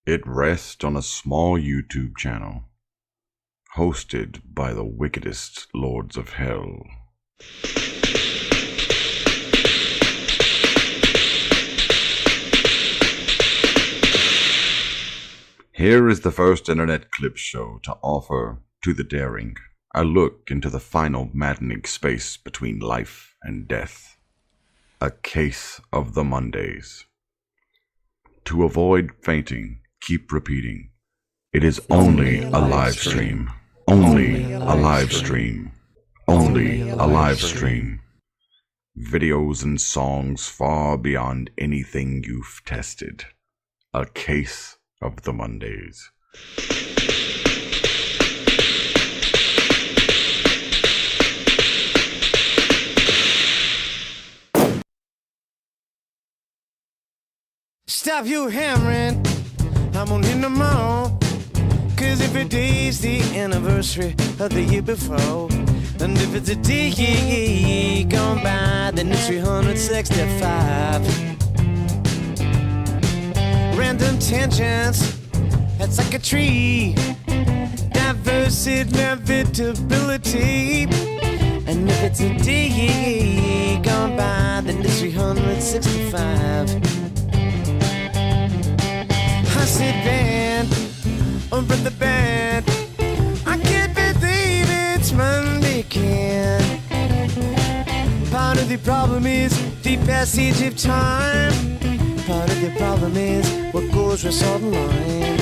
It rests on a small YouTube channel, hosted by the wickedest lords of hell. Here is the first internet clip show to offer to the daring a look into the final maddening space between life and death. A case of the Mondays. To avoid fainting, keep repeating. It is only a live stream. Only a live stream. Only a live stream. Videos and songs far beyond anything you've tested. A case of the Mondays. Stop you hammering, I won't hit no more. Cause every day's the anniversary of the year before. And if it's a day gone by, then it's 365. Random tangents, that's like a tree. Diverse inevitability. And if it's a day gone by, then it's 365. I said band, over the band. I can't believe it's Monday again. Part of the problem is the passage of time. Part of the problem is what goes with salt and lime.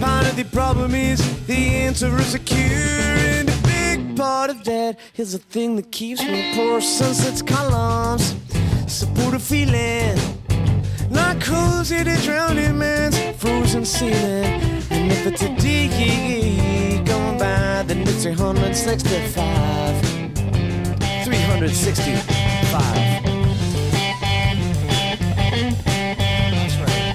Part of the problem is the answer is a cure. And a big part of that is the thing that keeps me poor. Sunset's columns support a feeling like holes in a drowning man's frozen ceiling. And if it's a day gone by, then it's 365. 365. That's right.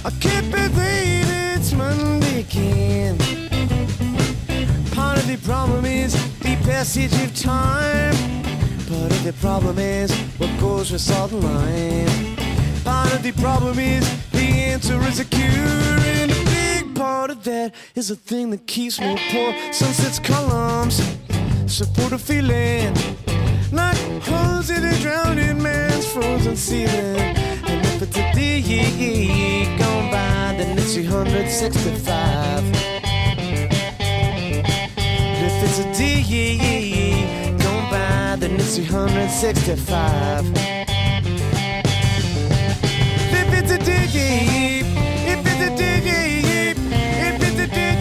I can't believe it's Monday again. Part of the problem is the passage of time. Part of the problem is what goes with salt and lime. Part of the problem is the answer is a cure. And a big part of that is the thing that keeps me poor. Sunset's columns support a feeling like holes in a drowning man's frozen ceiling. And if it's a day gone by, then it's 365. And if it's a day gone by, then it's 365. If it's a day, if it's a day, if it's a day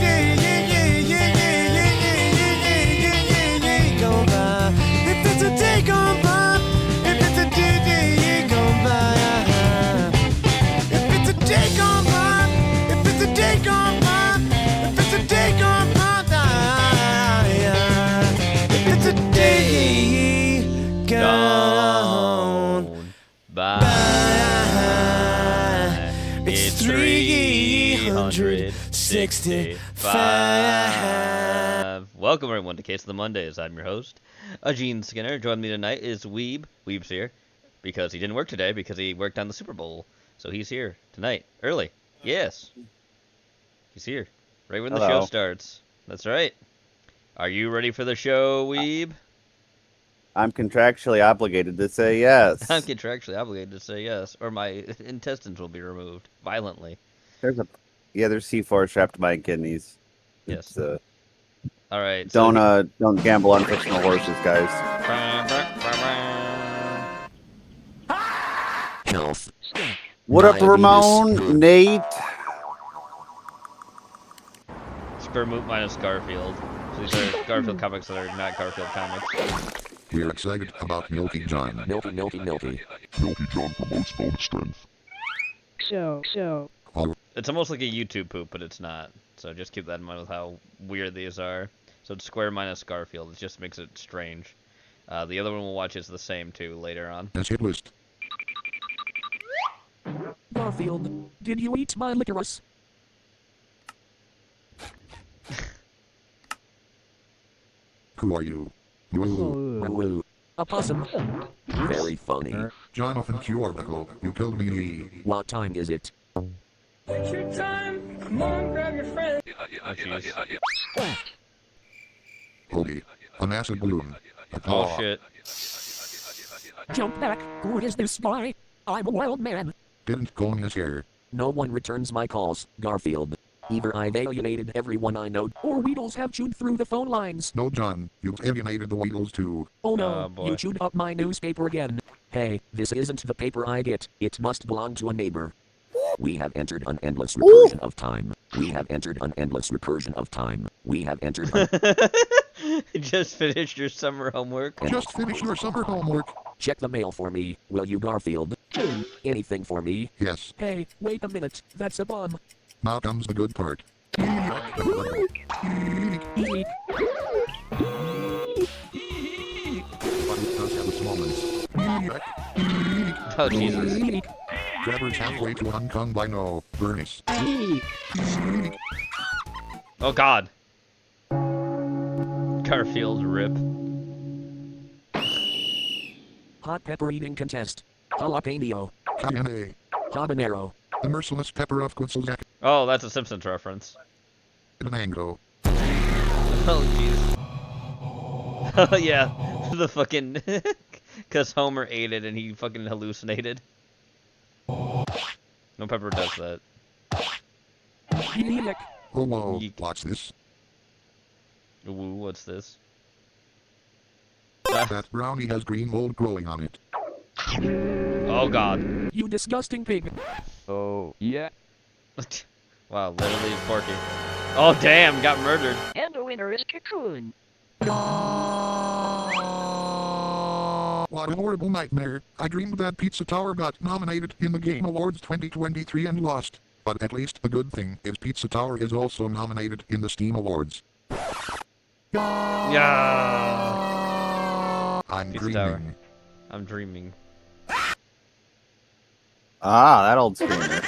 gone by, if it's a day gone by, if it's a day gone by. If it's a day gone by, if it's a day gone by, if it's a day gone by, if it's a day gone by, it's 365. Welcome everyone to Case of the Mondays. I'm your host, Gene Skinner. Joining me tonight is Weeb. Weeb's here because he didn't work today because he worked on the Super Bowl. So he's here tonight, early. Yes. He's here, right when the show starts. That's right. Are you ready for the show, Weeb? I'm contractually obligated to say yes. I'm contractually obligated to say yes, or my intestines will be removed violently. There's C4 strapped to my kidneys. Yes. It's, all right. Don't gamble on fictional horses, guys. Health. What up, Ramon? Nate? Spermoot minus Garfield. So these are Garfield comics that are not Garfield comics. We're excited about Milky John. Milky. Milky John promotes bone strength. So. It's almost like a YouTube poop, but it's not. So just keep that in mind with how weird these are. So it's square minus Garfield. It just makes it strange. The other one we'll watch is the same too later on. That's hit list. Garfield, did you eat my licorice? Who are you? Woo. A possum. Very funny. Jonathan Cuorbicle, you killed me. What time is it? It's your time. Come on, grab your friend. Oh, jeez. Hoagie. An acid balloon. A Oh, claw. shit. Jump back. Who is this boy? I'm a wild man. Didn't comb his hair. No one returns my calls, Garfield. Either I've alienated everyone I know, or Weedles have chewed through the phone lines. No, John. You've alienated the Weedles too. Oh Oh, no, boy. you chewed up my newspaper again. Hey, this isn't the paper I get. It must belong to a neighbor. We have entered an endless recursion of time. We have entered an endless recursion of time. We have entered an... Just finished your summer homework. Just finish your summer homework. Check the mail for me, will you, Garfield? Anything for me? Yes. Hey, wait a minute. That's a bomb. Now comes the good part. Eek. Funny those moments. Oh, Jesus. Eek. Trevor's halfway to Hong Kong by no. Bernice. Eek. Oh, God. Garfield, rip. Hot pepper eating contest. Jalapeno. Cayenne. Habanero. The merciless pepper of Quincelzac. Oh, that's a Simpsons reference. Mango. Oh, jeez. Oh, yeah. The fucking... Because Homer ate it and he fucking hallucinated. No Pepper does that. Eek. Oh, whoa. Yeek. Watch this. Ooh, what's this? That brownie has green mold growing on it. Oh, God. You disgusting pig. Oh, yeah. Wow, literally Porky. Oh, damn, got murdered. And the winner is Cocoon. What a horrible nightmare. I dreamed that Pizza Tower got nominated in the Game Awards 2023 and lost. But at least the good thing is Pizza Tower is also nominated in the Steam Awards. Yeah. I'm Pizza dreaming. Tower. I'm dreaming. Ah, that old screamer.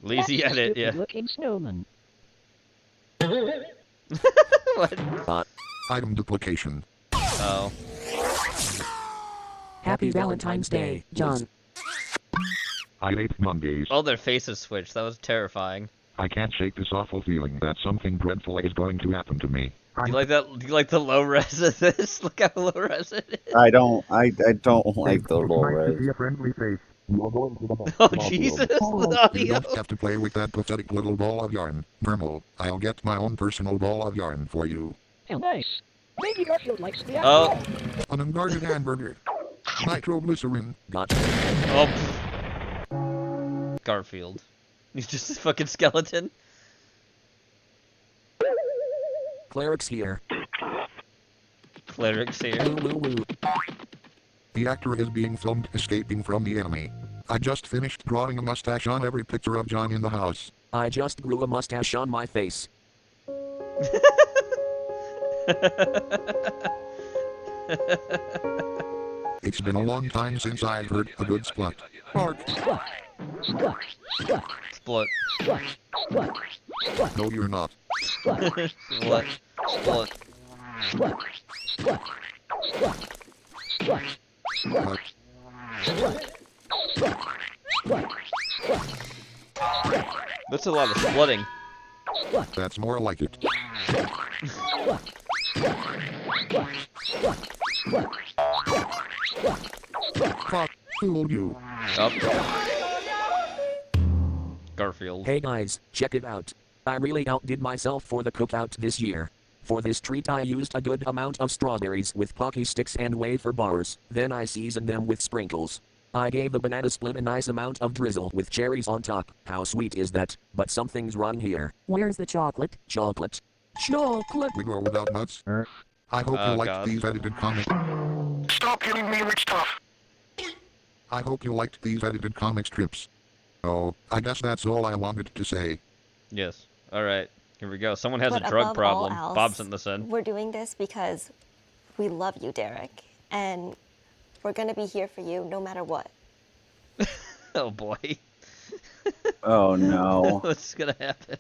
Lazy edit, yeah. Looking snowman. What? Item duplication. Oh. Happy Valentine's Day, John. I hate Mondays. Oh, their faces switched. That was terrifying. I can't shake this awful feeling that something dreadful is going to happen to me. Do you like that? Do you like the low res of this? Look how low res it is. I don't like the low res. a friendly face. Oh, Jesus. The You audio. don't have to play with that pathetic little ball of yarn. Vermal, I'll get my own personal ball of yarn for you. How nice. Maybe Garfield likes the Oh. An unguarded hamburger. Nitroglycerin. Gotcha. Oh. Garfield. He's just a fucking skeleton. Cleric's here. Cleric's here. Woo woo woo. The actor is being filmed escaping from the enemy. I just finished drawing a mustache on every picture of John in the house. I just grew a mustache on my face. It's been a long time since I've heard a good splut. Bark. Split. No, you're not. Split. Split. But That's a lot of splitting. that's more like it. Fuck. Fooled you. Oh. Garfield. Hey guys, check it out. I really outdid myself for the cookout this year. For this treat I used a good amount of strawberries with Pocky sticks and wafer bars, then I seasoned them with sprinkles. I gave the banana split a nice amount of drizzle with cherries on top. How sweet is that? But something's wrong here. Where's the chocolate? Chocolate. Chocolate! We go without nuts. I hope Oh, you liked God. these edited comics. Stop hitting me with stuff. I hope you liked these edited comic strips. Oh, I guess that's all I wanted to say. Yes. All right. Here we go. Someone has But a drug above problem. all else, Bob sent this in. we're doing this because we love you, Derek, and we're gonna be here for you no matter what. Oh boy. Oh no. What's gonna happen?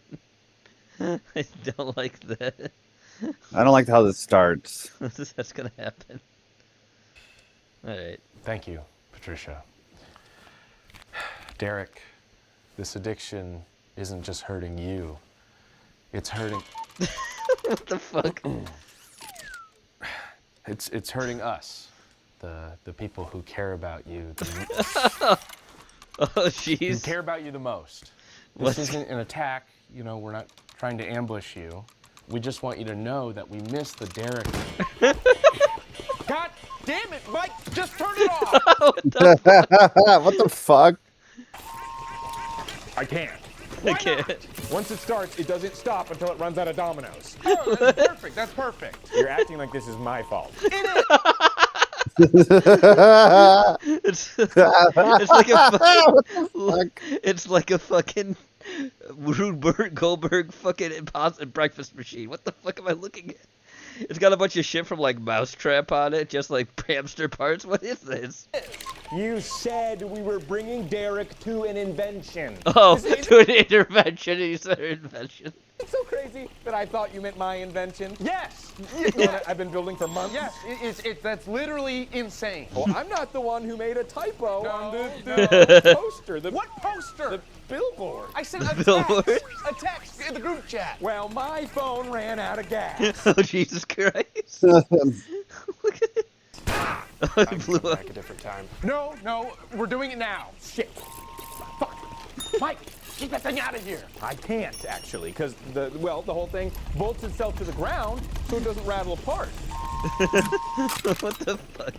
I don't like that. I don't like how this starts. That's gonna happen. All right. Thank you, Patricia. Derek, this addiction isn't just hurting you. It's hurting. What the fuck? It's hurting us, the people who care about you, Oh who jeez. care about you the most. What? This isn't an attack. You know, we're not trying to ambush you. We just want you to know that we miss the Derek. God damn it, Mike! Just turn it off! What the fuck? I can't. I can't. Once it starts, it doesn't stop until it runs out of dominoes. Oh, that's perfect. That's perfect. You're acting like this is my fault. It's like a fucking. It's like a fucking Rube Goldberg fucking breakfast machine. What the fuck am I looking at? It's got a bunch of shit from like Mousetrap on it, just like hamster parts. What is this? You said we were bringing Derek to an invention. Oh, Is it- to an intervention. You said invention. It's so crazy that I thought you meant my invention. Yes. That I've been building for months. Yes. That's literally insane. Well, I'm not the one who made a typo on the no. poster. What poster? The billboard. I sent a Billboard? text. A text in the group chat. Well, my phone ran out of gas. Oh Jesus Christ! Look at it. Oh, it blew up. Back a different time. No, we're doing it now. Shit. Fuck. Mike, get that thing out of here. I can't actually, because the whole thing bolts itself to the ground so it doesn't rattle apart. What the fuck?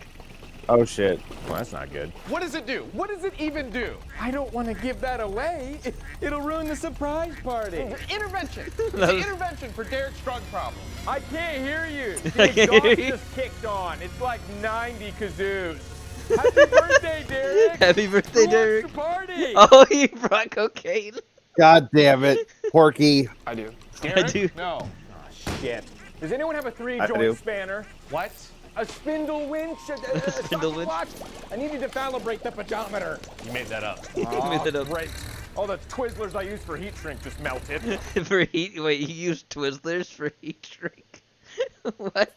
Oh shit. Well, that's not good. What does it do? What does it even do? I don't want to give that away. It'll ruin the surprise party. Intervention. It's an intervention for Derek's drug problem. I can't hear you. I The can't hear exhaust you. just kicked on. It's like 90 kazoos. Happy birthday, Derek. Happy birthday, Who Derek. wants to party? Oh, he brought cocaine. God damn it. Porky. I do. I do. No. Oh, shit. Does anyone have a I do. 3-joint spanner? What? A spindle winch? A Spindle winch? watch? I needed to calibrate the pedometer. You made that up. He made that up. Great. All the Twizzlers I used for heat shrink just melted. For heat. Wait, you used Twizzlers for heat shrink? What?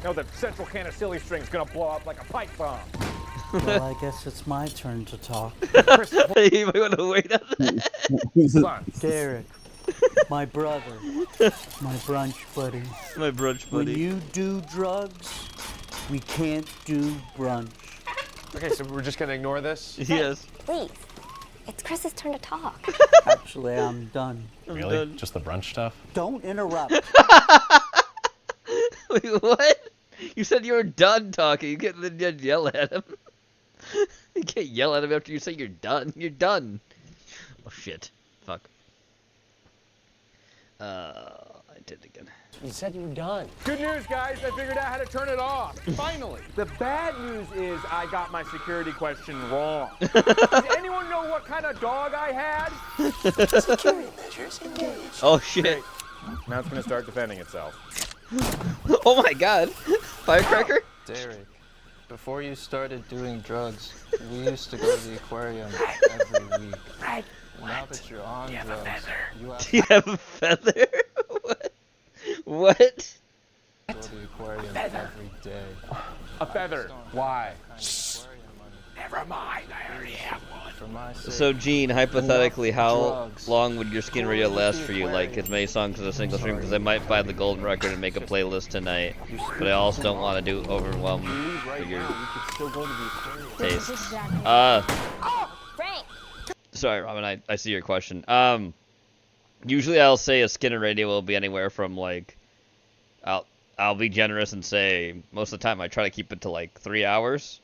No, the central can of silly string's gonna blow up like a pipe bomb. Well, I guess it's my turn to talk. You might want to wait on that. Son. Derek, my brother, my brunch buddy. My brunch When buddy. you do drugs, we can't do brunch. Okay, so we're just gonna ignore this? Yes. Please, it's Chris's turn to talk. Actually, I'm done. Really? done. Just the brunch stuff? Don't interrupt. Wait, what? You said you were done talking. You can't then yell at him. You can't yell at him after you say you're done. You're done. Oh shit. Fuck. I did it again. You said you were done. Good news, guys. I figured out how to turn it off. Finally. The bad news is I got my security question wrong. Does anyone know what kind of dog I had? Security measures engaged. Oh shit. Now it's gonna start defending itself. Oh my god. Firecracker? Derek, before you started doing drugs, we used to go to the aquarium every week. Now that you're on drugs, you have Do you have a feather? What? What? to go to the aquarium every day. A feather. Why? Never mind. I already have one. For my sake, So Gene, hypothetically, how drugs. long would your skin radio last for you? Like as many songs as a single stream? Because I might find the golden record and make a playlist tonight. But I also don't want to do overwhelm for your you could still go to the aquarium. tastes. Frank! Sorry, Robin. I see your question. Usually I'll say a Skinner radio will be anywhere from like, I'll be generous and say most of the time I try to keep it to like 3 hours.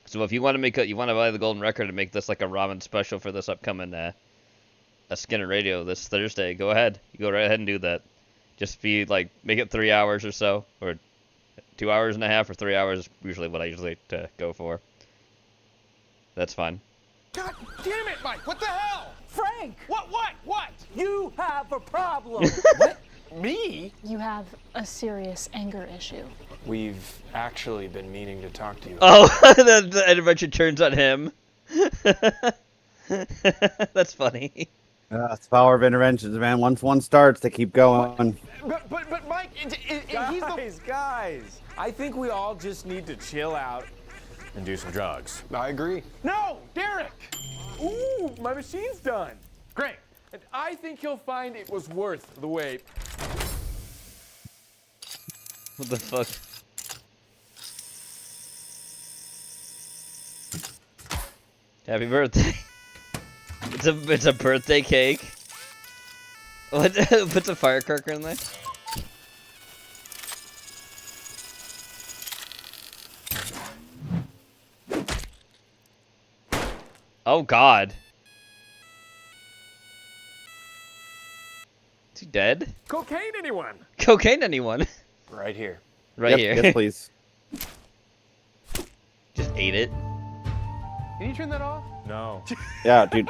So if you want to you want to buy the golden record and make this like a ramen special for this upcoming a Skinner radio this Thursday, go ahead. You go right ahead and do that. Just be like, make it 3 hours or so, or 2 hours and a half or 3 hours is usually what I usually go for. That's fine. God damn it, Mike! What the hell? Frank! What? You have a problem! What? Me? You have a serious anger issue. We've actually been meaning to talk to you. Oh, the intervention turns on him. That's funny. It's the power of interventions, man. Once one starts, they keep going. But Mike, he's the... Guys, I think we all just need to chill out and do some drugs. I agree. No, Derek! Ooh, my machine's done. Great. And I think you'll find it was worth the wait. What the fuck? Happy birthday. It's a birthday cake. What? Puts a firecracker in there? Oh God. Is he dead? Cocaine, anyone? Cocaine, anyone? Right here. Right Yep, here. Yes, please. Just ate it. Can you turn that off? No. Yeah, dude.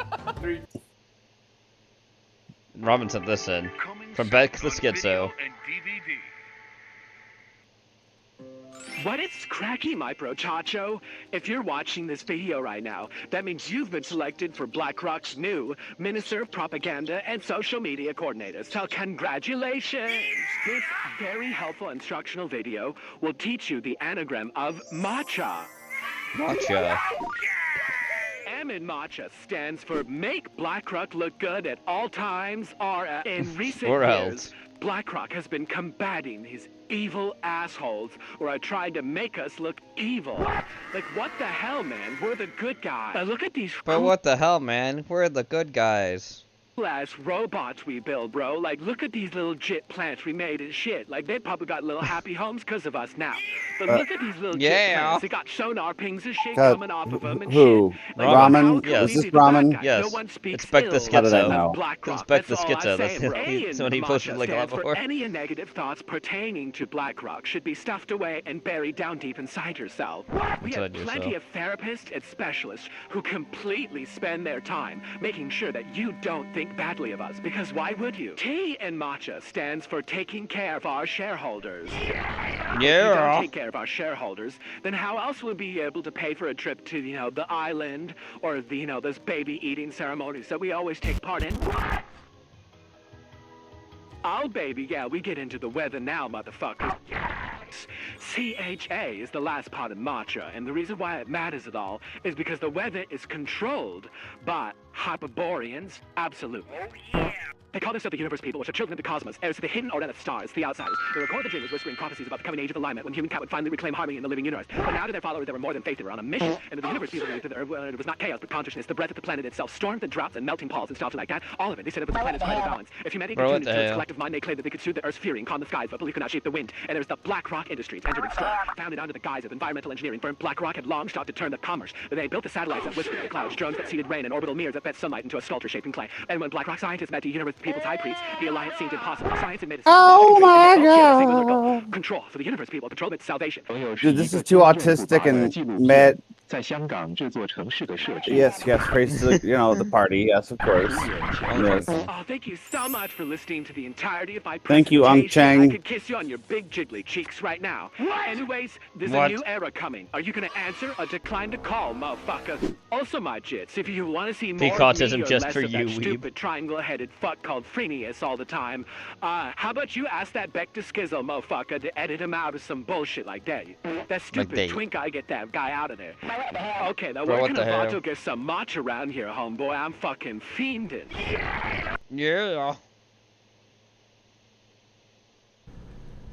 Robin sent this in. From Beck the Schizo. What is cracky, my brochacho? If you're watching this video right now, that means you've been selected for BlackRock's new Minister of Propaganda and Social Media Coordinator. So congratulations! This very helpful instructional video will teach you the anagram of matcha. Matcha. M in matcha stands for Make BlackRock Look Good at All Times, or in recent Or years, else. BlackRock has been combating these evil assholes who are trying to make us look evil. Like, what the hell, man? We're the good guys. Look at these But what the hell, man? We're the good guys. cool-ass robots we build, bro. Like, look at these little jit plants we made and shit. Like, they probably got little happy homes because of us now. But look at these little jit plants. They got sonar pings and shit coming off of them and Who? shit. Like, Ramen? how Is could this we be the bad ramen? guys? Yes. No one speaks It's Beck the ill How did I Schizo. know? BlackRock. It's Beck the That's all I'm Schizo. saying, bro. That's when he posted like a lot stands for before. any negative thoughts pertaining to BlackRock should be stuffed away and buried down deep inside yourself. We have Inside plenty yourself. of therapists and specialists who completely spend their time making sure that you don't think badly of us, because why would you? T in matcha stands for taking care of our shareholders. If you don't take care of our shareholders, then how else would we be able to pay for a trip to, the island or those baby eating ceremonies that we always take part in? Oh, baby, yeah, we get into the weather now, motherfucker. CHA is the last part of matcha, and the reason why it matters at all is because the weather is controlled by Hyperboreans. Absolutely. They call themselves the universe people, which are children of the cosmos, heirs to the hidden or the stars, the outsiders. They record the dreamers whispering prophecies about the coming age of alignment when humankind would finally reclaim harmony in the living universe. But now to their followers, they were more than faith, they were on a mission. And to the universe people, it was not chaos, but consciousness, the breath of the planet itself, storms and droughts and melting poles and stuff like that. All of it. They said it was the planet's vital balance. If humanity Bro, could what tune the into its hell? collective mind, they claimed that they could soothe the Earth's fury and calm the skies, but belief could not shape the wind. And there's the BlackRock Industries, entering stroke. Founded under the guise of environmental engineering firm, BlackRock had long sought to turn the commerce. They built the satellites that whispered in the clouds, drones that seeded rain, and orbital mirrors that fed sunlight into a sculpture shaped in clay. And when BlackRock scientists met the universe people's high priests, the alliance seemed impossible. Science and medicine. Oh my and they both shared the same God. political control for the universe people. Control meant salvation. Dude, this is too autistic and mad. Yes, praise to the party. Yes, of course. Yes. Oh, thank you so much for listening to the entirety of my Thank you, presentation. Ung Chang. I could kiss you on your big jiggly cheeks right now. Anyways, there's What? a new era coming. Are you gonna answer or decline to call, motherfucker? Also, my jits, if you want to see more Peak of me autism or just less for of that you, Weeb. stupid triangle-headed fuck called Frenius all the time, how about you ask that Beck to Schizo motherfucker to edit him out of some bullshit like that? That stupid that. twink eye, get that guy out of there. Okay, now Bro, we're what gonna the hell? about to get some matcha around here, homeboy. I'm fucking fiending. Yeah.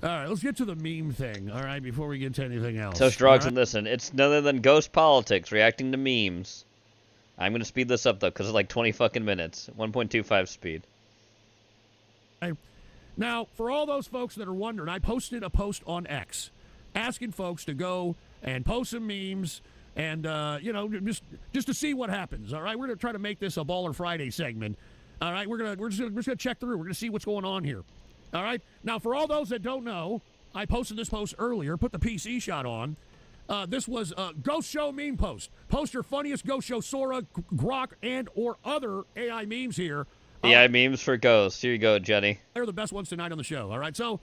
All right, let's get to the meme thing, all right, before we get to anything else. Toast drugs all and right? listen. It's none other than Ghost Politics reacting to memes. I'm gonna speed this up though, cause it's like 20 fucking minutes. 1.25 speed. Now, for all those folks that are wondering, I posted a post on X asking folks to go and post some memes and, just to see what happens, all right? We're going to try to make this a Baller Friday segment, all right? We're just going to check through. We're going to see what's going on here, all right? Now, for all those that don't know, I posted this post earlier, put the PC shot on. This was Ghost Show meme post. Post your funniest Ghost Show Sora, Grok, and or other AI memes here. AI memes for Ghost. Here you go, Jenny. They're the best ones tonight on the show. All right, so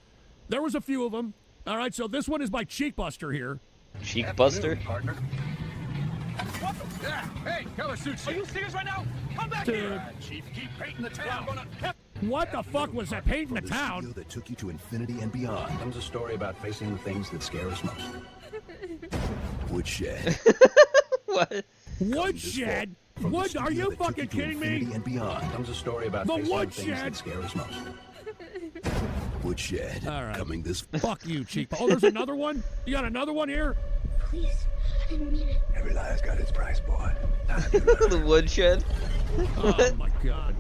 there was a few of them. All right, so this one is by Cheekbuster here. Cheekbuster? Partner. Yeah, hey, color suits. Are you serious right now? Come back Dude. here. Chief, keep painting the town. What the fuck was that? Painting the town? That took you to infinity and beyond. Comes a story about facing the things that scare us most. Woodshed. What? Woodshed? Wood? Are you fucking kidding me? And beyond. Comes a story about The facing the woodshed? things that scare us most. Woodshed. All right. Coming this. Fuck you, Cheek. Oh, there's another one? You got another one here? Please, I didn't mean it. Every lie's got its price, boy. The woodshed. Oh my god.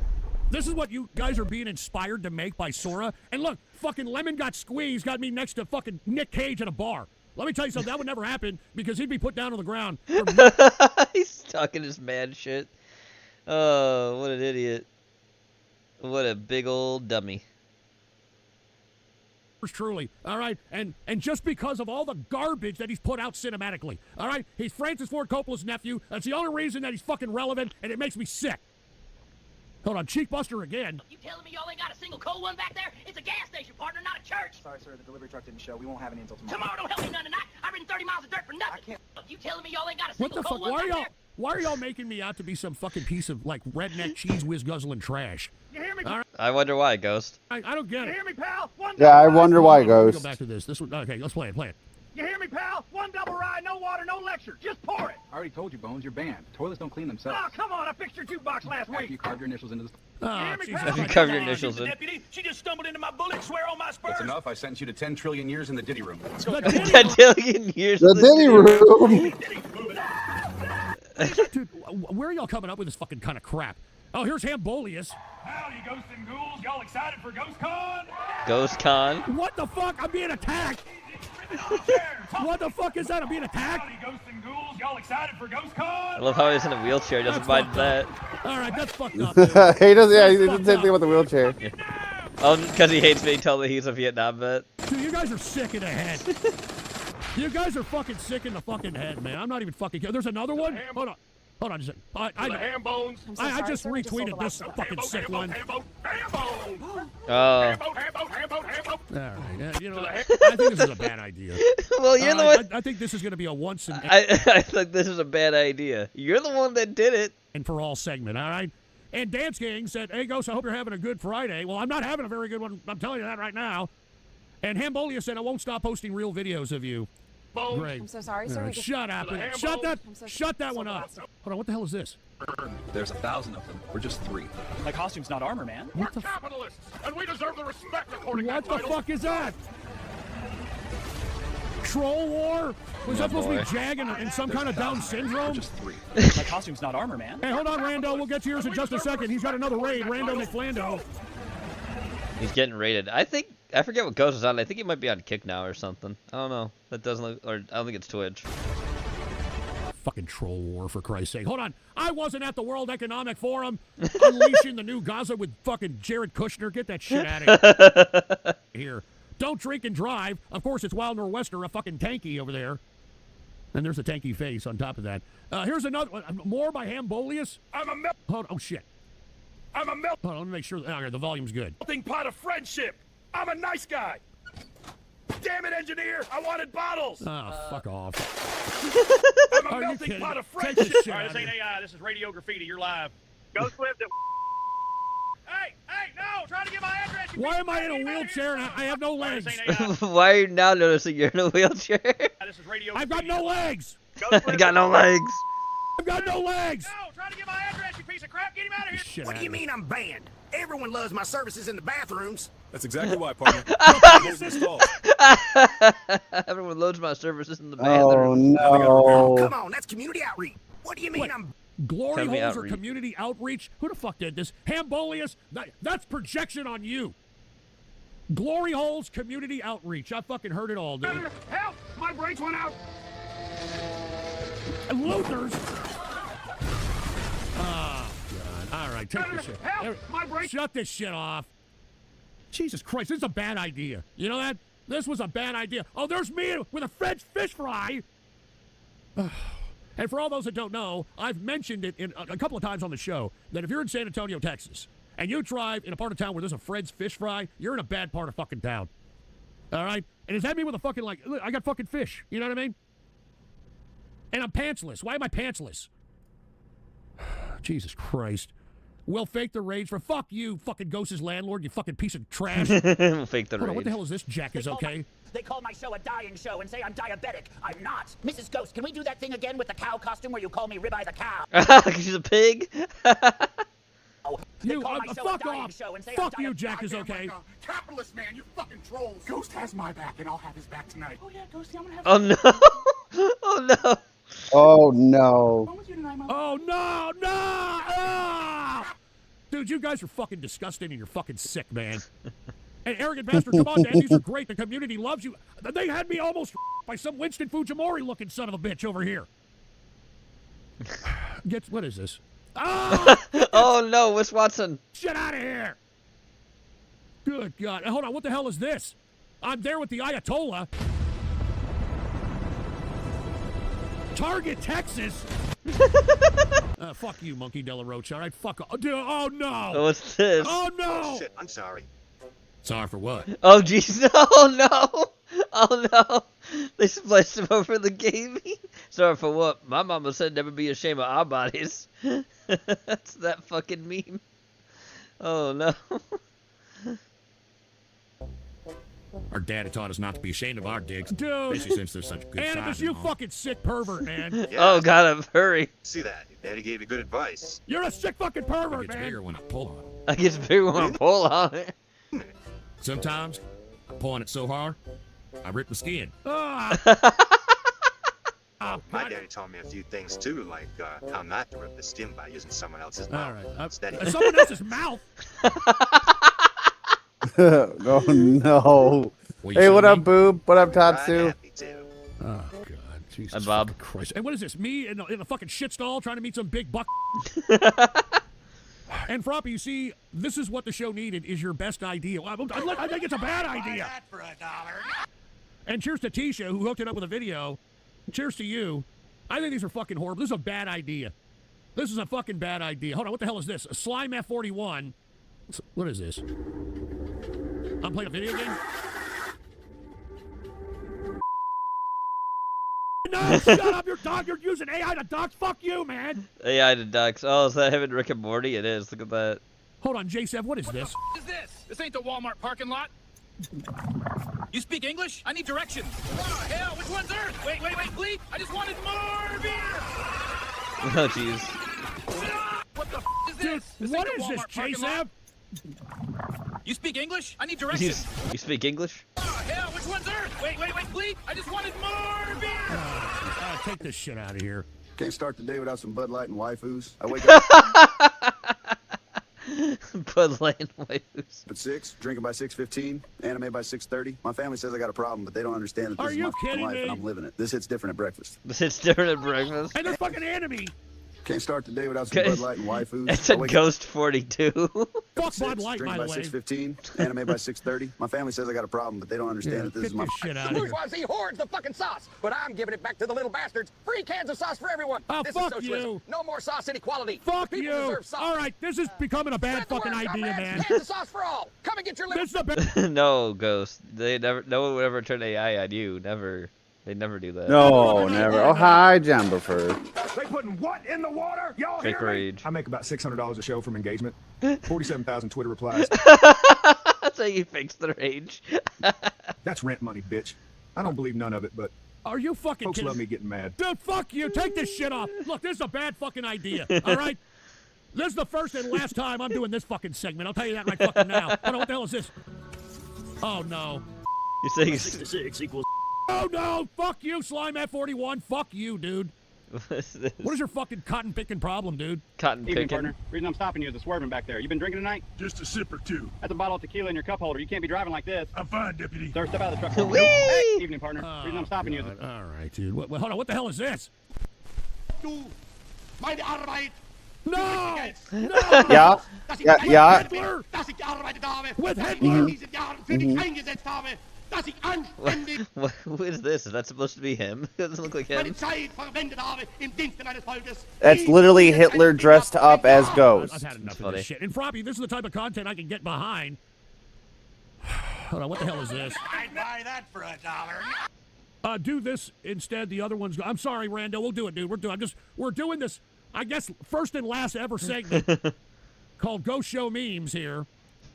This is what you guys are being inspired to make by Sora. And look, fucking Lemon Got Squeezed got me next to fucking Nick Cage at a bar. Let me tell you something, that would never happen because he'd be put down on the ground. He's talking his mad shit. Oh, what an idiot. What a big old dummy. Truly, all right, and just because of all the garbage that he's put out cinematically, all right, he's Francis Ford Coppola's nephew. That's the only reason that he's fucking relevant, and it makes me sick. Hold on, Cheekbuster again. You telling me y'all ain't got a single cold one back there? It's a gas station, partner, not a church. Sorry, sir, the delivery truck didn't show. We won't have any until tomorrow. Tomorrow don't help me none tonight. I've ridden 30 miles of dirt for nothing. I can't. You telling me y'all ain't got a What single the cold fuck? one back there? Why are y'all making me out to be some fucking piece of like redneck cheese whiz guzzling trash? You hear me? All right, I wonder why, Ghost. I don't get You it. hear me, pal? One Yeah, I double wonder ride. why, Let me Ghost. Go back to this. This one. Okay, let's play it. Play it. You hear me, pal? One double ride, no water, no lecture. Just pour it. I already told you, Bones, you're banned. Toilets don't clean themselves. Oh, come on. I fixed your jukebox last After you week. carved your initials into the... Oh, You hear me, Jesus. pal? You carved your initials in. Deputy, she just stumbled into my bullet. Swear on my spurs. That's enough. I sentenced you to 10 trillion years in the Diddy room. Let's go. The Diddy A billion years. The Diddy room. Dude, where are y'all coming up with this fucking kind of crap? Oh, here's Hambolius. Howdy, ghosts and ghouls. Y'all excited for Ghost Con? Ghost Con. What the fuck? I'm being attacked. What the fuck is that? I'm being attacked. Howdy, ghosts and ghouls. Y'all excited for Ghost Con? I love how he's in a wheelchair. He doesn't mind that. All right, that's fucked up. Dude. He does. Yeah, he did That's the same fucked thing up. with the wheelchair. Oh, because he hates being told that he's a Vietnam vet. Dude, you guys are sick in the head. You guys are fucking sick in the fucking head, man. I'm not even fucking kidding. There's another one? Hold on. Hold on just a second. The ham bones. I just retweeted this fucking sick one. Ham bone. Oh. Ham bone. All right, yeah, you know, I think this is a bad idea. Well, you're the one. I think this is going to be a once and I think this is a bad idea. You're the one that did it. and for all segment, all right? And Dance Gang said, hey, Ghost, I hope you're having a good Friday. Well, I'm not having a very good one. I'm telling you that right now. And Hambolia said, I won't stop posting real videos of you. Great. I'm so sorry, All sir. right, shut up. Shut that one up. Hold on, what the hell is this? There's 1,000 of them. We're just 3. My costume's not armor, man. We're capitalists, and we deserve the respect according What to the that fuck is that? Troll War? Was that supposed to be Jag and some kind of Down syndrome? Just 3. My costume's not armor, man. Hey, hold on, Rando. We'll get to yours in just a second. He's got another raid. Rando McFlando. He's getting rated. I forget what Ghost is on. I think he might be on Kick now or something. I don't know. That doesn't look, or I don't think it's Twitch. Fucking Troll War, for Christ's sake. Hold on. I wasn't at the World Economic Forum unleashing the new Gaza with fucking Jared Kushner. Get that shit out of here. Don't drink and drive. Of course, it's Wild Nor'Wester, a fucking tanky over there. And there's a tanky face on top of that. Here's another one. More by Hambolius. I'm a Oh, shit. I'm a Hold on, let me make sure. Okay, the volume's good. melting pot of friendship. I'm a nice guy. Damn it, engineer! I wanted bottles. Oh, fuck off. I'm a Are you melting kidding? pot of Take friendship. this shit All right, out this of ain't AI. This is radio graffiti. You're live. Ghost lived it. Hey, no! Trying to get my address. Why am I in a wheelchair and I have no legs? Why are you now noticing you're in a wheelchair? This is radio. I've got no legs. I got no legs. I've got no legs. No, trying to get my address, you piece of crap. Get him out of here. Shit What do you mean I'm banned? Everyone loves my services in the bathrooms. That's exactly why, partner. Everyone loads my services in the Oh bathroom. no! Come on, that's community outreach. What do you mean What? I'm... Glory Community holes or outreach. community outreach? Who the fuck did this? Hambolius? That's projection on you. Glory holes, community outreach. I fucking heard it all, dude. Help! My brakes went out. And Luther's. Oh, God. All right, take this shit. Help! My brakes. Shut this shit off. Jesus Christ, this is a bad idea. You know that? This was a bad idea. Oh, there's me with a French fish fry. And for all those that don't know, I've mentioned it a couple of times on the show that if you're in San Antonio, Texas, and you drive in a part of town where there's a Fred's Fish Fry, you're in a bad part of fucking town. All right? And does that mean with a fucking, like, look, I got fucking fish. You know what I mean? And I'm pantsless. Why am I pantsless? Jesus Christ. We'll fake the rage for fuck you, fucking Ghost's landlord, you fucking piece of trash. We'll fake the Hold on, rage. what the hell is this? Jack is okay. They call my show a dying show and say I'm diabetic. I'm not. Mrs. Ghost, can we do that thing again with the cow costume where you call me Ribeye the cow? She's a pig. You, fuck off. Fuck you, Jack is okay. Capitalist man, you fucking trolls. Ghost has my back, and I'll have his back tonight. Oh yeah, Ghosty, I'm gonna have. Oh no. Oh no. Oh no. Oh no, no! Ah! Dude, you guys are fucking disgusting and you're fucking sick, man. And arrogant bastard, come on, Dan, these are great. The community loves you. They had me almost by some Winston Fujimori looking son of a bitch over here. What is this? Oh! Oh no, Wes Watson. Get out of here! Good God. Hold on, what the hell is this? I'm there with the Ayatollah. Target, Texas. Fuck you, Monkey De La Roche. All right, fuck off. Dude, oh no. What's this? Oh no. Oh, shit, I'm sorry. Sorry for what? Oh jeez. Oh no. Oh no. They spliced him over the gaming. Sorry for what? My mama said never be ashamed of our bodies. That's that fucking meme. Oh no. Our dad had taught us not to be ashamed of our dicks. Dude. Especially since there's such good Animus, you fucking sick pervert, man. Yeah. Oh, God, hurry. See that? Your daddy gave you good advice. You're a sick fucking pervert, man. Bigger when I pull on it. I get bigger when I pull on it. Sometimes, I'm pulling it so hard, I rip the skin. Ah. My daddy taught me a few things too, like how not to rip the skin by using someone else's All mouth. right. Steady. Someone else's mouth? Oh no. Hey, what up, Boob? What up, Tatsu? Oh, God. Jesus Hi, Bob. fucking Christ. And what is this? Me in a fucking shit stall trying to meet some big buck? And Froppy, you see, this is what the show needed, is your best idea. I think it's a bad idea. For $1. And cheers to Tisha, who hooked it up with a video. Cheers to you. I think these are fucking horrible. This is a bad idea. This is a fucking bad idea. Hold on, what the hell is this? A Slime F41. What is this? I'm playing a video game? No, shut up, you're dog. You're using AI to dox. Fuck you, man. AI to ducks. Oh, is that him and Rick and Morty? It is. Look at that. Hold on, J7, what is What this? the is this? This ain't the Walmart parking lot. You speak English? I need directions. Oh, hell, which one's Earth? Wait, please. I just wanted more beer. Oh, jeez. What the is this? This What ain't is the this, Walmart parking lot. J7? You speak English? I need You, directions. you speak English? Oh, hell, which one's Earth? Wait, please. I just wanted more beer. Take this shit out of here. Can't start the day without some Bud Light and waifus. I wake up Bud Light and waifus. at 6, drinking by 6:15, anime by 6:30. My family says I got a problem, but they don't understand that Are this is you my fucking kidding life me? and I'm living it. This hits different at breakfast. It's different at breakfast. And there's fucking anime. Can't start the day without some Bud Light and waifus. It's I a wake up Ghost 42. Fuck Bud Light, drinking by by the way. 6:15, anime by 6:30. My family says I got a problem, but they don't understand that this Get is my this shit out of here. Bourgeoisie hoards the fucking sauce, but I'm giving it back to the little bastards. Free cans of sauce for everyone. Oh, this fuck is socialism. you. No more sauce inequality. Fuck People you. deserve sauce. All right, this is becoming a bad Spread the fucking word, idea, dumbass. man. Cans of sauce for all. Come and get your This is a bad... No, Ghost. They never. No one would ever turn AI on you. Never. They never do that. No, never. Oh, hi, Jumberford. They putting what in the water? Y'all Fake hear me? rage. I make about $600 a show from engagement. 47,000 Twitter replies. That's how you fix the rage. That's rent money, bitch. I don't believe none of it, but Are you fucking folks kidding? love me getting mad. Dude, fuck you. Take this shit off. Look, this is a bad fucking idea. All right? This is the first and last time I'm doing this fucking segment. I'll tell you that right fucking now. Hold on, what the hell is this? Oh, no. You say 66 equals... Oh, no. Fuck you, Slime F41. Fuck you, dude. What is this? What is your fucking cotton picking problem, dude? Cotton Evening, picking? partner. Reason I'm stopping you is the swerving back there. You been drinking tonight? Just a sip or two. That's a bottle of tequila in your cup holder. You can't be driving like this. I'm fine, deputy. Sir, step out of the truck. Whee! Hey, evening, partner. Reason I'm stopping you is... All right, dude. Hold on. What the hell is this? Du, meine Arbeit. No! Yeah. Yeah. Dass ich gearbeitet habe, With dass ich Hitler. in diesen Jahren für dich eingesetzt habe. Who is this? Is that supposed to be him? It doesn't look like him. That's literally Hitler dressed up as Ghost. I've had enough of this shit. And Froppy, this is the type of content I can get behind. Hold on, what the hell is this? I'd buy that for $1. Do this instead. The other one's. I'm sorry, Rando. We'll do it, dude. We're doing this. I guess first and last ever segment called Ghost Show Memes here.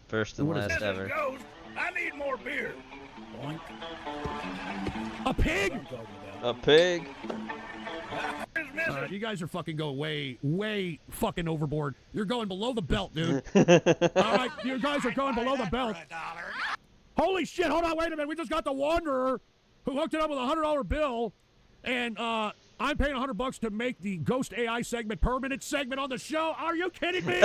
First and last ever. Ghost, I need more beer. Boink. A pig? A pig. You guys are fucking going way fucking overboard. You're going below the belt, dude. All right, you guys are going below the belt. Holy shit! Hold on, wait a minute. We just got the Wanderer, who hooked it up with a $100 bill, and I'm paying $100 to make the Ghost AI segment permanent segment on the show. Are you kidding me?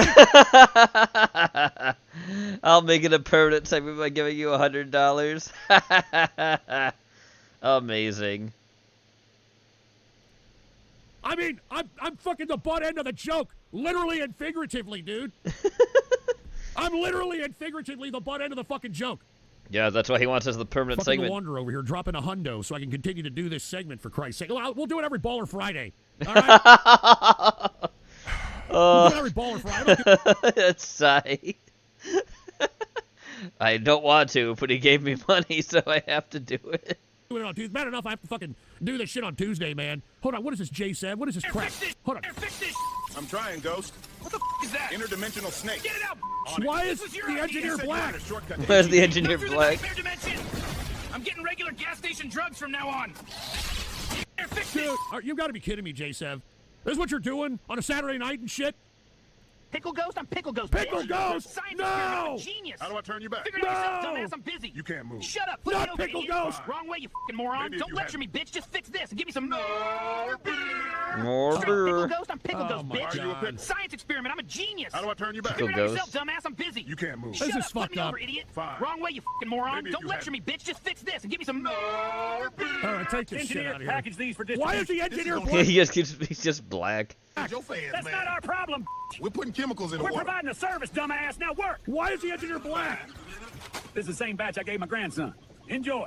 I'll make it a permanent segment by giving you $100. Amazing. I mean, I'm fucking the butt end of the joke, literally and figuratively, dude. I'm literally and figuratively the butt end of the fucking joke. Yeah, that's why he wants us the permanent fucking segment. The Wanderer over here dropping a hundo so I can continue to do this segment for Christ's sake. We'll do it every Baller Friday. All right? We'll do it every Baller Friday. That's sigh. I don't want to, but he gave me money, so I have to do it. Do it on Tuesday. Bad enough I have to fucking do this shit on Tuesday, man. Hold on, what is this, J7? What is this crap? Hold on. I'm trying, Ghost. What the is that? Interdimensional snake. Get it out. Why is the engineer black? Where's the engineer black? I'm getting regular gas station drugs from now on. Dude, you gotta be kidding me, J7. This is what you're doing on a Saturday night and shit? Pickle Ghost? I'm Pickle Ghost. Pickle Ghost? Science No! I'm a genius. How do I turn you back? Figure it out yourself, dumbass. I'm busy. You can't move. Shut up. Not Flip it over, Pickle idiot. Ghost. Wrong way, you fucking moron. Maybe if Don't you lecture had- me, bitch. Just fix this and give me some more beer. More Pickle beer. Ghost? I'm Pickle Ghost, my bitch. God. Science experiment. I'm a genius. How do I turn you back? Pickle Figure it out Ghost. yourself, dumbass. I'm busy. You can't move. Shut This is up. Flip fucked me up. over, idiot. Fine. Wrong way, you fucking moron. Maybe if Don't you lecture had- me, bitch. Just fix this and give me some more beer. All right, take this shit Engineer, out of here. package these for Why is distribution. the engineer He's black? he's just black. Your fans, That's man. not our problem. We're putting chemicals in the We're water. providing a service, dumbass. Now work. Why is the engineer black? This is the same batch I gave my grandson. Enjoy.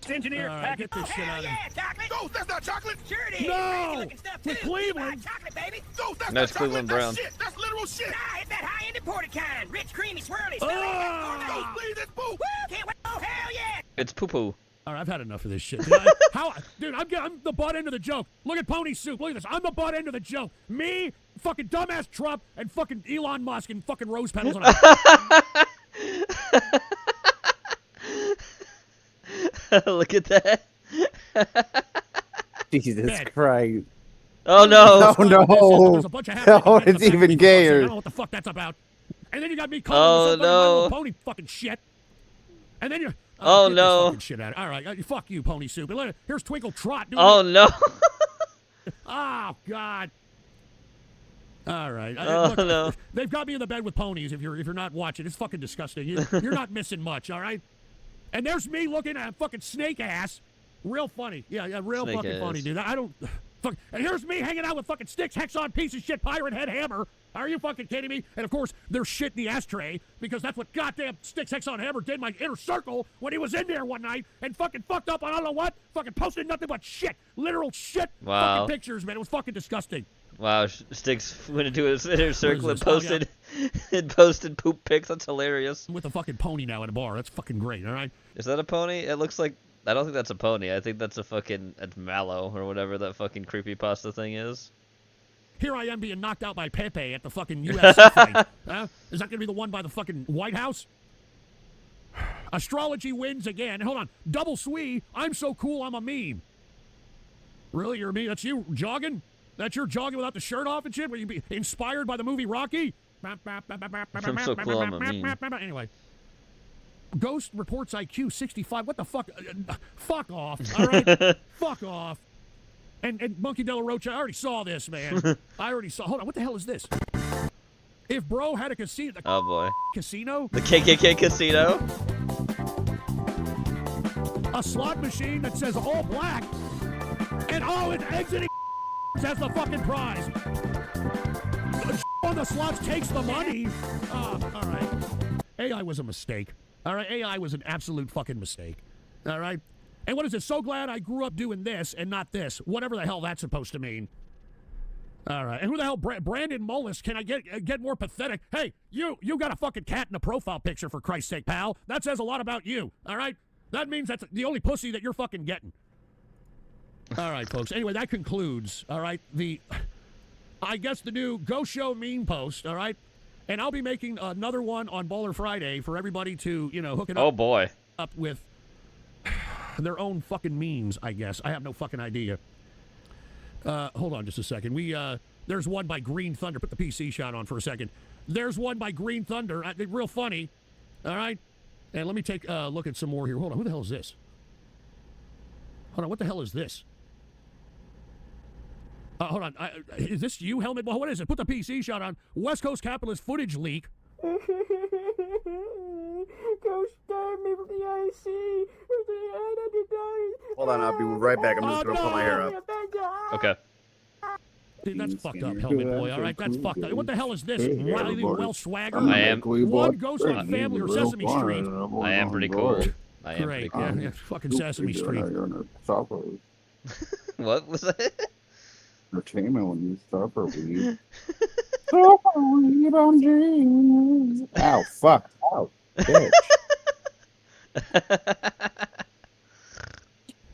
Engineer, All right, package. get this shit out of here. chocolate. Ghost, that's not chocolate. Sure it is. No! Fancy-looking stuff, With too. Cleveland. Chocolate, baby. Ghost, that's That's not Cleveland chocolate. Brown. That's shit. That's literal shit. Ah, it's that high-end imported kind. Rich, creamy, swirly. Oh! Smelly. Ghost, please, it's poop. Woo, can't wait. Oh, hell yeah. It's poo poo. All right, I've had enough of this shit. Dude, I'm the butt end of the joke. Look at Pony Soup. Look at this. I'm the butt end of the joke. Me, fucking dumbass Trump, and fucking Elon Musk and fucking rose petals. On Look at that. Jesus Bad. Christ. Oh no. Oh no. There's a bunch of Oh, happenings in it's the back even of me. I gayer. don't know what the fuck that's about. And then you got me calling Oh, this no. My Little Pony fucking shit. And then you. Oh, get this no. fucking shit out. All right, fuck you, Pony Soup. And here's Twinkle Trot. Doing Oh no. Oh God. All right. Oh, no. They've got me in the bed with ponies. If you're not watching, it's fucking disgusting. You're not missing much. All right. And there's me looking at fucking snake ass. Real funny. Yeah, real Snake fucking ass. funny, dude. I don't. Fuck. And here's me hanging out with fucking Sticks, Hexon, piece of shit, Pirate Head Hammer. Are you fucking kidding me? And of course, there's shit in the ashtray because that's what goddamn Sticks, Hexon, Hammer did in my inner circle when he was in there one night and fucking fucked up on I don't know what. Fucking posted nothing but shit. Literal shit. Wow. Fucking pictures, man. It was fucking disgusting. Wow, Sticks went into his inner circle and this? Oh, posted and posted poop pics. That's hilarious. With a fucking pony now at a bar. That's fucking great, all right? Is that a pony? It looks like. I don't think that's a pony. I think that's a fucking. It's Mallow or whatever that fucking creepypasta thing is. Here I am being knocked out by Pepe at the fucking UFC fight. Is that going to be the one by the fucking White House? Astrology wins again. Hold on. Double Swee. I'm so cool, I'm a meme. Really? You're a meme? That's you jogging? That's your jogging without the shirt off and shit? Will you be inspired by the movie Rocky? I'm so cool, I'm a meme. Anyway. Ghost reports IQ 65. What the fuck? Fuck off. All right? Fuck off. And Monkey De La Rocha, I already saw this, man. I already saw. Hold on. What the hell is this? If bro had a casino. Oh boy. Casino? The KKK casino? A slot machine that says all black. And it's exiting as the fucking prize. On the slots takes the money. All right. AI was a mistake. All right, AI was an absolute fucking mistake. All right? And what is it? So glad I grew up doing this and not this. Whatever the hell that's supposed to mean. All right. And who the hell, Brandon Mullis, can I get more pathetic? Hey, you got a fucking cat in a profile picture, for Christ's sake, pal. That says a lot about you, all right? That means that's the only pussy that you're fucking getting. All right, folks. Anyway, that concludes, all right, I guess the new Go Show meme post, all right? And I'll be making another one on Baller Friday for everybody to, hook it up. Oh, boy. Up with their own fucking memes, I guess. I have no fucking idea. Hold on just a second. There's one by Green Thunder. Put the PC shot on for a second. There's one by Green Thunder. Real funny. All right? And let me take a look at some more here. Hold on. Who the hell is this? Hold on. What the hell is this? Hold on. Is this you, Helmet? Well, what is it? Put the PC shot on. West Coast Capitalist footage leak. Go stab me from the IC. Hold on, I'll be right back. I'm just gonna pull my hair up. Okay. Dude, that's fucked up, Helmet Boy. All right, that's fucked up. What the hell is this? Riley Wells swagger? I am. One Ghost on Family or Sesame Street. I am pretty cool. I am Great. pretty cool. Yeah, fucking Sesame Street. What was that? Entertainment when you suffer weed. Suffer weed on dreams. Ow, fuck. Ow, bitch.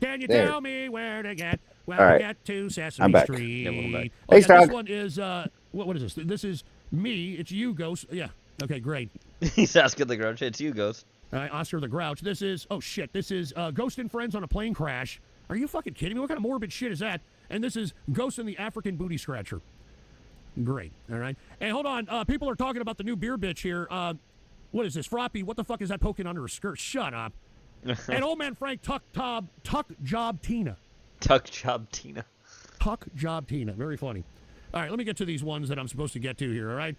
Can you There. tell me where to get to Sesame I'm back. Street? Yeah, welcome back. Oh, Thanks, yeah, Doug. this one is what is this? This is me. It's you, Ghost. Yeah. Okay, great. He's asking the Grouch. It's you, Ghost. All right, Oscar the Grouch. This is This is Ghost and Friends on a plane crash. Are you fucking kidding me? What kind of morbid shit is that? And this is Ghost and the African Booty Scratcher. Great. All right. And hold on. People are talking about the new beer bitch here. What is this? Froppy, what the fuck is that poking under her skirt? Shut up. And old man Frank Tuck Job Tina. Tuck Job Tina. Tuck Job Tina. Very funny. All right, let me get to these ones that I'm supposed to get to here, all right?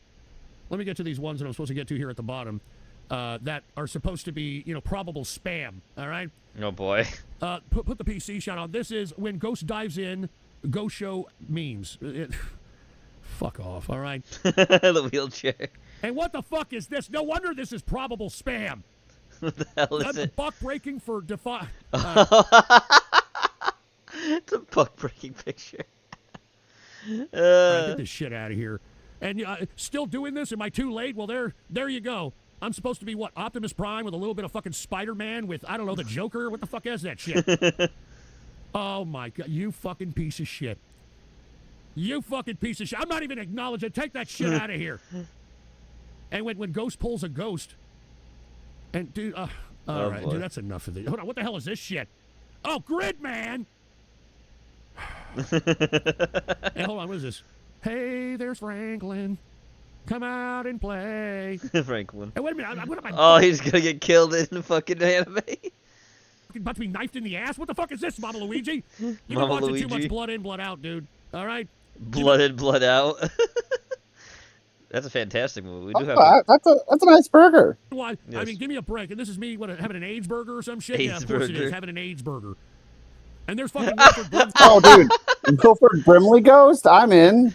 Let me get to these ones that I'm supposed to get to here at the bottom that are supposed to be, probable spam, all right? Oh, boy. Put the PC shot on. This is when Ghost dives in, Ghost Show memes. Fuck off, all right? The wheelchair. And what the fuck is this? No wonder this is probable spam. What the hell is it? Buck breaking for Defy. It's a buck breaking picture. Get this shit out of here. And still doing this? Am I too late? Well, there you go. I'm supposed to be, what, Optimus Prime with a little bit of fucking Spider-Man with, I don't know, the Joker? What the fuck is that shit? Oh, my God. You fucking piece of shit. You fucking piece of shit. I'm not even acknowledging. Take that shit out of here. And when Ghost pulls a ghost, and dude, all right, boy. dude, that's enough of this. Hold on, what the hell is this shit? Oh, Gridman! Hey, hold on, what is this? Hey, there's Franklin. Come out and play. Franklin. Hey, wait a minute. What am I? Oh, he's gonna get killed in the fucking anime. About to be knifed in the ass? What the fuck is this, Mama Luigi? You've been Mama watching Luigi. too much Blood In, Blood Out, dude. All right? Blood in, blood out. That's a fantastic movie. We do have. That's a nice burger. Why? Yes. I mean, give me a break. And this is me, having an AIDS burger or some shit? AIDS Yeah, of course it burger. is. Having an AIDS burger. And there's fucking Wilford Brimley. Oh, dude. Wilford Brimley Ghost? I'm in.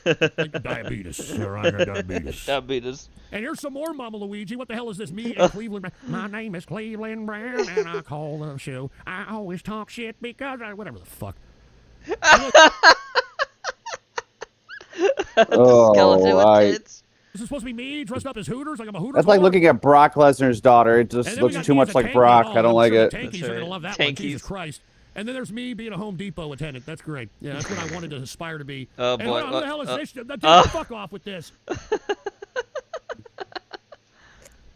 Diabetes. All right, diabetes. Diabetes. And here's some more Mama Luigi. What the hell is this? Me and Cleveland Brown. My name is Cleveland Brown, and I call the show. I always talk shit because whatever the fuck. Skeleton with tits. This is supposed to be me dressed up as Hooters, like I'm a Hooters. That's like looking at Brock Lesnar's daughter. It just And then we looks got too me much as a like tanky. Brock. Oh, I don't I'm like sure it. The Tankies are going to love that one. Jesus Christ. And then there's me being a Home Depot attendant. That's great. Yeah, that's what I wanted to aspire to be. Oh, And boy. what the hell is this? Dude, fuck off with this.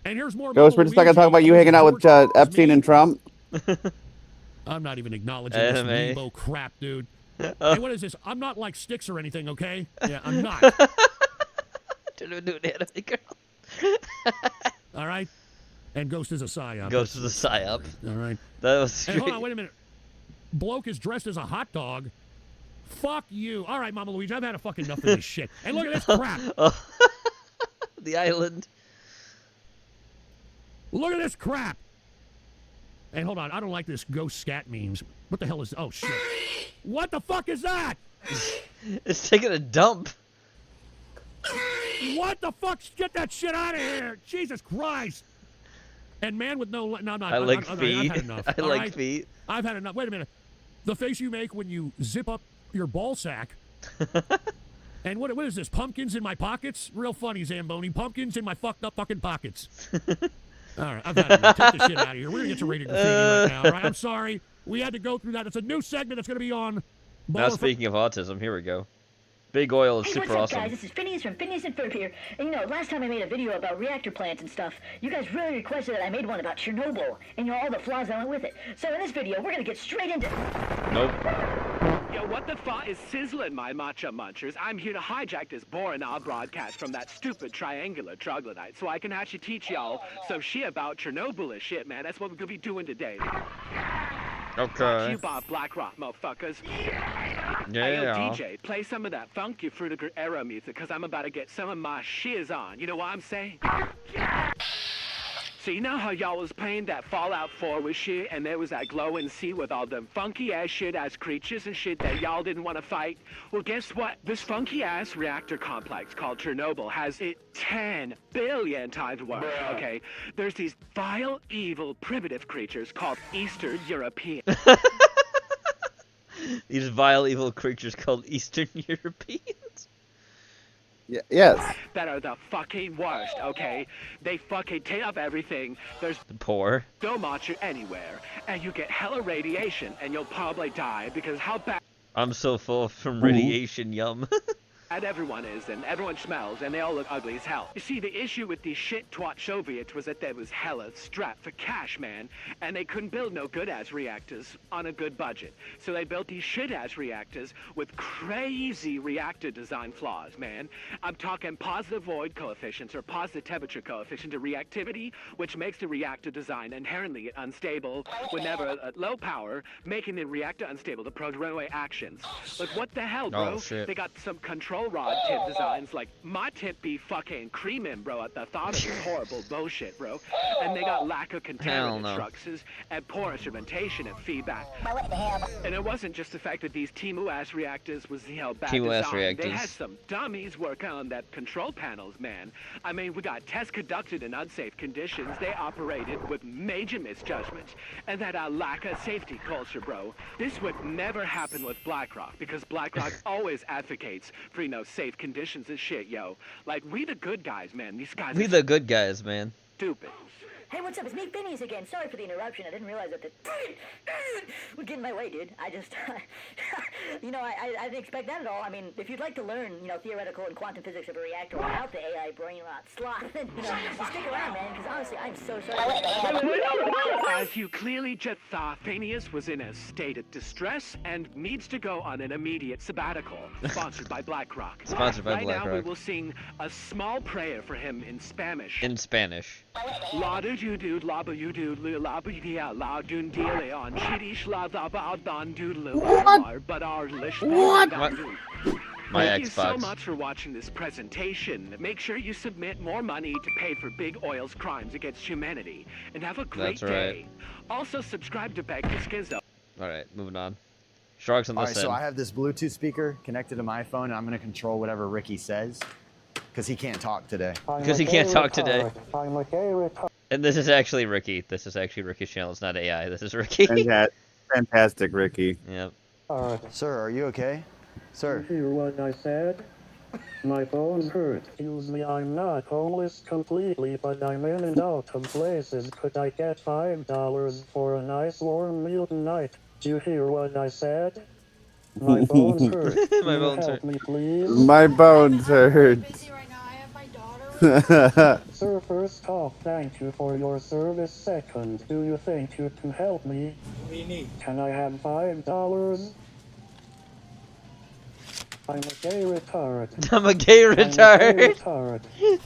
And here's more. Ghost, we're just not going to talk about you hanging out with Epstein and Trump. I'm not even acknowledging this Anime. rainbow crap, dude. Hey, what is this? I'm not like Styx or anything, okay? Yeah, I'm not. Turn into an anime girl. All right? And Ghost is a psyop. Ghost is a psyop. All right. That was And hold great. on, wait a minute. Bloke is dressed as a hot dog. Fuck you. All right, Mama Luigi, I've had a fucking enough of this shit. And look at this crap. The island. Look at this crap. And hold on, I don't like this ghost scat memes. What the hell is... Oh, shit. What the fuck is that? It's taking a dump. What the fuck? Get that shit out of here. Jesus Christ. And man with no... No, I'm not. I like I've feet. had enough. I all like right? feet. I've had enough. Wait a minute. The face you make when you zip up your ball sack. And what is this? Pumpkins in my pockets? Real funny, Zamboni. Pumpkins in my fucked up fucking pockets. All right, I've had enough. Take the shit out of here. We're going to get to rated graffiti right now, all right? I'm sorry. We had to go through that. It's a new segment that's going to be on... Now speaking of autism, here we go. Big Oil is Hey, super what's up, awesome. guys? This is Phineas from Phineas and Ferb here. And you know, last time I made a video about reactor plants and stuff, you guys really requested that I made one about Chernobyl and you know all the flaws that went with it. So in this video, we're gonna get straight into. Nope. Yo, what the fuck is sizzling, my matcha munchers? I'm here to hijack this boring broadcast from that stupid triangular troglodyte so I can actually teach y'all some shit about Chernobyl and shit, man. That's what we're gonna be doing today. Okay. You Bob Blackrock, motherfuckers. Yeah. Hey, yo, DJ, play some of that funky Fruitiger era music, because I'm about to get some of my shiz on. You know what I'm saying? So you know how y'all was playing that Fallout 4 with shit, and there was that glowing sea with all them funky-ass shit-ass creatures and shit that y'all didn't want to fight? Well, guess what? This funky-ass reactor complex called Chernobyl has it 10 billion times worse, okay? There's these vile, evil, primitive creatures called Eastern European. These vile, evil creatures called Eastern Europeans. Yeah, yes. That are the fucking worst, okay? They fucking take up everything. There's Poor. no matcha anywhere, and you get hella radiation, and you'll probably die because how bad I'm so full from radiation, yum. everyone is, and everyone smells, and they all look ugly as hell. You see, the issue with these shit twat Soviets was that they was hella strapped for cash, man, and they couldn't build no good-ass reactors on a good budget. So they built these shit-ass reactors with crazy reactor design flaws, man. I'm talking positive void coefficients or positive temperature coefficient of reactivity, which makes the reactor design inherently unstable whenever at low power, making the reactor unstable to prone runaway actions. Like, what the hell, bro? Oh, shit. They got some control rod tip designs, like my tip be fucking creaming, bro, at the thought of this horrible bullshit, bro. And they got lack of Hell contaminant no. structures and poor instrumentation and feedback. And it wasn't just the fact that these Timu-ass reactors was, you know, bad Timu-ass design. reactors. They had some dummies working on that control panels, man. I mean, we got tests conducted in unsafe conditions. They operated with major misjudgments. And that lack of safety culture, bro. This would never happen with BlackRock, because BlackRock always advocates for, you know, safe conditions and shit, yo. Like, we the good guys, man. These guys We are the good guys, man. stupid. Hey, what's up? It's me, Phineas again. Sorry for the interruption. I didn't realize that the would get in my way, dude. I just, you know, I didn't expect that at all. I mean, if you'd like to learn, you know, theoretical and quantum physics of a reactor without the AI brain rot slot, then, you know, just stick around, man, because honestly, I'm so sorry. As you clearly just saw, Phineas was in a state of distress and needs to go on an immediate sabbatical, sponsored by BlackRock. Sponsored by right now, we BlackRock. will sing a small prayer for him in Spanish. In Spanish. La do you do, la ba you do, la ba you la dun deale on chitty la da ba don doodle but our lish. What? My Thank you so Xbox. much for watching this presentation. Make sure you submit more money to pay for Big Oil's crimes against humanity. And have a great That's right. day. Also, subscribe to Beg the Skizzo. Alright, moving on. Sharks on All this right, so end. I have this Bluetooth speaker connected to my phone, and I'm going to control whatever Ricky says, because he can't talk today. Because he can't talk today. And this is actually Ricky. This is actually Ricky's channel. It's not AI. This is Ricky. Fantastic, Ricky. Yep. Sir, are you okay? Sir. You hear what I said? My phone hurt. Usually I'm not homeless completely, but I'm in and out of places. Could I get $5 for a nice warm meal tonight? Do you hear what I said? My bones hurt. My Can you bones help hurt. me, please? My bones hurt. Sir, first off, thank you for your service. Second, do you think you can help me? What do you need? Can I have $5? I'm a gay retard. I'm a gay retard.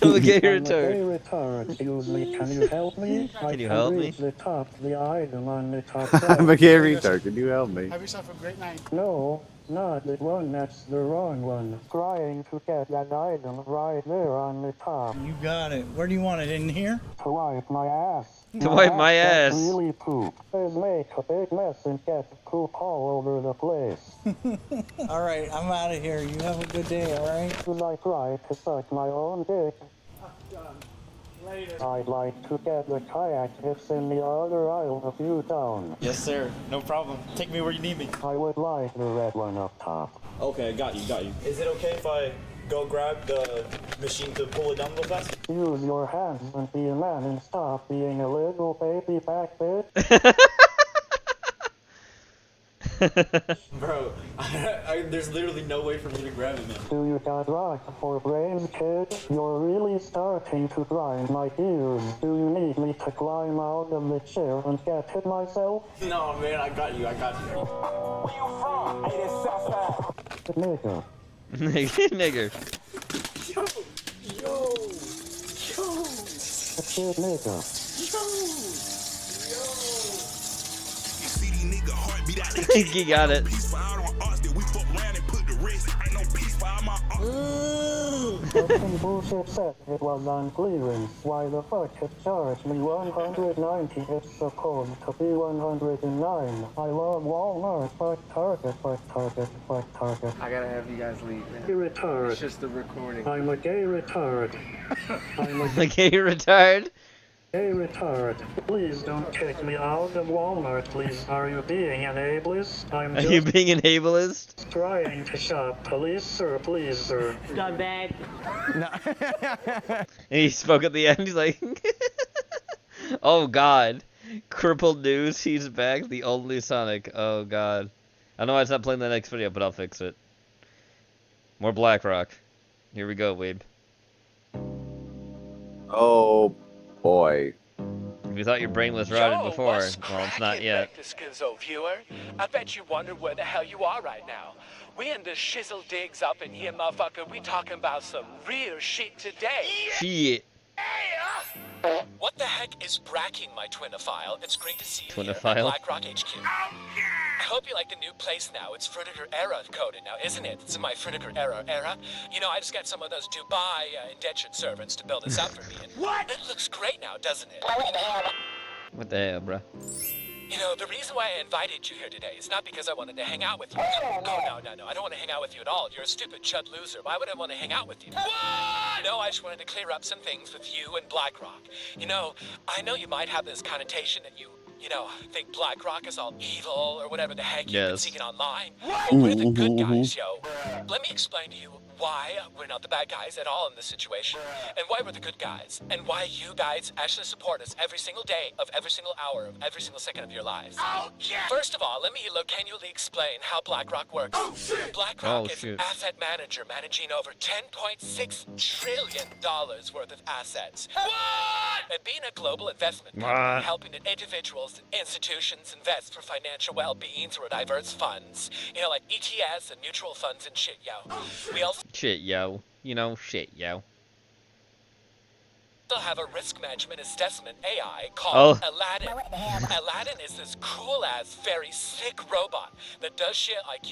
I'm a gay I'm a retard. gay retard. Excuse me, can you help me? Can you help me? reach the top of the item on the top I'm a right. gay retard. Can you help me? Have yourself a great night. No, not the one, that's the wrong one. Trying to get that item right there on the top. You got it. Where do you want it? In here? To wipe my ass. To wipe my gets ass. really poop. There's make a big mess and get poop all over the place. All right, I'm out of here. You have a good day, all right? I try to suck my own dick. I'd like to get the kayak. It's in the other aisle a few down. Yes, sir. No problem. Take me where you need me. I would like the red one up top. Okay, got you. Is it okay if I go grab the machine to pull it down real fast? Use your hands and be a man and stop being a little baby back bitch. Bro, there's literally no way for me to grab it, man. Do you got rock for brains, kid? You're really starting to grind my gears. Do you need me to climb out of the chair and get hit myself? No, man, I got you. Where you from? Hey, this Southside. Nigga. Nigger. Yo. A kid nigga. He got it. Some bullshit said it was on clearance. Why the fuck it charged me 190? It's supposed to be 109. I love Walmart. Fuck Target. I gotta have you guys leave, man. You retard. It's just a recording. I'm a gay retard. I'm A gay retard? Gay retard. Please don't kick me out of Walmart, please. Are you being an ableist? I'm Are just you being an ableist? trying to shop. Police, sir, please, sir. Scumbag. And he spoke at the end. He's like, "Oh God, crippled news. He's back. The only Sonic. Oh God. I don't know why it's not playing the next video, but I'll fix it. More BlackRock. Here we go, Weeb. Oh boy. If you thought your brain was rotted before, well, it's not yet. Schizo viewer, I bet you wonder where the hell you are right now. We in the shizzle digs up in here, motherfucker. We talking about some real shit today. Shit. What the heck is bracking, my twinophile? It's great to see you here Twinophile? at BlackRock HQ. I hope you like the new place now. It's Frutiger Era coded now, isn't it? It's in my Frutiger Era. You know, I just got some of those Dubai indentured servants to build this out for me. And what? It looks great now, doesn't it? What the hell, bro? You know, the reason why I invited you here today is not because I wanted to hang out with you. Oh, no. I don't want to hang out with you at all. You're a stupid chud loser. Why would I want to hang out with you? What? No, I just wanted to clear up some things with you and BlackRock. You know, I know you might have this connotation that you think BlackRock is all evil or whatever the heck you've been seeking online. But we're the good guys, yo. Let me explain to you why we're not the bad guys at all in this situation, and why we're the good guys, and why you guys actually support us every single day of every single hour of every single second of your lives. Oh, yeah. First of all, let me locanually explain how BlackRock works. Oh, shit. BlackRock is an asset manager managing over $10.6 trillion worth of assets. What? And being a global investment company, helping individuals and institutions invest for financial well-being through diverse funds, like ETFs and mutual funds and shit, yo. We also Shit, yo. You know, shit, yo. have a risk management assessment AI called Aladdin. Aladdin is this cool-ass, very sick robot that does shit like,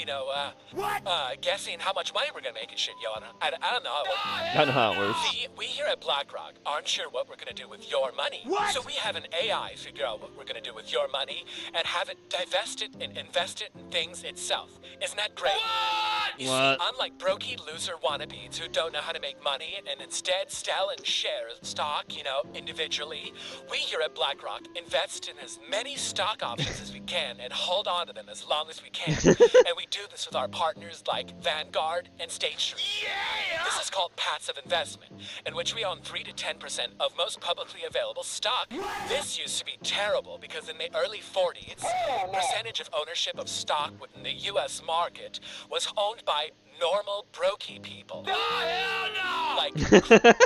guessing how much money we're gonna make and shit, yo. I don't know. I don't know how it works. See, we here at BlackRock aren't sure what we're gonna do with your money. What? So we have an AI figure out what we're gonna do with your money and have it divest it and invest it in things itself. Isn't that great? What? You see, unlike brokey loser wannabes who don't know how to make money and instead sell and share stock, individually, we here at BlackRock invest in as many stock options as we can and hold on to them as long as we can. And we do this with our partners like Vanguard and State Street. Yeah! This is called passive investment, in which we own 3 to 10% of most publicly available stock. This used to be terrible because in the early 40s, percentage of ownership of stock within the U.S. market was owned by normal brokey people. Oh, hell no! Like...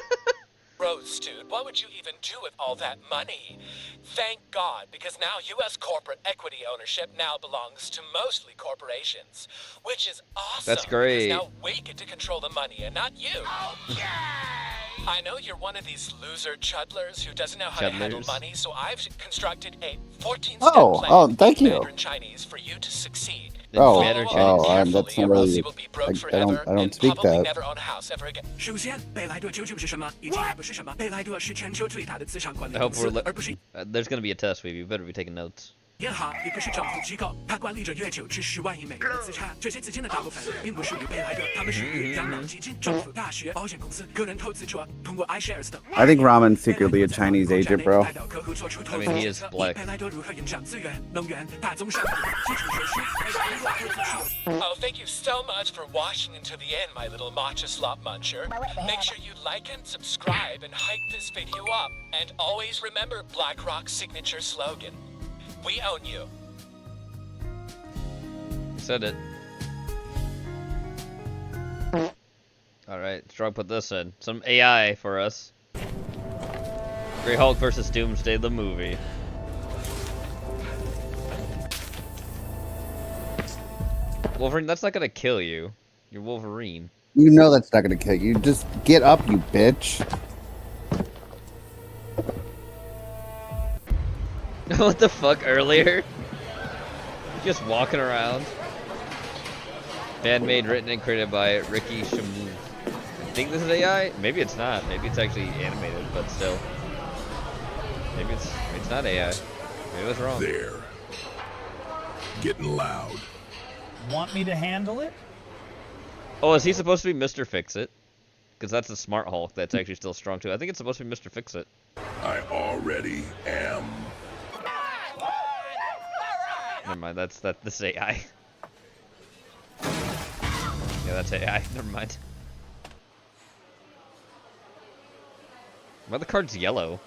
Rose, dude, what would you even do with all that money? Thank God, because now U.S. corporate equity ownership now belongs to mostly corporations, which is awesome. That's great. Because now we get to control the money and not you. Okay. I know you're one of these loser chudlers who doesn't know how to handle money, so I've constructed a 14-step plan thank you. Mandarin Chinese for you to succeed. That's not really. I don't speak that. Never own a house ever again. 首先，贝莱德究竟是什么？以及还不是什么？贝莱德是全球最大的资产管理 I hope 公司， we're 而不是。 there's gonna be a test, baby. You better be taking notes. 银行并不是政府机构，它管理着约9至10万亿美元的资产。这些资金的大部分并不属于被害者，他们属于养老基金、政府、大学、保险公司、个人投资者，通过 iShares 等。 I think Ramen's secretly a Chinese agent, bro. I mean, he is black. Oh, thank you so much for watching until the end, my little matcha slop muncher. Make sure you like and subscribe and hype this video up. And always remember BlackRock's signature slogan. We own you. Said it. Alright, let's try to put this in. Some AI for us. Grey Hulk versus Doomsday, the movie. Wolverine, that's not gonna kill you. You're Wolverine. You know that's not gonna kill you. Just get up, you bitch. What the fuck, earlier? Just walking around. Fan made, written, and created by Ricky Shamu. I think this is AI? Maybe it's not. Maybe it's actually animated, but still. Maybe it's not AI. Maybe I was wrong. There. Getting loud. Want me to handle it? Oh, is he supposed to be Mr. Fix-It? Because that's the smart Hulk that's actually still strong too. I think it's supposed to be Mr. Fix-It. I already am. Never mind, this is AI. Yeah, that's AI. Never mind. Why are the cards yellow?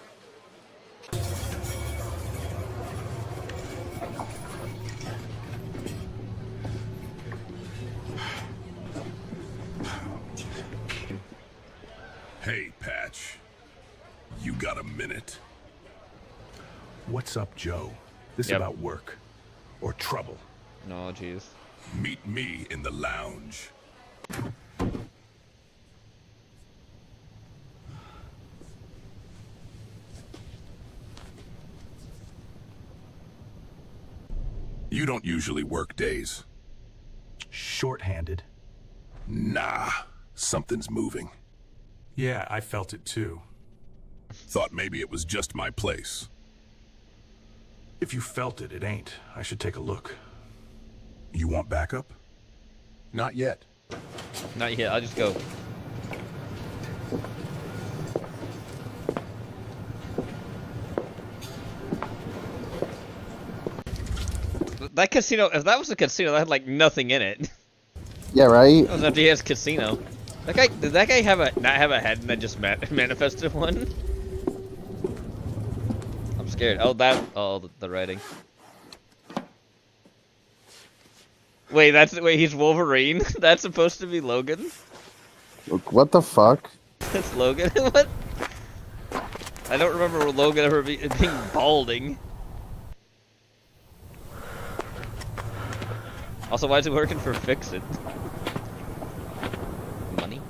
Hey, Patch. You got a minute? What's up, Joe? This about work? Or trouble? No, jeez. Meet me in the lounge. You don't usually work days. Short-handed. Nah, something's moving. Yeah, I felt it too. Thought maybe it was just my place. If you felt it, it ain't. I should take a look. You want backup? Not yet. Not yet, I'll just go. That casino, if that was a casino, that had like nothing in it. Yeah, right? That was an empty ass casino. That guy, did that guy not have a head and then just manifested one? I'm scared. Oh, the writing. Wait, he's Wolverine? That's supposed to be Logan? Look, what the fuck? That's Logan? What? I don't remember Logan ever being balding. Also, why is he working for Fix-It? Money?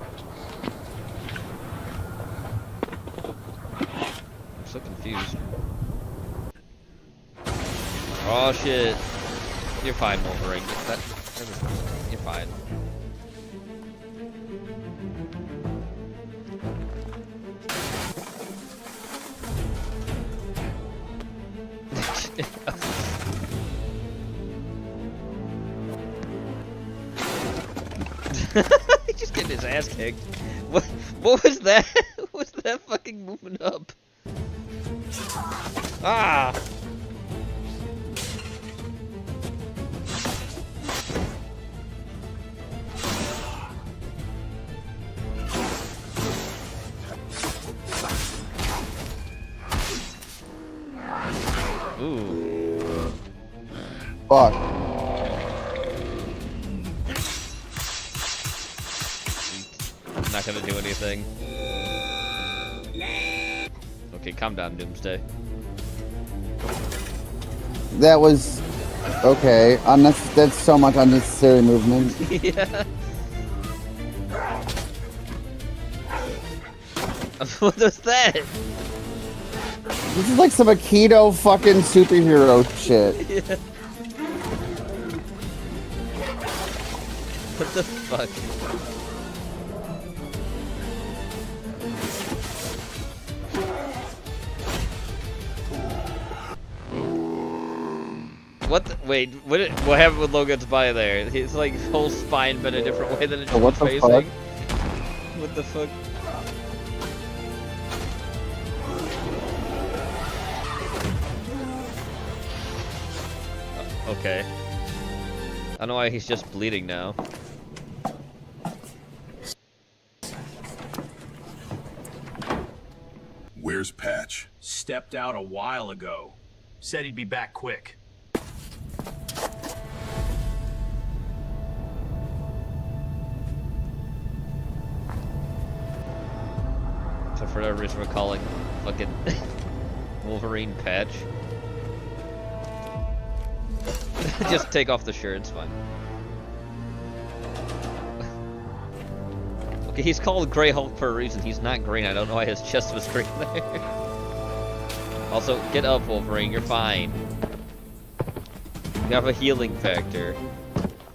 I'm so confused. Oh shit. You're fine, Wolverine. You're fine. He's just getting his ass kicked. What was that? What was that fucking moving up? Ah! Ooh. Fuck. Not gonna do anything. Okay, calm down, Doomsday. That was okay. That's so much unnecessary movement. Yeah. What was that? This is like some Aikido fucking superhero shit. Yeah. What the fuck? What? Wait, what happened with Logan's body there? His like whole spine bent a different way than it What was the facing. fuck? What the fuck? Okay. I don't know why he's just bleeding now. Where's Patch? Stepped out a while ago. Said he'd be back quick. So for no reason we're calling fucking Wolverine Patch. Just take off the shirt, it's fine. Okay, he's called Grey Hulk for a reason. He's not green. I don't know why his chest was green there. Also, get up, Wolverine. You're fine. You have a healing factor.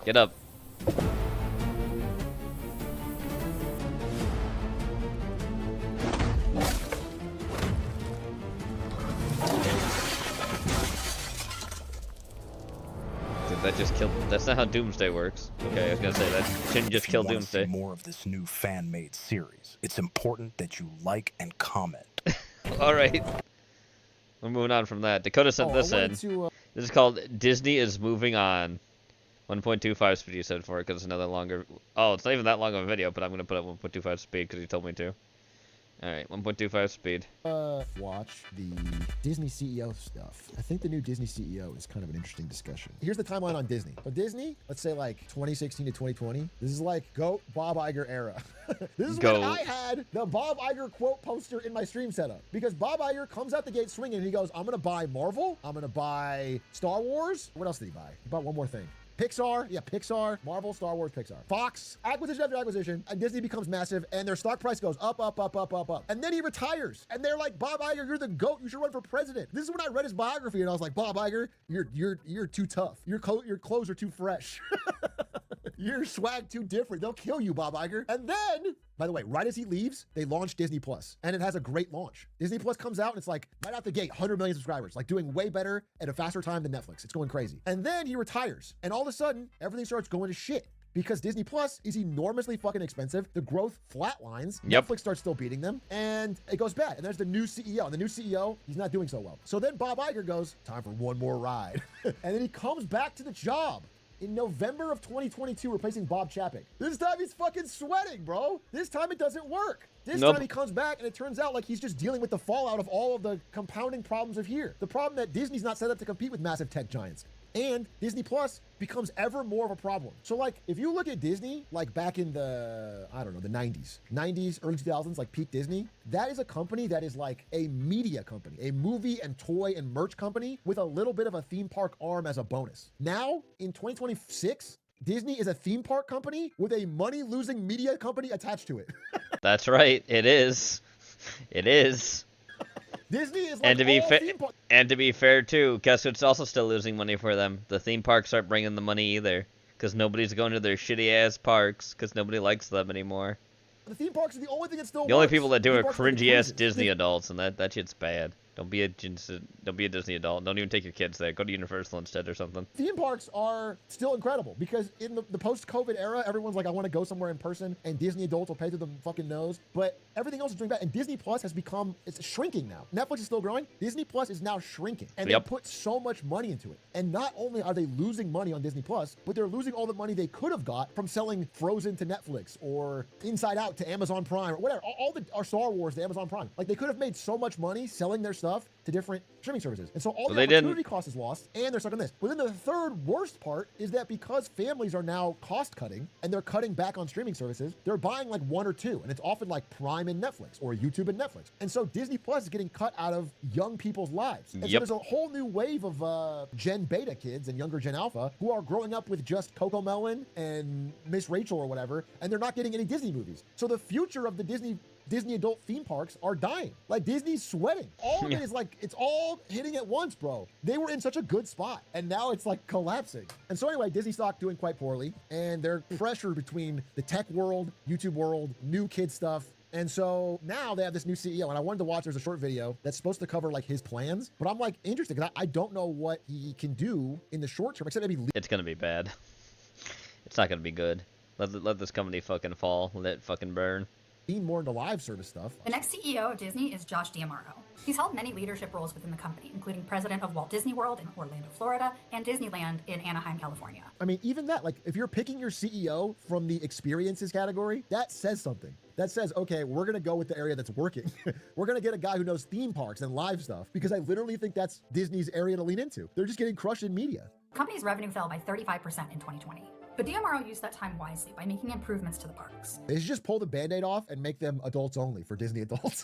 Get up. That just killed. That's not how Doomsday works. Okay, I was gonna say that shouldn't just kill Doomsday. More of this new fan-made series. It's important that you like and comment. All right, we're moving on from that. Dakota sent this in. This is called "Disney is Moving On." 1.25 speed you said for it because it's another longer. Oh, it's not even that long of a video, but I'm gonna put up 1.25 speed because he told me to. All right, 1.25 speed. Watch the Disney CEO stuff. I think the new Disney CEO is kind of an interesting discussion. Here's the timeline on Disney. So Disney, let's say like 2016 to 2020. This is like GOAT Bob Iger era. This is when I had the Bob Iger quote poster in my stream setup because Bob Iger comes out the gate swinging and he goes, I'm going to buy Marvel. I'm going to buy Star Wars. What else did he buy? He bought one more thing. Pixar, Pixar, Marvel, Star Wars, Pixar. Fox, acquisition after acquisition, and Disney becomes massive, and their stock price goes up, up, up, up, up, up. And then he retires, and they're like, Bob Iger, you're the GOAT, you should run for president. This is when I read his biography, and I was like, Bob Iger, you're too tough. Your clothes are too fresh. Your swag too different. They'll kill you, Bob Iger. And then, by the way, right as he leaves, they launch Disney Plus, and it has a great launch. Disney Plus comes out, and it's like right out the gate, 100 million subscribers, like doing way better at a faster time than Netflix. It's going crazy. And then he retires, and all of a sudden, everything starts going to shit. Because Disney Plus is enormously fucking expensive. The growth flatlines. Yep. Netflix starts still beating them, and it goes bad. And there's the new CEO. And the new CEO, he's not doing so well. So then Bob Iger goes, time for one more ride. And then he comes back to the job in November of 2022, replacing Bob Chapek. This time he's fucking sweating, bro. This time it doesn't work. This time he comes back and it turns out like he's just dealing with the fallout of all of the compounding problems of here. The problem that Disney's not set up to compete with massive tech giants. And Disney Plus becomes ever more of a problem. So like, if you look at Disney, like back in the, I don't know, the 90s, early 2000s, like peak Disney, that is a company that is like a media company, a movie and toy and merch company with a little bit of a theme park arm as a bonus. Now, in 2026, Disney is a theme park company with a money-losing media company attached to it. That's right. It is. It is. Disney is like and to be fair too, guess what's also still losing money for them? The theme parks aren't bringing the money either, because nobody's going to their shitty ass parks because nobody likes them anymore. The theme parks are the only thing that still The only people that do are cringy ass Disney adults, and that shit's bad. Don't be a Disney adult. Don't even take your kids there. Go to Universal instead or something. Theme parks are still incredible because in the post-COVID era, everyone's like, I want to go somewhere in person, and Disney adults will pay through the fucking nose. But everything else is doing bad, and Disney Plus has become, it's shrinking now. Netflix is still growing. Disney Plus is now shrinking, and they put so much money into it. And not only are they losing money on Disney Plus, but they're losing all the money they could have got from selling Frozen to Netflix or Inside Out to Amazon Prime or whatever. Our Star Wars to Amazon Prime. Like they could have made so much money selling their stuff to different streaming services. And so all the opportunity cost is lost, and they're stuck on this. But then the third worst part is that because families are now cost cutting and they're cutting back on streaming services, they're buying like one or two, and it's often like Prime and Netflix or YouTube and Netflix. And so Disney Plus is getting cut out of young people's lives. And so there's a whole new wave of Gen Beta kids and younger Gen Alpha who are growing up with just Coco Melon and Miss Rachel or whatever, and they're not getting any Disney movies. So the future of the Disney adult theme parks are dying. Like Disney's sweating. All of it is like, it's all hitting at once, bro. They were in such a good spot and now it's like collapsing. And so anyway, Disney stock doing quite poorly, and they're pressure between the tech world, YouTube world, new kid stuff, And so now they have this new CEO, and I wanted to watch. There's a short video that's supposed to cover like his plans, but I'm like interested because I don't know what he can do in the short term except maybe. It's gonna be bad. It's not gonna be good. Let this company fucking fall. Let it fucking burn. Lean more into live service stuff. The next CEO of Disney is Josh D'Amaro. He's held many leadership roles within the company, including president of Walt Disney World in Orlando, Florida, and Disneyland in Anaheim, California. I mean, even that, like, if you're picking your CEO from the experiences category, that says something. That says, okay, we're going to go with the area that's working. We're going to get a guy who knows theme parks and live stuff, because I literally think that's Disney's area to lean into. They're just getting crushed in media. The company's revenue fell by 35% in 2020. But D'Amaro used that time wisely by making improvements to the parks. They should just pull the Band-Aid off and make them adults only for Disney adults.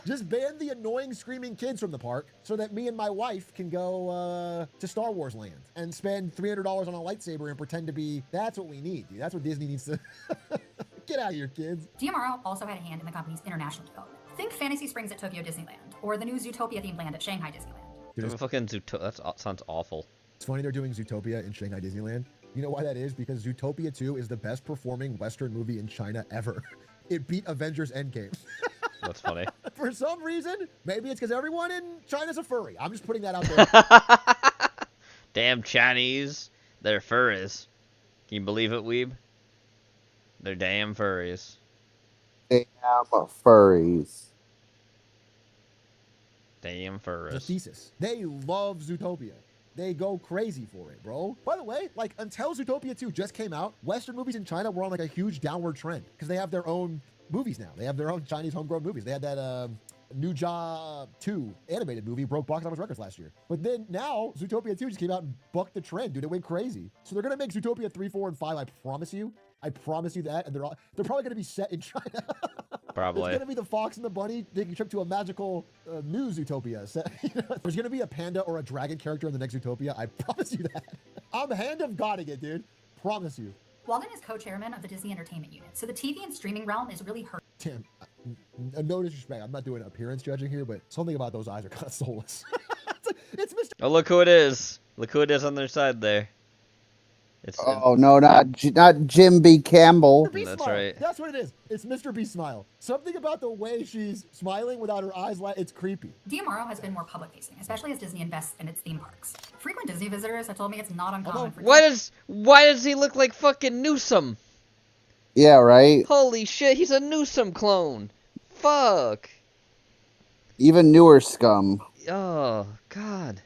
Just ban the annoying screaming kids from the park so that me and my wife can go to Star Wars Land and spend $300 on a lightsaber and pretend to be, that's what we need, dude. That's what Disney needs to, get out of here, kids. D'Amaro also had a hand in the company's international development. Think Fantasy Springs at Tokyo Disneyland, or the new Zootopia-themed land at Shanghai Disneyland. Dude, fucking That sounds awful. It's funny they're doing Zootopia in Shanghai Disneyland. You know why that is? Because Zootopia 2 is the best performing Western movie in China ever. It beat Avengers Endgame. That's funny. For some reason, maybe it's because everyone in China's a furry. I'm just putting that out there. Damn Chinese. They're furries. Can you believe it, Weeb? They're damn furries. Damn furries. Damn furries. The thesis. They love Zootopia. They go crazy for it, bro. By the way, like, until Zootopia 2 just came out, Western movies in China were on like a huge downward trend because they have their own movies now. They have their own Chinese homegrown movies. They had that New Jaw 2 animated movie, broke box office records last year. But then now, Zootopia 2 just came out and bucked the trend, dude. It went crazy. So they're going to make Zootopia 3, 4, and 5, I promise you. I promise you that. And they're probably going to be set in China. Probably. It's going to be the fox and the bunny taking a trip to a magical new Zootopia. There's going to be a panda or a dragon character in the next Zootopia. I promise you that. I'm hand of godding it, dude. Promise you. Walden is co-chairman of the Disney Entertainment Unit, so the TV and streaming realm is really hurt. Tim, no disrespect. I'm not doing appearance judging here, but something about those eyes are kind of soulless. it's Mr. Oh, look who it is. Look who it is on their side there. Oh, no, not Jim B. Campbell. That's right. That's what it is. It's Mr. B smile. Something about the way she's smiling without her eyes, it's creepy. D'Amaro has been more public-facing, especially as Disney invests in its theme parks. Frequent Disney visitors have told me it's not uncommon for... Why does he look like fucking Newsom? Yeah, right? Holy shit, he's a Newsom clone. Fuck. Even newer scum. Oh, God.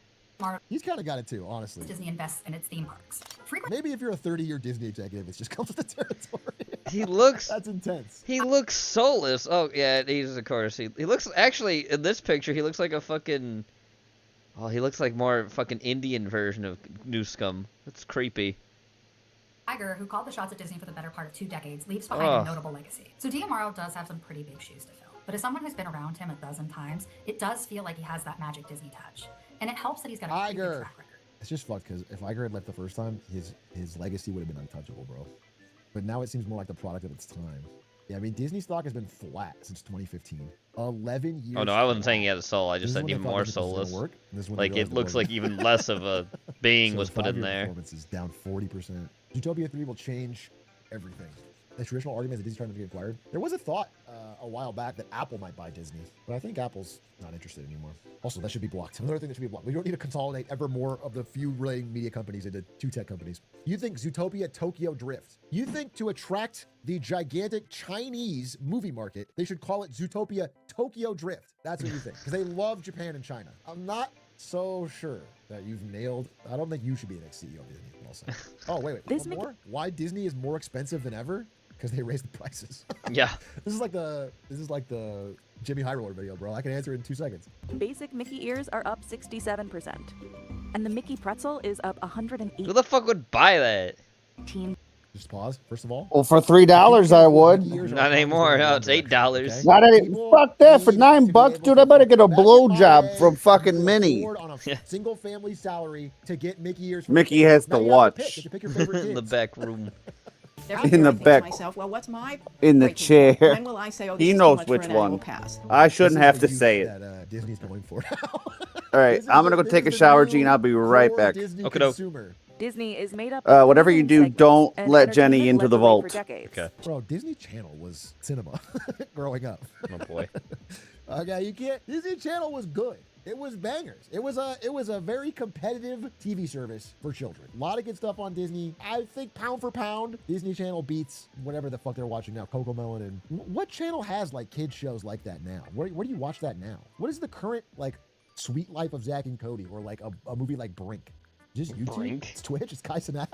He's kind of got it too, honestly. Disney invests in its theme parks. Maybe if you're a 30-year Disney executive, it just comes with the territory. He looks... That's intense. He looks soulless. Oh, yeah, he's, of course. He looks... Actually, in this picture, he looks like a fucking... Oh, he looks like more fucking Indian version of New Scum. That's creepy. Iger, who called the shots at Disney for the better part of 2 decades, leaves behind a notable legacy. So D'Amaro does have some pretty big shoes to fill. But as someone who's been around him a dozen times, it does feel like he has that magic Disney touch. And it helps that he's got a pretty good track record. It's just fucked because if Iger had left the first time, his legacy would have been untouchable, bro. But now it seems more like the product of its time. Yeah, I mean, Disney stock has been flat since 2015. 11 years. Oh, no, I wasn't saying he had a soul. I just said even more soulless. Like, it looks like even less of a being was put in there. Performance is down 40%. Zootopia 3 will change everything. The traditional argument that Disney's trying to get acquired. There was a thought a while back that Apple might buy Disney, but I think Apple's not interested anymore. Also, that should be blocked. Another thing that should be blocked. We don't need to consolidate ever more of the few relating media companies into 2 tech companies. You think Zootopia Tokyo Drift. You think to attract the gigantic Chinese movie market, they should call it Zootopia Tokyo Drift. That's what you think. Because they love Japan and China. I'm not so sure that you've nailed. I don't think you should be the next CEO of Disney. Also. Oh, wait. One more? Why Disney is more expensive than ever? Because they raised the prices. Yeah. This is like the Jimmy High Roller video, bro. I can answer it in 2 seconds. Basic Mickey ears are up 67%. And the Mickey pretzel is up 108%. Who the fuck would buy that? Just pause, first of all. Well, for $3, I would. Not anymore. No, it's $8. Not any. Fuck that. For $9, dude, I better get a blowjob from fucking Minnie. On a single family salary to get Mickey ears. Mickey has to watch. In the back room. In the back. Myself, well, what's my in the chair. When will I say, oh, he knows which one. I shouldn't have to say it. Disney's going for now. All right, I'm gonna go take a shower, Gene. I'll be right back. Consumer. Disney is made up of Whatever three you main do, segments, don't and let Jenny entertainment into led the the way for vault. decades. Okay. Bro, Disney Channel was cinema growing up. Oh boy. Okay, you can't. Disney Channel was good. It was bangers. It was a very competitive TV service for children. A lot of good stuff on Disney. I think pound for pound, Disney Channel beats whatever the fuck they're watching now. Cocomelon and what channel has like kids shows like that now? Where do you watch that now? What is the current like Sweet Life of Zack and Cody or like a movie like Brink? Just YouTube? Brink? It's Twitch. It's Kai Cenat.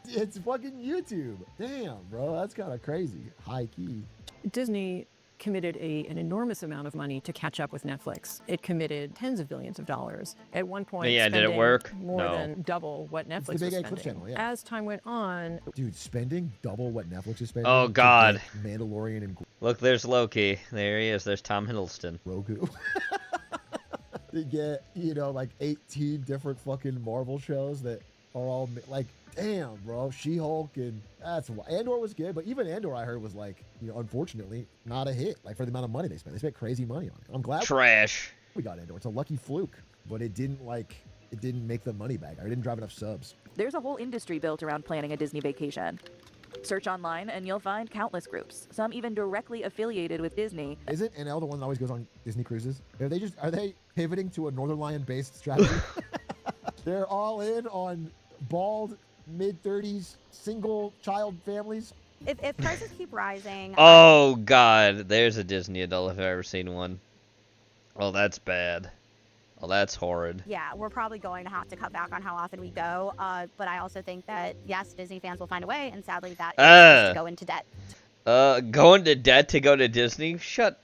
It's fucking YouTube. Damn, bro, that's kind of crazy. High key. Disney committed an enormous amount of money to catch up with Netflix. It committed tens of billions of dollars. At one point, Yeah, did it spending work? more No. than double what Netflix the was Big spending. Eclipse channel, yeah. As time went on, Dude, spending double what Netflix is spending. Oh to God. get Mandalorian and Look, there's Loki. There he is. There's Tom Hiddleston. Roku. To get, like 18 different fucking Marvel shows that are all like, damn, bro. She-Hulk and that's why Andor was good, but even Andor I heard was like, unfortunately, not a hit. Like for the amount of money they spent. They spent crazy money on it. I'm glad Trash. we got Andor. It's a lucky fluke, but it didn't make the money back. Or it didn't drive enough subs. There's a whole industry built around planning a Disney vacation. Search online and you'll find countless groups, some even directly affiliated with Disney. Isn't NL the one that always goes on Disney cruises? Are they pivoting to a Northern Lion based strategy? They're all in on bald mid-30s single child families. If prices keep rising, Oh God, there's a Disney adult if I've ever seen one. Oh, that's bad. Oh, that's horrid. yeah, we're probably going to have to cut back on how often we go. But I also think that yes, Disney fans will find a way, and sadly, that is to go into debt. Going to debt to go to Disney? Shut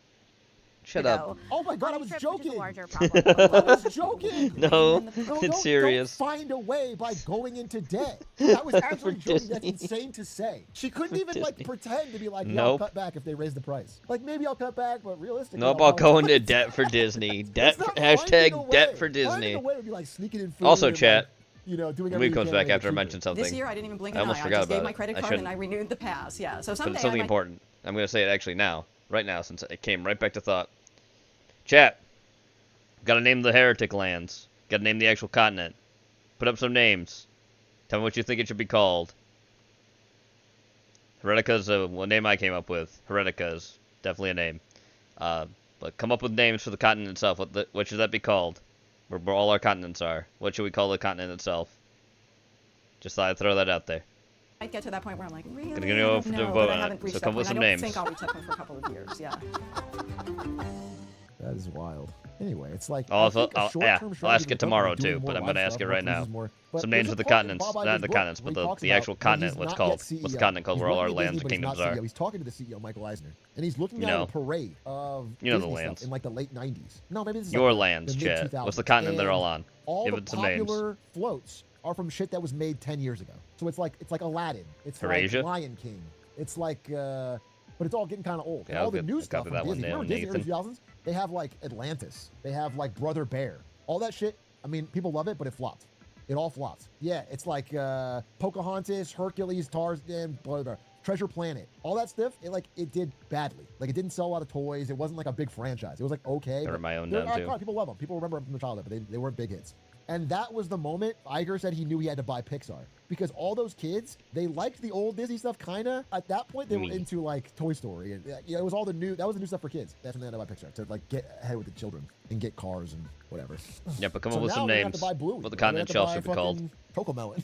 up. Oh my God, I was joking. I problem. was joking. No, Don't- it's serious. Don't find a way by going into debt. I was actually For joking. That's Disney. insane to say. She couldn't even like pretend to be like, yeah, Nope. I'll cut back if they raise the price. Like maybe I'll cut back, but realistically, Nope, I'll I'll go probably- into debt for Disney. Debt. It's not finding a Hashtag debt way. for Finding Disney. a way would be like sneaking in food Also, and, chat. like, doing Weeb everything comes you can back to make after I it mention something. this year I didn't even blink I an eye. almost I forgot just gave about my it. credit I card and shouldn't. I renewed the pass. Yeah, so But someday it's something I might... important. I'm going to say it actually now. Right now, since it came right back to thought. Chat. Gotta name the heretic lands. Gotta name the actual continent. Put up some names. Tell me what you think it should be called. Heretica's a name I came up with. Heretica's definitely a name. But come up with names for the continent itself. What should that be called? Where all our continents are. What should we call the continent itself? Just thought I'd throw that out there. might get to that point where I'm like, really? Gonna go for the No, vote but I on it. haven't reached So that come with point. some I names. don't think I'll reach that point for a couple of years, yeah. That is wild. Anyway, it's like I'll I think a ask short-term it strategy with tomorrow doing too, more but I'm live gonna ask stuff, it more right now. cruises, more. But Some there's names a of the part in continents, Bob not Iger's the book continents, where but he talks the about actual when continent. he's What's not called? yet CEO. What's the continent called? He's Where all our working at lands Disney, and but he's kingdoms not are. CEO. He's talking to the CEO, Michael Eisner, and he's looking You at know. a parade of You know the Disney stuff lands. in like the late 90s. No, maybe this is Your like lands, the chat. mid-2000s. What's the continent they're all And on? all Give the it some names. popular floats are from shit that was made 10 years ago. So it's like Aladdin. It's Eurasia? like Lion King. It's like but it's all getting kind of old. And Yeah, all the I'll new stuff copy from that one Disney. down, Remember Disney early Nathan. 2000s? They have like Atlantis. They have like Brother Bear. All that shit. I mean, people love it, but it flopped. It all flopped. Yeah, it's like Pocahontas, Hercules, Tarzan, blah, blah, blah. Treasure Planet. All that stuff, it did badly. Like, it didn't sell a lot of toys. It wasn't like a big franchise. It was like okay. They were but my own they're down, too. iconic. People love them. People remember them from their childhood, but they weren't big hits. And that was the moment Iger said he knew he had to buy Pixar. Because all those kids, they liked the old Disney stuff, kind of. At that point, they were into, like, Toy Story. And it was all that was the new stuff for kids. That's when they had to buy Pixar, to, like, get ahead with the children and get cars and whatever. Yeah, but come So up with now some we're gonna have names. to buy Bluey. What the We're gonna continent have to shelf buy should be called. fucking Cocomelon.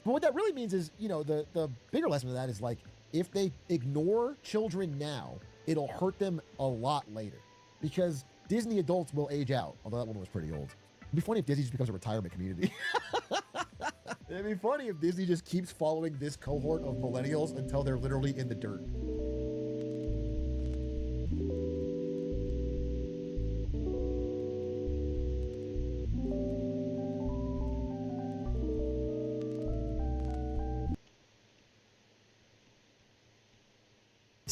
But what that really means is, the bigger lesson of that is, like, if they ignore children now, it'll hurt them a lot later. Because Disney adults will age out, although that one was pretty old. It'd be funny if Disney just becomes a retirement community. It'd be funny if Disney just keeps following this cohort of millennials until they're literally in the dirt.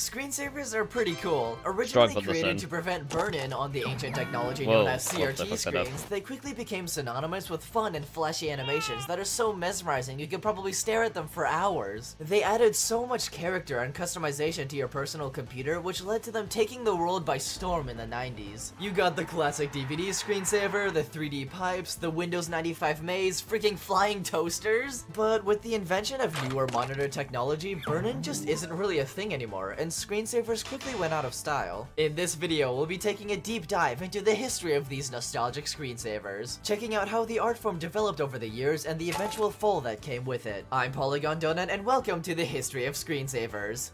Screensavers are pretty cool. Originally created to prevent burn-in on the ancient technology known as CRT screens, they quickly became synonymous with fun and flashy animations that are so mesmerizing you could probably stare at them for hours. They added so much character and customization to your personal computer, which led to them taking the world by storm in the 90s. You got the classic DVD screensaver, the 3D pipes, the Windows 95 maze, freaking flying toasters. But with the invention of newer monitor technology, burn-in just isn't really a thing anymore, and screensavers quickly went out of style. In this video, we'll be taking a deep dive into the history of these nostalgic screensavers, checking out how the art form developed over the years and the eventual fall that came with it. I'm Polygon Donut, and welcome to the history of screensavers.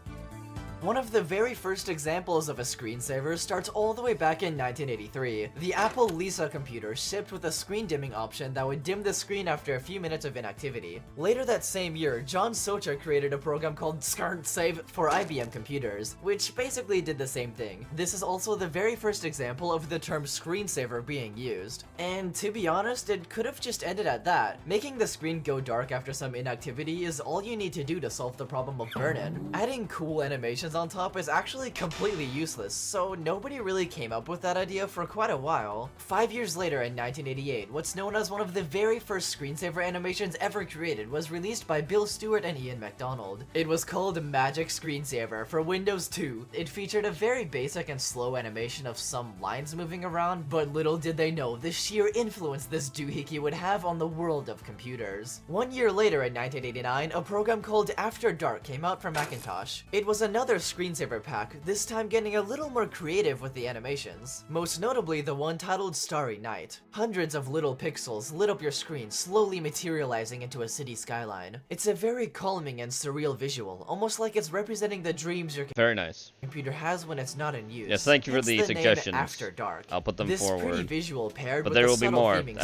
One of the very first examples of a screensaver starts all the way back in 1983. The Apple Lisa computer shipped with a screen dimming option that would dim the screen after a few minutes of inactivity. Later that same year, John Socha created a program called Save for IBM computers, which basically did the same thing. This is also the very first example of the term screensaver being used. And to be honest, it could have just ended at that. Making the screen go dark after some inactivity is all you need to do to solve the problem of burn-in. Adding cool animations on top is actually completely useless, so nobody really came up with that idea for quite a while. 5 years later in 1988, what's known as one of the very first screensaver animations ever created was released by Bill Stewart and Ian MacDonald. It was called Magic Screensaver for Windows 2. It featured a very basic and slow animation of some lines moving around, but little did they know the sheer influence this doohickey would have on the world of computers. 1 year later in 1989, a program called After Dark came out for Macintosh. It was another screensaver pack, this time getting a little more creative with the animations. Most notably the one titled Starry Night. Hundreds of little pixels lit up your screen, slowly materializing into a city skyline. It's a very calming and surreal visual, almost like it's representing the dreams your computer has when it's not in use. Yes, thank you for the suggestions. After Dark. I'll put them this forward. Pretty visual paired but with there the will be subtle more. theming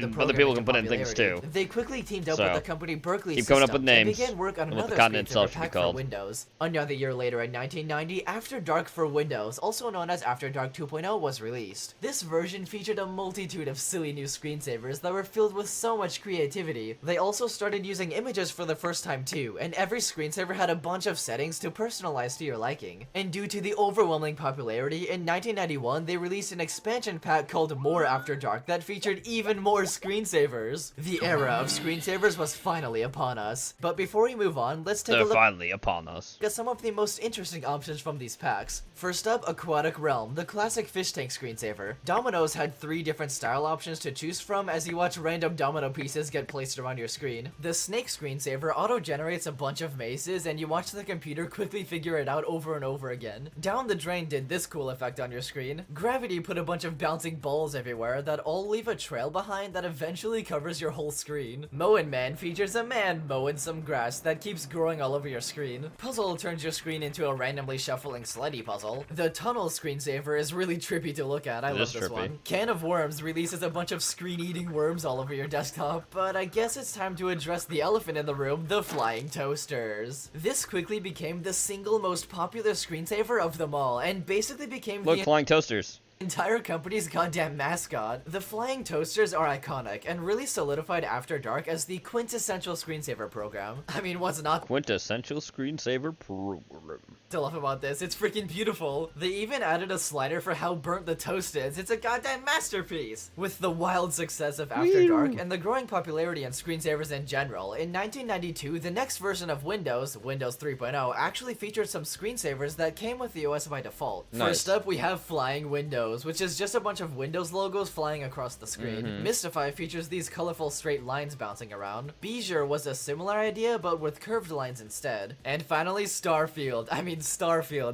And other people can put in things too. They quickly teamed up So, with the company Berkeley keep coming up with Systems names. and began work on And what another the continent screensaver itself should be pack for called. Windows. Another year later in 1990, After Dark for Windows, also known as After Dark 2.0, was released. This version featured a multitude of silly new screensavers that were filled with so much creativity. They also started using images for the first time too, and every screensaver had a bunch of settings to personalize to your liking. And due to the overwhelming popularity, in 1991 they released an expansion pack called More After Dark that featured even more screensavers. The era of screensavers was finally upon us. But before we move on, let's take a look finally upon us at some of the most interesting options from these packs. First up, Aquatic Realm, the classic fish tank screensaver. Dominoes had 3 different style options to choose from as you watch random domino pieces get placed around your screen. The Snake screensaver auto-generates a bunch of mazes and you watch the computer quickly figure it out over and over again. Down the Drain did this cool effect on your screen. Gravity put a bunch of bouncing balls everywhere that all leave a trail behind that eventually covers your whole screen. Mowin' Man features a man mowing some grass that keeps growing all over your screen. Puzzle turns your screen into a randomly shuffling slidey puzzle. The Tunnel screensaver is really trippy to look at. I love this one. Can of Worms releases a bunch of screen-eating worms all over your desktop, but I guess it's time to address the elephant in the room, the flying toasters. This quickly became the single most popular screensaver of them all, and basically became the flying toasters. Entire company's goddamn mascot. The flying toasters are iconic and really solidified After Dark as the quintessential screensaver program. I mean, what's not quintessential screensaver program to love about this? It's freaking beautiful. They even added a slider for how burnt the toast is. It's a goddamn masterpiece. With the wild success of After Dark and the growing popularity in screensavers in general, in 1992 the next version of Windows, Windows 3.0, actually featured some screensavers that came with the OS by default. First up, we have Flying Windows, which is just a bunch of Windows logos flying across the screen. Mystify features these colorful straight lines bouncing around. Bezier was a similar idea, but with curved lines instead. And finally, Starfield.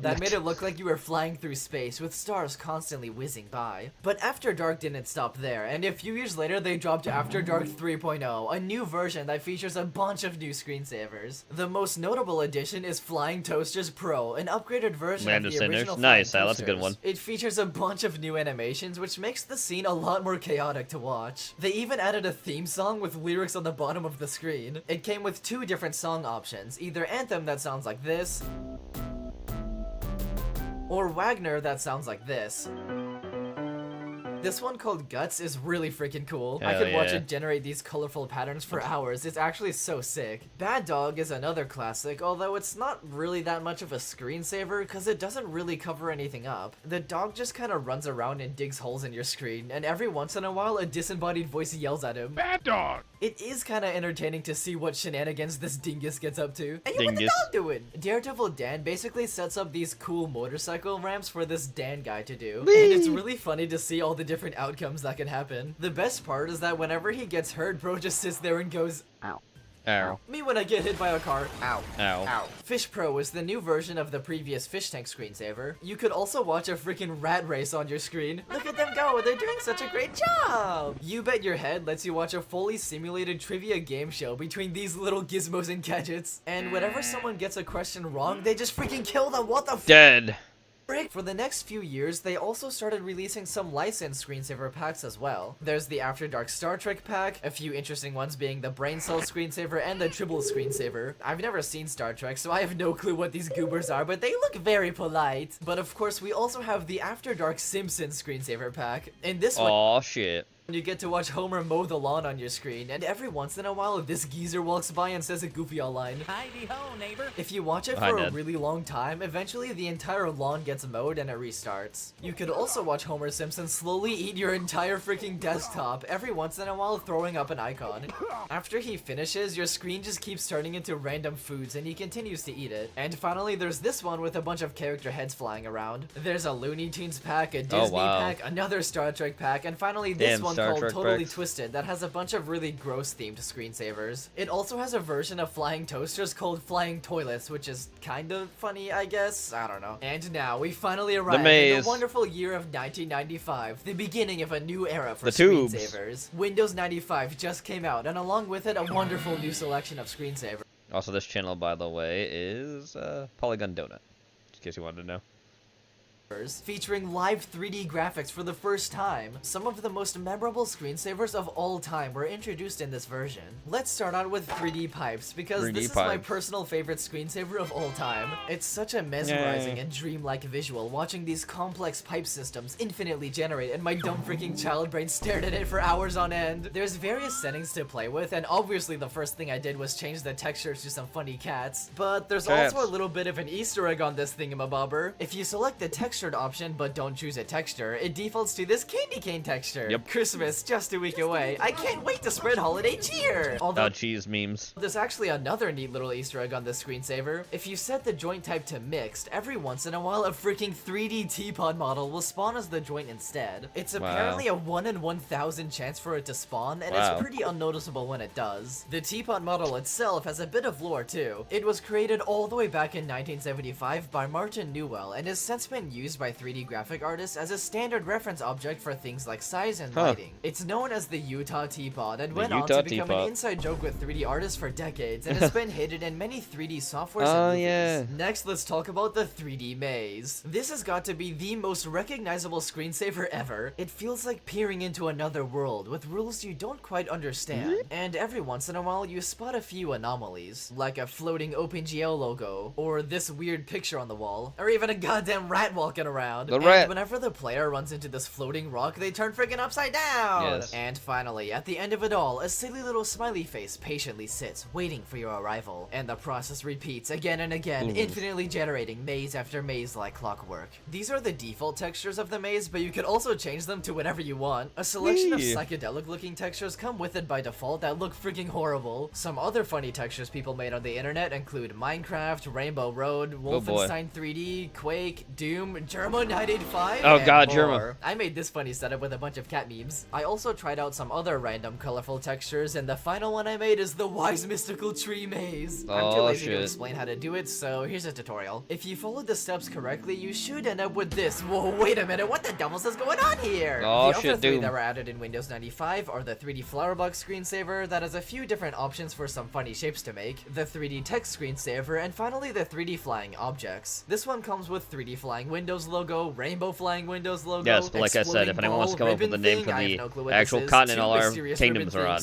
That made it look like you were flying through space, with stars constantly whizzing by. But After Dark didn't stop there, and a few years later they dropped After Dark 3.0, a new version that features a bunch of new screensavers. The most notable addition is Flying Toasters Pro, an upgraded version of the original Flying Nice, that's a good one. It features a bunch of new animations, which makes the scene a lot more chaotic to watch. They even added a theme song with lyrics on the bottom of the screen. It came with 2 different song options, either Anthem that sounds like this, or Wagner that sounds like this. This one called Guts is really freaking cool. I Hell could watch yeah. it generate these colorful patterns for hours. It's actually so sick. Bad Dog is another classic, although it's not really that much of a screensaver because it doesn't really cover anything up. The dog just kind of runs around and digs holes in your screen, and every once in a while a disembodied voice yells at him. Bad Dog! It is kind of entertaining to see what shenanigans this dingus gets up to. And what the Dingus. dog doing? Daredevil Dan basically sets up these cool motorcycle ramps for this Dan guy to do. And it's really funny to see all the different outcomes that can happen. The best part is that whenever he gets hurt, bro just sits there and goes, ow. Ow. Me when I get hit by a car. Ow. Ow. Ow. Fish Pro is the new version of the previous Fish Tank screensaver. You could also watch a freaking rat race on your screen. Look at them go, they're doing such a great job! You Bet Your Head lets you watch a fully simulated trivia game show between these little gizmos and gadgets. And whenever someone gets a question wrong, they just freaking kill them. What the f- Dead. For the next few years, they also started releasing some licensed screensaver packs as well. There's the After Dark Star Trek pack, a few interesting ones being the Brain Cell screensaver and the Tribble screensaver. I've never seen Star Trek, so I have no clue what these goobers are, but they look very polite. But of course, we also have the After Dark Simpsons screensaver pack. In this one, Aw, shit. you get to watch Homer mow the lawn on your screen, and every once in a while, this geezer walks by and says a goofy line. Hi-de-ho, neighbor. If you watch it Hi, for a Dad. really long time, eventually the entire lawn gets mowed and it restarts. You could also watch Homer Simpson slowly eat your entire freaking desktop, every once in a while throwing up an icon. After he finishes, your screen just keeps turning into random foods and he continues to eat it. And finally, there's this one with a bunch of character heads flying around. There's a Looney Tunes pack, a Disney wow. pack, another Star Trek pack, and finally this Damn one Star called Trek Totally packs. Twisted that has a bunch of really gross themed screensavers. It also has a version of flying toasters called Flying Toilets, which is kind of funny, I guess. I don't know. And now we finally arrive in maze. the wonderful year of 1995, the beginning of a new era for The tubes. screensavers. Windows 95 just came out, and along with it, a wonderful new selection of screensavers. Also, this channel, by the way, is Polygon Donut. Just in case you wanted to know. Featuring live 3D graphics for the first time. Some of the most memorable screensavers of all time were introduced in this version. Let's start out with 3D Pipes, because 3D this is my Pipes. personal favorite screensaver of all time. It's such a mesmerizing and dreamlike visual, watching these complex pipe systems infinitely generate, and my dumb freaking child brain stared at it for hours on end. There's various settings to play with, and obviously the first thing I did was change the textures to some funny cats. But there's Cats. also a little bit of an Easter egg on this thingamabobber. If you select the textured option but don't choose a texture, it defaults to this candy cane texture. Yep. Christmas just a week away. I can't wait to spread holiday cheer. Although Cheese memes. there's actually another neat little Easter egg on this screensaver. If you set the joint type to mixed, every once in a while a freaking 3D teapot model will spawn as the joint instead. It's Wow. apparently a 1 in 1,000 chance for it to spawn, and Wow. it's pretty unnoticeable when it does. The teapot model itself has a bit of lore too. It was created all the way back in 1975 by Martin Newell, and has since been used by 3D graphic artists as a standard reference object for things like size and Huh. lighting. It's known as the Utah Teapot, and The went on Utah to become Teapot. an inside joke with 3D artists for decades, and has been hidden in many 3D softwares Oh, and movies. yeah. Next, let's talk about the 3D maze. This has got to be the most recognizable screensaver ever. It feels like peering into another world with rules you don't quite understand. And every once in a while, you spot a few anomalies, like a floating OpenGL logo, or this weird picture on the wall, or even a goddamn rat walking around. The And rat. whenever the player runs into this floating rock, they turn freaking upside down. Yes. And finally, at the end of it all, a silly little smiley face patiently sits, waiting for your arrival. And the process repeats again and again, Ooh. infinitely generating maze after maze like clockwork. These are the default textures of the maze, but you can also change them to whatever you want. A selection of Yee. psychedelic looking textures come with it by default that look freaking horrible. Some other funny textures people made on the internet include Minecraft, Rainbow Road, Oh, boy. Wolfenstein 3D, Quake, Doom, Germa 985, Oh, and God, more. Germa. I made this funny setup with a bunch of cat memes. I also tried out some other random colorful textures, and the final one I made is the Wise Mystical Tree Maze. I'm too Oh, lazy to shit. explain how to do it, so here's a tutorial. If you follow the steps correctly, you should end up with this. Whoa, wait a minute, what the devils is going on here? Oh, the shit, other three Doom. that were added in Windows 95 are the 3D flower box screensaver that has a few different options for some funny shapes to make, the 3D text screensaver, and finally the 3D flying objects. This one comes with 3D flying windows Windows logo, rainbow flying Windows logo. Yes, but like I said, if anyone wants to come up with a name for the actual continent all our kingdoms are on,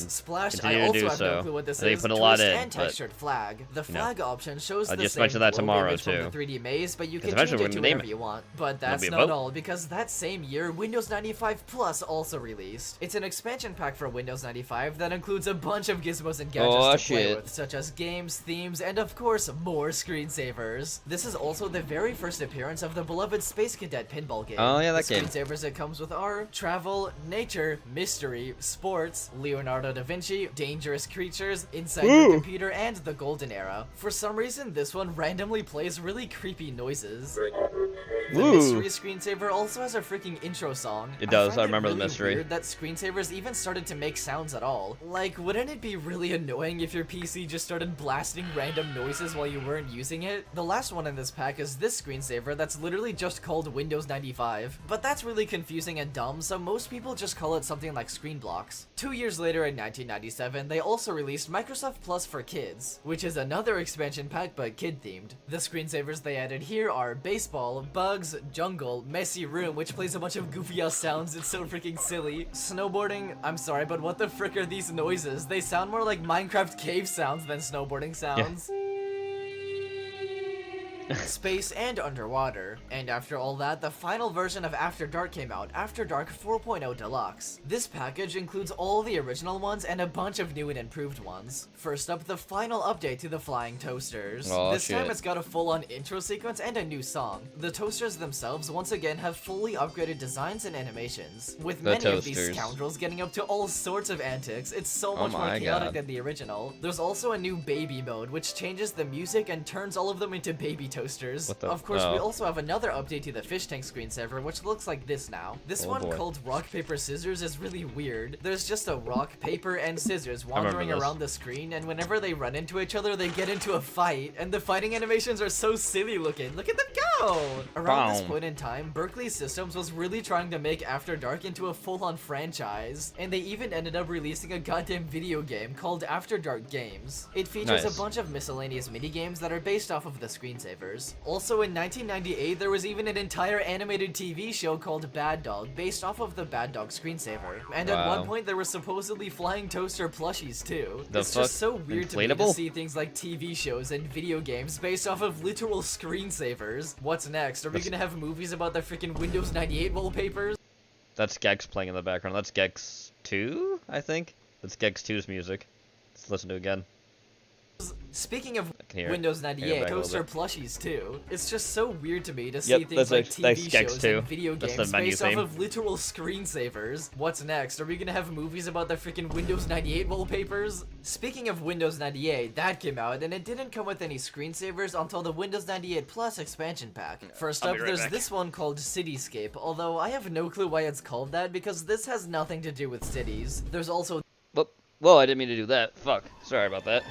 continue to do so. They put a lot in, and textured flag. The flag option shows I'll the just same mention that globe tomorrow image from too. the 3D maze, but you can Because change eventually it to we're gonna name whatever it. you want. But It'll that's be a not vote. all, because that same year, Windows 95 Plus also released. It's an expansion pack for Windows 95 that includes a bunch of gizmos and gadgets to play with, such as games, themes, and of course, more screensavers. This is also the very first appearance of the beloved Space Cadet pinball game. Oh, yeah, that the game. Screensavers it comes with are travel, nature, mystery, sports, Leonardo da Vinci, dangerous creatures, inside your computer, and the golden era. For some reason, this one randomly plays really creepy noises. The mystery screensaver also has a freaking intro song. It does, find I remember really the mystery. Weird that screensavers even started to make sounds at all. Like, wouldn't it be really annoying if your PC just started blasting random noises while you weren't using it? The last one in this pack is this screensaver that's literally just called Windows 95. But that's really confusing and dumb, so most people just call it something like screen blocks. 2 years later in 1997, they also released Microsoft Plus for Kids, which is another expansion pack but kid-themed. The screensavers they added here are baseball, bugs, jungle, messy room, which plays a bunch of goofy-ass sounds, it's so freaking silly. Snowboarding, I'm sorry, but what the frick are these noises? They sound more like Minecraft cave sounds than snowboarding sounds. Space and underwater. And after all that, the final version of After Dark came out, After Dark 4.0 Deluxe. This package includes all the original ones and a bunch of new and improved ones. First up, the final update to the Flying Toasters. This time it's got a full-on intro sequence and a new song. The toasters themselves once again have fully upgraded designs and animations, with many of these scoundrels getting up to all sorts of antics. It's so much more chaotic than the original. There's also a new baby mode, which changes the music and turns all of them into baby toasters. Of course, we also have another update to the fish tank screensaver, which looks like this now. This one called Rock, Paper, Scissors is really weird. There's just a rock, paper, and scissors wandering around the screen, and whenever they run into each other, they get into a fight, and the fighting animations are so silly looking. Look at them go! Around this point in time, Berkeley Systems was really trying to make After Dark into a full-on franchise, and they even ended up releasing a goddamn video game called After Dark Games. It features a bunch of miscellaneous minigames that are based off of the screensavers. Also in 1998, there was even an entire animated TV show called Bad Dog, based off of the Bad Dog screensaver. And at one point, there were supposedly flying toaster plushies too. It's just so weird to me to see things like TV shows and video games based off of literal screensavers. What's next? Are we gonna have movies about the freaking Windows 98 wallpapers? That's Gex playing in the background. That's Gex 2, I think. That's Gex 2's music. Let's listen to it again. Speaking of Windows 98, toaster plushies too. It's just so weird to me to see things that's like that's TV Gex shows 2. and video That's games the menu based theme. off of literal screensavers. What's next? Are we gonna have movies about the freaking Windows 98 wallpapers? Speaking of Windows 98, that came out, and it didn't come with any screensavers until the Windows 98 Plus expansion pack. First up, there's this one called Cityscape, although I have no clue why it's called that because this has nothing to do with cities. There's also... Well, I didn't mean to do that. Fuck. Sorry about that.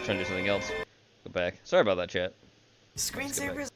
Trying to do something else. Go back. Sorry about that, chat. Screensavers.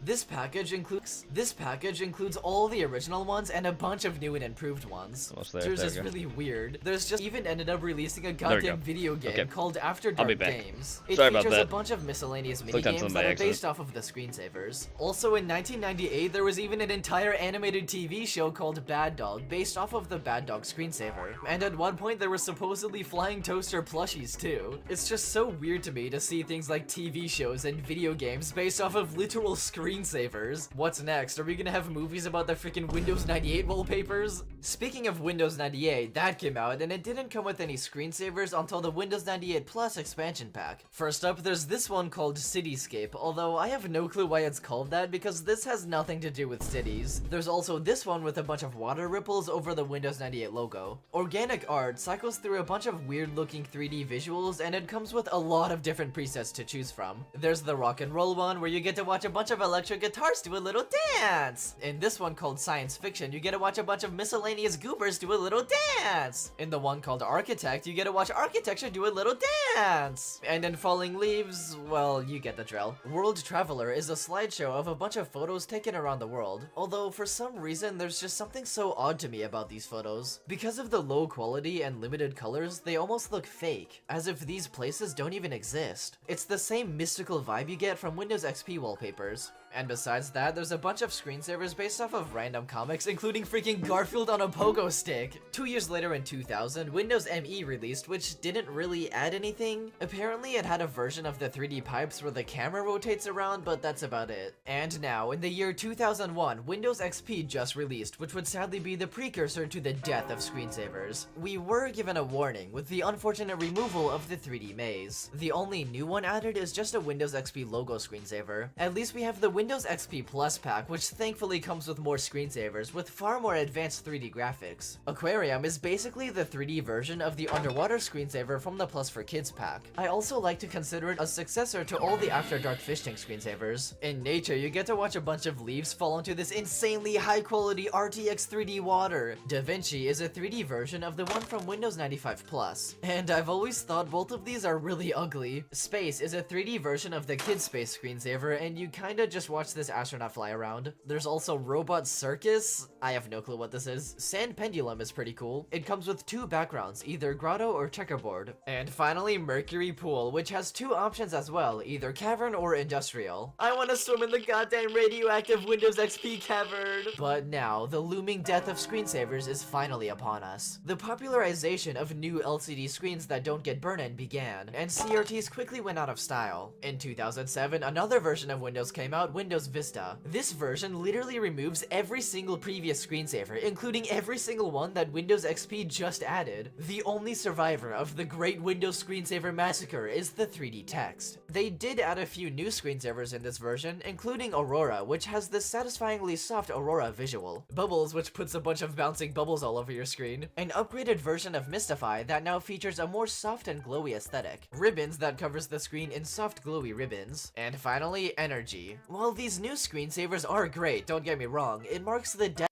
This package includes all the original ones and a bunch of new and improved ones. Yours is really weird. There's just even ended up releasing a goddamn video game called After Dark Games. It features a bunch of miscellaneous minigames that are based off of the screensavers. Also in 1998, there was even an entire animated TV show called Bad Dog, based off of the Bad Dog screensaver. And at one point, there were supposedly flying toaster plushies too. It's just so weird to me to see things like TV shows and video games based off of literal screensavers. What's next? Are we gonna have movies about the freaking Windows 98 wallpapers? Speaking of Windows 98, that came out, and it didn't come with any screensavers until the Windows 98 Plus expansion pack. First up, there's this one called Cityscape, although I have no clue why it's called that because this has nothing to do with cities. There's also this one with a bunch of water ripples over the Windows 98 logo. Organic art cycles through a bunch of weird looking 3D visuals, and it comes with a lot of different presets to choose from. There's the rock and roll one where you get to watch a bunch of electric guitars do a little dance. In this one called Science Fiction, you get to watch a bunch of miscellaneous goobers do a little dance. In the one called Architect, you get to watch architecture do a little dance. And in Falling Leaves, well, you get the drill. World Traveler is a slideshow of a bunch of photos taken around the world. Although for some reason, there's just something so odd to me about these photos. Because of the low quality and limited colors, they almost look fake, as if these places don't even exist. It's the same mystical vibe you get from Windows XP wallpapers. And besides that, there's a bunch of screensavers based off of random comics, including freaking Garfield on a pogo stick. 2 years later in 2000, Windows ME released, which didn't really add anything. Apparently it had a version of the 3D pipes where the camera rotates around, but that's about it. And now, in the year 2001, Windows XP just released, which would sadly be the precursor to the death of screensavers. We were given a warning with the unfortunate removal of the 3D maze. The only new one added is just a Windows XP logo screensaver. At least we have the Windows XP Plus pack, which thankfully comes with more screensavers with far more advanced 3D graphics. Aquarium is basically the 3D version of the underwater screensaver from the Plus for Kids pack. I also like to consider it a successor to all the After Dark fish tank screensavers. In nature, you get to watch a bunch of leaves fall into this insanely high quality RTX 3D water. DaVinci is a 3D version of the one from Windows 95 Plus. And I've always thought both of these are really ugly. Space is a 3D version of the Kids Space screensaver, and you kinda just watch this astronaut fly around. There's also Robot Circus. I have no clue what this is. Sand Pendulum is pretty cool. It comes with 2 backgrounds, either grotto or checkerboard. And finally, Mercury Pool, which has 2 options as well, either cavern or industrial. I wanna swim in the goddamn radioactive Windows XP cavern! But now, the looming death of screensavers is finally upon us. The popularization of new LCD screens that don't get burn-in began, and CRTs quickly went out of style. In 2007, another version of Windows came out, Windows Vista. This version literally removes every single previous screensaver, including every single one that Windows XP just added. The only survivor of the great Windows screensaver massacre is the 3D text. They did add a few new screensavers in this version, including Aurora, which has this satisfyingly soft Aurora visual. Bubbles, which puts a bunch of bouncing bubbles all over your screen. An upgraded version of Mystify that now features a more soft and glowy aesthetic. Ribbons that covers the screen in soft glowy ribbons. And finally, Energy. While these new screensavers are great, don't get me wrong, it marks the death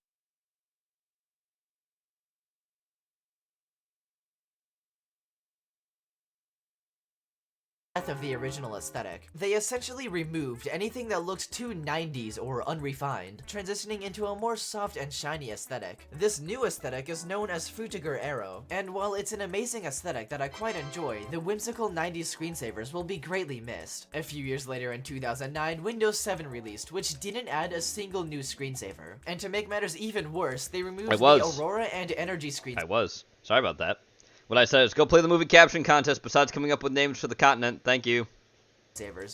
of the original aesthetic. They essentially removed anything that looked too 90s or unrefined, transitioning into a more soft and shiny aesthetic. This new aesthetic is known as Frutiger Aero, and while it's an amazing aesthetic that I quite enjoy, the whimsical 90s screensavers will be greatly missed. A few years later in 2009, Windows 7 released, which didn't add a single new screensaver. And to make matters even worse, they removed the Aurora and Energy screensavers. Sorry about that. What I said is go play the movie caption contest besides coming up with names for the continent. Thank you.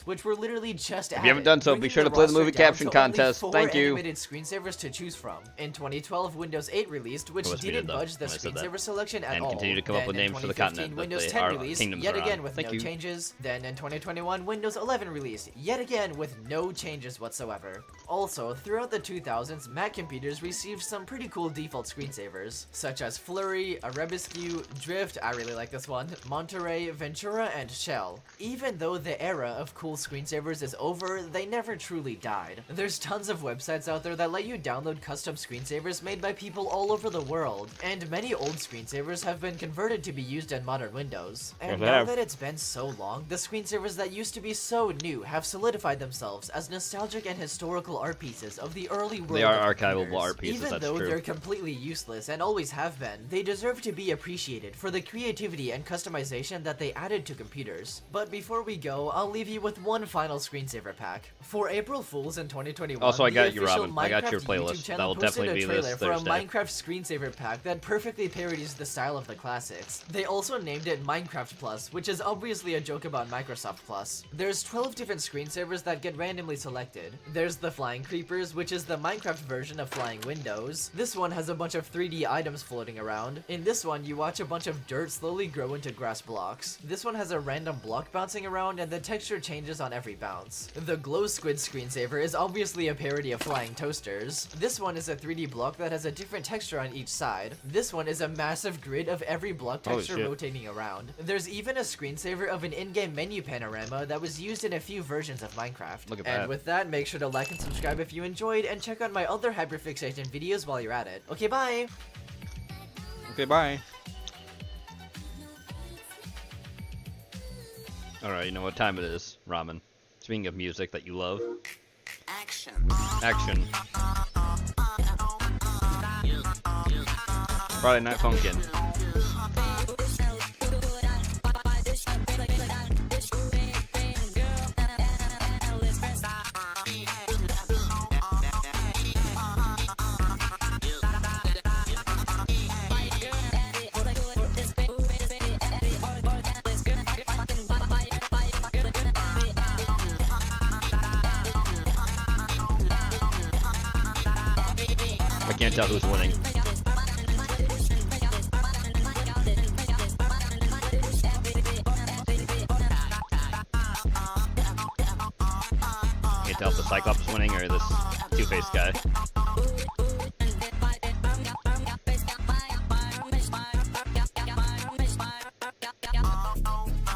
Which were literally just added. If you haven't done so, be sure to play the movie caption contest. Thank you. Animated screensavers to choose from. In 2012, Windows 8 released, which didn't budge the screensaver selection at all. And continue to come up with names for the continent. Windows 10 released, yet again with no changes. Then in 2021, Windows 11 released, yet again with no changes whatsoever. Also, throughout the 2000s, Mac computers received some pretty cool default screensavers, such as Flurry, Arabesque, Drift, I really like this one, Monterey, Ventura, and Shell. Even though the era of cool screensavers is over, they never truly died. There's tons of websites out there that let you download custom screensavers made by people all over the world, and many old screensavers have been converted to be used in modern Windows. And now that it's been so long, the screensavers that used to be so new have solidified themselves as nostalgic and historical art pieces of the early world. They are archivable art pieces, Even though they're completely useless and always have been, they deserve to be appreciated for the creativity and customization that they added to computers. But before we go, I'll leave you with one final screensaver pack. For April Fools in 2021, also, I got you, Robin. I got your playlist. That will definitely be this Thursday. For a Minecraft screensaver pack that perfectly parodies the style of the classics. They also named it Minecraft Plus, which is obviously a joke about Microsoft Plus. There's 12 different screensavers that get randomly selected. There's the Flying Creepers, which is the Minecraft version of Flying Windows. This one has a bunch of 3D items floating around. In this one, you watch a bunch of dirt slowly grow into grass blocks. This one has a random block bouncing around, and the texture changes on every bounce. The Glow Squid screensaver is obviously a parody of Flying Toasters. This one is a 3D block that has a different texture on each side. This one is a massive grid of every block texture rotating around. There's even a screensaver of an in-game menu panorama that was used in a few versions of Minecraft. Look at that. And with that, make sure to like and subscribe if you enjoyed, and check out my other hyperfixation videos while you're at it. Okay, bye! Okay, bye. Alright, you know what time it is, Ramen. Speaking of music that you love. Action. Action. Friday Night Funkin'. can't tell who's winning. Can't tell if the Cyclops is winning or this Two-Face guy.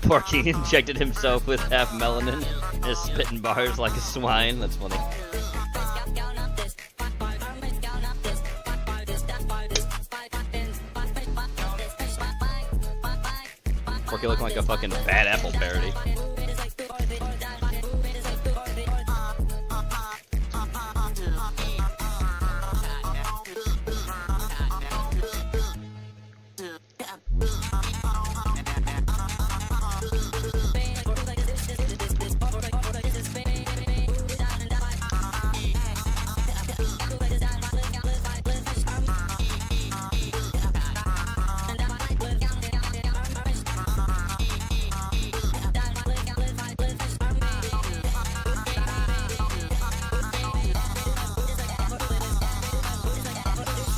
Porky injected himself with half melanin and is spitting bars like a swine. That's funny. Porky looking like a fucking Bad Apple parody.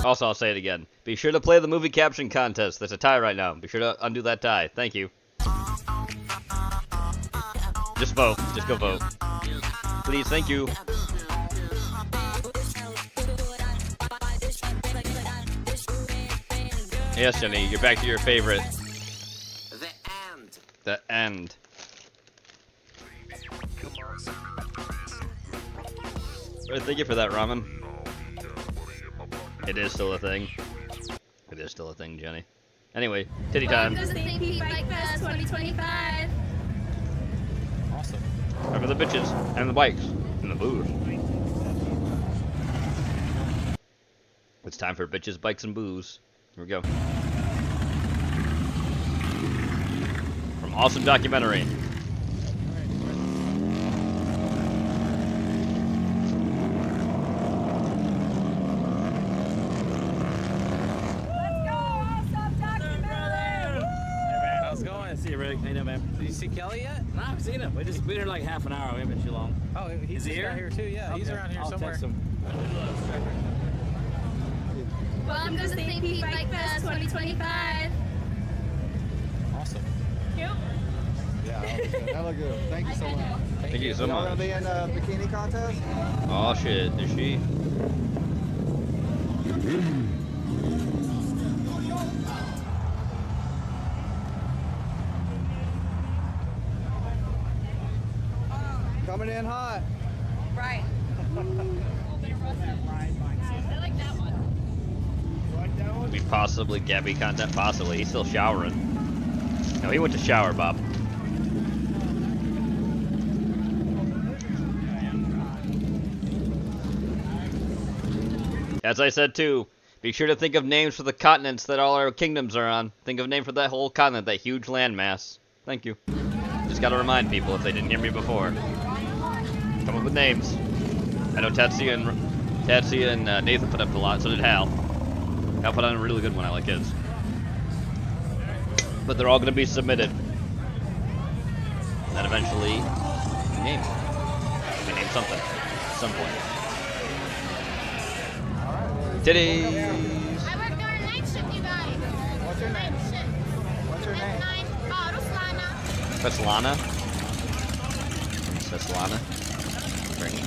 Also, I'll say it again. Be sure to play the movie caption contest. There's a tie right now. Be sure to undo that tie. Thank you. Just vote. Just go vote. Please, thank you. Yes, Jenny, you're back to your favorite. The end. Thank you for that, Ramen. It is still a thing. It is still a thing, Jenny. Anyway, titty time. Welcome to St. Pete Bike Fest 2025. Awesome. Time for the bitches and the bikes and the booze. It's time for bitches, bikes, and booze. Here we go. From Awesome Documentary. Did you see Kelly yet? No, I haven't seen him. We just been here like half an hour. We haven't been too long. Oh, he's here? Here too. Yeah, okay. He's around here somewhere. Text him. Welcome to St. Pete Bike Fest 2025. Awesome. Cute. Yeah, that look good. Thank you so much. Thank you so Y'all much. gonna be in a bikini contest? Oh shit, is she? Coming in hot. Right. I like that one. We possibly Gabby content, possibly. He's still showering. No, he went to shower, Bob. As I said too, be sure to think of names for the continents that all our kingdoms are on. Think of a name for that whole continent, that huge landmass. Thank you. Just gotta remind people if they didn't hear me before. Come up with names. I know Tatsia and Nathan put up a lot, so did Hal. Hal put on a really good one, I like his. But they're all going to be submitted. And then eventually, name. We name something at some point. Titties! I work during night shift, you guys. What's your name? Night shift. What's your name? That's Svetlana. Svetlana. Bring it.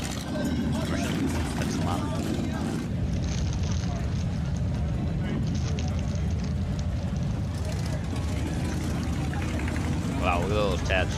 Svetlana. Wow, look at those tats.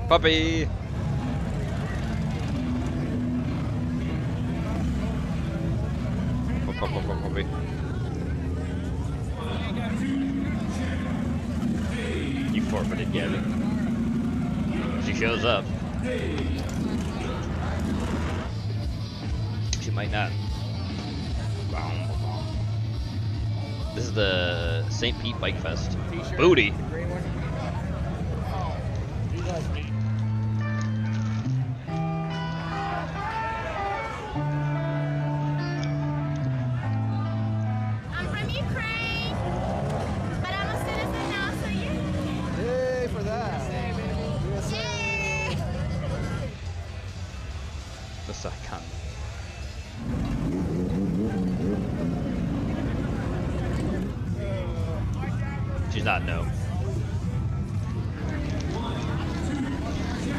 Puppy! Puppy. You forfeited, Gabby. She shows up. She might not. This is the St. Pete Bike Fest. Booty. I'm from Ukraine, but I'm a citizen now, so yeah. Yay for that. Yay! This icon. She's not, no.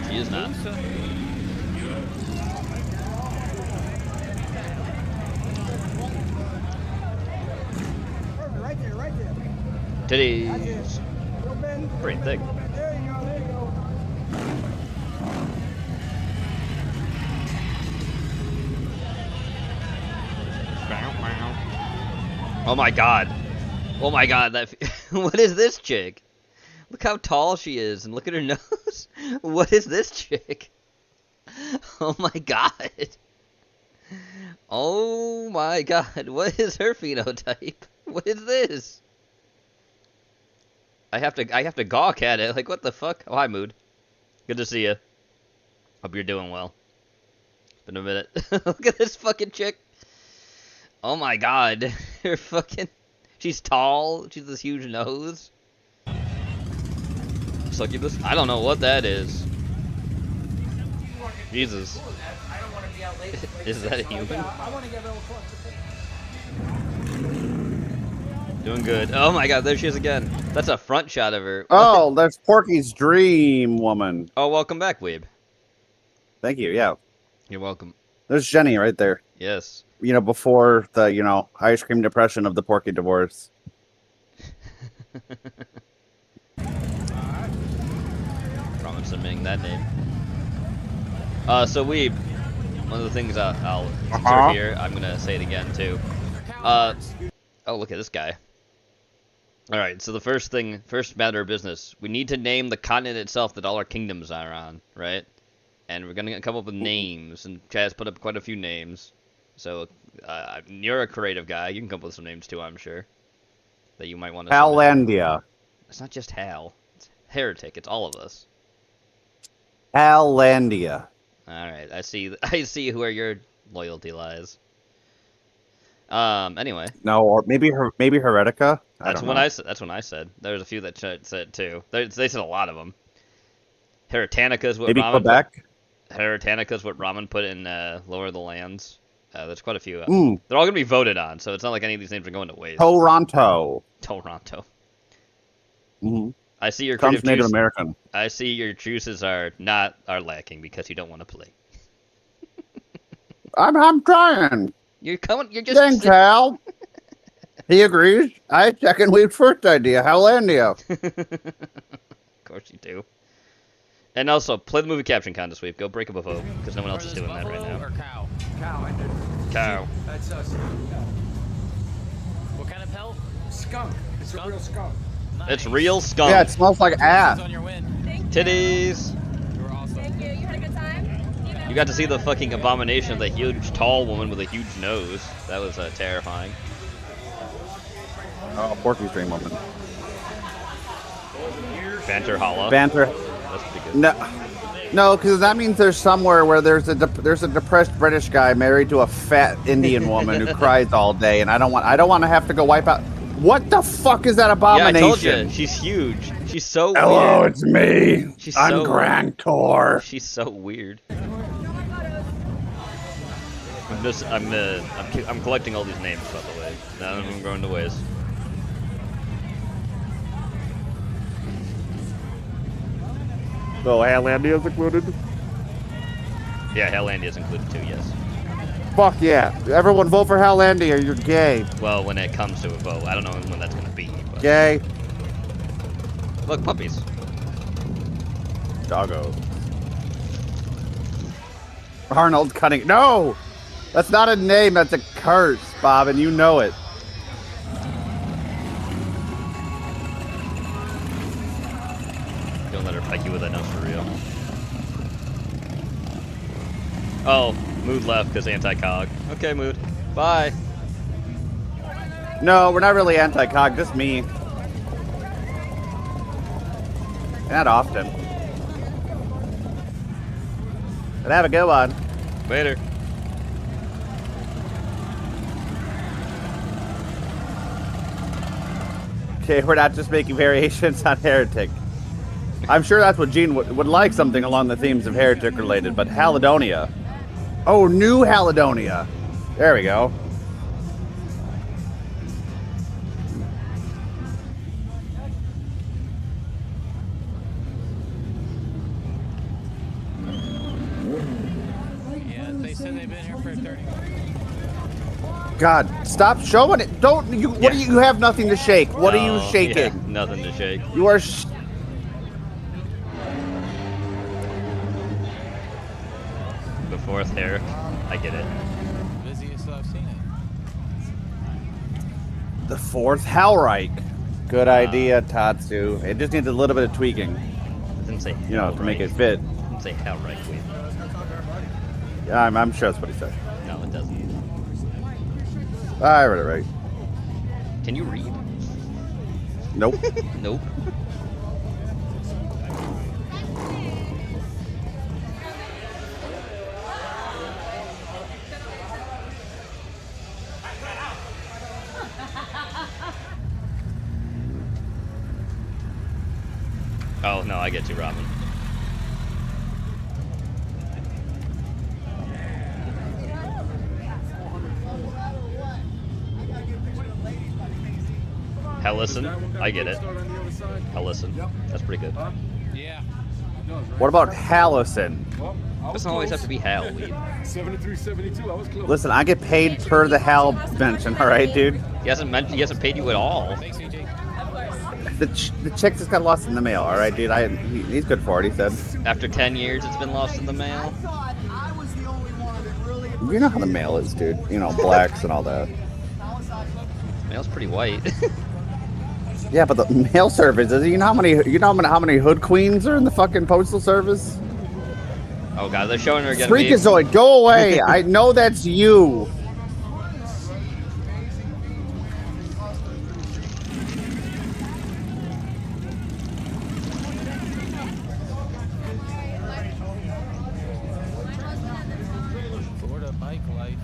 She is not. Right there, right there. Titties. Pretty thick. There you go, there you go. Oh my god. Oh my god, that what is this chick? Look how tall she is and look at her nose. What is this chick? Oh my god. Oh my god, what is her phenotype? What is this? I have to gawk at it. Like, what the fuck? Oh, hi, Mood. Good to see you. Hope you're doing well. It's been a minute. Look at this fucking chick. Oh my god. Her fucking... She's tall. She's this huge nose. Succubus? I don't know what that is. Jesus. Is that a human? Doing good. Oh my god, there she is again. That's a front shot of her. Oh, that's Porky's dream woman. Oh, welcome back, Weeb. Thank you, yeah. You're welcome. There's Jenny right there. Yes. You know, before the, you know, ice cream depression of the Porky divorce. Promise submitting that name. So Weeb, one of the things I'll insert here, I'm gonna say it again too. Oh, look at this guy. Alright, so the first matter of business. We need to name the continent itself that all our kingdoms are on, right? And we're gonna come up with names, and Chaz put up quite a few names. So, you're a creative guy. You can come up with some names too, I'm sure. That you might want to. Hallandia. It's not just Hal. It's Heretic. It's all of us. Hallandia. Alright, I see where your loyalty lies. Anyway. No, or maybe Heretica. That's what I said. That's what I said. There's a few that said too. They said a lot of them. Heritanica is what maybe Ramen Quebec. Heritanica is what Ramen put in Lower of the Lands. There's quite a few. Mm. They're all gonna be voted on, so it's not like any of these names are going to waste. Toronto. Toronto. Mm-hmm. I see your Comes creative Native juice. American. I see your juices are lacking because you don't want to play. I'm trying. You're coming. You're just. Thanks, Hal. He agrees. I second Weeb's first idea. Hallandia. Of course you do. And also, play the movie caption contest, Weeb. Go break up a vote, because no one else is doing that right now. Or cow? Cow, I did. Cow. That's us. What kind of pelt? Skunk. It's a real skunk. It's real skunk. Yeah, it smells like ass. On your win. Titties. You were awesome. Thank you. You had a good time? You got to see the fucking abomination of the huge, tall woman with a huge nose. That was terrifying. Oh, Porky's dream woman. Banter holla. Banter. That's pretty good. No, because that means there's somewhere where there's a depressed British guy married to a fat Indian woman who cries all day, and I don't want to have to go wipe out. What the fuck is that abomination? Yeah, I told you. She's huge. She's so Hello, weird. it's me. She's I'm so Grand Tour. She's so weird. I'm collecting all these names, by the way. None of them going to waste. So Hallandia is included? Yeah, Hallandia is included too, yes. Fuck yeah. Everyone vote for Hallandia, you're gay. Well, when it comes to a vote, I don't know when that's going to be. But... Gay. Look, puppies. Doggo. Arnold Cunningham. No! That's not a name, that's a curse. Bob, and you know it. Don't let her peck you with that nose for real. Oh, Mood left because anti-cog. Okay, Mood. Bye. No, we're not really anti-cog, just me. Not often. But have a good one. Later. Okay, we're not just making variations on Heretic. I'm sure that's what Gene would like, something along the themes of Heretic related, but Haledonia. Oh, New Haledonia. There we go. Yeah, they said they've been here for 30 minutes. God, stop showing it. Don't you? What do you have? Nothing to shake. What are you shaking? Yeah, nothing to shake. You are. The fourth Herrick. I get it. Busiest I've seen it. The fourth Halreich. Good idea, Tatsu. It just needs a little bit of tweaking. It didn't say you know, to make it fit. It didn't say Halreich. Wait. Yeah, I'm sure that's what he said. No, it doesn't. I read it right. Can you read? Nope. Nope. Oh, no, I get you, Robin. Hellison, I get it. Hellison, that's pretty good. Yeah. What about Hallison? Doesn't always have to be Hal, Weeb. 73-72, I was close. Listen, I get paid per the Hal mention, all right, dude? He hasn't paid you at all. The check just got lost in the mail, all right, dude? He's good for it, he said. After 10 years, it's been lost in the mail. You know how the mail is, dude. You know, blacks and all that. Mail's pretty white. Yeah, but the mail service is. You know how many hood queens are in the fucking postal service? Oh god, they're showing her again. Freakazoid, go away! I know that's you. Florida bike life.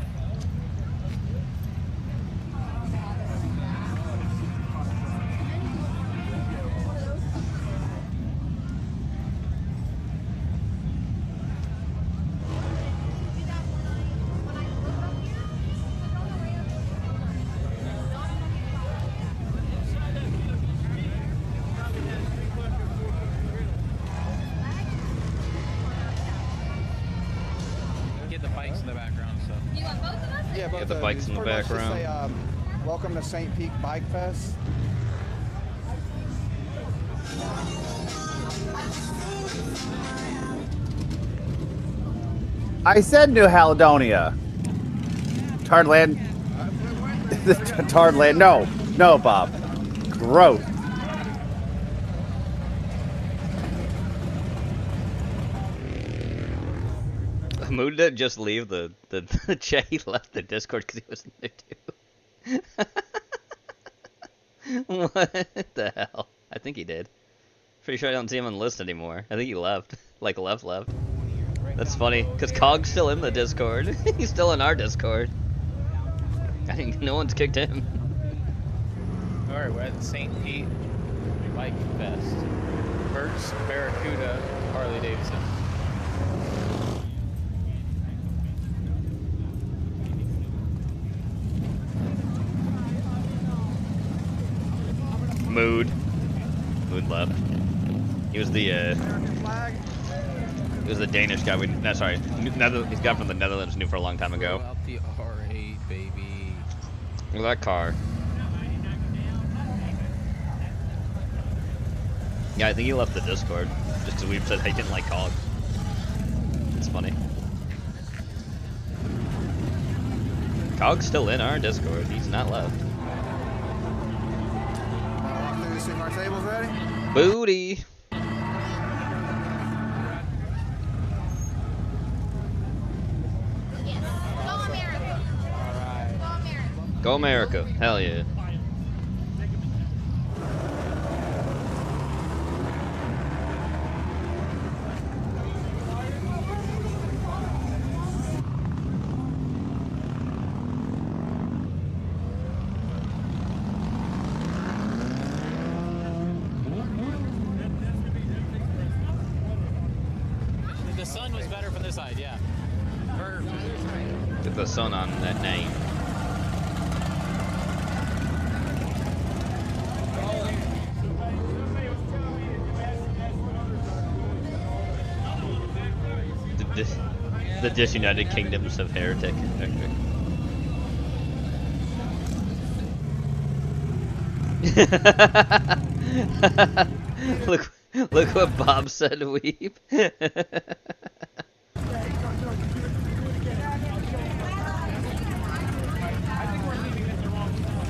Get the bikes in the background, so. Do you want both of us? Yeah, both Get the of bikes these. in the Pretty much just background. say, welcome to St. Pete Bike Fest. I said New Haledonia. Tardland. Tardland. No, Bob. Gross. Mood didn't just leave the chat. He left the Discord because he was in there too. What the hell? I think he did. Pretty sure I don't see him on the list anymore. I think he left. Like left. That's funny, because Cog's still in the Discord. He's still in our Discord. I think no one's kicked him. Alright, we're at the St. Pete Bike Fest. Bert's Barracuda Harley Davidson. Mood left. He was the Danish guy. He's got from the Netherlands. Knew for a long time ago. Out the R8, baby. Look at that car. Yeah, I think he left the Discord just because we said he didn't like Cog. It's funny. Cog's still in our Discord. He's not left. Our tables ready? Booty. Go America. Hell yeah. The sun was better from this side, yeah. Perfect. Get the sun on that name. The disunited kingdoms of Heretic. Look what Bob said, Weeb.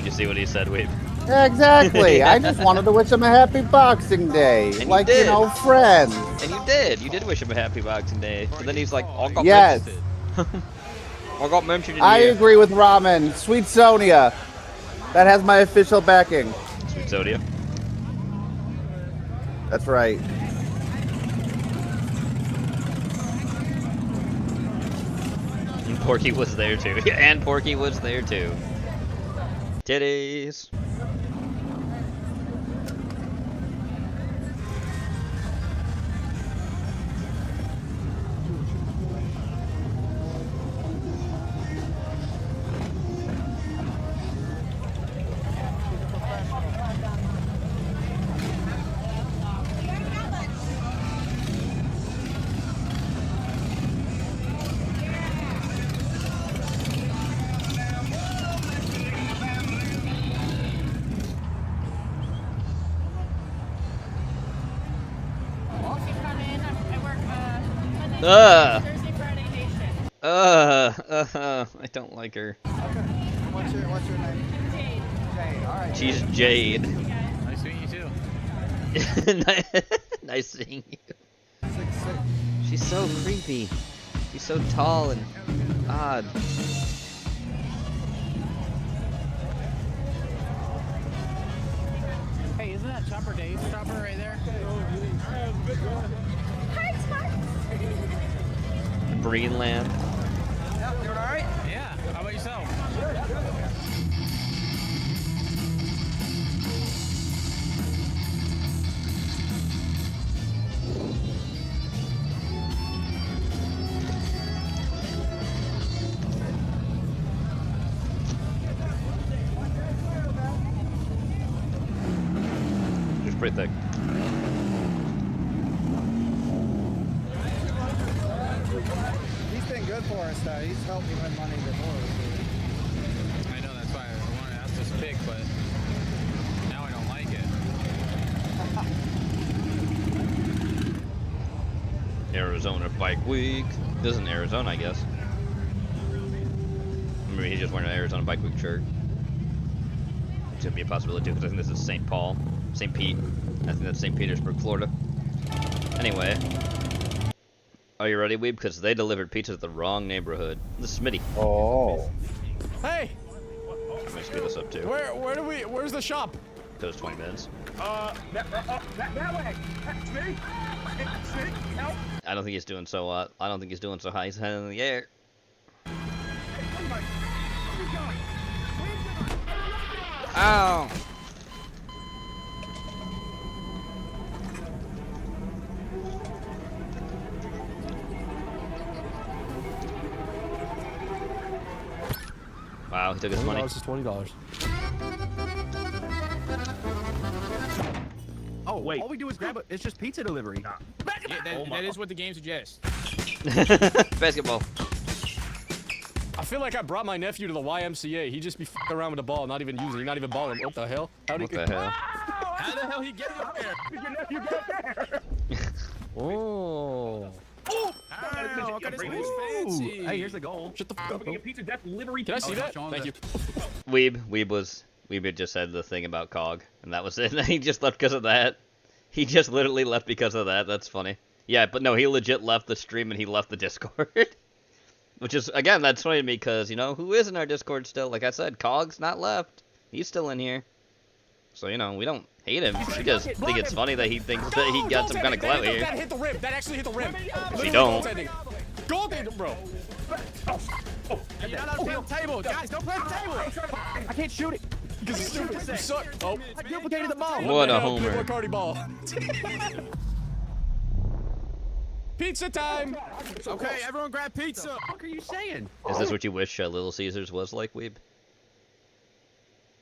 You see what he said, Weeb? Exactly. I just wanted to wish him a happy Boxing Day. And like, you know, friends. And you did. You did wish him a happy Boxing Day. But then he's like, I got Yes. mentioned. I got mentioned in I here. agree with Ramen. Sweet Sonia. That has my official backing. Sweet Sonia. That's right. And Porky was there too. And Porky was there too. Titties. I don't like her. What's your name? Jade. All right. She's Jade. Nice seeing you too. Nice seeing you. She's so creepy. She's so tall and odd. Hey, isn't that Chopper Dave's chopper right there? Greenland. Yep, doing alright? Yeah. How about yourself? She's pretty thick. He's been good for us, though. He's helped me win money before. I know, that's why I wanted to ask this pick, but now I don't like it. Arizona Bike Week. This isn't Arizona, I guess. I mean, he's just wearing an Arizona Bike Week shirt. It's gonna be a possibility too, because I think this is St. Paul, St. Pete. I think that's St. Petersburg, Florida. Anyway, are you ready, Weeb? Because they delivered pizza to the wrong neighborhood. This is Smitty. Oh. Hey. I'm gonna speed this up too. Where's the shop? Those 20 minutes. That way. See? Help. I don't think he's doing so. I don't think he's doing so high. He's heading in the air. Ow! Wow, he took his money. This is $20. Oh wait! All we do is grab it. It's just pizza delivery. Yeah, that is what the game suggests. Basketball. I feel like I brought my nephew to the YMCA. He just be f***ing around with the ball, not even using it, not even balling. What the hell? What the hell? How the hell he get up there? Did your nephew get there? Oh. How Wow, look at this place fancy. Hey, here's the goal. Shut the fuck up. Pizza Death delivery. Can I see that? Thank you. Weeb had just said the thing about Cog, and that was it. And he just left because of that. He just literally left because of that. That's funny. Yeah, but no, he legit left the stream and he left the Discord. Which is, again, that's funny to me because, you know, who is in our Discord still? Like I said, Cog's not left. He's still in here. So, you know, we don't hate him. We just think it's funny that he thinks that he got some kind of clout here. That hit the rim. That actually hit the rim. We don't. Goaltending, bro. You're not on the table. Guys, don't play the table. I can't shoot it. Because it's stupid. You suck. Oh. I duplicated the ball. What a homer. Good Cardi ball. Pizza time. Okay, everyone grab pizza. What are you saying? Is this what you wish Little Caesars was like, Weeb?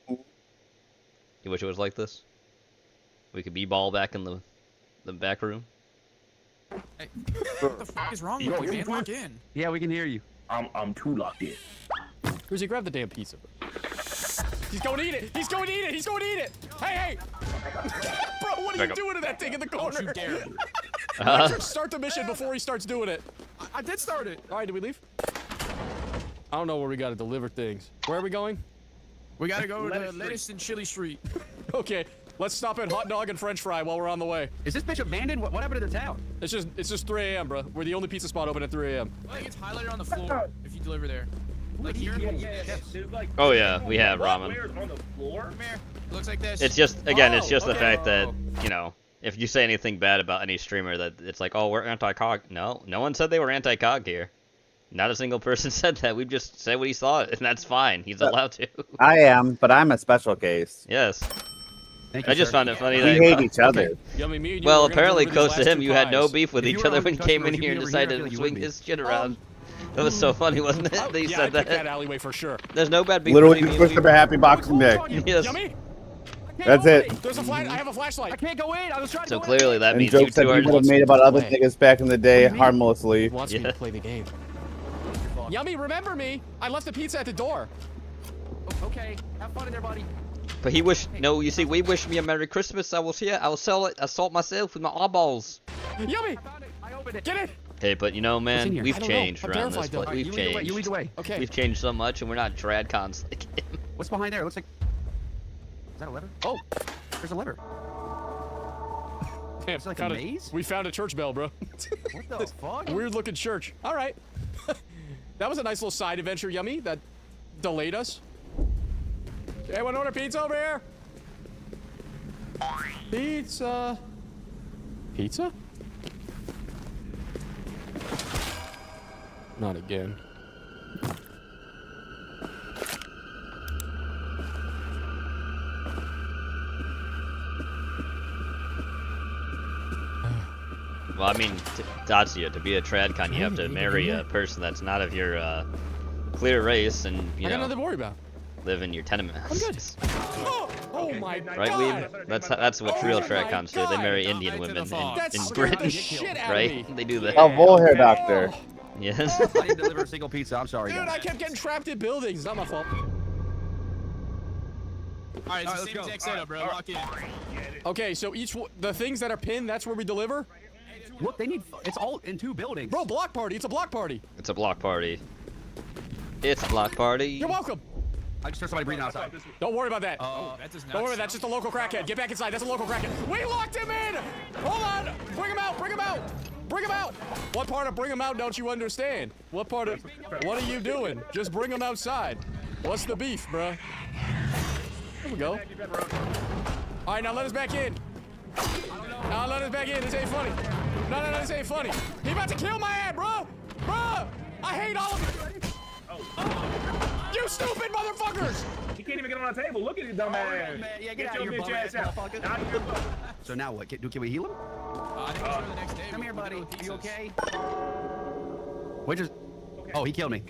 You wish it was like this? We could b-ball back in the back room? Hey, what the fuck is wrong with you, man? Lock in. Yeah, we can hear you. I'm too locked in. Where's grab the damn pizza? He's going to eat it. He's going to eat it. He's going to eat it. Hey, hey. Bro, what are you doing to that thing in the corner? Don't you dare. Why don't you start the mission before he starts doing it? I did start it. All right, did we leave? I don't know where we got to deliver things. Where are we going? We gotta go to Lettuce and Chili Street. Okay, let's stop at Hot Dog and French Fry while we're on the way. Is this bitch abandoned? What happened to the town? It's just 3 a.m., bro. We're the only pizza spot open at 3 a.m. I think it's highlighted on the floor if you deliver there. Like here. Oh yeah, we have ramen. On the floor? Come here. Looks like this. It's just, again, it's just the fact that, you know, if you say anything bad about any streamer, that it's like, oh, we're anti-cog. No, no one said they were anti-cog here. Not a single person said that. We just said what he thought, and that's fine. He's allowed to. I am, but I'm a special case. Yes. Thank you, I just found it funny we that hate each other. Okay. Well, apparently, close to him, you had no beef with each other when he came in here and decided to swing his shit around. That was so funny, wasn't it? That you said that. That alleyway for sure. There's no bad beef. Literally, you pushed up a happy boxing day. Yes. That's it. There's a flash. I have a flashlight. I can't go in. I was trying to. So clearly, that And means you jokes that two are. you would have made about other niggas back in the day harmlessly. He wants me to play the game. Yummy, remember me? I left the pizza at the door. Okay, have fun in there, buddy. But he wished. No, you see, we wished me a Merry Christmas. I was here. I will assault myself with my eyeballs. Yummy. I opened it. Get it. Hey, but you know, man, we've changed around this place. We've changed. You lead the way. Okay. We've changed so much, and we're not trad cons like him. What's behind there? It looks like. Is that a lever? Oh, there's a lever. Damn, it's like a maze? We found a church bell, bro. What the fuck? Weird looking church. All right. That was a nice little side adventure, Yummy. That delayed us. Anyone order pizza over here? Pizza. Pizza? Not again. Well, I mean, Dacia, to be a tradcon, you have to marry a person that's not of your clear race, and you I got know, nothing to worry about. live in your tenement I'm good. houses. Oh my Right, god! Weeb? That's what real tradcons do. They marry Indian women in Britain, right? They do that. A bull hair doctor. Yes. I didn't deliver a single pizza. I'm sorry, Dude, guys. I kept getting trapped in buildings. Not my fault. Alright, it's the same exact setup, bro. Lock in. Okay, so the things that are pinned, that's where we deliver? Look, they need. It's all in 2 buildings. Bro, block party. It's a block party. It's a block party. It's a block party. You're welcome. I just heard somebody breathing outside. Don't worry about that. That does not. Don't worry about that. That's just a local crackhead. Get back inside. That's a local crackhead. We locked him in. Hold on. Bring him out. Bring him out. Bring him out. What part of bring him out don't you understand? What part of? What are you doing? Just bring him outside. What's the beef, bruh? There we go. All right, now let us back in. Now let us back in. This ain't funny. No, this ain't funny. He about to kill my ass, bro. Bro, I hate all of you. You stupid motherfuckers. He can't even get on the table. Look at his dumb ass. Yeah, get out of here, bum ass motherfucker. So now what? Can we heal him? I think it's for the next day. Come here, buddy. Are you okay? Wait, just. Oh, he killed me.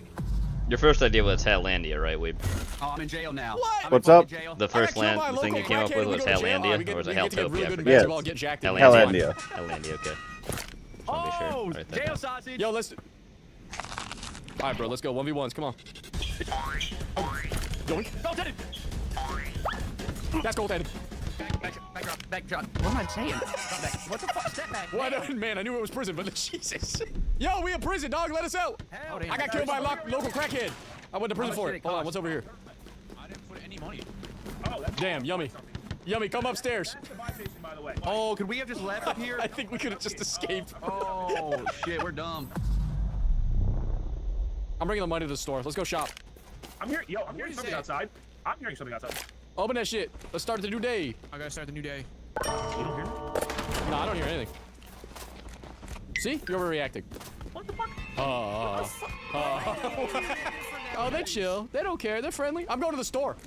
Your first idea was Hatlandia, right, Weeb? Oh, I'm in jail now. What? What's up? The first thing you came up with was Hatlandia, or was it Haltopia? Yes. Hatlandia. Hatlandia, okay. Just wanna be sure. Oh, Write that jail down. sausage. Yo, let's. All right, bro. Let's go. 1v1s. Come on. Yoink. Goaltended. That's goaltended. back, John. What am I saying? Step back. What the fuck? Step back. What? Man, I knew it was prison, but Jesus. Yo, we in prison, dog. Let us out. Oh, damn. I got killed by a local crackhead. I went to prison for it. Hold on, what's over here? I didn't put any money. Damn, Yummy. Yummy, come upstairs. Oh, could we have just left up here? I think we could have just escaped. Oh, shit, we're dumb. I'm bringing the money to the store. Let's go shop. I'm hearing something outside. I'm hearing something outside. Open that shit. Let's start the new day. I gotta start the new day. You don't hear me? No, I don't hear anything. See? You're overreacting. What the fuck? Oh, they chill. They don't care. They're friendly. I'm going to the store.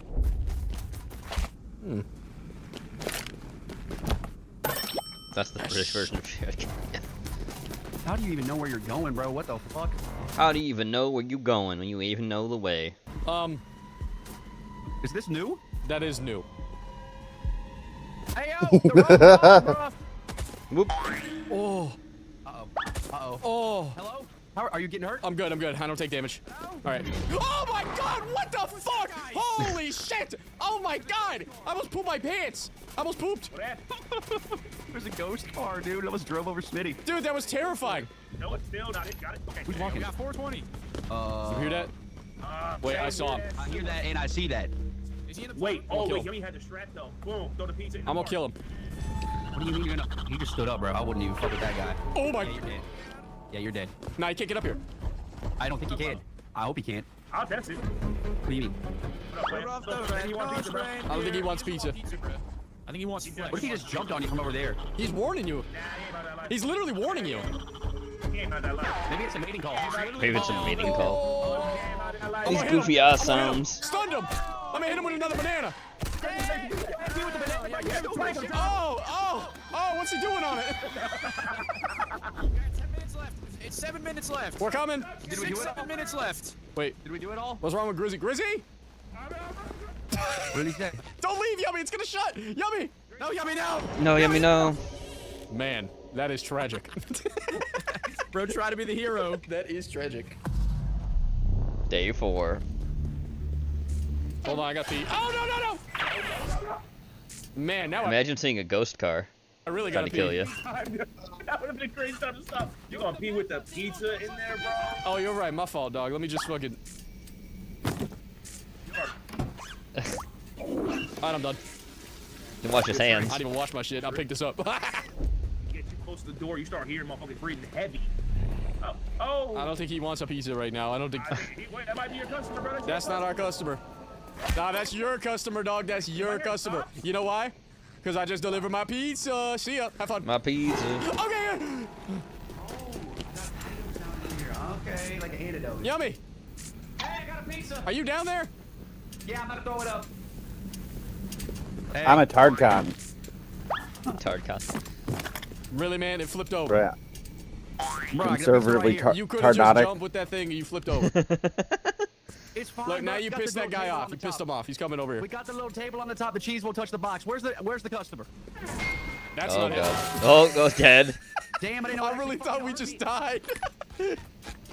That's the British version of shit. How do you even know where you're going, bro? What the fuck? How do you even know where you going when you even know the way? Is this new? That is new. Hey, yo! The rough. Whoop. Oh. Uh-oh. Uh-oh. Oh. Hello? How are you getting hurt? I'm good. I'm good. I don't take damage. All right. Oh my God! What the fuck? Holy shit! Oh my God! I almost pooped my pants. I almost pooped. There's a ghost car, dude. I almost drove over Smitty. Dude, that was terrifying. No, it's still not it. Got it. Okay. Who's walking? We got 420. You hear that? Wait, I saw him. I hear that and I see that. Is he in the wait, oh wait, Yummy had the strap though. Boom, throw the pizza in the I'm gonna car. kill him. What do you mean you're gonna? He just stood up, bro. I wouldn't even fuck with that guy. Oh my. Yeah, you're dead. Yeah, you're dead. Nah, you can't get up here. I don't think he can. I hope he can't. I'll test it. What do you mean? You want pizza, bro? I don't think he wants pizza. I think he wants. What if he just jumped on you from over there? He's warning you. He's literally warning you. Maybe it's a mating call. Maybe it's a meeting call. I'm These gonna hit him. goofy ass I'm gonna hit him. sounds. Stunned him. I'm gonna hit him with another banana. Oh, what's he doing on it? 10 minutes left. It's 7 minutes left. We're coming. Did we do it? 7 minutes left. Wait. Did we do it all? What's wrong with Grizzy? Grizzy? What did he say? Don't leave, Yummy. It's gonna shut. Yummy. No, Yummy, no. No, Yummy, no. Man, that is tragic. Bro, try to be the hero. That is tragic. Day 4. Hold on, I got pee. Oh, no. Man, now Imagine seeing a ghost car. I really trying gotta to kill pee. you. That would have been a great time to stop. You gonna pee with the pizza in there, bro? Oh, you're right. My fault, dog. Let me just fucking. Alright, I'm done. You wash his hands. I didn't even wash my shit. I'll pick this up. Get too close to the door, you start hearing motherfuckers breathing heavy. Oh. I don't think he wants a pizza right now. I don't think. Wait, that might be your customer, brother. That's not our customer. Nah, that's your customer, dog. That's your customer. You know why? Because I just delivered my pizza. See ya. Have fun. My pizza. Okay. Okay, like an antidote. Yummy. Hey, I got a pizza. Are you down there? Yeah, I'm gonna throw it up. Hey. I'm a Tardcon. Tardcon. Really, man? It flipped over. Bro, conservatively You could have just tardotic. jumped with that thing and you flipped over. It's fine. Look, now bro. you Got pissed the that little guy table off. on the You pissed top. him off. He's coming over here. We got the little table on the top. The cheese won't touch the box. Where's the customer? That's Oh not god. Oh, dead. Damn, I didn't know. I really thought we just died.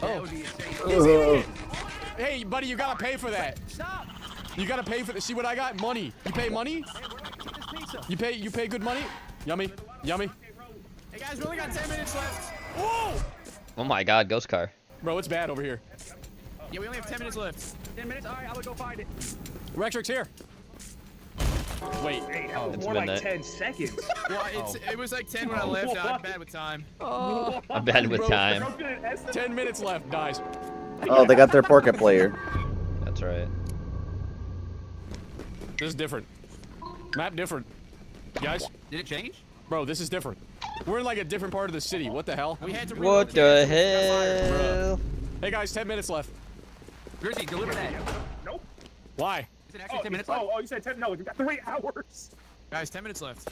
Oh. Hey, buddy, you gotta pay for that. Stop. You gotta pay for this. See what I got? Money. You pay money? You pay good money? Yummy. Yummy. Hey guys, we only got 10 minutes left. Whoa! Oh my god, ghost car. Bro, it's bad over here. Yeah, we only have 10 minutes left. 10 minutes? Alright, I will go find it. Rectrix here. Wait. Hey, that was It's more like midnight. 10 seconds. Well, it was like 10 when I left. I'm bad with time. Oh. I'm bad with time. 10 minutes left, guys. Oh, they got their porket player. That's right. This is different. Map different. Guys? Did it change? Bro, this is different. We're in like a different part of the city. What the hell? We had to What the hell? Hey guys, 10 minutes left. Grizzy, deliver that. Nope. Why? Is it actually 10 minutes left? Oh, you said 10? No, you got 3 hours. Guys, 10 minutes left.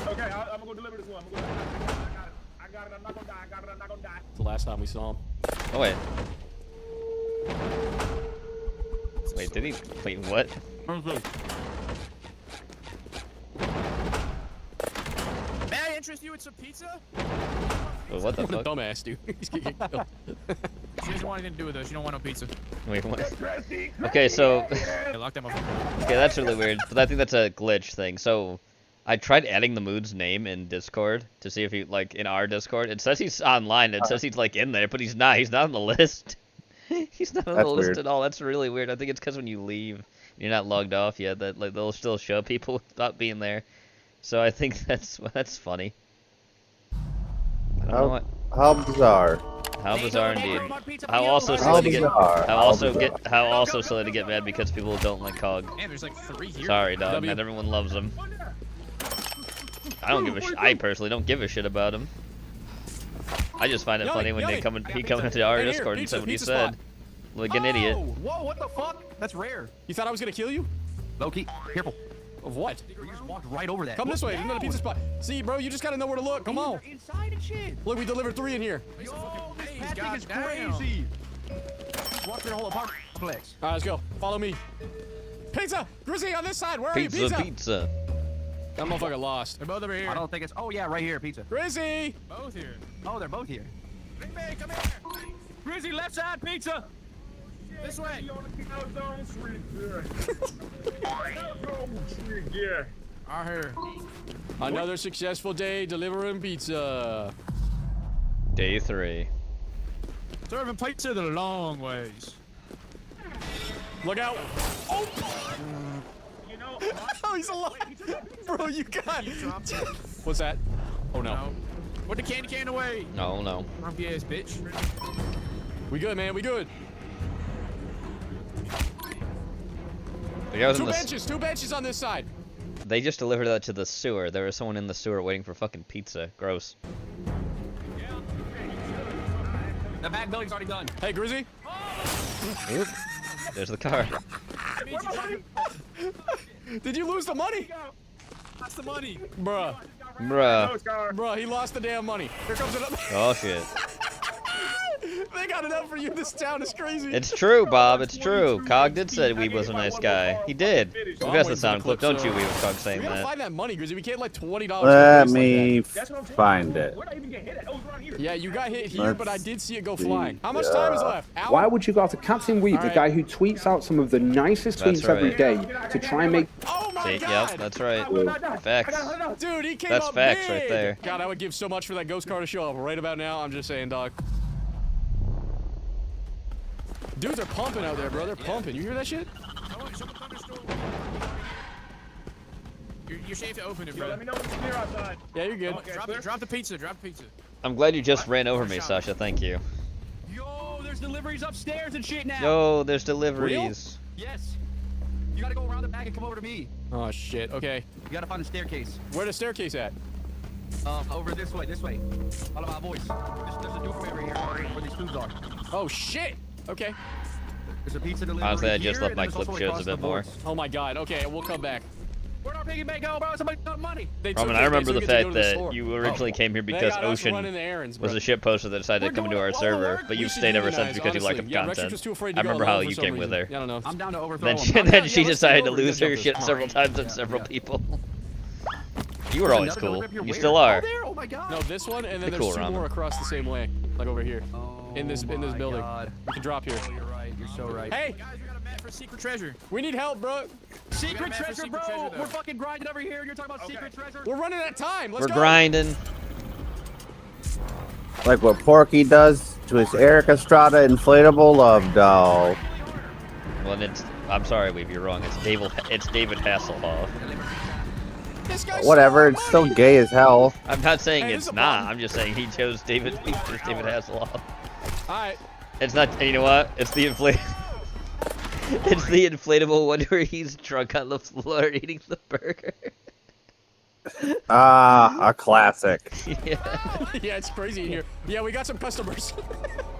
Okay, I'm gonna go deliver this one. I got it. I'm not gonna die. I'm not gonna die. It's the last time we saw him. Oh wait. Wait, did he? Wait, what? May I interest you in some pizza? Oh, what the What a fuck? dumbass, dude. He's getting killed. She doesn't want anything to do with us. You don't want no pizza. Wait, what? Okay, so. Hey, lock them up. Okay, that's really weird. But I think that's a glitch thing. So, I tried adding the mood's name in Discord to see if he, like, in our Discord. It says he's online. It says he's, like, in there, but he's not. He's not on the list. He's not on the list weird. at all. That's really weird. I think it's because when you leave, you're not logged off yet, that, like, they'll still show people without being there. So I think that's funny. I don't know what. How bizarre. How bizarre indeed. How also silly to get. How also silly to get mad because people don't like Cog. Man, there's like 3 here. Sorry, dog. Not everyone loves him. I don't give a I personally don't give a shit about him. I just find it funny when he come into our Discord and said what he said. Like an idiot. Whoa, what the fuck? That's rare. You thought I was gonna kill you? Loki, careful. Of what? You just walked right over that. Come this way. There's another pizza spot. See, bro, you just gotta know where to look. Come on. Inside and shit. Look, we delivered 3 in here. Yo, this Patrick is crazy. Walk through the whole apartment complex. All right, let's go. Follow me. Pizza! Grizzy, on this side. Where are you? Pizza. That motherfucker lost. They're both over here. I don't think it's. Oh, yeah, right here, pizza. Grizzy! Both here. Oh, they're both here. Hey, come here. Grizzy, left side, pizza. This way. I heard. Another successful day delivering pizza. Day 3. Serving pizza the long ways. Look out. Oh! Oh, he's alive. Bro, you got What's that? Oh, no. Put the candy can away. No. Grumpy ass bitch. We good, man. We good. Two benches on this side. They just delivered that to the sewer. There was someone in the sewer waiting for fucking pizza. Gross. The back building's already done. Hey, Grizzy. Oop. There's the car. Did you lose the money? That's the money. Bruh. Bruh, he lost the damn money. Here comes another. Oh, shit. They got it up for you. This town is crazy. It's true, Bob. It's true. Cog did say Weeb was a nice guy. He did. We got the sound clip, don't you, Weeb, with Cog saying We gotta that. find that money, Grizzy. We can't let $20. Let me find it. Yeah, you got hit here, but I did see it go flying. How much time is left? Hour? Why would you go after Captain Weeb, the guy who tweets out some of the nicest tweets every day, to try and make... Oh my God! Yep, that's right. Facts. Dude, he came That's up facts big. right there. God, I would give so much for that ghost car to show up right about now. I'm just saying, dog. Dudes are pumping out there, bro. They're pumping. You hear that shit? You're safe to open it, bro. Let me know when it's clear outside. Yeah, you're good. Okay, drop the pizza. Drop the pizza. I'm glad you just ran over me, Sasha. Thank you. Yo, there's deliveries upstairs and shit now. Yo, there's deliveries. Yes. You gotta go around the back and come over to me. Oh, shit. Okay. You gotta find the staircase. Where the staircase at? Over this way, Follow my voice. There's a door over here where these foods are. Oh, shit. Okay. There's a pizza delivery. Honestly, I just here, left my and there's clip also shows a bit more. Oh my God. Okay, we'll come back. Where'd our piggy bank go, bro? Somebody got money. Roman, I remember the fact that you originally came here because Ocean was a shit poster that decided to come into our server, but you've stayed ever since because you liked the content. I remember how you came with her. I don't know. I'm down to overthrow Then she decided to lose her shit several times on several people. You were always cool. You still are. Oh my God. No, this one, and then Cool, there's 2 Ramen. more across the same way, like over here, in this building. God. We can drop here. Oh, you're right. You're so right. Hey, Guys, we got a map for secret treasure. we need help, bro. Secret map for treasure, secret bro. treasure, though. We're fucking grinding over here. You're talking about secret treasure. We're running out of time. Let's We're go. grinding. Like what Porky does to his Eric Estrada inflatable love doll. Well, I'm sorry, Weeb, you're wrong. It's David Hasselhoff. This guy's Whatever, it's still gay as hell. I'm not saying Hey, it's this is a not. problem. I'm just saying he chose David Hasselhoff. All right. It's not. You know what? It's the It's the inflatable one where he's drunk on the floor eating the burger. Ah, a classic. Yeah. Yeah, it's crazy in here. Yeah, we got some customers.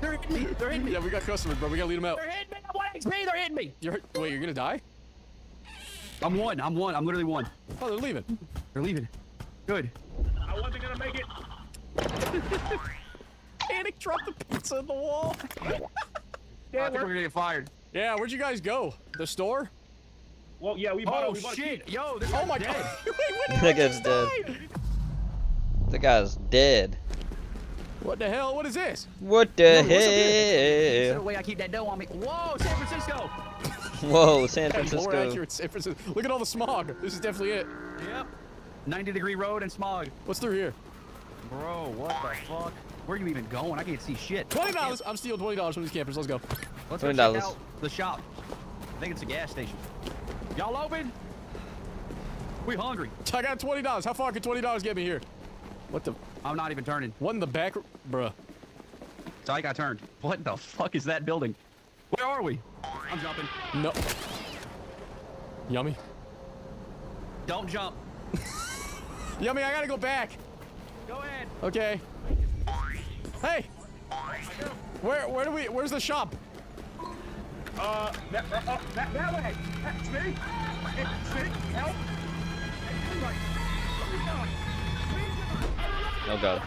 They're hitting me. They're hitting me. Yeah, we got customers, bro. We gotta lead them out. They're hitting me. I'm 1 XP. They're hitting me. Wait, you're gonna die? I'm one. I'm literally one. Oh, they're leaving. They're leaving. Good. I wasn't gonna make it. Panic dropped the pizza in the wall. I think we're gonna get fired. Yeah, where'd you guys go? The store? Well, yeah, we bought Oh we bought shit! Yo, this Oh my dead. God! Wait, when That did guy's I dead. The guy's dead. What the hell? What is this? What the There's no hell? way I keep that dough on me. Whoa, San Francisco! Whoa, San More Francisco. accurate, San Francisco. Look at all the smog. This is definitely it. Yep. 90-degree road and smog. What's through here? Bro, what the fuck? Where are you even going? I can't see shit. $20. I'm stealing $20 from these campers. Let's go. Let's go check out the shop. I think it's a gas station. Y'all open? We hungry. I got $20. How far can $20 get me here? What the? I'm not even turning. What in the back? Bruh. So I got turned. What the fuck is that building? Where are we? I'm jumping. No. Yummy. Don't jump. Yummy, I gotta go back. Go ahead. Okay. Hey. Where's the shop? That way. That's me. Help. Oh god.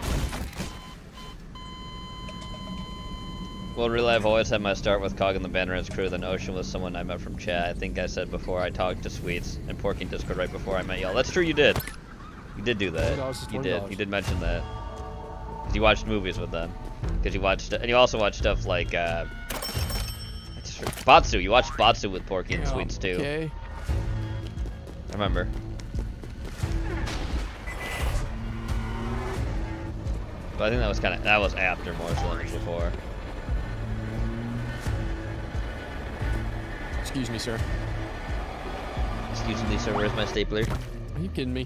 Well, really, I've always had my start with Cog and the Bannerman's crew, then Ocean was someone I met from chat. I think I said before I talked to Sweets and Porky in Discord right before I met y'all. That's true, you did. You did do that. You did. You did mention that. Because you watched movies with them. Because you watched, and you also watched stuff like, Batsu. You watched Batsu with Porky and Sweets too. Okay. I remember. But I think that was after more so than before. Excuse me, sir. Excuse me, sir. Where's my stapler? Are you kidding me?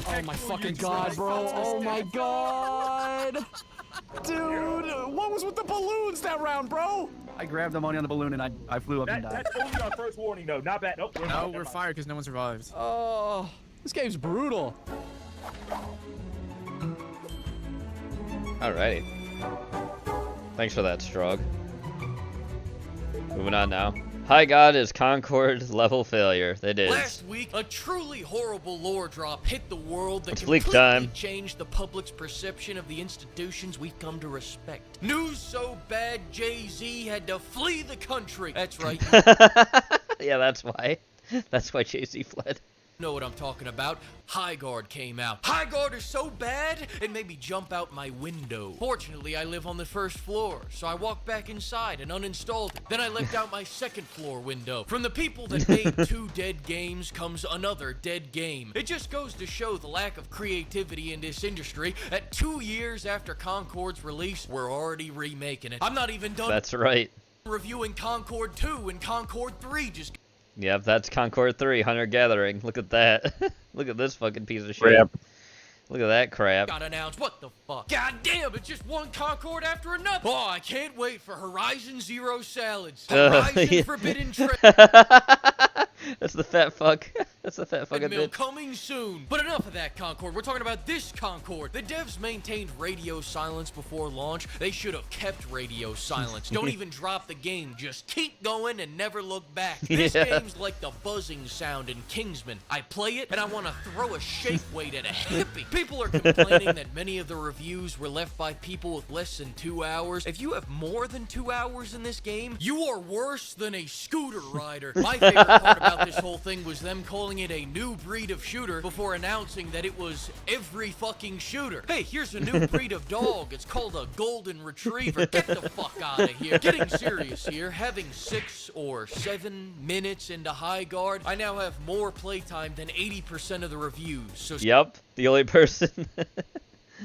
Oh my fucking god, bro. Oh my god. Dude, what was with the balloons that round, bro? I grabbed the money on the balloon and I flew up and died. That's only our first warning, though. Not bad. Nope. No, we're fired because no one survived. Oh, this game's brutal. Alrighty. Thanks for that, Strog. Moving on now. High God is Concord level failure. It is. Last week, a truly horrible lore drop hit the world that It's bleak completely time. changed the public's perception of the institutions we've come to respect. News so bad, Jay-Z had to flee the country. That's right. Yeah, that's why. That's why Jay-Z fled. Know what I'm talking about. High Guard came out. High Guard is so bad, it made me jump out my window. Fortunately, I live on the first floor, so I walked back inside and uninstalled it. Then I left out my second floor window. From the people that made 2 dead games comes another dead game. It just goes to show the lack of creativity in this industry that 2 years after Concord's release, we're already remaking it. I'm not even done That's right. reviewing Concord 2 and Concord 3 just Yep, that's Concord 3, Hunter Gathering. Look at that. Look at this fucking piece of shit. Crap. Look at that crap. got announced. What the fuck? God damn, it's just one Concord after another. Oh, I can't wait for Horizon Zero Salads. Horizon Yeah. Forbidden Trade. That's the fat fuck. That's the fat fucking Mill bitch. coming soon. But enough of that Concord. We're talking about this Concord. The devs maintained radio silence before launch. They should have kept radio silence. Don't even drop the game. Just keep going and never look back. This Yeah. game's like the buzzing sound in Kingsman. I play it and I want to throw a shake weight at a hippie. People are complaining that many of the reviews were left by people with less than 2 hours. If you have more than 2 hours in this game, you are worse than a scooter rider. My favorite part about this whole thing was them calling it a new breed of shooter before announcing that it was every fucking shooter. Hey, here's a new breed of dog. It's called a golden retriever. Get the fuck out of here. Getting serious here, having 6 or 7 minutes into High Guard, I now have more playtime than 80% of the reviews. So Yep, the only person.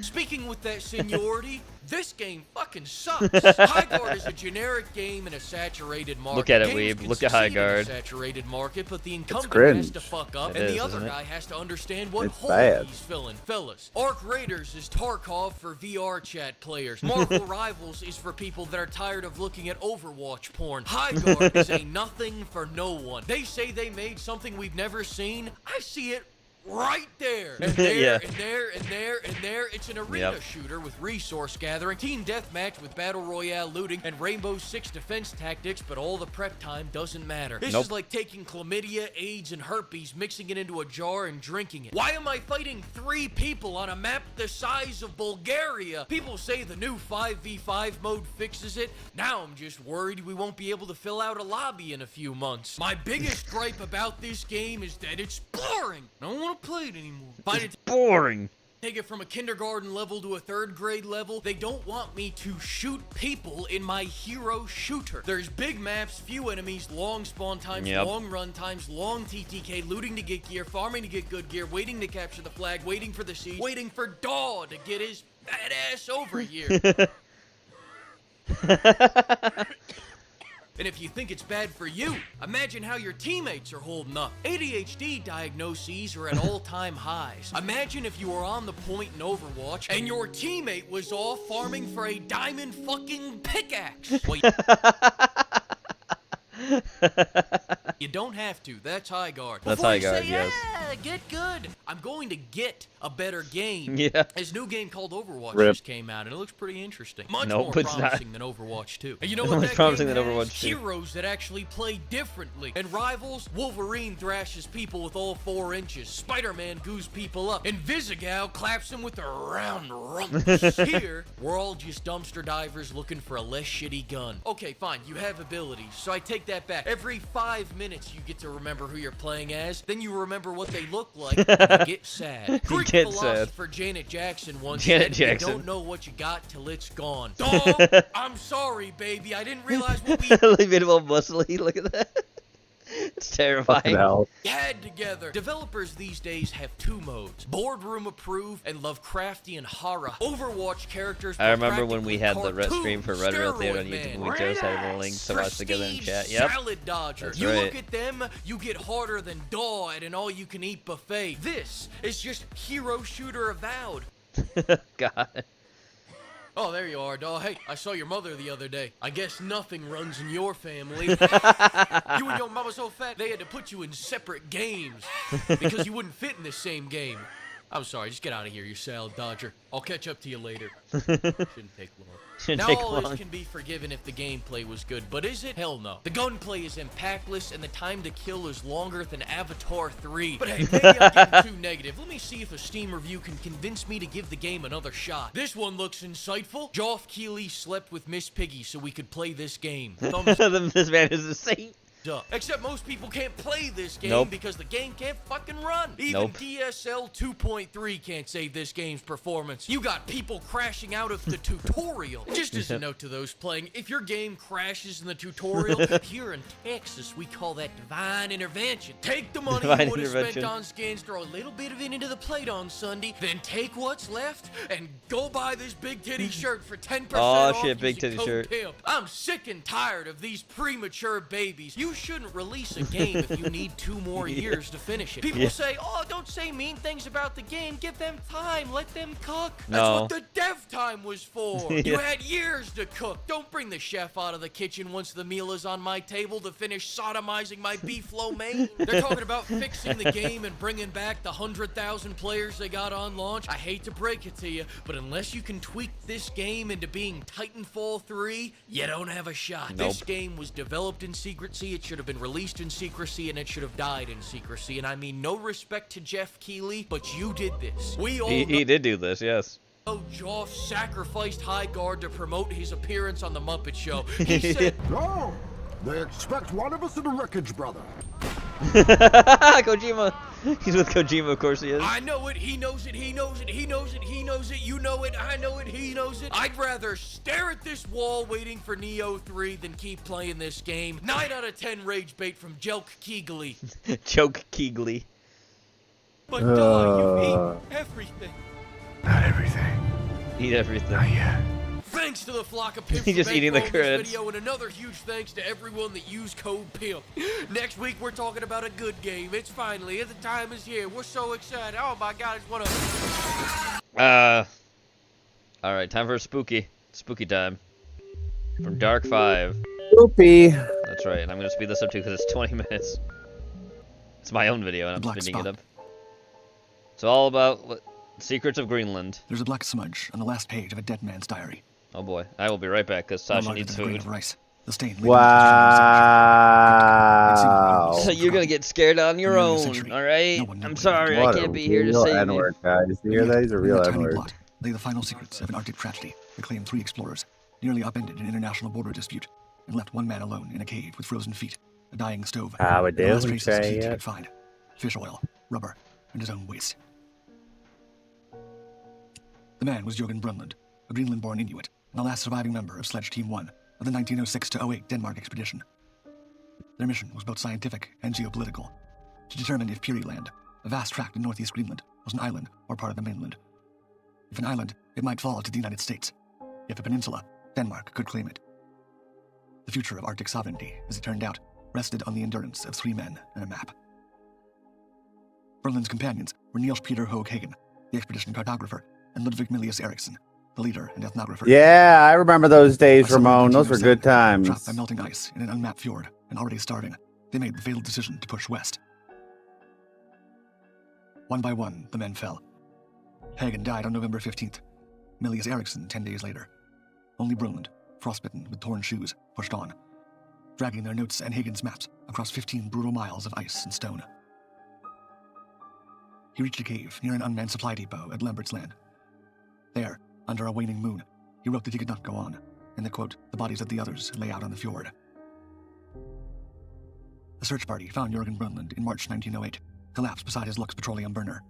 speaking with that seniority, this game fucking sucks. High Guard is a generic game in a saturated market. Look at it, Games Weeb. can Look at High succeed in a Guard. saturated market, but the incumbent cringe. has to fuck up, It and is, the other isn't it? guy has to understand what It's hole bad. he's filling. Fellas, Arc Raiders is Tarkov for VR chat players. Marvel Rivals is for people that are tired of looking at Overwatch porn. High Guard is a nothing for no one. They say they made something we've never seen. I see it right there. And there, Yeah. and there, and there, and there. It's an arena Yep. shooter with resource gathering, team deathmatch with battle royale looting, and Rainbow Six defense tactics, but all the prep time doesn't matter. This Nope. is like taking chlamydia, AIDS, and herpes, mixing it into a jar and drinking it. Why am I fighting 3 people on a map the size of Bulgaria? People say the new 5v5 mode fixes it. Now I'm just worried we won't be able to fill out a lobby in a few months. My biggest gripe about this game is that it's boring. I don't want to play it anymore. Find it Boring. Take it from a kindergarten level to a 3rd grade level. They don't want me to shoot people in my hero shooter. There's big maps, few enemies, long spawn times, long run times, long TTK, looting to get gear, farming to get good gear, waiting to capture the flag, waiting for the siege, waiting for Daw to get his badass over here. And if you think it's bad for you, imagine how your teammates are holding up. ADHD diagnoses are at all-time highs. Imagine if you were on the point in Overwatch and your teammate was off farming for a diamond fucking pickaxe. Well, you don't have to. That's high guard. That's Before high you guard, say, yes. Yeah, get good. I'm going to get a better game. Yeah. His new game called Overwatch Rip. just came out, and it looks pretty interesting. Much Nope, more it's not. promising than Overwatch 2. And you know More what that promising game than has? Overwatch 2. Heroes that actually play differently. And Rivals, Wolverine thrashes people with all 4 inches. Spider-Man goos people up. And Visigow claps them with a round rumps. Here, we're all just dumpster divers looking for a less shitty gun. Okay, fine, you have abilities, so I take that back. Every 5 minutes you get to remember who you're playing as, then you remember what they look like, and you get sad. Greek get philosopher Janet Jackson once Janet said, Jackson. You don't know what you got till it's gone. Dog, I'm sorry, baby. I didn't realize what we Leave it all muscly. Look at that. It's terrifying. had together. Developers these days have 2 modes: boardroom approved and Lovecraftian horror. Overwatch characters. I remember when we had the red stream for Red Red Theater on Steroid YouTube, Man. and we just had a link to watch together in chat. Yep. Salad Dodger. That's You right. look at them, you get harder than Daw at an all-you-can-eat buffet. This is just hero shooter avowed. God. Oh, there you are, Daw. Hey, I saw your mother the other day. I guess nothing runs in your family. You and your mama so fat, they had to put you in separate games because you wouldn't fit in the same game. I'm sorry, just get out of here, you salad dodger. I'll catch up to you later. Shouldn't take long. Shouldn't Now take all long. this can be forgiven if the gameplay was good, but is it? Hell no. The gunplay is impactless, and the time to kill is longer than Avatar 3. But hey, maybe I'm getting too negative. Let me see if a Steam review can convince me to give the game another shot. This one looks insightful. Geoff Keighley slept with Miss Piggy so we could play this game. Thumbs This man is a saint. up. Except most people can't play this game Nope. because the game can't fucking run. Even Nope. DSL 2.3 can't save this game's performance. You got people crashing out of the tutorial. Just as a note to those playing, if your game crashes in the tutorial, here in Texas, we call that divine intervention. Take the money Divine you would have spent intervention. on skins, throw a little bit of it into the plate on Sunday, then take what's left and go buy this big titty shirt for 10% Aw, off. shit, big using titty code shirt. PIMP. I'm sick and tired of these premature babies. You shouldn't release a game if you need 2 more years to finish it. People Yeah. say, oh, don't say mean things about the game. Give them time. Let them cook. That's No. what the dev time was for. Yeah. You had years to cook. Don't bring the chef out of the kitchen once the meal is on my table to finish sodomizing my beef lo mein. They're talking about fixing the game and bringing back the 100,000 players they got on launch. I hate to break it to you, but unless you can tweak this game into being Titanfall 3, you don't have a shot. Nope. This game was developed in secrecy. It should have been released in secrecy, and it should have died in secrecy. And I mean no respect to Geoff Keighley, but you did this. We all He did do this, yes. know Geoff sacrificed High Guard to promote his appearance on The Muppet Show. He said, No, they expect one of us in the wreckage, brother. Kojima. He's with Kojima, of course he is. I know it, he knows it, he knows it, he knows it, he knows it, you know it, I know it, he knows it. I'd rather stare at this wall waiting for Neo 3 than keep playing this game. 9 out of 10 rage bait from Joke Keighley. Joke Keighley. But you eat everything. Not everything. Eat everything. Not yet. Thanks to the flock of pimps He's for just eating the bankrolling this credits. video, and another huge thanks to everyone that used code PIMP. Next week we're talking about a good game. It's finally, the time is here. We're so excited. Oh my god, I just wanna... Alright, time for spooky time. From Dark 5. Spoopy. That's right, and I'm gonna speed this up too because it's 20 minutes. It's my own video and I'm Black speeding it spot. up. It's all about Secrets of Greenland. There's a black smudge on the last page of a dead man's diary. Oh boy, I will be right back because No Sasha larger needs than a grain food. of rice. The stain. Wow. So you're gonna get scared on your own, alright? I'm sorry, I can't be here to save you. N-word, guys. You hear that? He's a real N-word. Plot lay the final secrets of an Arctic tragedy that claimed 3 explorers, nearly upended an international border dispute, and left one man alone in a cave with frozen feet, a dying stove, How we and the last doing, traces of heat he Trey? could find: fish oil, rubber, and his own waste. The man was Jørgen Brundtland, a Greenland-born Inuit, and the last surviving member of Sledge Team 1 of the 1906-08 Denmark expedition. Their mission was both scientific and geopolitical, to determine if Peary Land, a vast tract in northeast Greenland, was an island or part of the mainland. If an island, it might fall to the United States. If a peninsula, Denmark could claim it. The future of Arctic sovereignty, as it turned out, rested on the endurance of 3 men and a map. Brundtland's companions were Niels Peter Høeg Hagen, the expedition cartographer, and Ludvig Milius Eriksson, the leader and ethnographer. Yeah, I remember those days, Ramon. Those were good times. Trapped by melting ice in an unmapped fjord and already starving, they made the fatal decision to push west. One by one, the men fell. Hagen died on November 15th. Milius Eriksson 10 days later. Only Brundtland, frostbitten with torn shoes, pushed on, dragging their notes and Hagen's maps across 15 brutal miles of ice and stone. He reached a cave near an unmanned supply depot at Lambertsland. There, under a waning moon, he wrote that he could not go on, and that, quote, the bodies of the others lay out on the fjord. The search party found Jørgen Brundtland in March 1908, collapsed beside his Lux petroleum burner.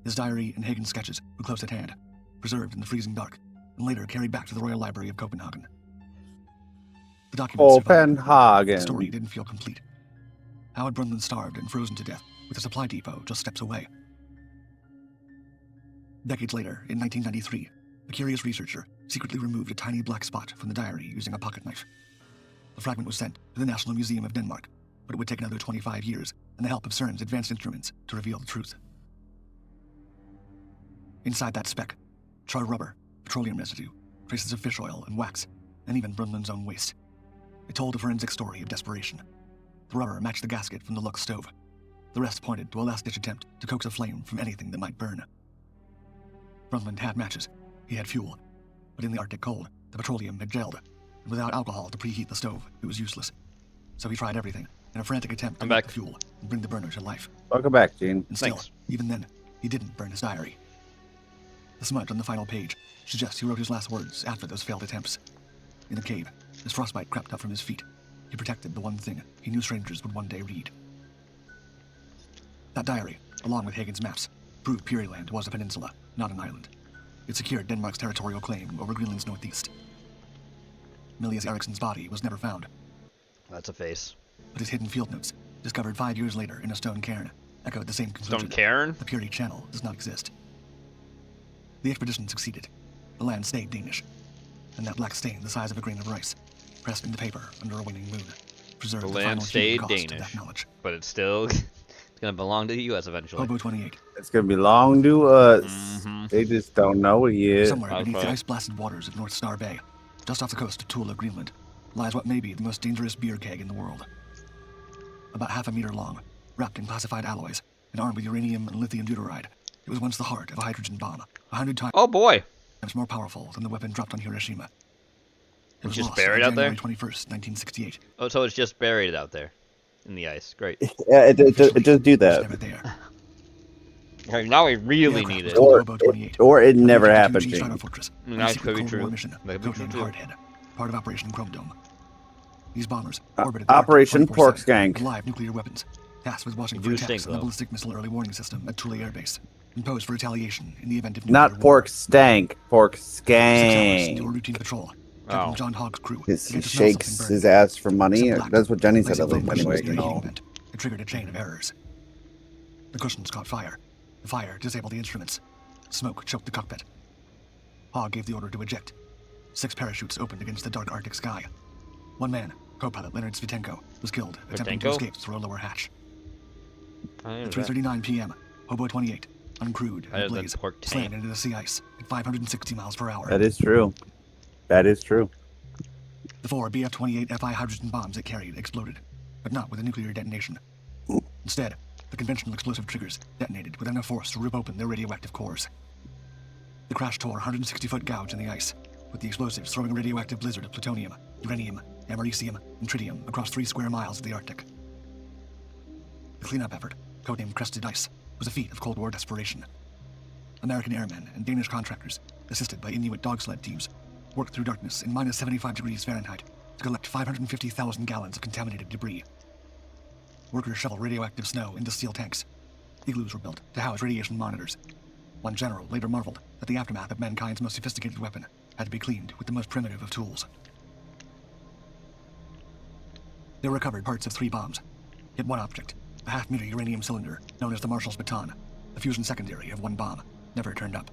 His diary and Hagen's sketches were close at hand, preserved in the freezing dark, and later carried back to the Royal Library of Copenhagen. The documents survived. The story didn't feel complete. How had Brundtland starved and frozen to death with a supply depot just steps away? Decades later, in 1993, a curious researcher secretly removed a tiny black spot from the diary using a pocket knife. The fragment was sent to the National Museum of Denmark, but it would take another 25 years and the help of CERN's advanced instruments to reveal the truth. Inside that speck, charred rubber, petroleum residue, traces of fish oil and wax, and even Brundtland's own waste. It told a forensic story of desperation. The rubber matched the gasket from the Lux stove. The rest pointed to a last-ditch attempt to coax a flame from anything that might burn. Brundtland had matches. He had fuel. But in the Arctic cold, the petroleum had gelled, and without alcohol to preheat the stove, it was useless. So he tried everything in a frantic attempt to make the fuel and bring the burner to life. Welcome back, Gene. And still, even then, he didn't burn his diary. The smudge on the final page suggests he wrote his last words after those failed attempts. In the cave, as frostbite crept up from his feet, he protected the one thing he knew strangers would one day read. That diary, along with Hagen's maps, proved Peary Land was a peninsula, not an island. It secured Denmark's territorial claim over Greenland's northeast. Milius Eriksson's body was never found. That's a face. But his hidden field notes, discovered 5 years later in a stone cairn, echoed the same conclusion. Stone cairn? The Peary Channel does not exist. The expedition succeeded. The land stayed Danish. And that black stain the size of a grain of rice, pressed into paper under a waning moon, preserved the the land final stayed cost Danish, of that knowledge. but it's still it's gonna belong to the U.S. eventually. Hobo 28. It's gonna belong to us. They just don't know it yet. Somewhere beneath the ice-blasted waters of North Star Bay, just off the coast of Tula, Greenland, lies what may be the most dangerous beer keg in the world. About half a meter long, wrapped in classified alloys, and armed with uranium and lithium deuteride, it was once the heart of a hydrogen bomb, 100 times. Oh boy! More powerful than the weapon dropped on Hiroshima. It was just lost buried on out there? January 21st, 1968. Oh, so it's just buried out there in the ice. Great. Yeah, it does do that. Okay, now we really need it. Or it never happened. That could be true. Part of Operation Chrome Dome. These bombers orbited Operation Pork Skank. Live nuclear weapons, tasked with watching for attacks on the ballistic missile early warning system at Tula Air Base, and posed for retaliation in the event of not pork stank, pork skank. Routine patrol. John Hogg's crew. He shakes his ass for money. That's what Jenny said. Anyway, you know. It triggered a chain of errors. The cushions caught fire. The fire disabled the instruments. Smoke choked the cockpit. Hogg gave the order to eject. 6 parachutes opened against the dark Arctic sky. One man, co-pilot Leonard Svitenko, was killed attempting to escape through a lower hatch. At 3:39 p.m., Hobo 28, uncrewed and ablaze, slammed into the sea ice at 560 miles per hour. That is true. That is true. The 4 BF-28 FI hydrogen bombs it carried exploded, but not with a nuclear detonation. Instead, the conventional explosive triggers detonated with enough force to rip open their radioactive cores. The crash tore a 160-foot gouge in the ice, with the explosives throwing a radioactive blizzard of plutonium, uranium, americium, and tritium across 3 square miles of the Arctic. The cleanup effort, codenamed Crested Ice, was a feat of Cold War desperation. American airmen and Danish contractors, assisted by Inuit dog sled teams, worked through darkness in minus 75 degrees Fahrenheit to collect 550,000 gallons of contaminated debris. Workers shoveled radioactive snow into steel tanks. Igloos were built to house radiation monitors. One general later marveled that the aftermath of mankind's most sophisticated weapon had to be cleaned with the most primitive of tools. They recovered parts of 3 bombs, yet one object, a half-meter uranium cylinder known as the Marshall's Baton, the fusion secondary of one bomb, never turned up.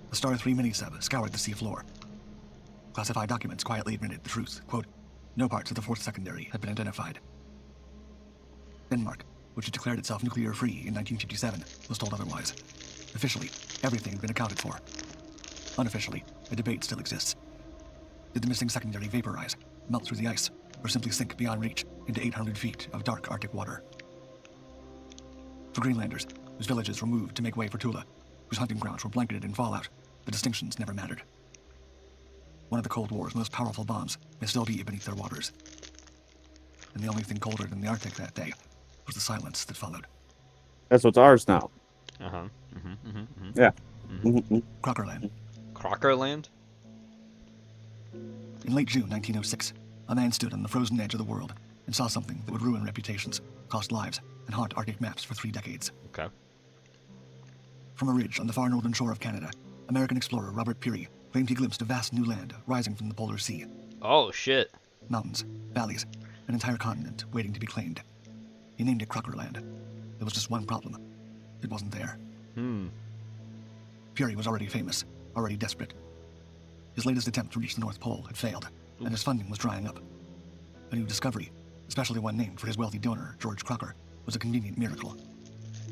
The Star 3 minisub scoured the seafloor. Classified documents quietly admitted the truth. Quote, no parts of the 4th secondary had been identified. Denmark, which had declared itself nuclear-free in 1957, was told otherwise. Officially, everything had been accounted for. Unofficially, a debate still exists. Did the missing secondary vaporize, melt through the ice, or simply sink beyond reach into 800 feet of dark Arctic water? For Greenlanders, whose villages were moved to make way for Tula, whose hunting grounds were blanketed in fallout, the distinctions never mattered. One of the Cold War's most powerful bombs may still be beneath their waters. And the only thing colder than the Arctic that day was the silence that followed. That's what's ours now. Uh-huh. Yeah. Crockerland. Crockerland? In late June 1906, a man stood on the frozen edge of the world and saw something that would ruin reputations, cost lives, and haunt Arctic maps for 3 decades. Okay. From a ridge on the far northern shore of Canada, American explorer Robert Peary claimed he glimpsed a vast new land rising from the polar sea. Oh, shit. Mountains, valleys, an entire continent waiting to be claimed. He named it Crockerland. There was just one problem. It wasn't there. Peary was already famous, already desperate. His latest attempt to reach the North Pole had failed, and his funding was drying up. A new discovery, especially one named for his wealthy donor, George Crocker, was a convenient miracle.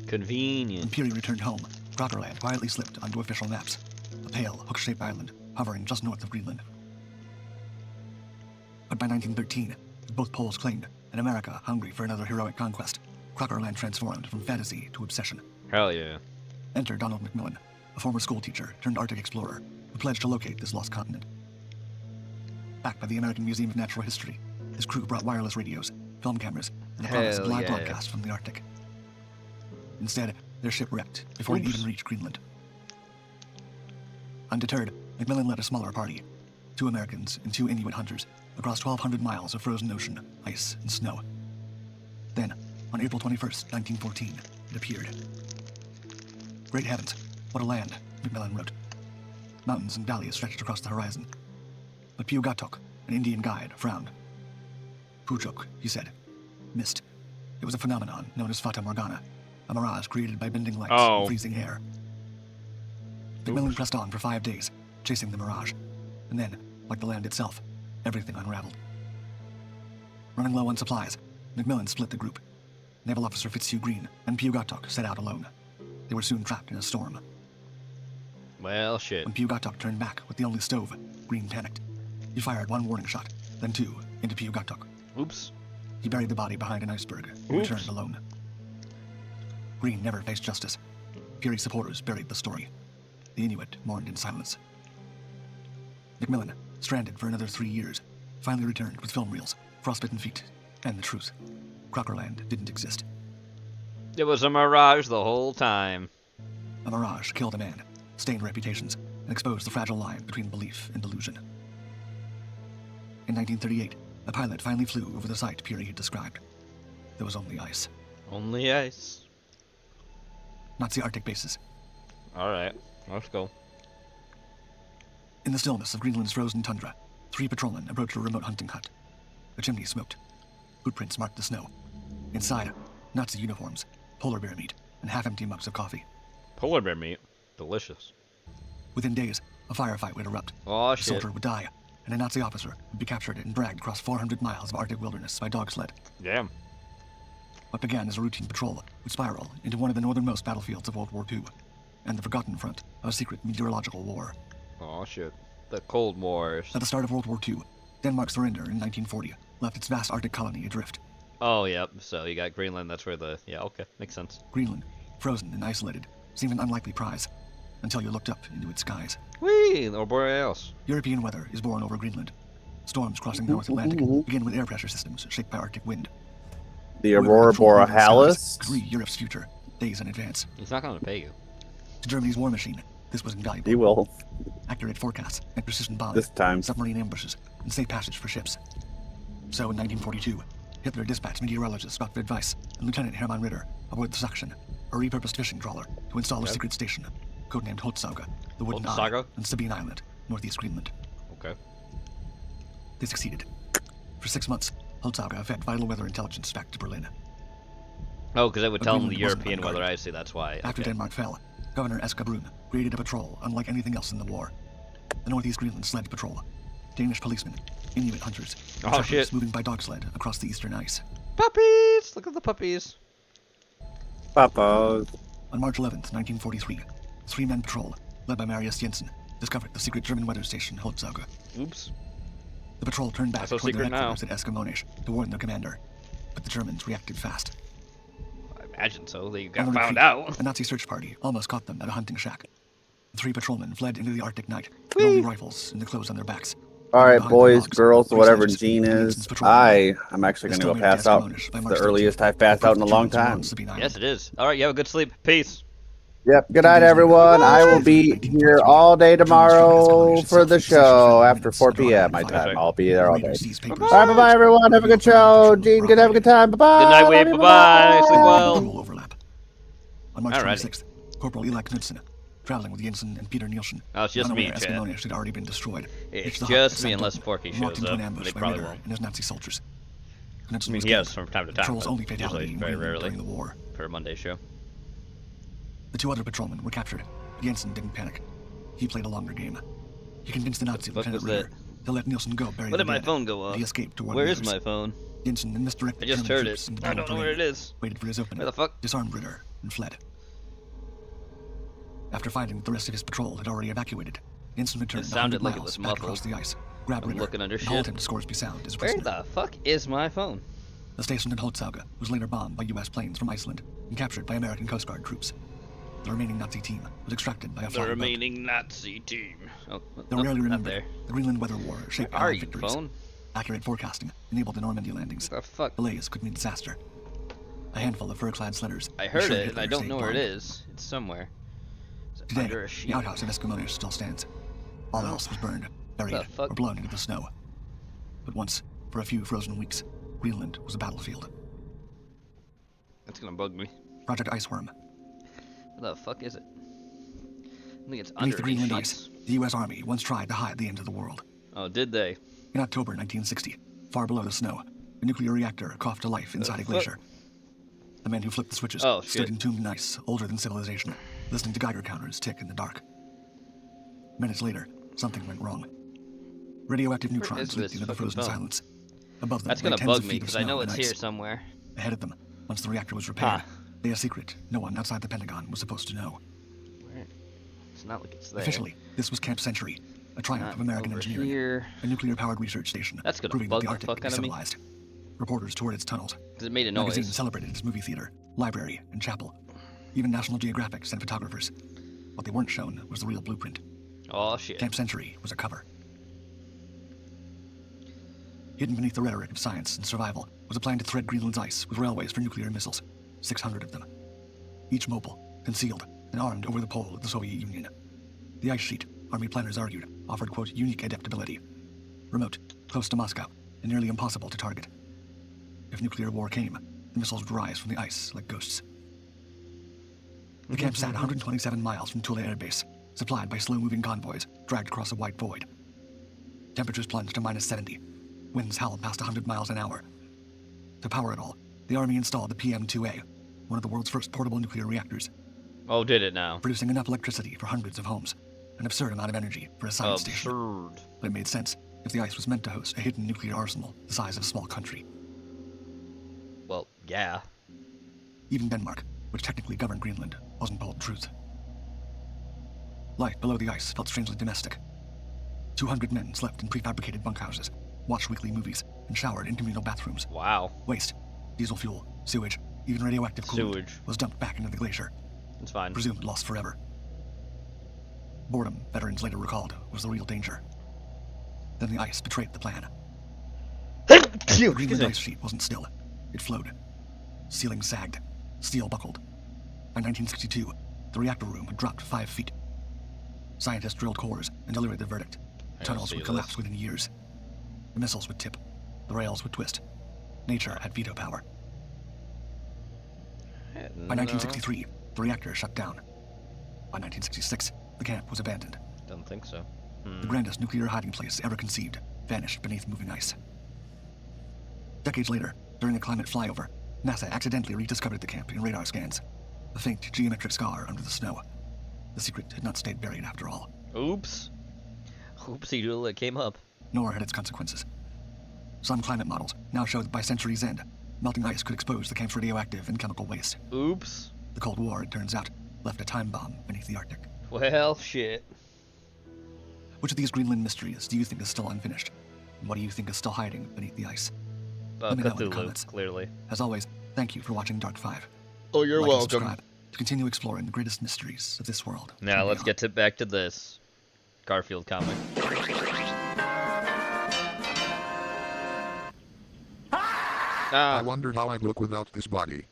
Convenient. When Peary returned home, Crockerland quietly slipped onto official maps, a pale, hook-shaped island hovering just north of Greenland. But by 1913, with both poles claimed, and America hungry for another heroic conquest, Crockerland transformed from fantasy to obsession. Hell yeah. Enter Donald Macmillan, a former schoolteacher turned Arctic explorer, who pledged to locate this lost continent. Backed by the American Museum of Natural History, his crew brought wireless radios, film cameras, and a promise of live broadcasts from the Arctic. Instead, their ship wrecked before it even reached Greenland. Undeterred, Macmillan led a smaller party, 2 Americans and 2 Inuit hunters, across 1,200 miles of frozen ocean, ice, and snow. Then, on April 21st, 1914, it appeared. Great heavens, what a land, Macmillan wrote. Mountains and valleys stretched across the horizon. But Piugatok, an Indian guide, frowned. Puchok, he said. Mist. It was a phenomenon known as Fata Morgana, a mirage created by bending lights and freezing air. Macmillan pressed on for 5 days, chasing the mirage. And then, like the land itself, everything unraveled. Running low on supplies, Macmillan split the group. Naval Officer Fitzhugh Green and Piugatok set out alone. They were soon trapped in a storm. Well, shit. When Piugatok turned back with the only stove, Green panicked. He fired 1 warning shot, then 2, into Piugatok. Oops. He buried the body behind an iceberg and returned alone. Green never faced justice. Peary's supporters buried the story. The Inuit mourned in silence. Macmillan, stranded for another 3 years, finally returned with film reels, frostbitten feet, and the truth. Crockerland didn't exist. It was a mirage the whole time. A mirage killed a man, stained reputations, and exposed the fragile line between belief and delusion. In 1938, a pilot finally flew over the site Peary had described. There was only ice. Only ice. Nazi Arctic bases. Alright, let's go. In the stillness of Greenland's frozen tundra, 3 patrolmen approached a remote hunting hut. The chimney smoked. Footprints marked the snow. Inside, Nazi uniforms, polar bear meat, and half-empty mugs of coffee. Polar bear meat? Delicious. Within days, a firefight would erupt. Oh, a shit. soldier would die, and a Nazi officer would be captured and dragged across 400 miles of Arctic wilderness by dog sled. Damn. What began as a routine patrol would spiral into one of the northernmost battlefields of World War II, and the forgotten front of a secret meteorological war. Oh, shit. The Cold Wars. At the start of World War II, Denmark's surrender in 1940 left its vast Arctic colony adrift. Oh, yep. So you got Greenland, that's where the... Yeah, okay. Makes sense. Greenland, frozen and isolated, seemed an unlikely prize, until you looked up into its skies. Whee! Or Borealis. European weather is born over Greenland. Storms crossing the North Atlantic begin with air pressure systems shaped by Arctic wind. The Aurora Borealis? Could read Europe's future, days in advance. He's not going to pay you. To Germany's war machine, this was invaluable. He will. Accurate forecasts and precision bombs, this time. submarine ambushes, and safe passage for ships. So in 1942, Hitler dispatched meteorologist Gottfried Weiss and Lieutenant Hermann Ritter aboard the Suction, a repurposed fishing trawler to install a secret station, codenamed Holtsaga, the Wooden Eye, on Sabine Island, northeast Greenland. Okay. They succeeded. For 6 months, Holtsaga fed vital weather intelligence back to Berlin. Oh, because it would tell them the Greenland wasn't European on guard. weather. I see. That's why. After Denmark fell, Governor Escabrun created a patrol unlike anything else in the war. The Northeast Greenland Sledge Patrol. Danish policemen, Inuit hunters, and Oh, trappers shit. moving by dog sled across the eastern ice. Puppies! Look at the puppies. Papa's. On March 11th, 1943, a three-man patrol, led by Marius Jensen, discovered the secret German weather station Holtsaga. Oops. The patrol turned back That's so toward their secret now. headquarters at Eskimonish to warn their commander, but the Germans reacted fast. I imagine so. They On got the found retreat, out. A Nazi search party almost caught them at a hunting shack. The three patrolmen fled into the Arctic night, with only rifles and the clothes on their backs. All right, Behind the boys, logs, girls, three whatever sledges Gene and is, Jensen's patrol. I'm actually going to go pass out. The earliest I've passed out in a long time. Yes, it is. All right, you have a good sleep. Peace. Yep. Good night, everyone. I will be here all day tomorrow for the show after 4 p.m. my time. I'll be there all day. All right, bye-bye, everyone. Have a good show. Gene, good. Have a good time. Bye-bye. Good night, Love Weeb. you, Bye-bye. Sleep well. Overlap. On March Alrighty. 26th, Corporal Eli Knudsen, traveling with Jensen and Peter Nielsen, Oh, it's just me, unaware Chad. Eskimonish had already been destroyed. It's reached the hut just at me Santon unless Porky and walked shows into an up. ambush They by probably Ritter won't. and his Nazi soldiers. I Knudsen mean, was he has killed. from time to The time, patrol's but only fatality usually very rarely during the war. for a Monday show. The two other patrolmen were captured. Jensen didn't panic. He played a longer game. He convinced the Nazi What Lieutenant was that? Ritter to let Nielsen go bury What the did my dead. phone go off? He escaped to warn Where the is others. my phone? Jensen and misdirected I just German heard troops it. into I battle don't know where it terrain, is. waited for his opening, Where the fuck? disarmed Ritter, and fled. After finding that the rest of his patrol had already evacuated, Jensen returned It sounded 100 like it miles was back across muffled. the ice, grabbed I'm Ritter, looking under and hauled shit. him to Scoresby Sound as a Where prisoner. the fuck is my phone? The station in Holtsaga was later bombed by U.S. planes from Iceland and captured by American Coast Guard troops. The remaining Nazi team was extracted by a The flying boat. remaining Nazi team. Oh, Though nope, rarely not remembered, there. the Greenland Weather War shaped Where are Allied you, victories. phone? Accurate forecasting enabled the Normandy landings. The fuck? Delays could mean disaster. A handful of fur-clad sledders. I heard ensured it, and I Hitler don't stayed know where it blind. is. It's somewhere. Is it Today, under a sheet? the outhouse of Eskimonish still stands. All else was burned, buried, The fuck? or blown into the snow. But once, for a few frozen weeks, Greenland was a battlefield. That's gonna bug me. Project Iceworm. Where the fuck is it? I think it's Beneath under the Greenland sheets. ice, the U.S. Army once tried to hide the end of the world. Oh, did they? In October 1960, far below the snow, a nuclear reactor coughed to life inside a glacier. The men who flipped the switches Oh, stood shit. entombed in ice, older than civilization, listening to Geiger counters tick in the dark. Minutes later, something went wrong. Radioactive neutrons is leaked this into the fucking frozen phone? silence. Above them, That's lay gonna tens bug of me feet of because I snow know and it's ice. here somewhere. Ahead of them, once the reactor was repaired, Huh. lay a secret no one outside the Pentagon was supposed to know. Where? It's not like it's there. Officially, this was Camp Century, a triumph Not of American over engineering, here. a nuclear-powered research station, That's gonna proving bug that the the Arctic fuck could be out of me. civilized. Reporters toured its tunnels. Because it made a Magazines noise. celebrated its movie theater, library, and chapel. Even National Geographic sent photographers. What they weren't shown was the real blueprint. Oh, shit. Camp Century was a cover. Hidden beneath the rhetoric of science and survival was a plan to thread Greenland's ice with railways for nuclear missiles, 600 of them. Each mobile, concealed, and armed over the pole of the Soviet Union. The ice sheet, Army planners argued, offered, quote, unique adaptability. Remote, close to Moscow, and nearly impossible to target. If nuclear war came, the missiles would rise from the ice like ghosts. The camp sat 127 miles from Tula Air Base, supplied by slow-moving convoys dragged across a white void. Temperatures plunged to minus 70. Winds howled past 100 miles an hour. To power it all, the Army installed the PM-2A, one of the world's first portable nuclear reactors, Oh, did it now? producing enough electricity for hundreds of homes, an absurd amount of energy for a science station. Absurd. But it made sense if the ice was meant to host a hidden nuclear arsenal the size of a small country. Well, yeah. Even Denmark, which technically governed Greenland, wasn't told the truth. Life below the ice felt strangely domestic. 200 men slept in prefabricated bunkhouses, watched weekly movies, and showered in communal bathrooms. Wow. Waste, diesel fuel, sewage, even radioactive coolant Sewage. was dumped back into the glacier, It's fine. presumed lost forever. Boredom, veterans later recalled, was the real danger. Then the ice betrayed the plan. The Greenland ice sheet wasn't still. It flowed. Ceiling sagged. Steel buckled. By 1962, the reactor room had dropped 5 feet. Scientists drilled cores and delivered the verdict. I Tunnels see would this. collapse within years. The missiles would tip. The rails would twist. Nature had veto power. By 1963, the reactor shut down. By 1966, the camp was abandoned. Don't think so. The grandest nuclear hiding place ever conceived vanished beneath moving ice. Decades later, during a climate flyover, NASA accidentally rediscovered the camp in radar scans. A faint geometric scar under the snow. The secret had not stayed buried after all. Oops. Oopsie doodle, it came up. Nor had its consequences. Some climate models now show that by century's end, melting ice could expose the camp's radioactive and chemical waste. Oops. The Cold War, it turns out, left a time bomb beneath the Arctic. Well, shit. Which of these Greenland mysteries do you think is still unfinished? And what do you think is still hiding beneath the ice? Let me know in the comments. Clearly. As always, thank you for watching Dark 5. Oh, you're like and welcome. subscribe to continue exploring the greatest mysteries of this world. Now let's get back to this Garfield comic. I wonder how I'd look without this body.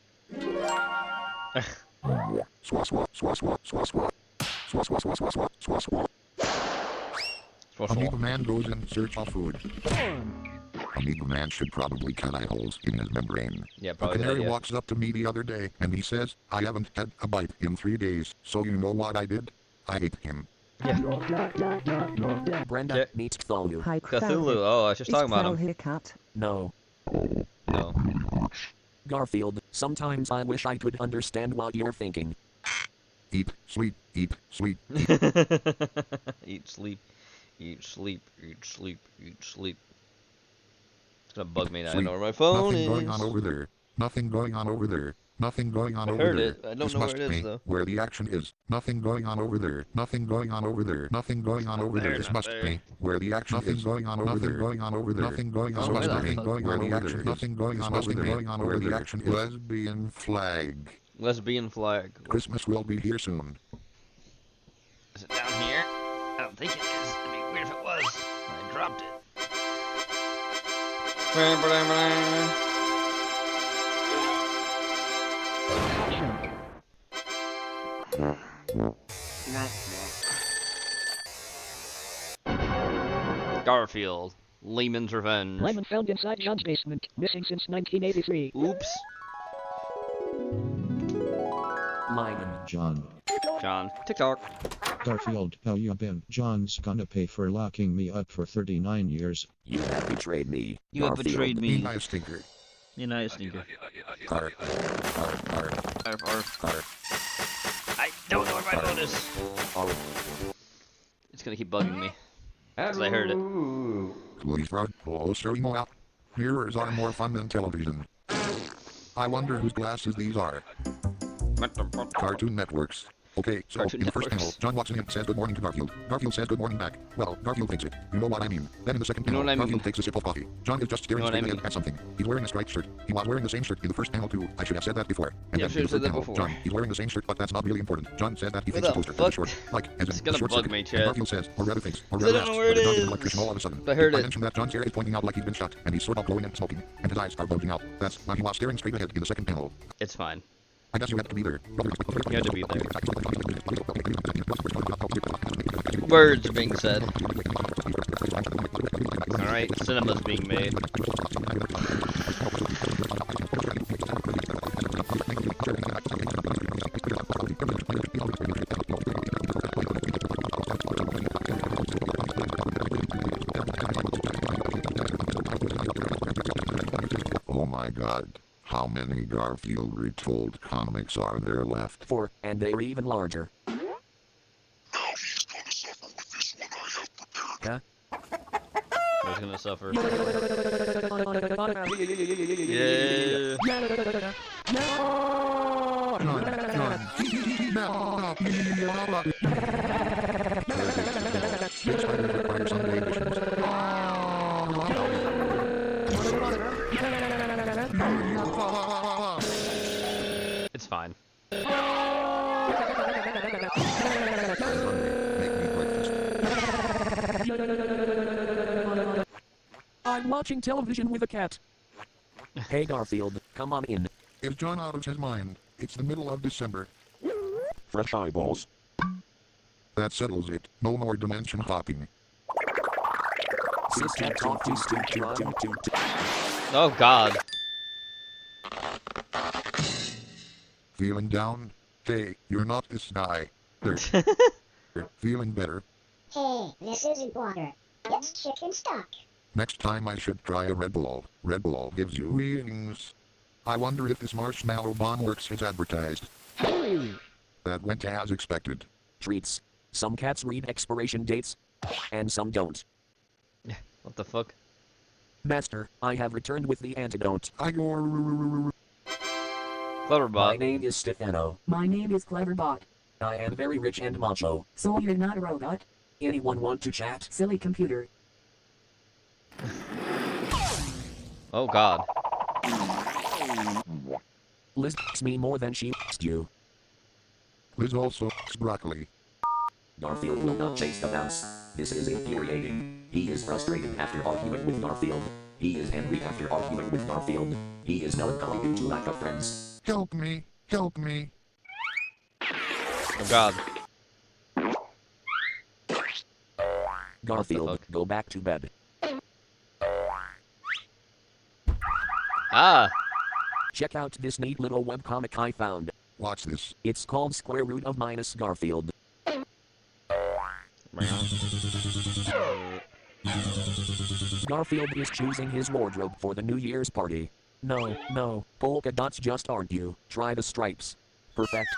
Swat, swat, swat, swat, swat, swat. Swat, swat, swat, swat, swat, swat, swat. Amoeba man goes in search of food. Amoeba man should probably cut eye holes in his membrane. Yeah, A probably. canary walks up to me the other day, and he says, I haven't had a bite in 3 days, so you know what I did? I ate him. Brenda meets Cthulhu. Hi, Cthulhu. Oh, I was just talking about him. Haircut? No. No. Garfield, sometimes I wish I could understand what you're thinking. Eat, sleep, eat, sleep. Eat, sleep, eat, sleep, eat, sleep, eat, sleep. It's gonna bug me now. I know where my phone Nothing is. going on over there. Nothing going on over there. Nothing going on over heard there. it. I don't This know where must it is, be though. where the action is. Nothing going on over there. Nothing going on over there. Nothing going on over there. This must be where the action is. Going on over there. Going on over there. Nothing going on over there. Nothing going on over there. Nothing going on over there. Going on where the action is. Lesbian flag. Lesbian flag. Christmas will be here soon. Is it down here? I don't think it is. It'd be weird if it was. I dropped it. Garfield. Lehman's Revenge. Lemon found inside John's basement, missing since 1983. Oops. Lyman. John. John. TikTok. Garfield, how you been? John's gonna pay for locking me up for 39 years. You have betrayed me. You have betrayed me. Nice stinker. You nice stinker. Arf, arf, arf, Arf, arf. I don't know where my phone is. It's gonna keep bugging me. Because I heard it. Please, Rod. Oh, showing more out. Mirrors are more fun than television. I wonder whose glasses these are. Cartoon Networks. Okay, so Cartoon in the first Networks. panel, John walks in and says good morning to Garfield. Garfield says good morning back. Well, Garfield thinks it. You know what I mean. Then in the second You know panel, what I mean. Garfield takes a sip of coffee. John is just staring You know what I straight mean. ahead at something. He's wearing a striped shirt. He was wearing the same shirt in the first panel too. I should have said that before. And Yeah, then in the should've said third that panel, before. John, he's wearing the same shirt, but that's not really important. John says that he What thinks the the poster is fuck? short. Like, as It's in gonna the short bug circuit. me, And Chad. Garfield says, or rather thinks, or Because rather I don't asks, know where but it John is is. electrician all of a sudden. I heard I it. mentioned that John's hair is pointing out like he's been shot, and he's sort of glowing and smoking, and his eyes are bulging out. That's why he was staring straight ahead in the second panel. It's fine. I guess you had to be there. You had to be there. Words being said. Alright, cinema's being made. Oh my god. How many Garfield Retold comics are there left? 4, and they're even larger. Huh? Who's gonna suffer? It's fine. I'm watching television with a cat. Hey Garfield, come on in. Is John out of his mind? It's the middle of December. Fresh eyeballs. That settles it. No more dimension hopping. Oh god. Feeling down? Hey, you're not this guy. There. Feeling better? Hey, this isn't water. It's chicken stock. Next time I should try a Red Bull. Red Bull gives you wings. I wonder if this marshmallow bomb works as advertised. That went as expected. Treats. Some cats read expiration dates, and some don't. What the fuck? Master, I have returned with the antidote. Cleverbot. My name is Stefano. My name is Cleverbot. I am very rich and macho. So you're not a robot? Anyone want to chat? Silly computer. Oh god. Liz likes me more than she likes you. Liz also likes broccoli. Garfield will not chase the mouse. This is infuriating. He is frustrated after arguing with Garfield. He is angry after arguing with Garfield. He is melancholy due to lack of friends. Help me! Help me! Oh god. Garfield, go back to bed. Ah! Check out this neat little webcomic I found. Watch this. It's called Square Root of Minus Garfield. Garfield is choosing his wardrobe for the New Year's party. No, polka dots just aren't you. Try the stripes. Perfect.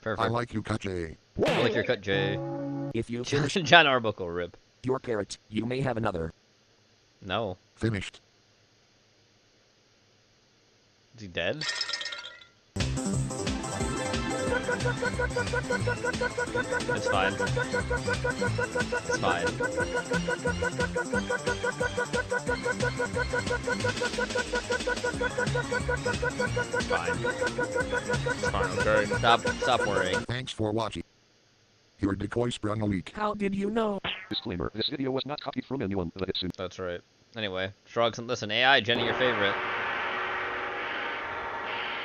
Perfect. I like you, cut Jay. I like your cut, Jay. If you finish John Arbuckle, rip. your carrot, you may have another. No. Finished. Is he dead? It's fine. It's fine. It's fine, okay? Stop worrying. Thanks for watching. Your decoy sprung a leak. How did you know? Disclaimer, this video was not copied from anyone. That's right. Anyway, Shrugs, listen, AI, Jenny, your favorite.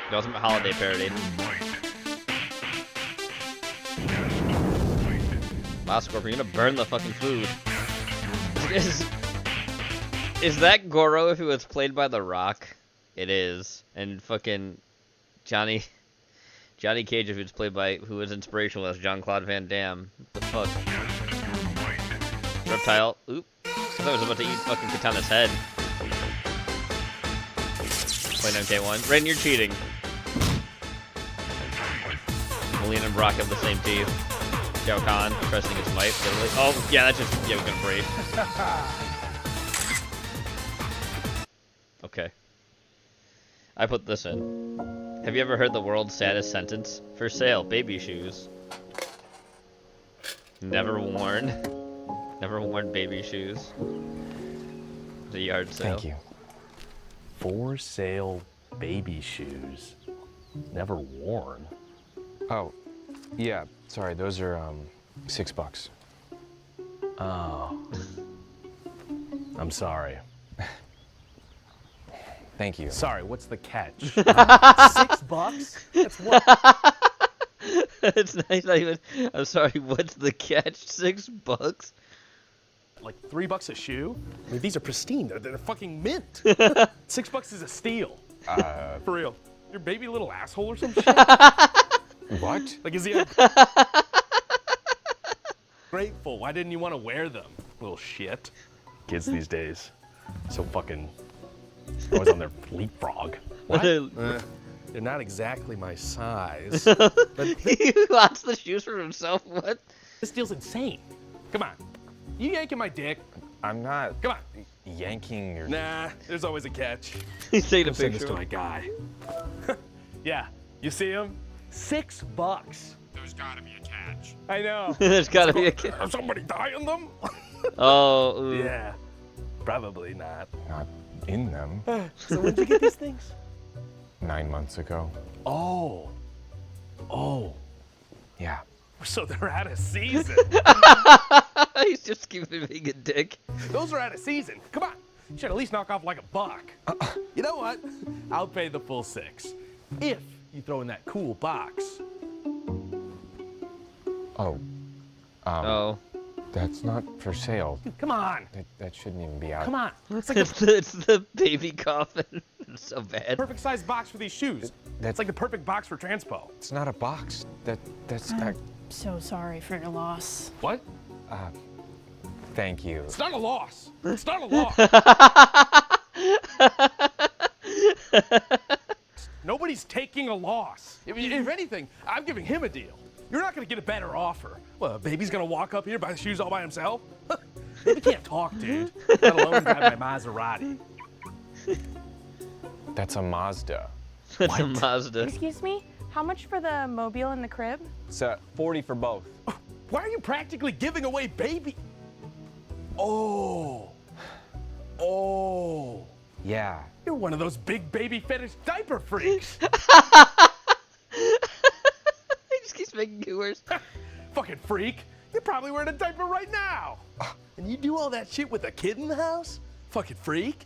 The ultimate holiday parody. Wow, Scorpion, you're gonna burn the fucking food. Is that Goro if it was played by The Rock? It is. And fucking Johnny Cage if it's played by who was inspirational as Jean-Claude Van Damme. What the fuck? Reptile. Oop. I thought I was about to eat fucking Katana's head. Play MK1. Raiden, you're cheating. Molina and Brock have the same teeth. Shao Kahn pressing his mic, literally. Oh, yeah, that's just, yeah, we're gonna break. Okay. I put this in. Have you ever heard the world's saddest sentence? For sale, baby shoes. Never worn. Never worn baby shoes. The yard sale. Thank you. For sale baby shoes. Never worn. Oh, yeah. Sorry, those are $6. Oh. I'm sorry. Thank you. Sorry, what's the catch? $6? That's what? It's not even. I'm sorry. What's the catch? $6? Like $3 a shoe? I mean, these are pristine. They're fucking mint. $6 is a steal. For real. Your baby little asshole or some shit? What? Like, is he grateful? Why didn't you want to wear them? Little shit. Kids these days. So fucking always on their leapfrog. What? They're not exactly my size. But He wants the shoes for himself. What? this deal's insane. Come on. You yanking my dick? I'm not Come on. yanking your... Nah, there's always a catch. He's taking a Send this picture. to my guy. Yeah, you see him? $6. There's gotta be a catch. I know. There's gotta be a catch. Is somebody dying them? Oh. Ooh. Yeah, probably not. Not in them. So when'd you get these things? 9 months ago. Oh. Yeah. So they're out of season. He's just keeping being a dick. Those are out of season. Come on. You should at least knock off like $1. You know what? I'll pay the full $6. If you throw in that cool box. Oh. Oh. That's not for sale. Come on. That shouldn't even be out. Come on. It's the baby coffin. It's so bad. Perfect size box for these shoes. That's like the perfect box for transpo. It's not a box. That's. I'm so sorry for your loss. What? Thank you. It's not a loss. It's not a loss. Nobody's taking a loss. If anything, I'm giving him a deal. You're not gonna get a better offer. Well, baby's gonna walk up here, buy the shoes all by himself? Baby can't talk, dude. Let alone drive my Maserati. That's a Mazda. That's a Mazda. Excuse me? How much for the mobile and the crib? It's 40 for both. Why are you practically giving away baby? Oh. Oh. Yeah. You're one of those big baby fetish diaper freaks. He just keeps making it worse. Fucking freak. You're probably wearing a diaper right now. And you do all that shit with a kid in the house? Fucking freak.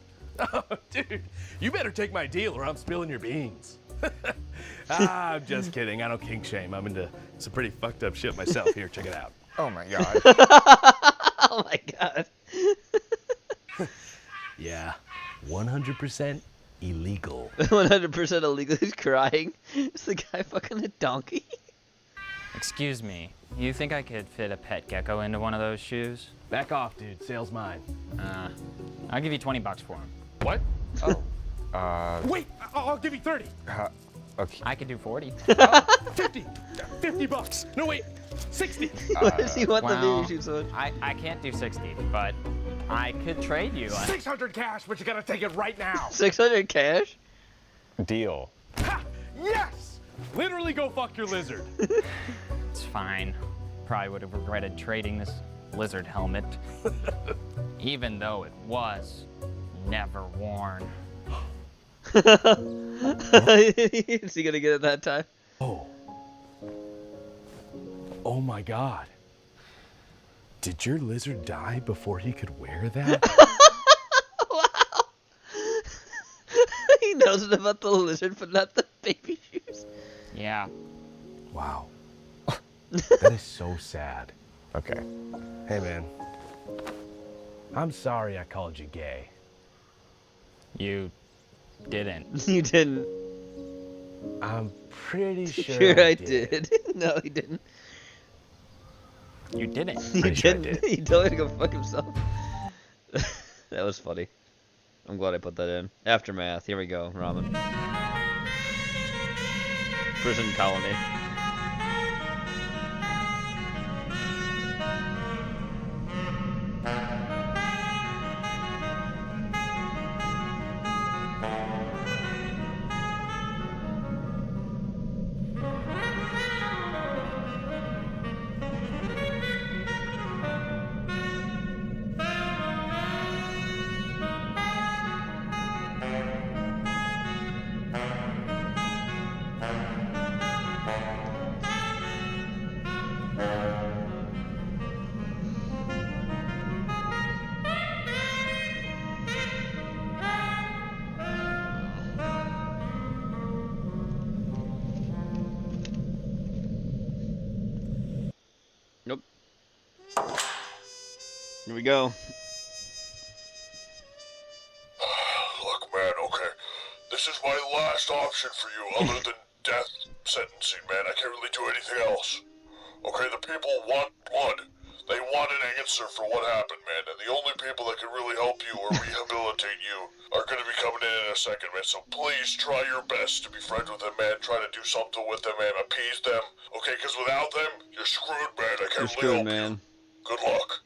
Oh, dude, you better take my deal or I'm spilling your beans. I'm just kidding. I don't kink shame. I'm into some pretty fucked up shit myself. Here, check it out. Oh my god. Oh my god. Yeah, 100% illegal. 100% illegal. He's crying. Is the guy fucking a donkey? Excuse me. You think I could fit a pet gecko into one of those shoes? Back off, dude. Sale's mine. I'll give you $20 for him. What? Oh. Wait, I'll give you 30. Okay. I could do 40. 50. 50 bucks. No, wait. 60. What does he want the well, baby shoes on? I can't do 60, but I could trade you. 600 cash, but you gotta take it right now. 600 cash? Deal. Ha! Yes! Literally go fuck your lizard. It's fine. Probably would have regretted trading this lizard helmet. Even though it was never worn. Is he gonna get it that time? Oh. Oh my god. Did your lizard die before he could wear that? Wow. He knows about the lizard, but not the baby shoes. Yeah. Wow. That is so sad. Okay. Hey, man. I'm sorry I called you gay. You didn't. You didn't. I'm pretty sure I did. No, he didn't. You didn't. He Pretty sure I didn't. did. He told me to go fuck himself. That was funny. I'm glad I put that in. Aftermath. Here we go, Ramen. Prison colony. Nope. Here we go. Look, man, okay. This is my last option for you other than death sentencing, man. I can't really do anything else. Okay, the people want blood. They want an answer for what happened, man. And the only people that can really help you or rehabilitate you are going to be coming in a second, man. So please try your best to be friends with them, man. Try to do something with them, man. Appease them. Okay, because without them, you're screwed, man. I can't really help you. Good luck.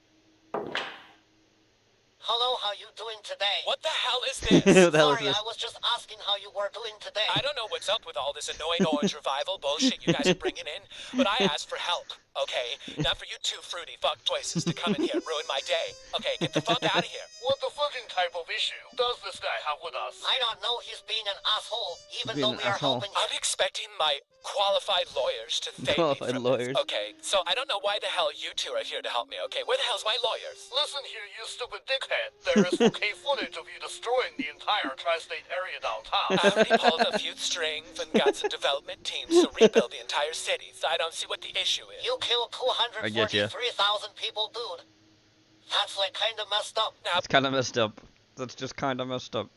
Hello, how you doing today? What the hell is this? What the hell is Sorry, this? I was just asking how you were doing today. I don't know what's up with all this annoying orange revival bullshit you guys are bringing in, but I asked for help, okay? Not for you two fruity fuck choices to come in here and ruin my day. Okay, get the fuck out of here. What the fucking type of issue does this guy have with us? I don't know, he's being an asshole, even though we are helping him. I'm expecting my qualified lawyers to thank me Qualified from lawyers. this. Okay, so I don't know why the hell you two are here to help me, okay? Where the hell's my lawyers? Listen here, you stupid dickhead. There is okay footage of you destroying the entire tri-state area downtown. I already pulled a few strings and got some development teams to rebuild the entire city, so I don't see what the issue is. You killed I get ya. 243,000 people, dude. That's like kinda messed up. It's kind of messed up. That's just kind of messed up.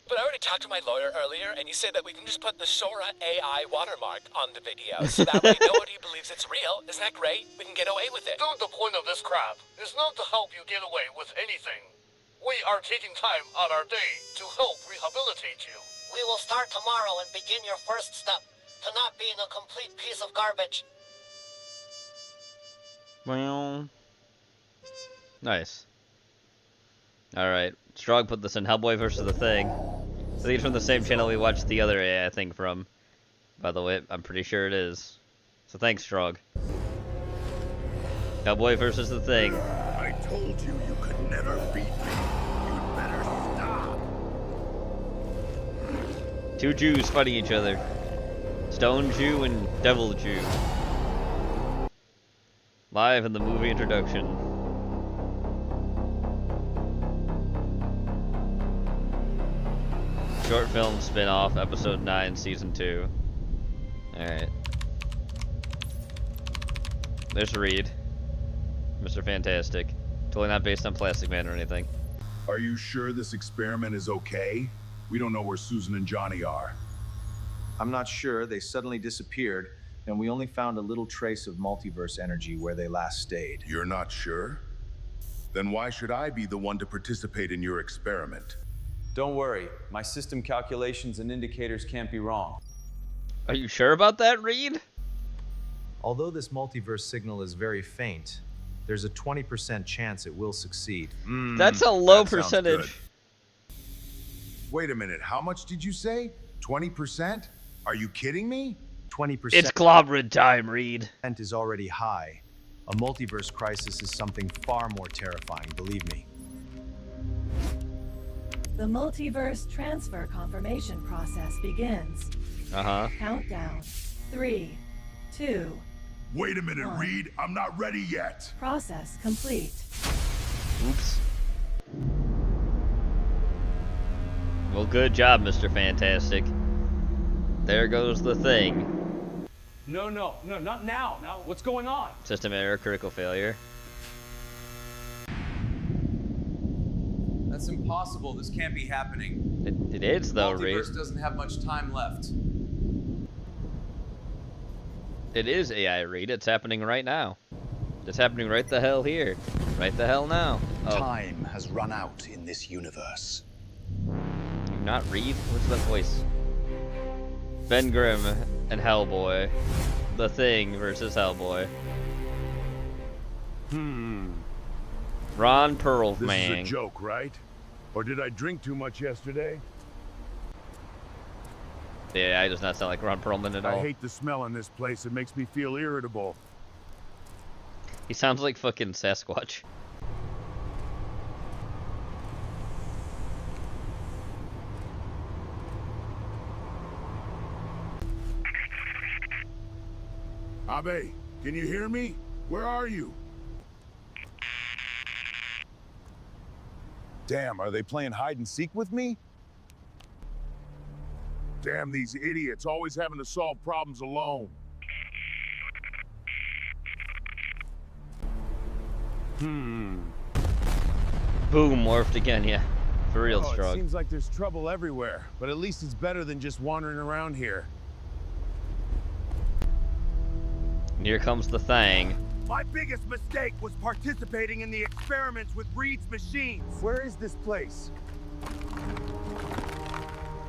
But I already talked to my lawyer earlier, and he said that we can just put the Sora AI watermark on the video, so that way nobody believes it's real. Isn't that great? We can get away with it. Dude, the point of this crap is not to help you get away with anything. We are taking time on our day to help rehabilitate you. We will start tomorrow and begin your first step to not being a complete piece of garbage. Well, nice. Alright, Strong put this in Hellboy versus the Thing. I think it's from the same channel we watched the other AI thing from. By the way, I'm pretty sure it is. So thanks, Strong. Hellboy versus the Thing. I told you you could never beat me. You'd better stop. Two Jews fighting each other. Stone Jew and Devil Jew. Live in the movie introduction. Short film spin-off, episode 9, season 2. Alright. There's Reed. Mr. Fantastic. Totally not based on Plastic Man or anything. Are you sure this experiment is okay? We don't know where Susan and Johnny are. I'm not sure. They suddenly disappeared, and we only found a little trace of multiverse energy where they last stayed. You're not sure? Then why should I be the one to participate in your experiment? Don't worry. My system calculations and indicators can't be wrong. Are you sure about that, Reed? Although this multiverse signal is very faint, there's a 20% chance it will succeed. That's a low that sounds percentage. good. Wait a minute, how much did you say? 20%? Are you kidding me? 20%. It's clobbering time, Reed. Is already high. A multiverse crisis is something far more terrifying, believe me. The multiverse transfer confirmation process begins. Uh-huh. Countdown. 3, 2. Wait a minute, 1. Reed. I'm not ready yet. Process complete. Oops. Well, good job, Mr. Fantastic. There goes the Thing. No, not now. Now, what's going on? System error, critical failure. That's impossible. This can't be happening. It is, though, Reed. Multiverse doesn't have much time left. It is AI, Reed. It's happening right now. It's happening right the hell here. Right the hell now. Oh. Time has run out in this universe. You're not Reed? What's that voice? Ben Grimm and Hellboy. The Thing versus Hellboy. Ron Perlman. This is a joke, right? Or did I drink too much yesterday? The AI does not sound like Ron Perlman at all. I hate the smell in this place. It makes me feel irritable. He sounds like fucking Sasquatch. Abe, can you hear me? Where are you? Damn, are they playing hide and seek with me? Damn, these idiots always having to solve problems alone. Boom, morphed again, yeah. For real It strong. seems like there's trouble everywhere, but at least it's better than just wandering around here. And here comes the Thing. My biggest mistake was participating in the experiments with Reed's machines. Where is this place?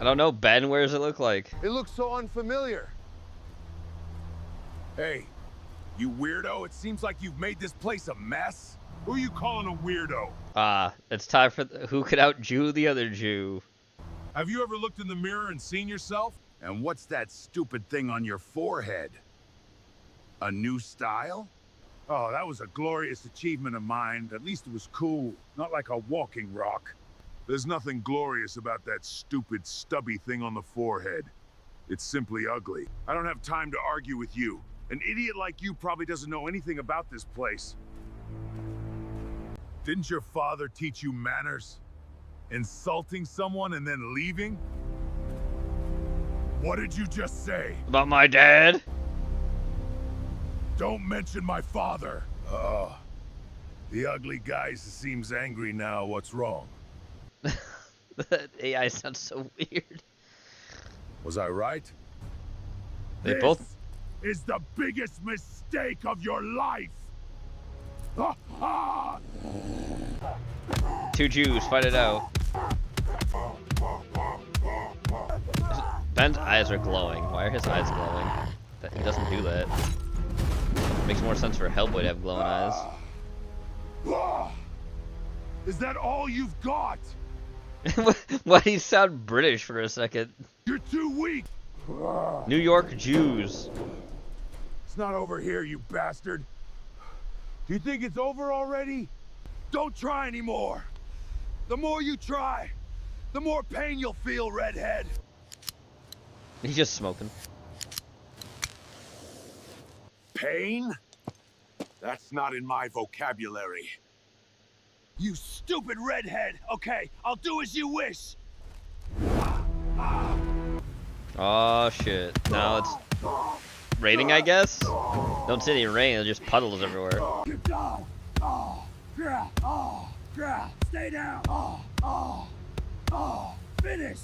I don't know, Ben, where does it look like? It looks so unfamiliar. Hey, you weirdo, it seems like you've made this place a mess. Who are you calling a weirdo? It's time for who could out-Jew the other Jew. Have you ever looked in the mirror and seen yourself? And what's that stupid thing on your forehead? A new style? Oh, that was a glorious achievement of mine. At least it was cool, not like a walking rock. There's nothing glorious about that stupid, stubby thing on the forehead. It's simply ugly. I don't have time to argue with you. An idiot like you probably doesn't know anything about this place. Didn't your father teach you manners? Insulting someone and then leaving? What did you just say? About my dad? Don't mention my father. The ugly guy seems angry now. What's wrong? That AI sounds so weird. Was I right? They This both. is the biggest mistake of your life. Ha ha! Two Jews, fight it out. Ben's eyes are glowing. Why are his eyes glowing? He doesn't do that. Makes more sense for Hellboy to have glowing eyes. Is that all you've got? Why do you sound British for a second? You're too weak. New York Jews. It's not over here, you bastard. Do you think it's over already? Don't try anymore. The more you try, the more pain you'll feel, redhead. He's just smoking. Pain? That's not in my vocabulary. You stupid redhead. Okay, I'll do as you wish. Oh shit. Now it's raining, I guess? Don't see any rain, it's just puddles everywhere. Get down. Stay down. Finished.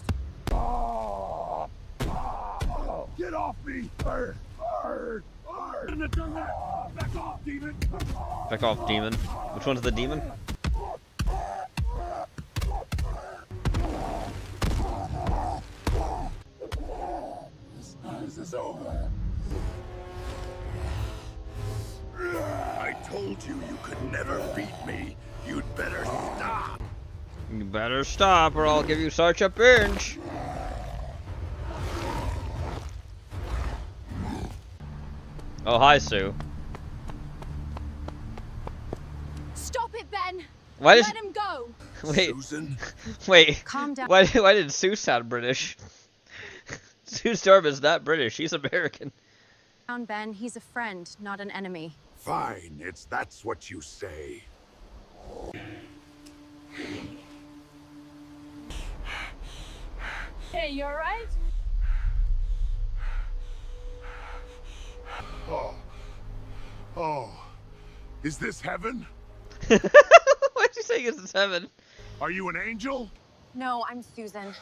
Get off me. Back off, demon. Back off, demon. Which one's the demon? This is over. I told you you could never beat me. You'd better stop. You better stop or I'll give you such a pinch. Oh, hi, Sue. Stop it, Ben! Why does... Let him go! Wait. Susan? Wait. Calm down. Why did Sue sound British? Sue Storm is not British, she's American. Down, Ben. He's a friend, not an enemy. Fine, that's what you say. Hey, you alright? Oh, is this heaven? Why'd you say it's heaven? Are you an angel? No, I'm Susan.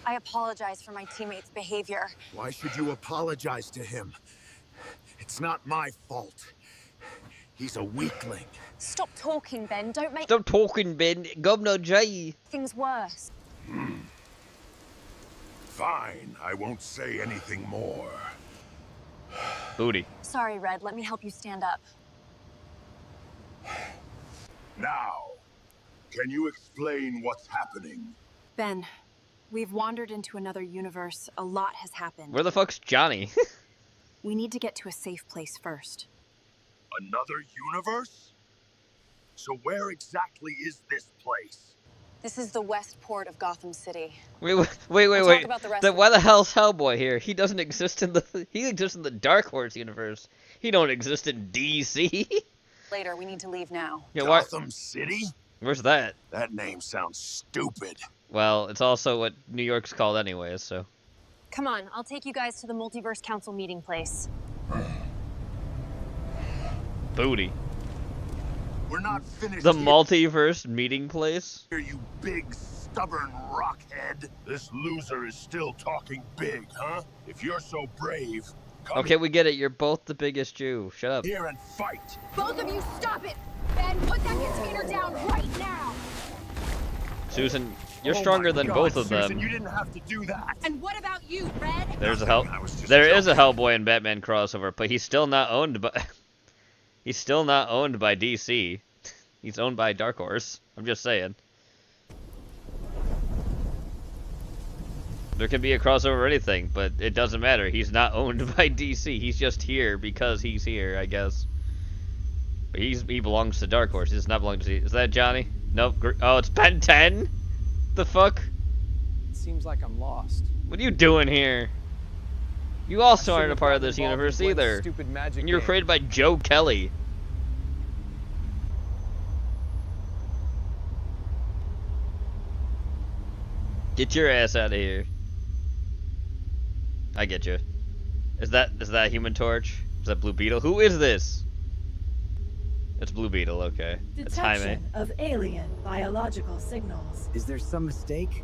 I apologize for my teammate's behavior. Why should you apologize to him? It's not my fault. He's a weakling. Stop talking, Ben. Don't make Stop talking, Ben. Governor J. things worse. Fine, I won't say anything more. Booty. Sorry, Red. Let me help you stand up. Now, can you explain what's happening? Ben, we've wandered into another universe. A lot has happened. Where the fuck's Johnny? We need to get to a safe place first. Another universe? So where exactly is this place? This is the west port of Gotham City. Wait. We'll talk about the rest Then why the hell's Hellboy here? He doesn't exist in the... He exists in the Dark Horse universe. He don't exist in DC. Later, we need to leave now. Yeah, Gotham City? Where's that? That name sounds stupid. Well, it's also what New York's called anyways, so... Come on, I'll take you guys to the Multiverse Council meeting place. Booty. We're not finished The here. multiverse meeting place? Here, you big, stubborn rockhead. This loser is still talking big, huh? If you're so brave, come Okay, we get it. You're both the biggest Jew. Shut up. here and fight. Both of you stop it! Ben, put that container down right now! Susan, you're Oh stronger my than God, both of Susan, them. you didn't have to do that. And what about you, Red? There's a just There is a Hellboy and Batman crossover, but he's still not owned by... He's still not owned by DC. He's owned by Dark Horse. I'm just saying. There can be a crossover or anything, but it doesn't matter. He's not owned by DC. He's just here because he's here, I guess. But he belongs to Dark Horse. He does not belong to DC. Is that Johnny? Nope. Oh, it's Ben 10? The fuck? It seems like I'm lost. What are you doing here? You also aren't a shouldn't part have of this gotten involved universe in Glenn's either. stupid magic And you were game. created by Joe Kelly. Get your ass out of here. I get you. Is that Human Torch? Is that Blue Beetle? Who is this? It's Blue Beetle, okay. It's Jaime. Detection of alien biological signals. Is there some mistake?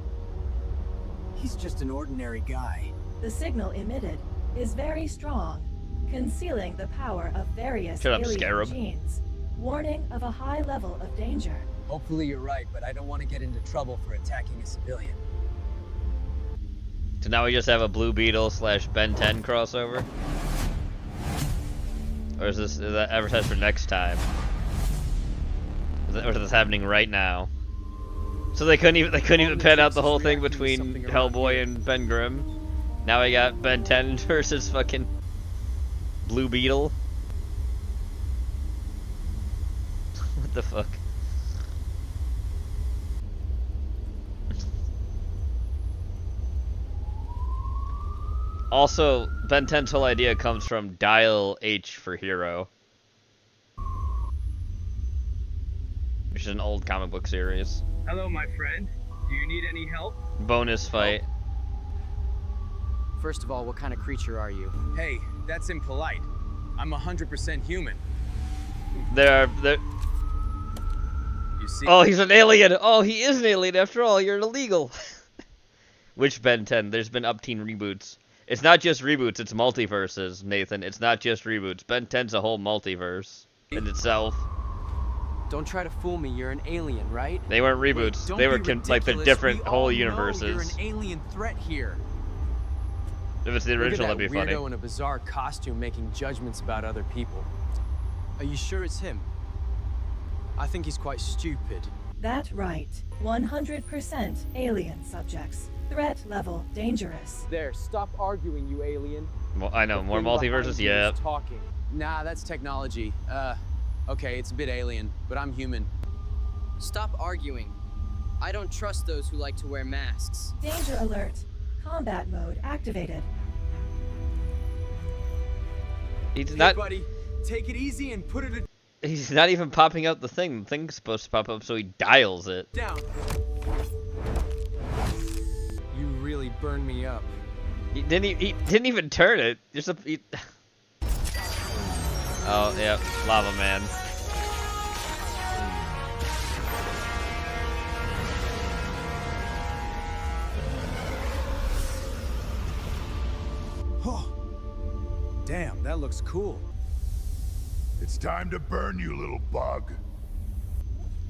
He's just an ordinary guy. The signal emitted is very strong, concealing the power of various Shut up, alien Scarab. genes, warning of a high level of danger. Hopefully you're right, but I don't want to get into trouble for attacking a civilian. So now we just have a Blue Beetle / Ben 10 crossover? Or is that advertised for next time? Or is this happening right now? So they couldn't even pen out the whole thing between Hellboy and Ben Grimm. Now we got Ben 10 versus fucking Blue Beetle. What the fuck? Also, Ben 10's whole idea comes from Dial H for Hero, which is an old comic book series. Hello, my friend. Do you need any help? Bonus fight. First of all, what kind of creature are you? Hey, that's impolite. I'm 100% human. There. You see? Oh, he's an alien. Oh, he is an alien after all. You're illegal. Which Ben 10? There's been up-teen reboots. It's not just reboots, it's multiverses, Nathan. It's not just reboots. Ben 10's a whole multiverse in itself. Don't try to fool me. You're an alien, right? They weren't reboots. Wait, they were don't be like the ridiculous. different We whole all know universes. You're an alien threat here. If it's the original, that'd be funny. Weirdo in a bizarre costume making judgments about other people. Are you sure it's him? I think he's quite stupid. That right. 100% alien subjects. Threat level dangerous. There, stop arguing, you alien. Well, I know, more The thing multiverses, behind you yeah. is talking. Nah, that's technology. Okay, it's a bit alien, but I'm human. Stop arguing. I don't trust those who like to wear masks. Danger alert. Combat mode activated. He's Hey, not. buddy, take it easy and put it He's not even popping out the thing. The thing's supposed to pop up, so he dials it. down. You really burned me up. He didn't even turn it. Just Oh yeah, Lava Man. Damn, that looks cool. It's time to burn you, little bug.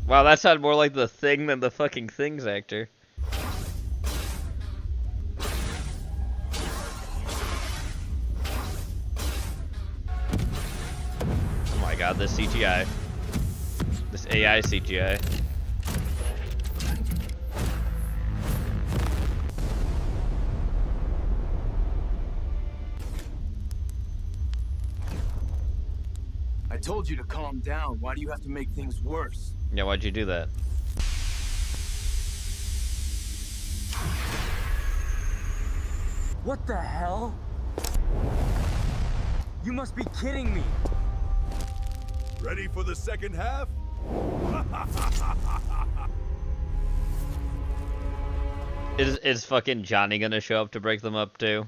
Wow, that sounded more like the Thing than the fucking Things actor. Oh my god, this CGI. This AI CGI. I told you to calm down. Why do you have to make things worse? Yeah, why'd you do that? What the hell? You must be kidding me. Ready for the second half? Is fucking Johnny gonna show up to break them up too?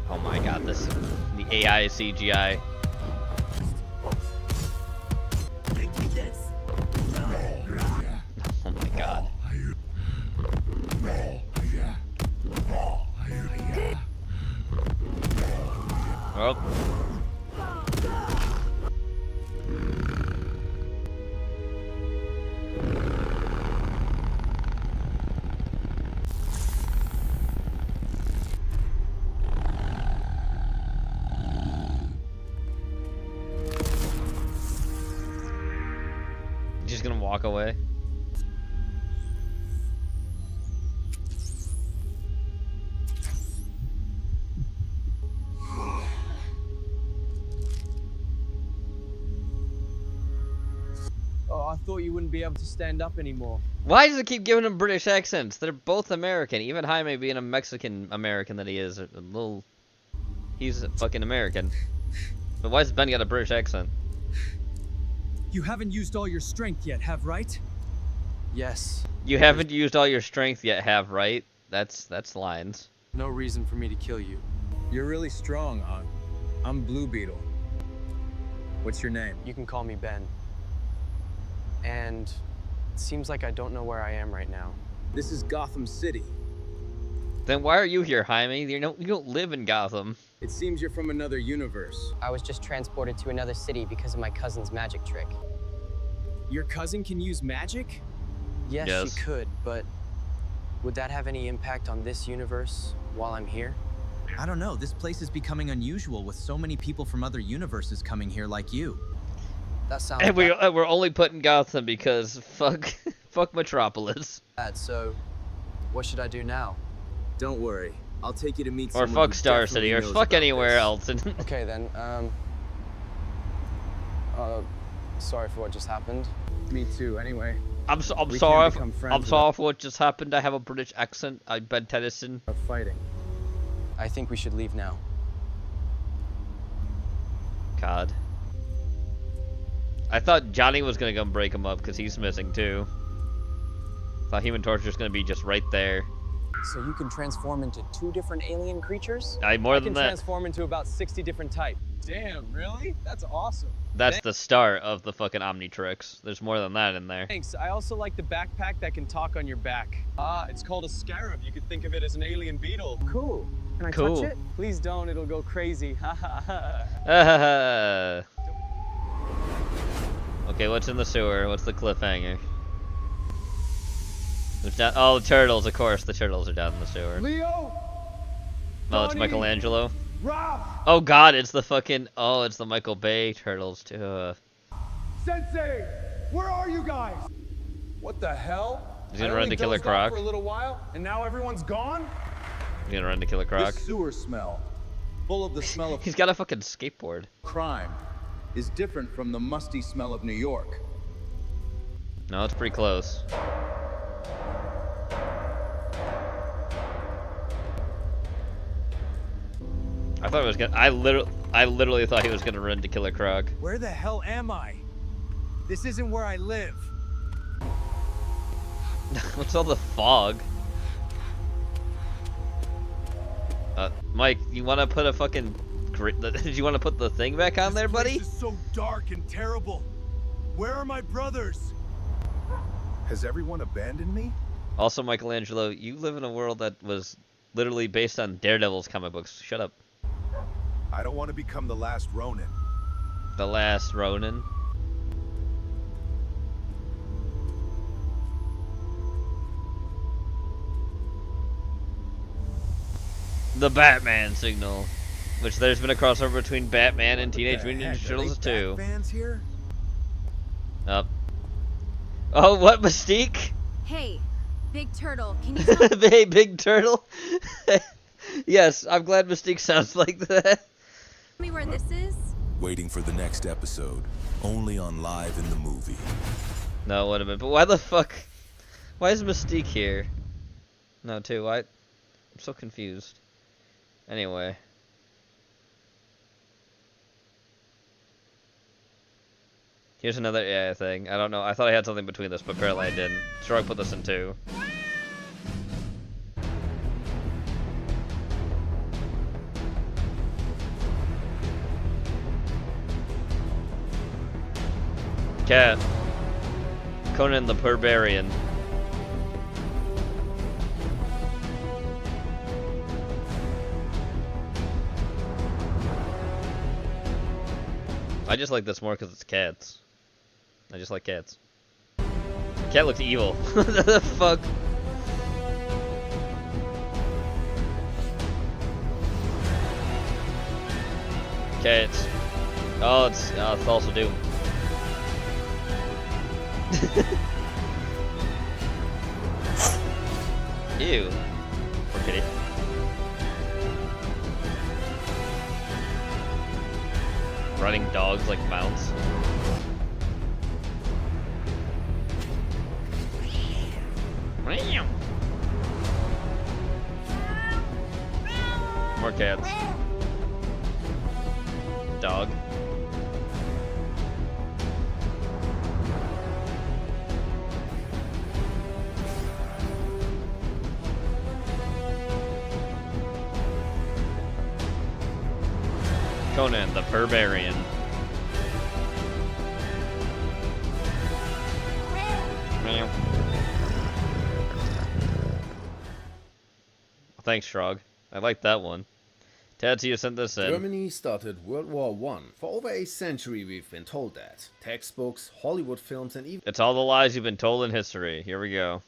Oh my god, the AI CGI. Oh my god. Oh. Just gonna walk away. Oh, I thought you wouldn't be able to stand up anymore. Why does it keep giving them British accents? They're both American. Even Jaime being a Mexican American that he is, a little. He's a fucking American. But why's Ben got a British accent? You haven't used all your strength yet, have right? Yes. You haven't used all your strength yet, have right? That's lines. No reason for me to kill you. You're really strong, I'm Blue Beetle. What's your name? You can call me Ben. And it seems like I don't know where I am right now. This is Gotham City. Then why are you here, Jaime? You don't live in Gotham. It seems you're from another universe. I was just transported to another city because of my cousin's magic trick. Your cousin can use magic? Yes, Yes. she could, but would that have any impact on this universe while I'm here? I don't know. This place is becoming unusual with so many people from other universes coming here like you. That sounds And we're only putting Gotham because fuck Metropolis. bad. So, what should I do now? Don't worry. I'll take you to meet Or someone fuck who Star City, or definitely knows fuck about anywhere this. else. Okay then, sorry for what just happened. Me too, anyway. I'm sorry for what just happened. I have a British accent. I'm Ben Tennyson. Of fighting. I think we should leave now. God. I thought Johnny was gonna come break him up because he's missing too. Thought Human Torch was gonna be just right there. So you can transform into 2 different alien creatures? More than I can that. transform into about 60 different types. Damn, really? That's awesome. That's the start of the fucking Omnitrix. There's more than that in there. Thanks. I also like the backpack that can talk on your back. Ah, it's called a scarab. You could think of it as an alien beetle. Cool. Can I Cool. touch it? Please don't. It'll go crazy. Ha ha ha. Okay, what's in the sewer? What's the cliffhanger? There's not. Oh, the turtles, of course. The turtles are down in the sewer. Leo? Oh, it's Donnie? Michelangelo. Ralph? Oh God, it's the fucking. Oh, it's the Michael Bay turtles too. Sensei! Where are you guys? What the hell? He's gonna run to Killer Croc. For a little while, and now everyone's gone? He's gonna run to Killer Croc. This sewer smell, full of the smell of He's got a fucking skateboard. crime, is different from the musty smell of New York. No, it's pretty close. I thought it was gonna. I literally thought he was gonna run to Killer Croc. Where the hell am I? This isn't where I live. What's all the fog? Mike, you want to put a fucking? Did you want to put the thing back on there, buddy? This is so dark and terrible. Where are my brothers? Has everyone abandoned me? Also, Michelangelo, you live in a world that was literally based on Daredevil's comic books. Shut up. I don't want to become the last Ronin. The last Ronin. The Batman signal, which there's been a crossover between Batman and Teenage Mutant Ninja Turtles 2. Fans here? Up. Oh, what, Mystique? Hey, Big Turtle, can you tell Hey, Big Turtle. Yes, I'm glad Mystique sounds like that. me where this is? Waiting for the next episode, only on Live in the Movie. No, wait a minute. But why the fuck? Why is Mystique here? No, too. Why? I'm so confused. Anyway. Here's another thing. I don't know. I thought I had something between this, but apparently I didn't. Sure, I put this in 2. Cat. Conan the Barbarian. I just like this more because it's cats. I just like cats. Cat looks evil. What the fuck? Cats. Oh, it's also Doom. Ew. Poor kitty. Running dogs like mounts. More cats. Dog. Conan the Barbarian. Meow. Thanks, Shrog. I like that one. Tatsuya sent this in. Germany started World War I. For over a century we've been told that. Textbooks, Hollywood films, and even It's all the lies you've been told in history. Here we go.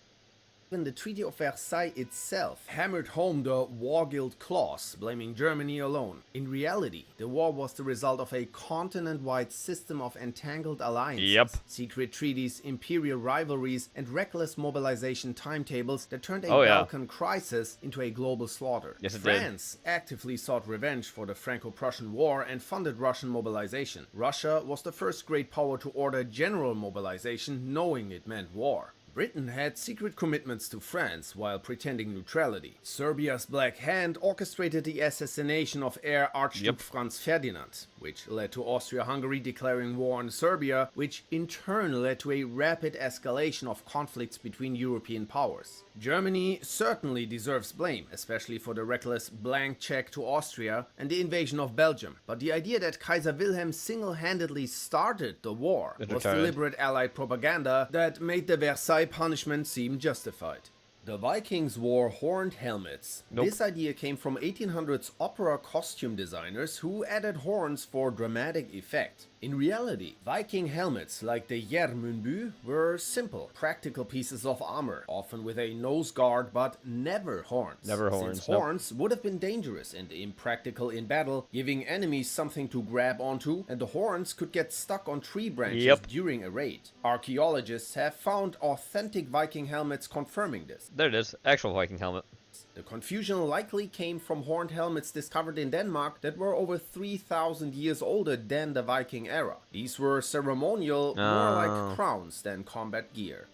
the Treaty of Versailles itself hammered home the war guilt clause, blaming Germany alone. In reality, the war was the result of a continent-wide system of entangled alliances, secret treaties, imperial rivalries, and reckless mobilization timetables that turned a Balkan crisis into a global slaughter. Yes, it France actively sought revenge for the Franco-Prussian War and funded Russian mobilization. Russia was the first great power to order general mobilization, knowing it meant war. Britain had secret commitments to France while pretending neutrality. Serbia's Black Hand orchestrated the assassination of heir Archduke Franz Ferdinand, which led to Austria-Hungary declaring war on Serbia, which in turn led to a rapid escalation of conflicts between European powers. Germany certainly deserves blame, especially for the reckless blank check to Austria and the invasion of Belgium. But the idea that Kaiser Wilhelm single-handedly started the war was deliberate Allied propaganda that made the Versailles punishment seem justified. The Vikings wore horned helmets. This idea came from 1800s opera costume designers who added horns for dramatic effect. In reality, Viking helmets like the Järmundby were simple, practical pieces of armor, often with a nose guard but never horns. Since horns would have been dangerous and impractical in battle, giving enemies something to grab onto, and the horns could get stuck on tree branches during a raid. Archaeologists have found authentic Viking helmets confirming this. There it is, actual Viking helmet. The confusion likely came from horned helmets discovered in Denmark that were over 3,000 years older than the Viking era. These were ceremonial, more like crowns than combat gear.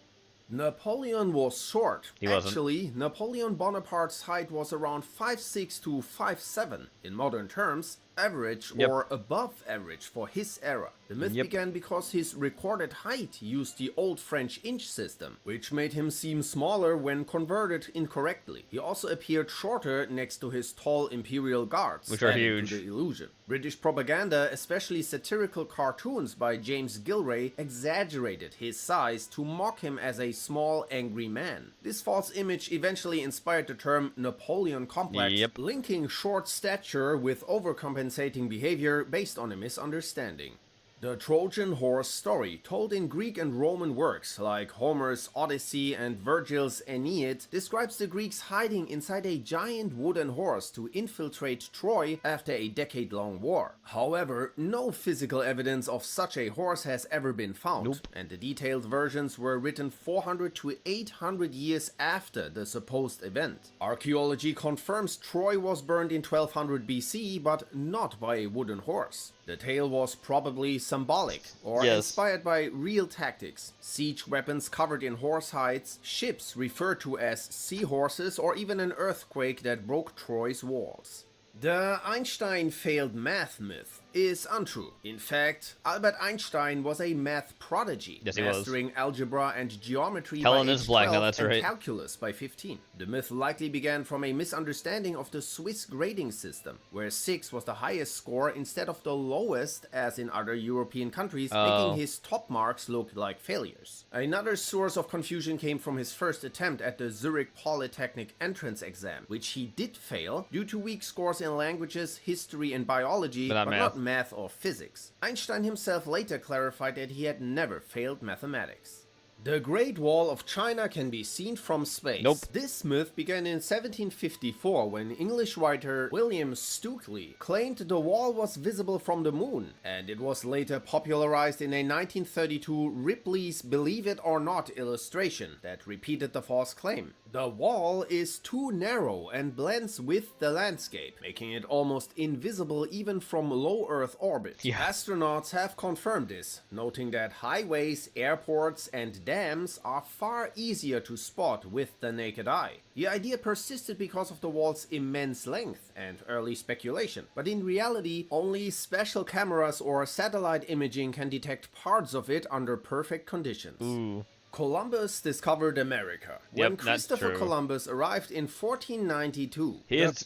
Napoleon was short. Actually, Napoleon Bonaparte's height was around 5'6" to 5'7". In modern terms, average or above average for his era. The myth began because his recorded height used the old French inch system, which made him seem smaller when converted incorrectly. He also appeared shorter next to his tall imperial guards, which are huge. To the illusion. British propaganda, especially satirical cartoons by James Gilray, exaggerated his size to mock him as a small, angry man. This false image eventually inspired the term Napoleon complex, linking short stature with overcompensating behavior based on a misunderstanding. The Trojan horse story, told in Greek and Roman works like Homer's Odyssey and Virgil's Aeneid, describes the Greeks hiding inside a giant wooden horse to infiltrate Troy after a decade-long war. However, no physical evidence of such a horse has ever been found, and the detailed versions were written 400 to 800 years after the supposed event. Archaeology confirms Troy was burned in 1200 BC, but not by a wooden horse. The tale was probably symbolic, or inspired by real tactics. Siege weapons covered in horse hides, ships referred to as seahorses, or even an earthquake that broke Troy's walls. The Einstein failed math myth is untrue. In fact, Albert Einstein was a math prodigy, mastering algebra and geometry by age 12 and calculus by 15. The myth likely began from a misunderstanding of the Swiss grading system, where 6 was the highest score instead of the lowest as in other European countries, making his top marks look like failures. Another source of confusion came from his first attempt at the Zurich Polytechnic entrance exam, which he did fail due to weak scores in languages, history and biology, but not math or physics. Einstein himself later clarified that he had never failed mathematics. The Great Wall of China can be seen from space. This myth began in 1754 when English writer William Stukeley claimed the wall was visible from the moon, and it was later popularized in a 1932 Ripley's Believe It or Not illustration that repeated the false claim. The wall is too narrow and blends with the landscape, making it almost invisible even from low Earth orbit. Astronauts have confirmed this, noting that highways, airports, and dams are far easier to spot with the naked eye. The idea persisted because of the wall's immense length and early speculation, but in reality, only special cameras or satellite imaging can detect parts of it under perfect conditions. Columbus discovered America. When Christopher Columbus arrived in 1492,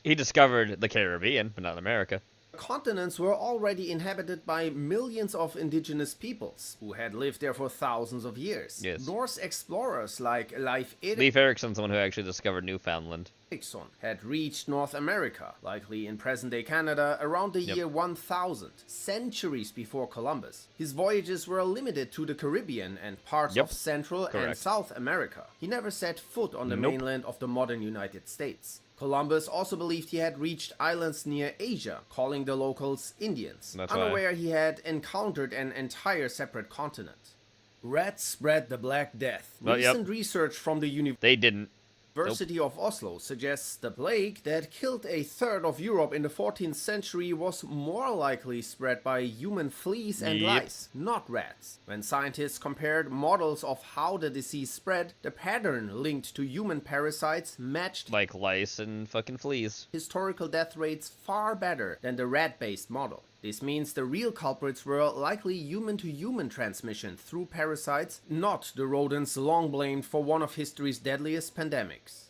he discovered the Caribbean, but not America. Continents were already inhabited by millions of indigenous peoples who had lived there for thousands of years. Yes. Norse explorers like Leif Erikson's the one who actually discovered Newfoundland. Eriksson had reached North America, likely in present-day Canada, around the year 1000, centuries before Columbus. His voyages were limited to the Caribbean and parts of Central and South America. He never set foot on the mainland of the modern United States. Columbus also believed he had reached islands near Asia, calling the locals Indians, unaware he had encountered an entire separate continent. Rats spread the Black Death. Recent research from the University of Oslo suggests the plague that killed a third of Europe in the 14th century was more likely spread by human fleas and lice, not rats. When scientists compared models of how the disease spread, the pattern linked to human parasites matched like lice and fucking fleas. Historical death rates far better than the rat-based model. This means the real culprits were likely human-to-human transmission through parasites, not the rodents long blamed for one of history's deadliest pandemics.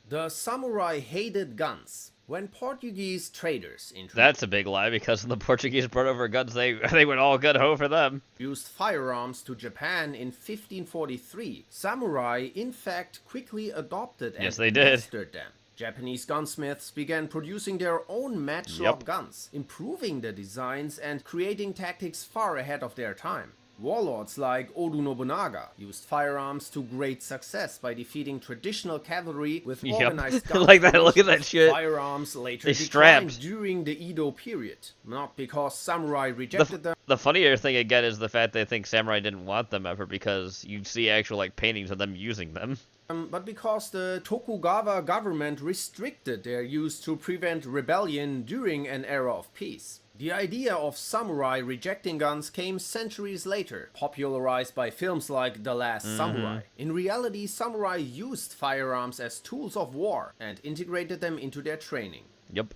The samurai hated guns. When Portuguese traders That's a big lie, because when the Portuguese brought over guns, they went all good ho for them. Used firearms to Japan in 1543. Samurai, in fact, quickly adopted and mastered them. Japanese gunsmiths began producing their own matchlock guns, improving the designs and creating tactics far ahead of their time. Warlords like Oda Nobunaga used firearms to great success by defeating traditional cavalry with organized guns. Like that, look at that shit. Firearms later declined during the Edo period, not because samurai rejected them. The funnier thing again is the fact they think samurai didn't want them ever, because you see actual like paintings of them using them. But because the Tokugawa government restricted their use to prevent rebellion during an era of peace. The idea of samurai rejecting guns came centuries later, popularized by films like The Last Samurai. In reality, samurai used firearms as tools of war and integrated them into their training.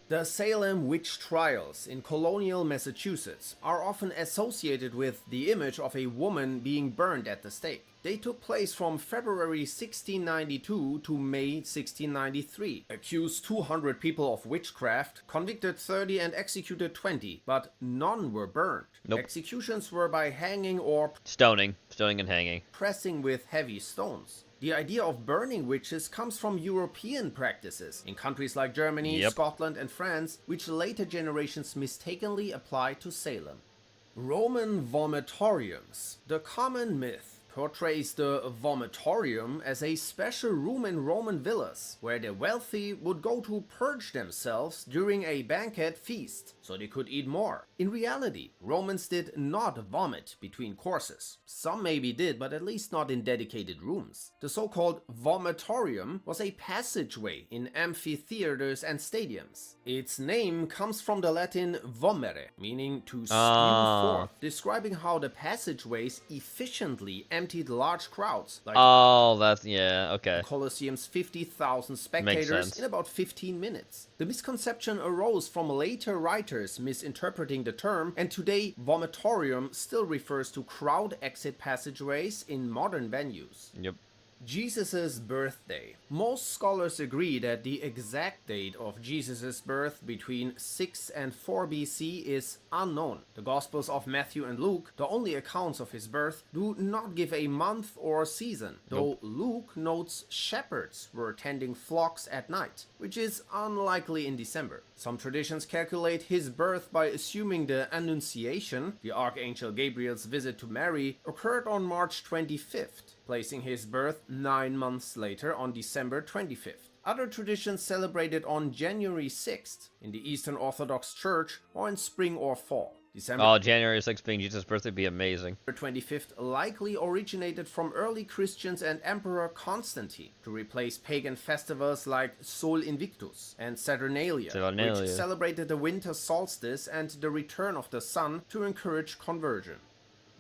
The Salem witch trials in colonial Massachusetts are often associated with the image of a woman being burned at the stake. They took place from February 1692 to May 1693. Accused 200 people of witchcraft, convicted 30 and executed 20, but none were burned. Executions were by hanging or stoning and hanging, pressing with heavy stones. The idea of burning witches comes from European practices in countries like Germany, Scotland and France, which later generations mistakenly applied to Salem. Roman vomitoriums. The common myth portrays the vomitorium as a special room in Roman villas, where the wealthy would go to purge themselves during a banquet feast, so they could eat more. In reality, Romans did not vomit between courses. Some maybe did, but at least not in dedicated rooms. The so-called vomitorium was a passageway in amphitheaters and stadiums. Its name comes from the Latin vomere, meaning to spew forth, describing how the passageways efficiently emptied large crowds. Like Colosseum's 50,000 spectators in about 15 minutes. The misconception arose from later writers misinterpreting the term, and today vomitorium still refers to crowd exit passageways in modern venues. Jesus' birthday. Most scholars agree that the exact date of Jesus' birth between 6 and 4 BC is unknown. The Gospels of Matthew and Luke, the only accounts of his birth, do not give a month or season, though Luke notes shepherds were tending flocks at night, which is unlikely in December. Some traditions calculate his birth by assuming the Annunciation, the Archangel Gabriel's visit to Mary, occurred on March 25th. Placing his birth 9 months later on December 25th. Other traditions celebrate it on January 6th in the Eastern Orthodox Church or in spring or fall. January 6th being Jesus' birthday would be amazing. December 25th likely originated from early Christians and Emperor Constantine to replace pagan festivals like Sol Invictus and Saturnalia, which celebrated the winter solstice and the return of the sun to encourage conversion.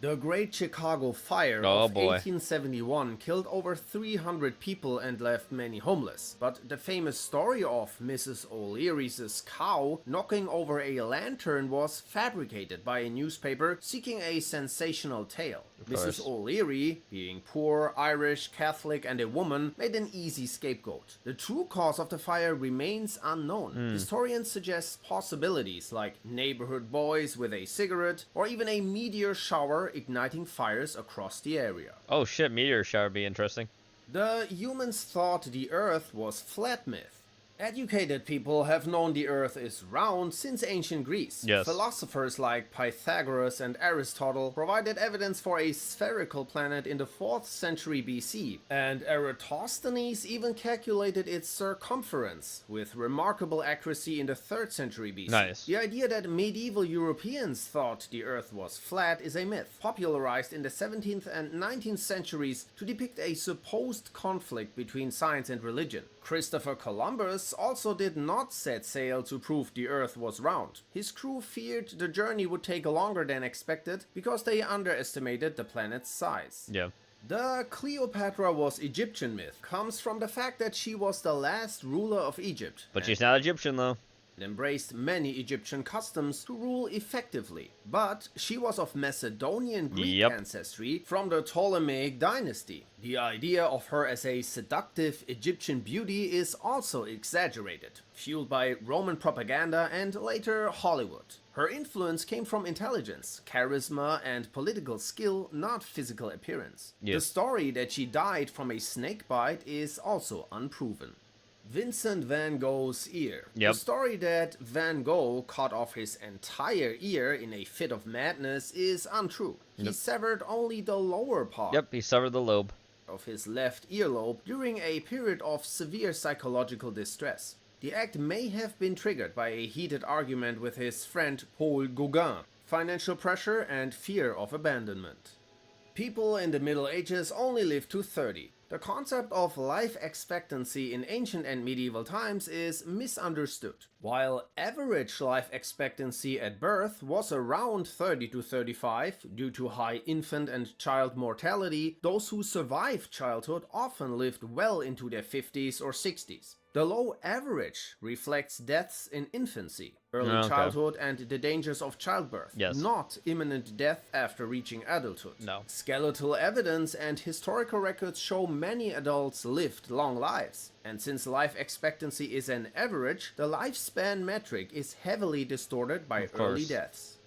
The Great Chicago Fire of 1871 killed over 300 people and left many homeless, but the famous story of Mrs. O'Leary's cow knocking over a lantern was fabricated by a newspaper seeking a sensational tale. Mrs. O'Leary, being poor, Irish, Catholic, and a woman, made an easy scapegoat. The true cause of the fire remains unknown. Historians suggest possibilities like neighborhood boys with a cigarette, or even a meteor shower igniting fires across the area. Oh shit, meteor shower would be interesting. The humans thought the Earth was flat myth. Educated people have known the Earth is round since ancient Greece. Yes. Philosophers like Pythagoras and Aristotle provided evidence for a spherical planet in the 4th century BC, and Eratosthenes even calculated its circumference with remarkable accuracy in the 3rd century BC. Nice. The idea that medieval Europeans thought the Earth was flat is a myth, popularized in the 17th and 19th centuries to depict a supposed conflict between science and religion. Christopher Columbus also did not set sail to prove the Earth was round. His crew feared the journey would take longer than expected because they underestimated the planet's size. Yeah. The Cleopatra was Egyptian myth comes from the fact that she was the last ruler of Egypt. But she's not Egyptian though. And embraced many Egyptian customs to rule effectively. But she was of Macedonian Greek ancestry from the Ptolemaic dynasty. The idea of her as a seductive Egyptian beauty is also exaggerated, fueled by Roman propaganda and later Hollywood. Her influence came from intelligence, charisma, and political skill, not physical appearance. Yes. The story that she died from a snake bite is also unproven. Vincent van Gogh's ear. Yep. The story that Van Gogh cut off his entire ear in a fit of madness is untrue. He severed only the lower part. Yep, he severed the lobe Of his left earlobe during a period of severe psychological distress. The act may have been triggered by a heated argument with his friend Paul Gauguin, financial pressure, and fear of abandonment. People in the Middle Ages only lived to 30. The concept of life expectancy in ancient and medieval times is misunderstood. While average life expectancy at birth was around 30 to 35 due to high infant and child mortality, those who survived childhood often lived well into their 50s or 60s. The low average reflects deaths in infancy, early childhood, and the dangers of childbirth, not imminent death after reaching adulthood. No. Skeletal evidence and historical records show many adults lived long lives. And since life expectancy is an average, the lifespan metric is heavily distorted by early deaths.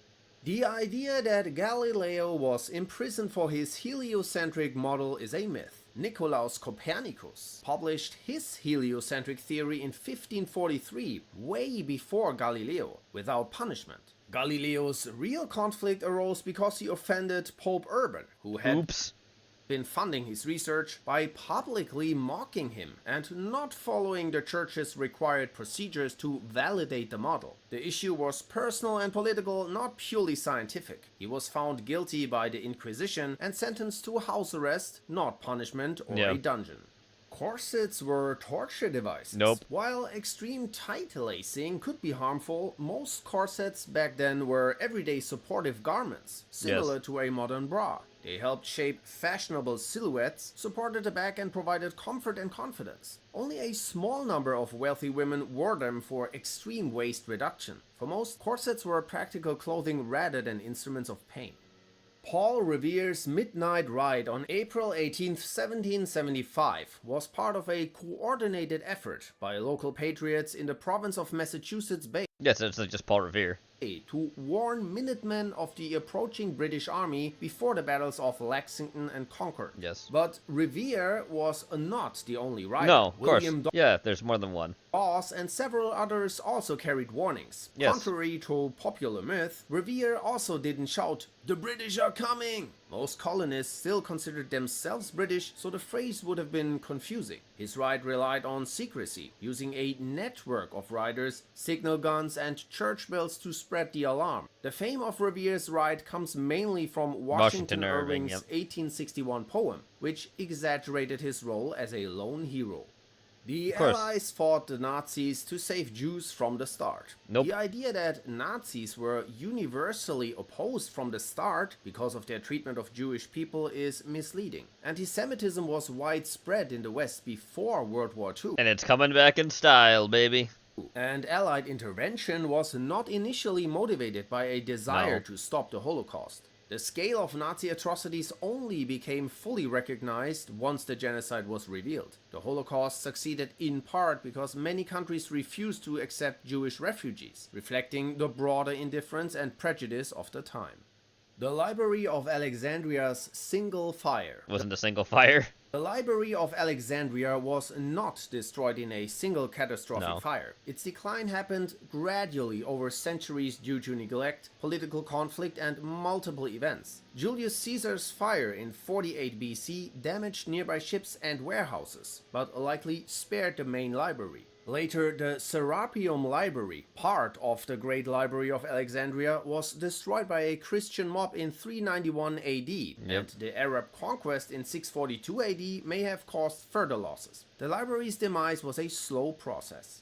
The idea that Galileo was imprisoned for his heliocentric model is a myth. Nicolaus Copernicus published his heliocentric theory in 1543, way before Galileo, without punishment. Galileo's real conflict arose because he offended Pope Urban, who had been funding his research by publicly mocking him and not following the church's required procedures to validate the model. The issue was personal and political, not purely scientific. He was found guilty by the Inquisition and sentenced to house arrest, not punishment or a dungeon. Corsets were torture devices. While extreme tight lacing could be harmful, most corsets back then were everyday supportive garments, similar to a modern bra. They helped shape fashionable silhouettes, supported the back, and provided comfort and confidence. Only a small number of wealthy women wore them for extreme waist reduction. For most, corsets were practical clothing rather than instruments of pain. Paul Revere's midnight ride on April 18, 1775 was part of a coordinated effort by local patriots in the province of Massachusetts Bay. Yes, it's just Paul Revere. To warn Minutemen of the approaching British army before the battles of Lexington and Concord. Yes. But Revere was not the only rider. No, of course. Yeah, there's more than one. Dawes and several others also carried warnings. Yes. Contrary to popular myth, Revere also didn't shout, "The British are coming!" Most colonists still considered themselves British, so the phrase would have been confusing. His ride relied on secrecy, using a network of riders, signal guns, and church bells to spread the alarm. The fame of Revere's ride comes mainly from Washington Irving's 1861 poem, which exaggerated his role as a lone hero. The Allies fought the Nazis to save Jews from the start. The idea that Nazis were universally opposed from the start because of their treatment of Jewish people is misleading. Anti-Semitism was widespread in the West before World War II. And it's coming back in style, baby. And Allied intervention was not initially motivated by a desire to stop the Holocaust. The scale of Nazi atrocities only became fully recognized once the genocide was revealed. The Holocaust succeeded in part because many countries refused to accept Jewish refugees, reflecting the broader indifference and prejudice of the time. The Library of Alexandria's single fire. Wasn't a single fire? The Library of Alexandria was not destroyed in a single catastrophic fire. Its decline happened gradually over centuries due to neglect, political conflict, and multiple events. Julius Caesar's fire in 48 BC damaged nearby ships and warehouses, but likely spared the main library. Later, the Serapeum Library, part of the Great Library of Alexandria, was destroyed by a Christian mob in 391 AD, and the Arab conquest in 642 AD may have caused further losses. The library's demise was a slow process.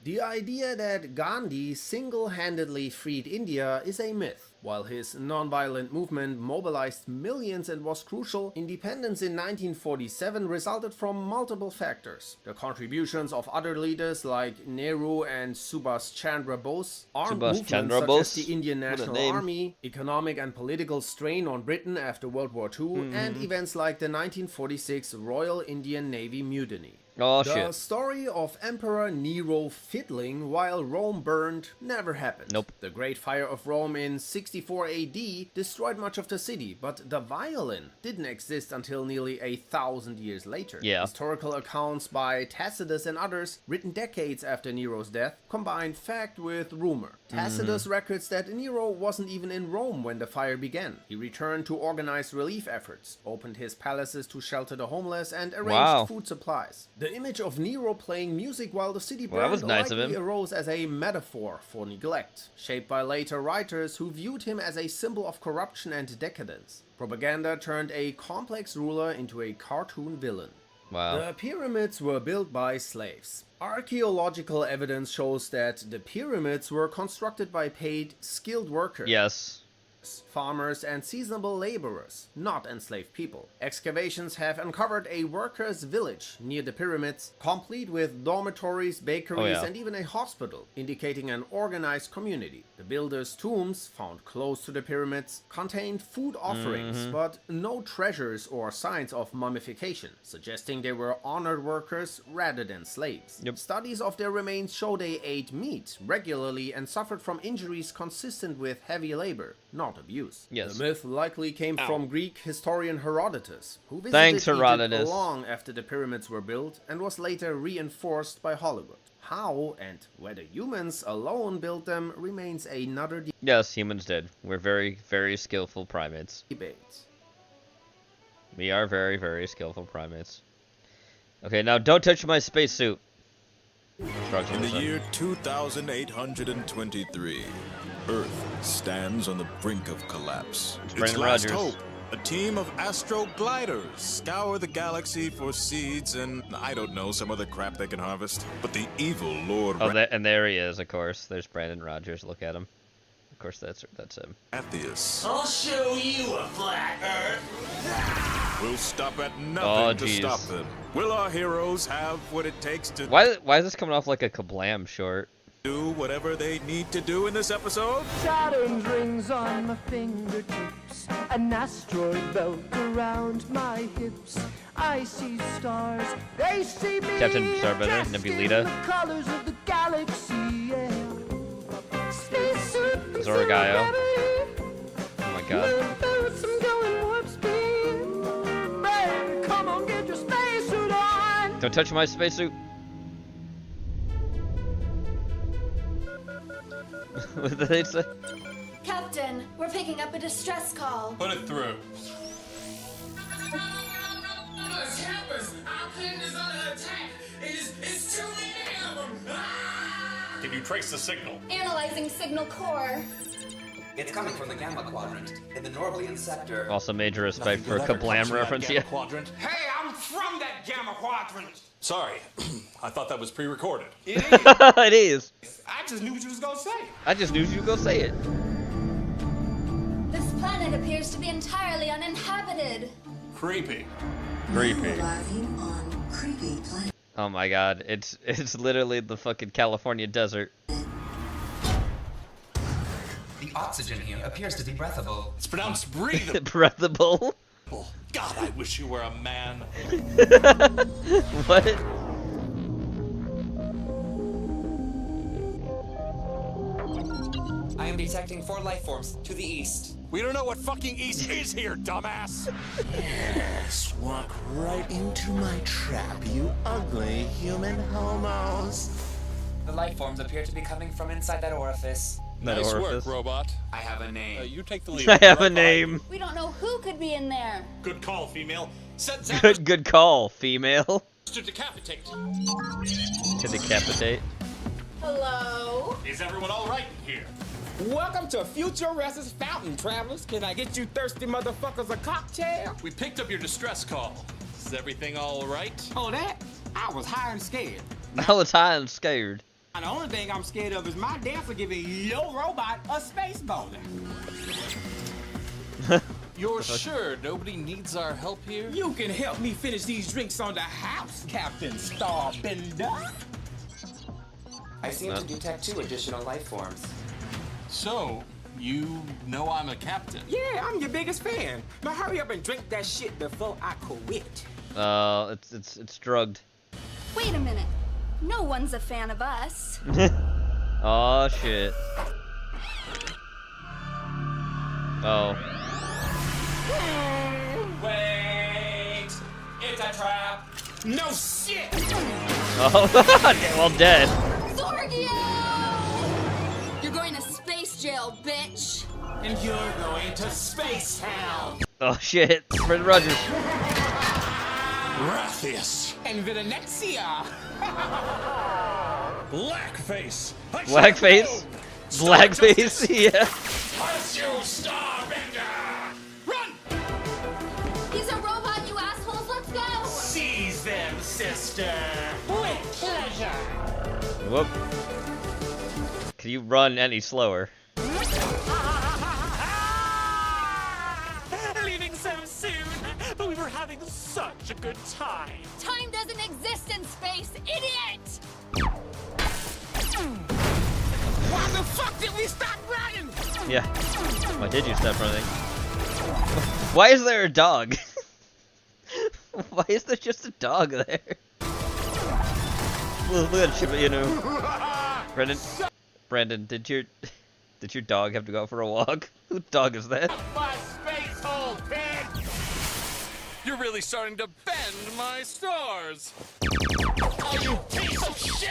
The idea that Gandhi single-handedly freed India is a myth. While his non-violent movement mobilized millions and was crucial, independence in 1947 resulted from multiple factors. The contributions of other leaders like Nehru and Subhash Chandra Bose, armed movements such as the Indian National Army, economic and political strain on Britain after World War II, and events like the 1946 Royal Indian Navy mutiny. The story of Emperor Nero fiddling while Rome burned never happened. The Great Fire of Rome in 64 AD destroyed much of the city, but the violin didn't exist until nearly 1,000 years later. Historical accounts by Tacitus and others, written decades after Nero's death, combined fact with rumor. Tacitus records that Nero wasn't even in Rome when the fire began. He returned to organize relief efforts, opened his palaces to shelter the homeless, and arranged food supplies. The image of Nero playing music while the city burned likely arose as a metaphor for neglect, shaped by later writers who viewed him as a symbol of corruption and decadence. Propaganda turned a complex ruler into a cartoon villain. The pyramids were built by slaves. Archaeological evidence shows that the pyramids were constructed by paid, skilled workers. Farmers and seasonable laborers, not enslaved people. Excavations have uncovered a workers' village near the pyramids, complete with dormitories, bakeries, and even a hospital, indicating an organized community. The builders' tombs, found close to the pyramids, contained food offerings, but no treasures or signs of mummification, suggesting they were honored workers rather than slaves. Studies of their remains show they ate meat regularly and suffered from injuries consistent with heavy labor, not abuse. The myth likely came from Greek historian Herodotus, who visited Egypt long after the pyramids were built and was later reinforced by Hollywood. How and whether humans alone built them remains another debate. Yes, humans did. We're very, very skillful primates. We are very, very skillful primates. Okay, now don't touch my spacesuit. In the year 2823, Earth stands on the brink of collapse. Its last hope, a team of astro gliders scour the galaxy for seeds and, I don't know, some other crap they can harvest. But the evil Lord... and there he is, of course. There's Brandon Rogers. Look at him. Of course, that's him. Atheist. I'll show you a flat Earth. We'll stop at nothing to stop them. Will our heroes have what it takes to... Why is this coming off like a Kablam short? Do whatever they need to do in this episode? Saturn's rings on my fingertips, an asteroid belt around my hips. I see stars, they see me. Captain Starbender, Nebulita. The colors of the galaxy, Spacesuit, Zoragayo. Oh my god. Come on, get your spacesuit on. Don't touch my spacesuit. What did they say? Captain, we're picking up a distress call. Put it through. Can you trace the signal? Analyzing signal core. It's coming from the Gamma Quadrant in the Norblian sector. Also, major respect for a Kablam reference. Yeah. Quadrant. Hey, I'm from that Gamma Quadrant. Sorry, I thought that was pre-recorded. It is. I just knew what you was gonna say. I just knew you were gonna say it. This planet appears to be entirely uninhabited. Creepy. Oh my god, it's literally the fucking California desert. The oxygen here appears to be breathable. It's pronounced breathable. Breathable? God, I wish you were a man. What? I am detecting 4 life forms to the east. We don't know what fucking east is here, dumbass. Yes, walk right into my trap, you ugly human homos. The life forms appear to be coming from inside that orifice. Nice work, robot. I have a name. You take the lead. I have a name. We don't know who could be in there. Good call, female. Set Xander's Good call, female. to decapitate. To decapitate. Hello? Is everyone all right here? Welcome to Future Res's Fountain, travelers. Can I get you thirsty motherfuckers a cocktail? We picked up your distress call. Is everything all right? Oh, that? I was high and scared. I was high and scared. And the only thing I'm scared of is my dancer giving your robot a space boner. You're sure nobody needs our help here? You can help me finish these drinks on the house, Captain Starbender. I seem to detect 2 additional life forms. So, you know I'm a captain? Yeah, I'm your biggest fan. Now hurry up and drink that shit before I quit. It's drugged. Wait a minute. No one's a fan of us. Oh shit. Oh. Wait! It's a trap! No shit! Oh, well, dead. Zorgio! You're going to space jail, bitch. And you're going to space hell! Oh shit. Fred Rogers. Rathius. And Venexia! Blackface. Blackface? Blackface? Yeah. Curse you, Starbender! Run! He's a robot, you assholes. Let's go. Seize them, sister! With pleasure! Whoop. Can you run any slower? Leaving so soon, but we were having such a good time. Time doesn't exist in space, idiot! Why the fuck did we stop running? Yeah. Why did you stop running? Why is there a dog? Why is there just a dog there? Look at Shiba Inu. Brandon, did your dog have to go out for a walk? Whose dog is that? My space hole, pig! You're really starting to bend my stars. Oh, you piece of shit!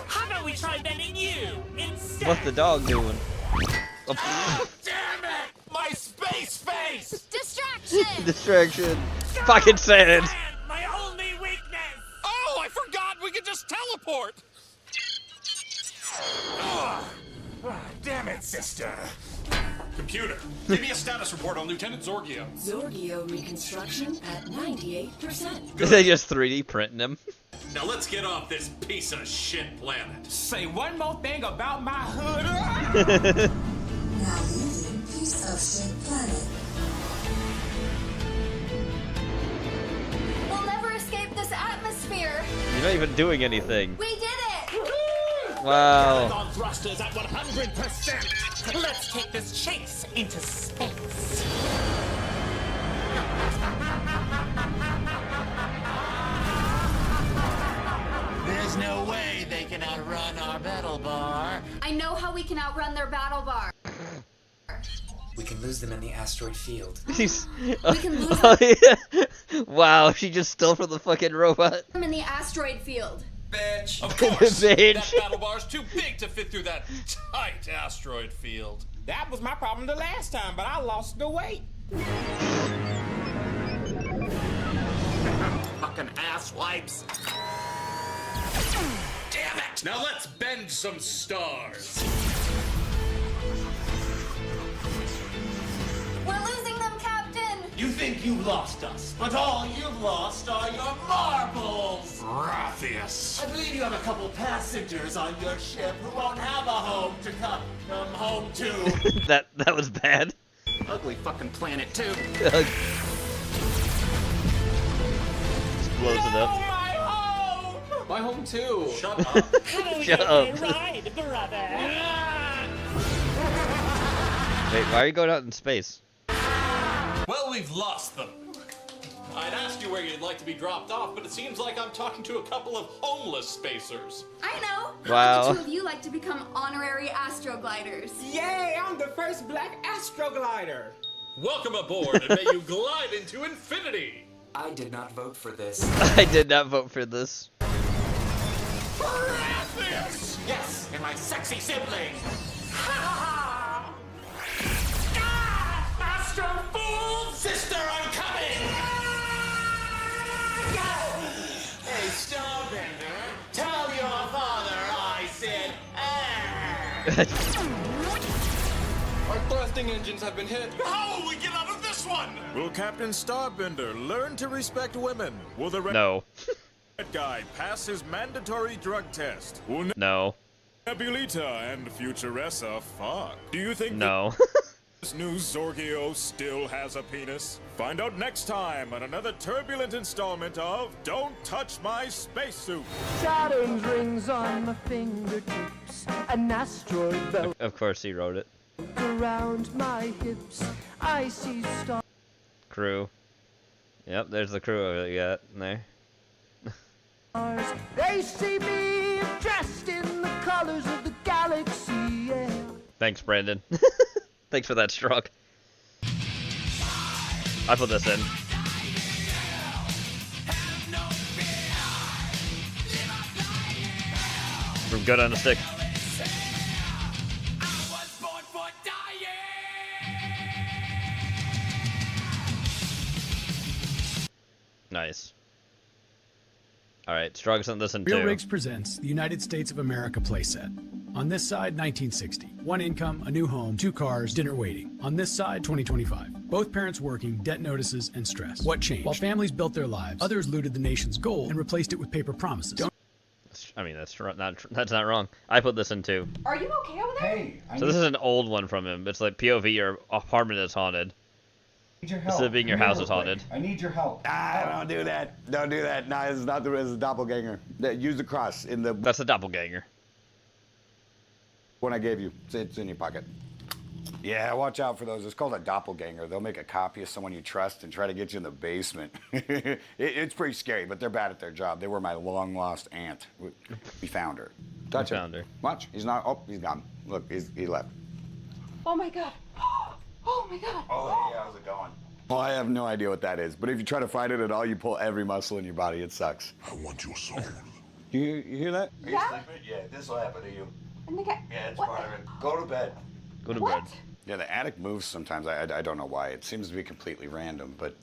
How about we try bending you instead? What's the dog doing? Oh. Damn it! My space face! Distraction! Distraction. Fucking sad. My only weakness! Oh, I forgot we could just teleport! Damn it, sister. Computer, give me a status report on Lieutenant Zorgio. Zorgio reconstruction at 98%. They just 3D printing him. Now let's get off this piece of shit planet. Say one more thing about my hood. Now leaving piece of shit planet. We'll never escape this atmosphere. You're not even doing anything. We did it! Wow. On thrusters at 100%. Let's take this chase into space. There's no way they can outrun our battle bar. I know how we can outrun their battle bar. We can lose them in the asteroid field. We can lose them Wow, she just stole from the fucking robot. in the asteroid field. Bitch! Of course! Bitch. That battle bar's too big to fit through that tight asteroid field. That was my problem the last time, but I lost the weight. Fucking ass wipes. Damn it! Now let's bend some stars. We're losing them, Captain! You think you've lost us, but all you've lost are your marbles. Rathius. I believe you have a couple passengers on your ship who won't have a home to come home to. that was bad. Ugly fucking planet, too. Just blows it up. My home! My home, too. Shut up. Shut up. Ride, brother. Wait, why are you going out in space? Well, we've lost them. I'd ask you where you'd like to be dropped off, but it seems like I'm talking to a couple of homeless spacers. I know. Wow. How would the two of you like to become honorary astrogliders? Yay, I'm the first black astroglider. Welcome aboard, and may you glide into infinity. I did not vote for this. I did not vote for this. Yes, and my sexy sibling. Astro fool! Sister, I'm coming! Hey, Starbender, tell your father I said, Our thrusting engines have been hit. How will we get out of this one? Will Captain Starbender learn to respect women? Will the No. red guy pass his mandatory drug test? Will No. Nebulita and Futuressa fuck? Do you think No. this new Zorgio still has a penis? Find out next time on another turbulent installment of Don't Touch My Spacesuit. Saturn's rings on my fingertips. An asteroid belt Of course he wrote it. around my hips. I see stars. Crew. Yep, there's the crew you got in there. They see me dressed in the colors of the galaxy, yeah. Thanks, Brandon. Thanks for that stroke. I put this in. From good on a stick. Nice. Alright, Strug sent this in Real too. Rigs presents the United States of America playset. On this side, 1960. One income, a new home, 2 cars, dinner waiting. On this side, 2025. Both parents working, debt notices, and stress. What changed? While families built their lives, others looted the nation's gold and replaced it with paper promises. I mean, that's not wrong. I put this in too. Are you okay over there? Hey, So this is an old one from him. It's like POV, your apartment is haunted. need your help. Instead of being your Come here house real is haunted. quick. I need your help. Don't do that. Don't do that. No, this is not the this is doppelganger. Use the cross in the. That's a doppelganger. One I gave you. It's in your pocket. Yeah, watch out for those. It's called a doppelganger. They'll make a copy of someone you trust and try to get you in the basement. It's pretty scary, but they're bad at their job. They were my long-lost aunt. We found her. Touch her. Found her. Watch. He's not. Oh, he's gone. Look, he left. Oh my god. Oh my god. Oh, yeah, how's it going? Well, I have no idea what that is, but if you try to fight it at all, you pull every muscle in your body. It sucks. I want your soul. You hear that? Are you Yeah? sleeping? Yeah, this will happen to you. And the guy. Yeah, it's What? part of it. Go to bed. Go to What? bed. Yeah, the attic moves sometimes. I don't know why. It seems to be completely random, but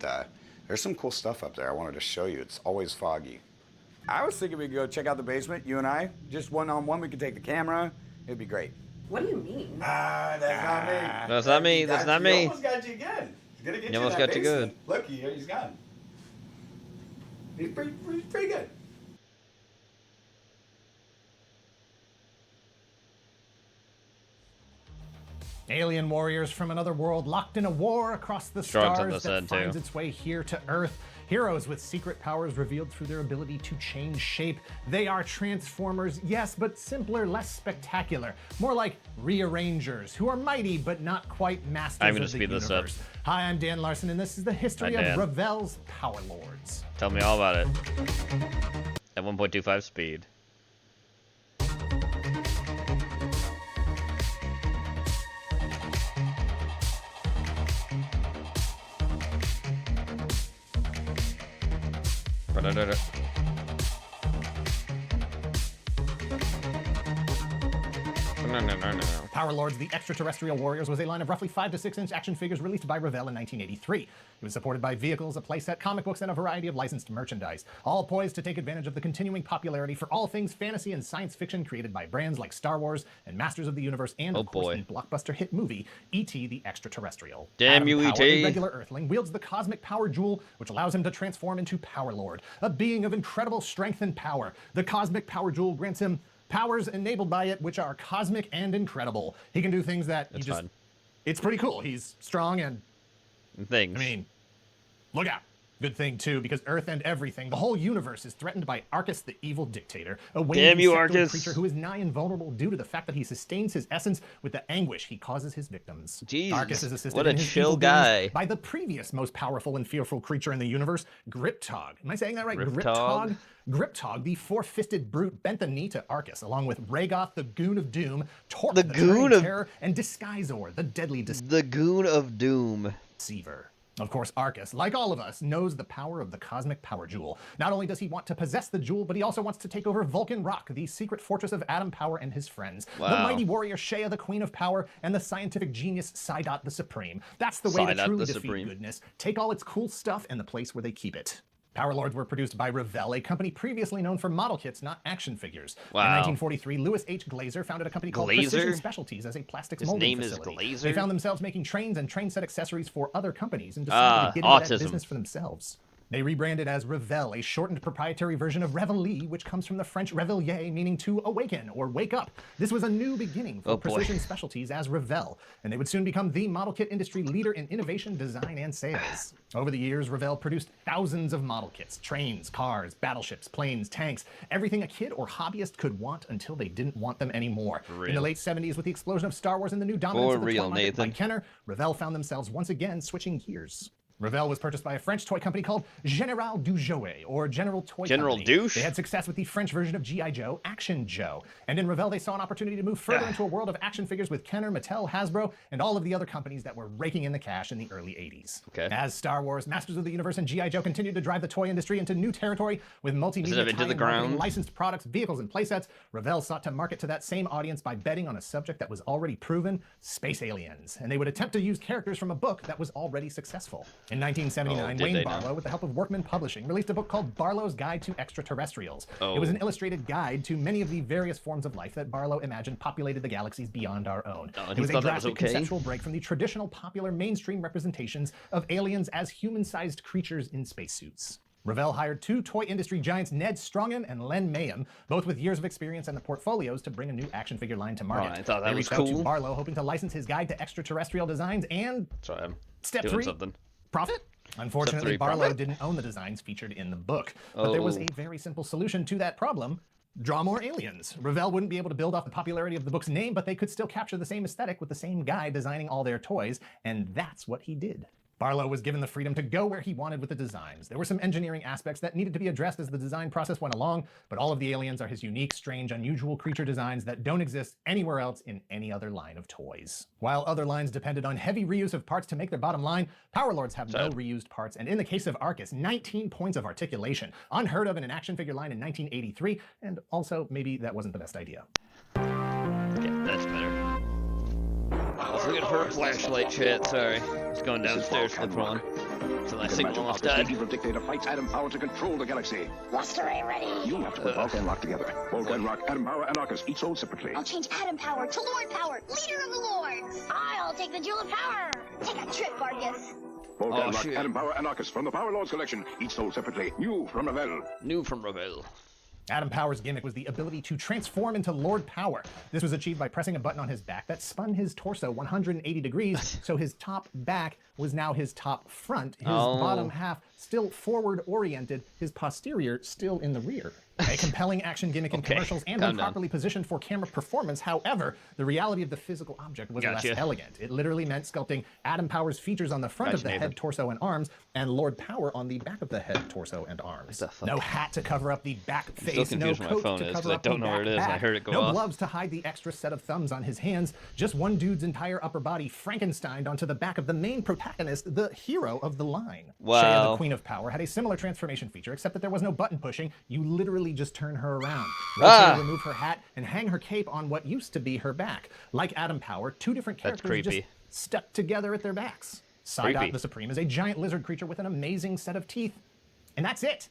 there's some cool stuff up there I wanted to show you. It's always foggy. I was thinking we could go check out the basement, you and I. Just one-on-one, we could take the camera. It'd be great. What do you mean? That's not me. That's not me. That's not me. He almost got you again. He's gonna get He you almost in that got you basement. Look, he's gone. He's pretty good. Alien warriors from another world locked in a war across the Strong's on stars this that end, finds too. its way here to Earth. Heroes with secret powers revealed through their ability to change shape. They are Transformers, yes, but simpler, less spectacular. More like rearrangers, who are mighty but not quite masters I'm gonna of the speed this up. universe. Hi, I'm Dan Larson, and this is the history Hi, of Dan. Ravel's Power Lords. Tell me all about it. At 1.25 speed. Ba-da-da-da. No. Power Lords, the Extraterrestrial Warriors, was a line of roughly 5 to 6 inch action figures released by Revell in 1983. It was supported by vehicles, a playset, comic books, and a variety of licensed merchandise, all poised to take advantage of the continuing popularity for all things fantasy and science fiction created by brands like Star Wars and Masters of the Universe, and of course the blockbuster hit movie E.T. the Extraterrestrial. Damn Adam you, Power, E.T.. a regular Earthling, wields the Cosmic Power Jewel, which allows him to transform into Power Lord, a being of incredible strength and power. The Cosmic Power Jewel grants him powers enabled by it, which are cosmic and incredible. He can do things that That's you just... fun. It's pretty cool. He's strong and... Things. I mean, look out. Good thing, too, because Earth and everything, the whole universe, is threatened by Arcus, the evil dictator. A Damn you, insectoid Arcus. creature who is nigh invulnerable due to the fact that he sustains his essence with the anguish he causes his victims. Jeez, Arcus is assisted what a in his chill evil doings guy. by the previous most powerful and fearful creature in the universe, Griptog. Am I saying that right? Griptog? Griptog, the four-fisted brute, bent the knee to Arcus, along with Rhaegoth, the Goon of Doom, Torque, The the Goon Turning of- Terror, and Disguisor, the deadly The Goon of Doom. Deceiver. Of course, Arcus, like all of us, knows the power of the cosmic power jewel. Not only does he want to possess the jewel, but he also wants to take over Vulcan Rock, the secret fortress of Atom Power and his friends. Wow. The mighty warrior Shea, the Queen of Power, and the scientific genius Psydot the Supreme. That's the way to Psydot truly the defeat Supreme. goodness. Take all its cool stuff and the place where they keep it. Power Lords were produced by Revell, a company previously known for model kits, not action figures. Wow. In 1943, Louis H. Glazer founded a company called Glazer? Precision Specialties as a plastics His molding name is facility. Glazer? They found themselves making trains and train set accessories for other companies and decided to get into that autism. business for themselves. They rebranded as Revell, a shortened proprietary version of Reveille, which comes from the French réveiller, meaning to awaken or wake up. This was a new beginning for Oh, boy. Precision Specialties as Revell, and they would soon become the model kit industry leader in innovation, design, and sales. Over the years, Revell produced thousands of model kits, trains, cars, battleships, planes, tanks, everything a kid or hobbyist could want until they didn't want them anymore. In the late 70s, with the explosion of Star Wars and the new dominance For of the real, toy market by Nathan. Kenner, Revell found themselves once again switching gears. Revell was purchased by a French toy company called Général du Jouet, or General Toy General Company. Douche? They had success with the French version of G.I. Joe, Action Joe. And in Revell, they saw an opportunity to move further into a world of action figures with Kenner, Mattel, Hasbro, and all of the other companies that were raking in the cash in the early 80s. Okay. As Star Wars, Masters of the Universe, and G.I. Joe continued to drive the toy industry into new territory with multimedia Instead of into the tie-in marketing, ground. licensed products, vehicles, and playsets, Revell sought to market to that same audience by betting on a subject that was already proven, space aliens. And they would attempt to use characters from a book that was already successful. In 1979, did Wayne they now? Barlow, with the help of Workman Publishing, released a book called Barlow's Guide to Extraterrestrials. Oh. It was an illustrated guide to many of the various forms of life that Barlow imagined populated the galaxies beyond our own. Oh, It he was a thought that was drastic okay? conceptual break from the traditional popular mainstream representations of aliens as human-sized creatures in spacesuits. Revell hired two toy industry giants, Ned Strongham and Len Mayhem, both with years of experience and the portfolios to bring a new action figure line to market. Oh, I thought that they was reached out cool. to Barlow, hoping to license his guide to extraterrestrial designs and Sorry, I'm Step doing 3, something. profit? Unfortunately, three, Barlow profit? didn't own the designs featured in the book. But there was Oh. a very simple solution to that problem. Draw more aliens. Revell wouldn't be able to build off the popularity of the book's name, but they could still capture the same aesthetic with the same guy designing all their toys, and that's what he did. Barlow was given the freedom to go where he wanted with the designs. There were some engineering aspects that needed to be addressed as the design process went along, but all of the aliens are his unique, strange, unusual creature designs that don't exist anywhere else in any other line of toys. While other lines depended on heavy reuse of parts to make their bottom line, Power Lords have no reused parts, and in the case of Arcus, 19 points of articulation, unheard of in an action figure line in 1983, and also maybe that wasn't the best idea. Yeah, that's better. I was looking for a flashlight, chat. Sorry. It's going downstairs for the prawn. So my signal almost died. Evil dictator fights Atom Power to control the galaxy. Blaster array ready. You have to put Vulcan Rock together. Vulcan Rock, Atom Power, and Arcus, each sold separately. I'll change Atom Power to Lord Power, leader of the Lords. I'll take the Jewel of Power. Take a trip, Argus. Vulcan Rock, shit. Atom Power, and Arcus from the Power Lords collection, each sold separately. New from Revell. New from Revell. Atom Power's gimmick was the ability to transform into Lord Power. This was achieved by pressing a button on his back that spun his torso 180 degrees, so his top back was now his top front, his bottom half still forward-oriented, his posterior still in the rear. A compelling action gimmick in commercials and when calm down. properly positioned for camera performance. However, the reality of the physical object was Gotcha. less elegant. It literally meant sculpting Atom Power's features on the front of Gotcha, the Nathan. head, torso, and arms, and Lord Power on the back of the head, torso, and arms. fuck? No hat to cover up the back still face, no confused where my coat phone to is, cover 'cause I up don't the know where back it is, and I back, heard it go no off. gloves to hide the extra set of thumbs on his hands. Just one dude's entire upper body Frankensteined onto the back of the main protagonist, the hero of the line. Wow. Shea, the Queen of Power, had a similar transformation feature, except that there was no button pushing. You literally just turn her around. Rotate, remove her hat, and hang her cape on what used to be her back. Like Atom Power, two different That's characters just creepy. stuck together at their backs. Creepy. Psydot the Supreme is a giant lizard creature with an amazing set of teeth. And that's it.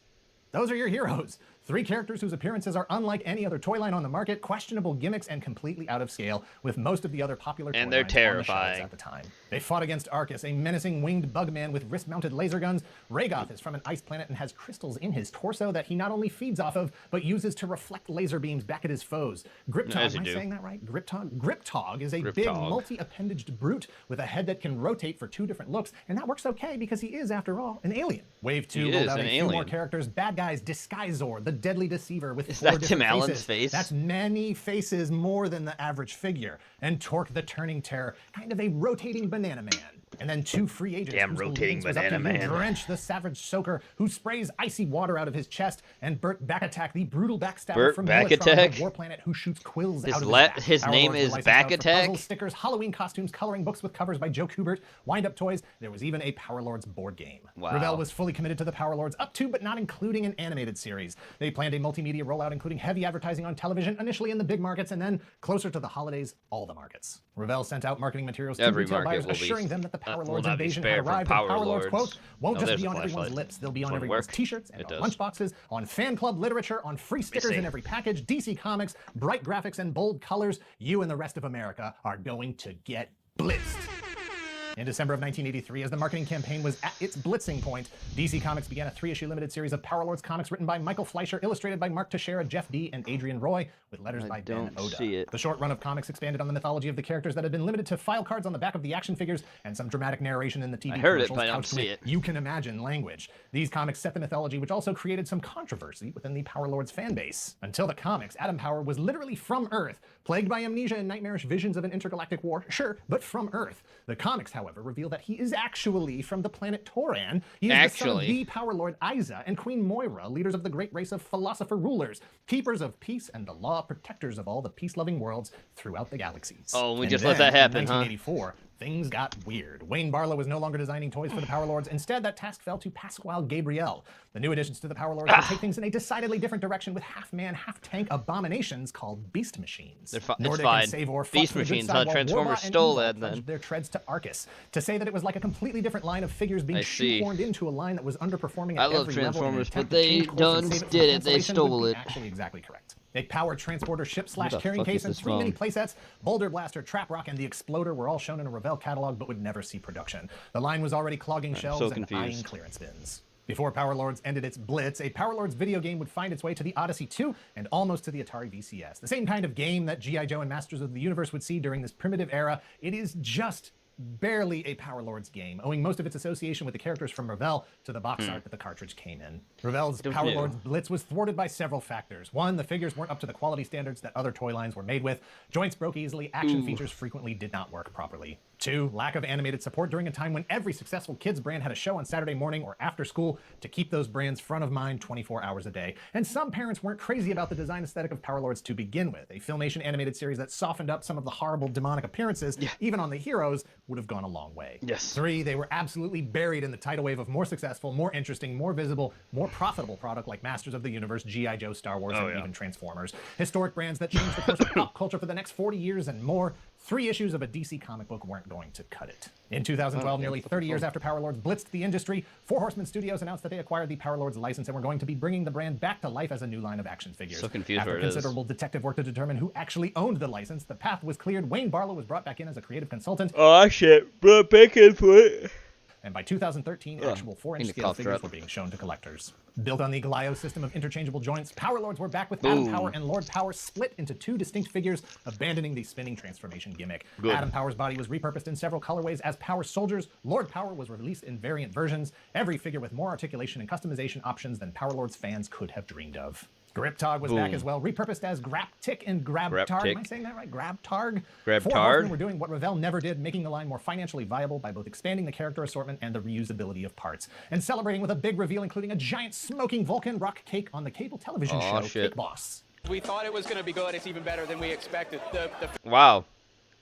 Those are your heroes. 3 characters whose appearances are unlike any other toy line on the market, questionable gimmicks, and completely out of scale with most of the other popular toy And they're lines on the shelves terrifying. at the time. They fought against Arcus, a menacing winged bugman with wrist-mounted laser guns. Rhaegoth is from an ice planet and has crystals in his torso that he not only feeds off of, but uses to reflect laser beams back at his foes. Griptog, As you am I do. saying that right? Griptog is a big Griptog. multi-appendaged brute with a head that can rotate for 2 different looks, and that works okay because he is, after all, an alien. Wave 2 He rolled is out a an few more alien. characters. Bad guys, Disguisor, the Deadly Deceiver with Is 4 that different Tim Allen's faces. face? That's many faces more than the average figure. And Torque the Turning Terror, kind of a rotating banana man. And then 2 free agents. Damn whose rotating allegiance was up to banana you. man. Drench the Savage Soaker, who sprays icy water out of his chest, and Burt Backattack, the brutal backstabber Burt from Backattack? War Planet, who shoots quills His out of la- his back. his Power name Lords were is licensed out for Backattack? puzzles, stickers, Halloween costumes, coloring books with covers by Joe Kubert, wind-up toys. There was even a Power Lords board game. Wow. Revell was fully committed to the Power Lords, up to but not including an animated series. They planned a multimedia rollout, including heavy advertising on television, initially in the big markets, and then closer to the holidays, all the markets. Revell sent out marketing materials to Every retail market buyers, will be- assuring them that the Power will Lords not be invasion spared had from arrived. Power Power Lords, Lords. quote, won't Oh, just there's be a on everyone's flashlight. lips. They'll be on Won't everyone's work. t-shirts and It on does. lunchboxes, on fan club literature, on free stickers see. in every package, DC Comics, bright graphics, and bold colors. You and the rest of America are going to get blitzed. In December of 1983, as the marketing campaign was at its blitzing point, DC Comics began a 3-issue limited series of Power Lords comics written by Michael Fleischer, illustrated by Mark Teixeira, Jeff Dee, and Adrian Roy, with letters by Ben don't Oda. see it. The short run of comics expanded on the mythology of the characters that had been limited to file cards on the back of the action figures and some dramatic narration in the TV I heard it, commercials but I don't couched see with it. You can imagine language. These comics set the mythology, which also created some controversy within the Power Lords fan base. Until the comics, Adam Power was literally from Earth, plagued by amnesia and nightmarish visions of an intergalactic war, sure, but from Earth. The comics, however, reveal that he is actually from the planet Toran. He is the son of the Power Lord Iza and Queen Moira, leaders of the great race of philosopher rulers, keepers of peace and the law, protectors of all the peace-loving worlds throughout the galaxies. Oh, we And just let then, that happen, in huh? 1984, things got weird. Wayne Barlow was no longer designing toys for the Power Lords. Instead, that task fell to Pasquale Gabriel. The new additions to the Power Lords would take things in a decidedly different direction with half-man, half-tank abominations called Beast Machines. It's Nordic fine. and Savor fought Beast for the good Machines, side huh? while Transformers Warbot and stole Evil that then. plunged their treads to Arcus. To say that it was like a completely different line of figures being I see. shoehorned into a line that was underperforming at I love every level in an Transformers, attempt but to they change course done and save it from did it. They cancellation stole would be it. Actually exactly correct. A powered transporter ship slash the carrying fuck case is and this 3 mini phone? playsets, Boulder Blaster, Trap Rock, and the Exploder were all shown in a Revell catalog but would never see production. The line was already clogging shelves so and confused. eyeing clearance bins. Before Power Lords ended its blitz, a Power Lords video game would find its way to the Odyssey 2 and almost to the Atari VCS. The same kind of game that G.I. Joe and Masters of the Universe would see during this primitive era. It is just barely a Power Lords game, owing most of its association with the characters from Revell to the box art that the cartridge came in. Revell's Power Lords blitz was thwarted by several factors. One, the figures weren't up to the quality standards that other toy lines were made with. Joints broke easily, action features frequently did not work properly. 2, lack of animated support during a time when every successful kids brand had a show on Saturday morning or after school to keep those brands front of mind 24 hours a day. And some parents weren't crazy about the design aesthetic of Power Lords to begin with. A Filmation animated series that softened up some of the horrible demonic appearances, even on the heroes, would have gone a long way. Yes. 3, they were absolutely buried in the tidal wave of more successful, more interesting, more visible, more profitable product like Masters of the Universe, G.I. Joe, Star Wars, and even Transformers. Historic brands that changed the course of pop culture for the next 40 years and more. 3 issues of a DC comic book weren't going to cut it. In 2012, nearly 30 years after Power Lords blitzed the industry, 4 Horsemen Studios announced that they acquired the Power Lords license and were going to be bringing the brand back to life as a new line of action figures. So confused After where it is. considerable detective work to determine who actually owned the license, the path was cleared. Wayne Barlow was brought back in as a creative consultant. Oh shit, brought back in for it. And by 2013, actual 4-inch need to scale cough figures drop. were being shown to collectors. Built on the Glio system of interchangeable joints, Power Lords were back with Adam Boom. Power and Lord Power split into 2 distinct figures, abandoning the spinning transformation gimmick. Good. Adam Power's body was repurposed in several colorways as Power Soldiers. Lord Power was released in variant versions, every figure with more articulation and customization options than Power Lords fans could have dreamed of. Griptog was back Boom. as well, repurposed as Graptic and Grabtarg. Graptic. Am I saying that right? Grabtarg? Grabtard. 4 Horsemen were doing what Revell never did, making the line more financially viable by both expanding the character assortment and the reusability of parts, and celebrating with a big reveal including a giant smoking Vulcan rock cake on the cable television show shit. Cake Boss. We thought it was going to be good. It's even better than we expected. Wow.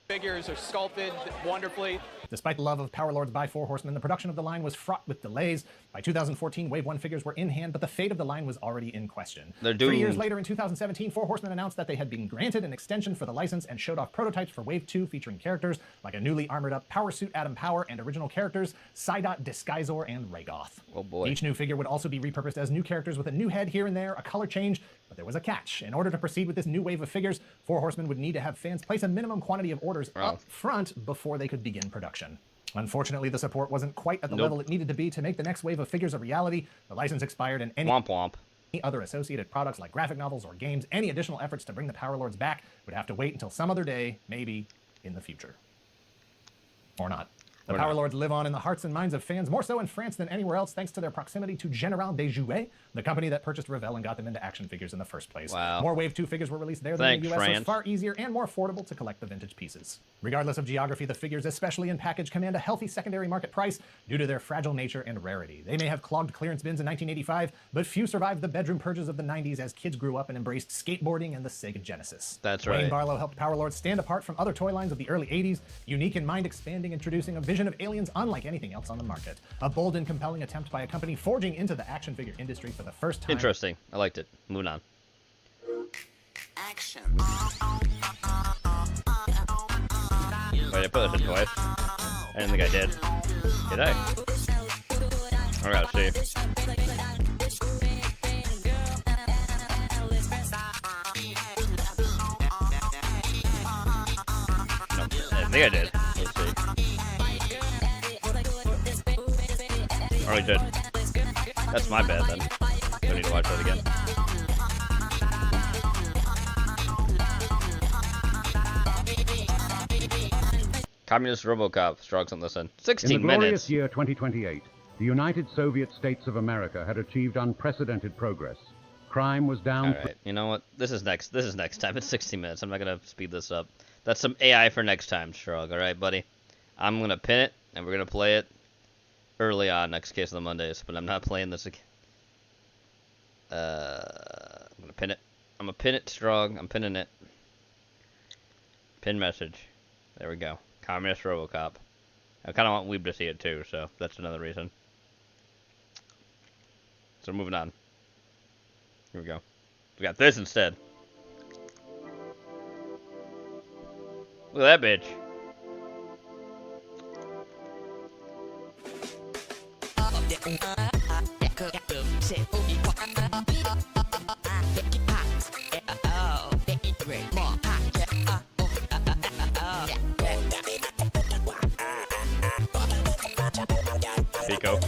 Figures are sculpted wonderfully. Despite the love of Power Lords by Four Horsemen, the production of the line was fraught with delays. By 2014, Wave 1 figures were in hand, but the fate of the line was already in question. They're doomed. 3 years later, in 2017, Four Horsemen announced that they had been granted an extension for the license and showed off prototypes for Wave 2 featuring characters like a newly armored-up Power Suit Adam Power and original characters Psydot, Disguisor, and Raygoth. Oh boy. Each new figure would also be repurposed as new characters with a new head here and there, a color change, but there was a catch. In order to proceed with this new wave of figures, Four Horsemen would need to have fans place a minimum quantity of orders up front before they could begin production. Unfortunately, the support wasn't quite at the level it needed to be to make the next wave of figures a reality. The license expired, and any other associated products like graphic novels or games, any additional efforts to bring the Power Lords back would have to wait until some other day, maybe in the future. Or not. The Power Lords live on in the hearts and minds of fans, more so in France than anywhere else, thanks to their proximity to General des Jouets, the company that purchased Revell and got them into action figures in the first place. Wow. More Wave 2 figures were released there than in the US, so it's far easier and more affordable to collect the vintage pieces. Regardless of geography, the figures, especially in package, command a healthy secondary market price due to their fragile nature and rarity. They may have clogged clearance bins in 1985, but few survived the bedroom purges of the 90s as kids grew up and embraced skateboarding and the Sega Genesis. That's Wayne right. Barlow helped Power Lords stand apart from other toy lines of the early 80s, unique and mind-expanding, introducing a vision of aliens unlike anything else on the market. A bold and compelling attempt by a company forging into the action figure industry for the first time. Interesting. I liked it. Moving on. Action. Wait, I put this in twice. I didn't think I did. Did I? I gotta see. No, I think I did. Let's see. I already did. That's my bad then. I need to watch that again. Communist RoboCop. Strokes and listen. 16 In the glorious minutes. year 2028, the United Soviet States of America had achieved unprecedented progress. Crime was down. All right. You know what? This is next time. It's 60 minutes. I'm not gonna speed this up. That's some AI for next time, Shrug. All right, buddy. I'm gonna pin it, and we're gonna play it early on next Case of the Mondays. But I'm not playing this again. I'm gonna pin it. I'm gonna pin it strong. I'm pinning it. Pin message. There we go. Communist RoboCop. I kind of want Weeb to see it too, so that's another reason. So moving on. Here we go. We got this instead. Look at that bitch. Pico.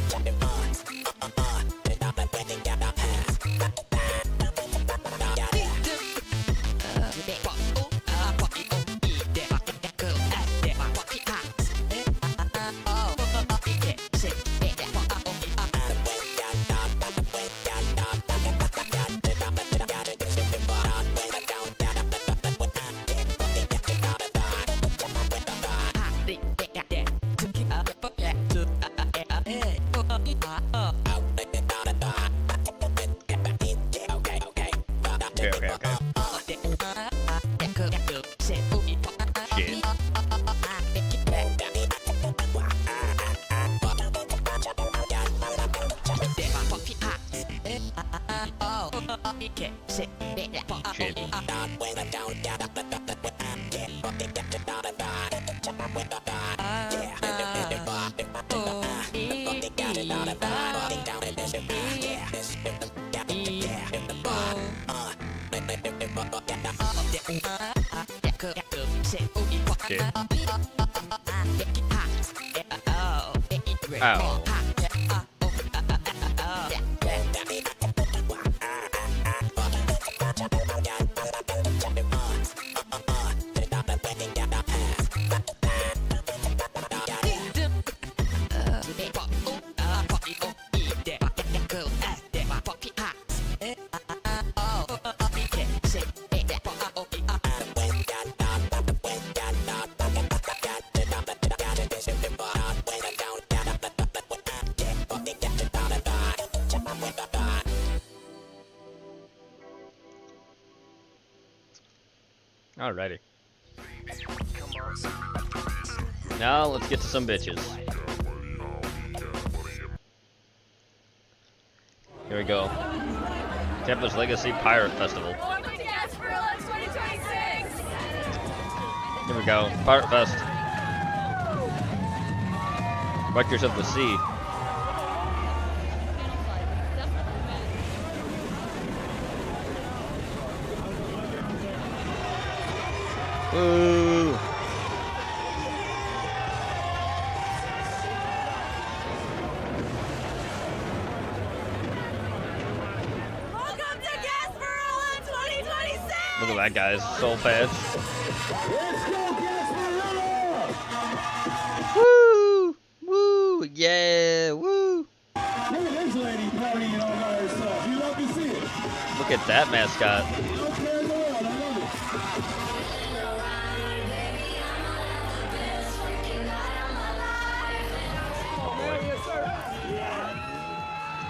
Ow. Alrighty. Now let's get to some bitches. Here we go. Tampa's Legacy Pirate Festival. Here we go. Pirate Fest. Vectors of the Sea. Woo! Look at that guy's soul patch. Woo! Woo! Yeah! Woo! Look at this lady partying all by herself. You love to see it. Look at that mascot.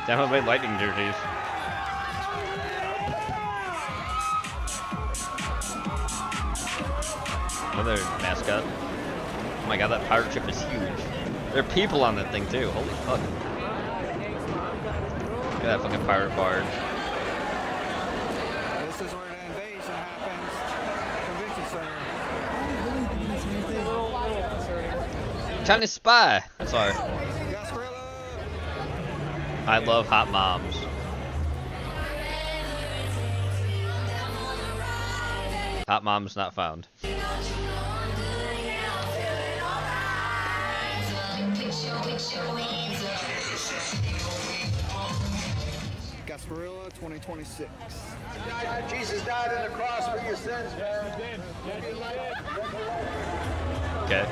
Damn, made lightning jerseys. Another mascot. Oh my god, that pirate ship is huge. There are people on that thing too. Holy fuck. Look at that fucking pirate barge. This is where the invasion happens. Convention center. Chinese spy. Sorry. I love hot moms. Hot moms not found. Gasparilla 2026. Jesus died on the cross for your sins, man. Okay.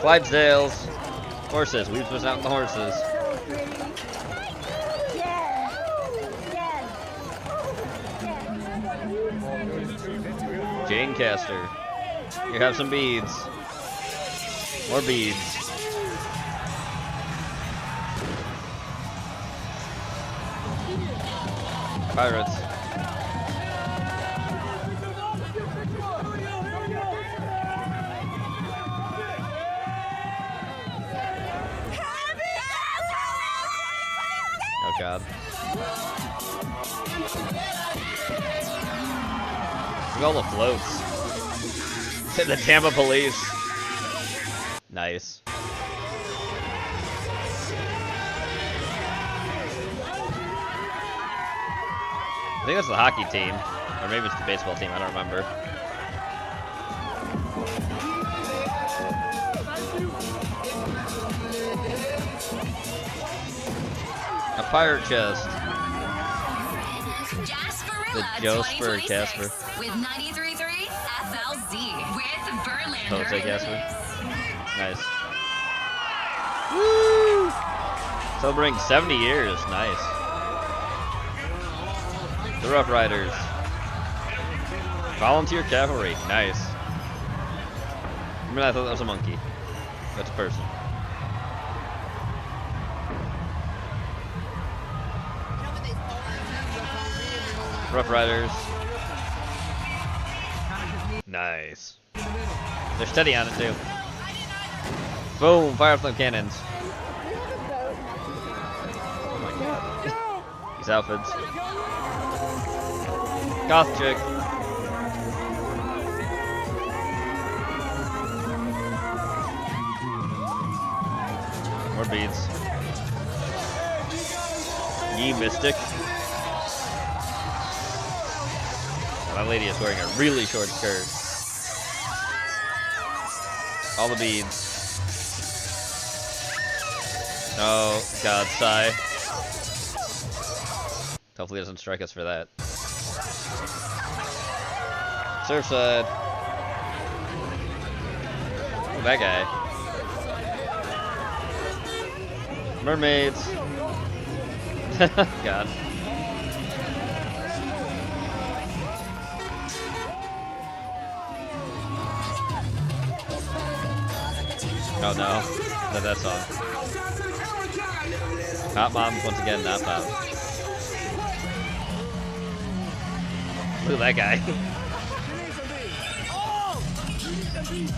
Clydesdales. Horses. Weeb's missing out on the horses. Jane Caster. Here, have some beads. More beads. Pirates. Oh god. Look at all the floats. The Tampa police. Nice. I think that's the hockey team. Or maybe it's the baseball team, I don't remember. A pirate chest. The Joesper Casper. With 93.3 FLZ with Berlin. Jose Casper. Nice. Woo! Celebrating 70 years. Nice. The Rough Riders. Volunteer Cavalry. Nice. I mean, I thought that was a monkey. That's a person. Rough Riders. Nice. They're steady on it too. Boom! Fire flame cannons. Oh my god. These outfits. Goth chick. More beads. Ye Mystic. My lady is wearing a really short skirt. All the beads. Oh, God, sigh. Hopefully it doesn't strike us for that. Surfside. Oh, that guy. Mermaids. God. Oh no, not that song. Hot Moms once again not found. Look at that guy. It's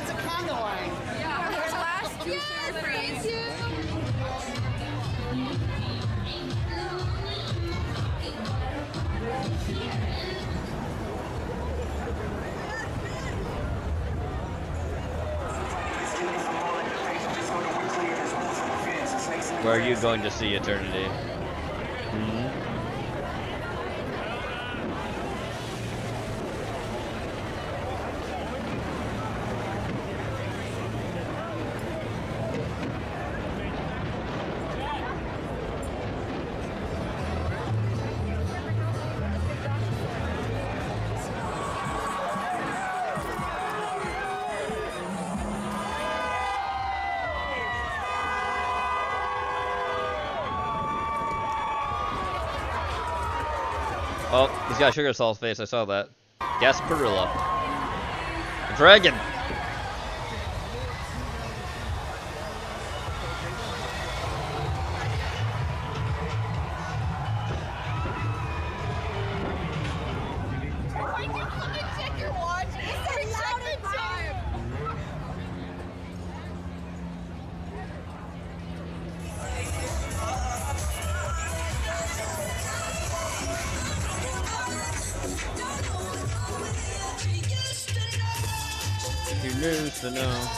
a condo line. Yeah. There's last two sugar freeze. Where are you going to see eternity? Oh, he's got sugar sauce face. I saw that. Gasparilla. Dragon. Check your watch. It's loud time. You lose to know.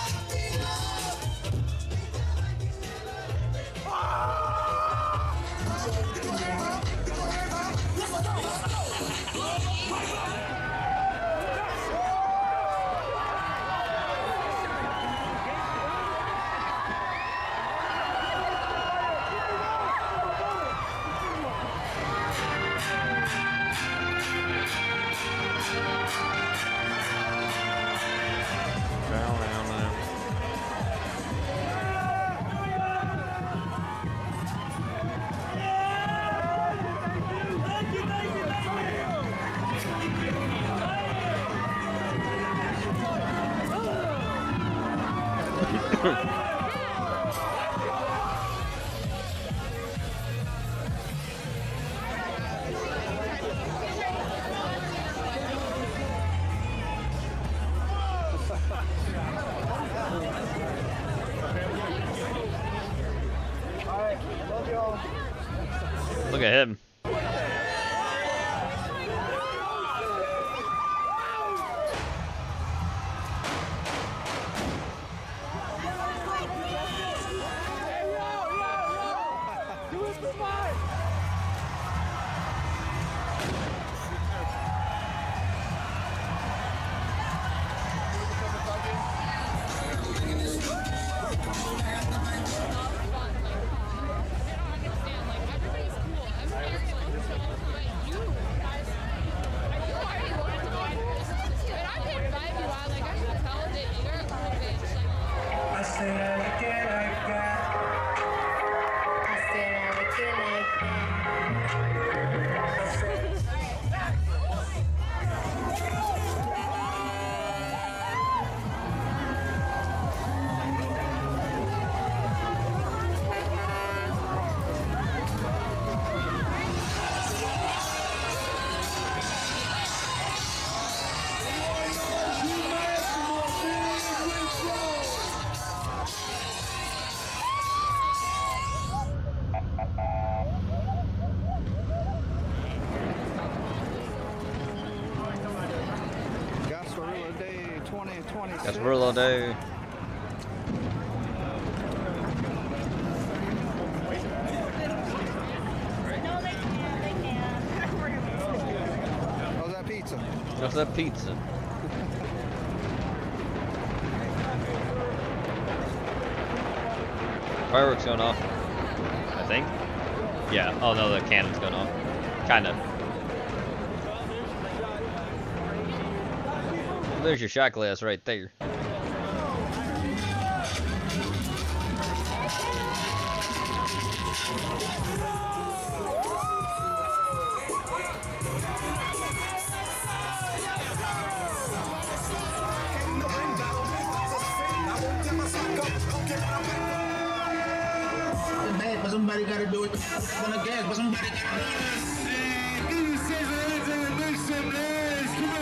Look at him. Gasparilla Day 2026. Gasparilla Day. How's that pizza? How's that pizza? Fireworks going off. I think. Yeah. Oh no, the cannon's going off. Kind of. Well, there's your shot glass right there. somebody got to do it. I'm gonna guess, but somebody got to do it. Give me scissors and big siblings. Come on.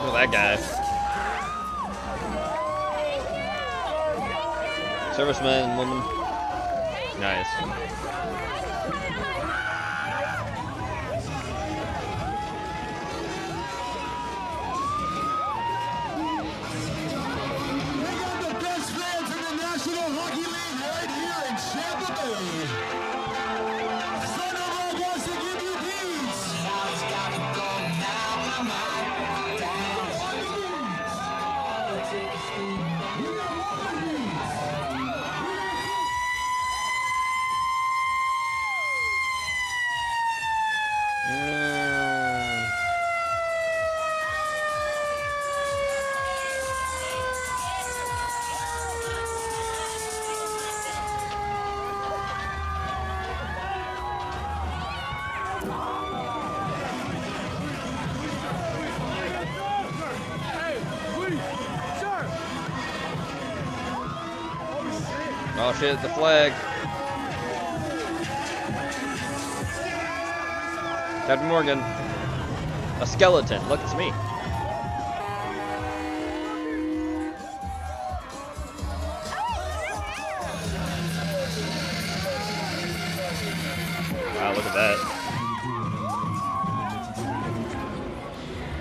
Look at that guy. Serviceman, woman. Nice. Oh shit, the flag. Captain Morgan. A skeleton. Look, it's me. Wow, look at that.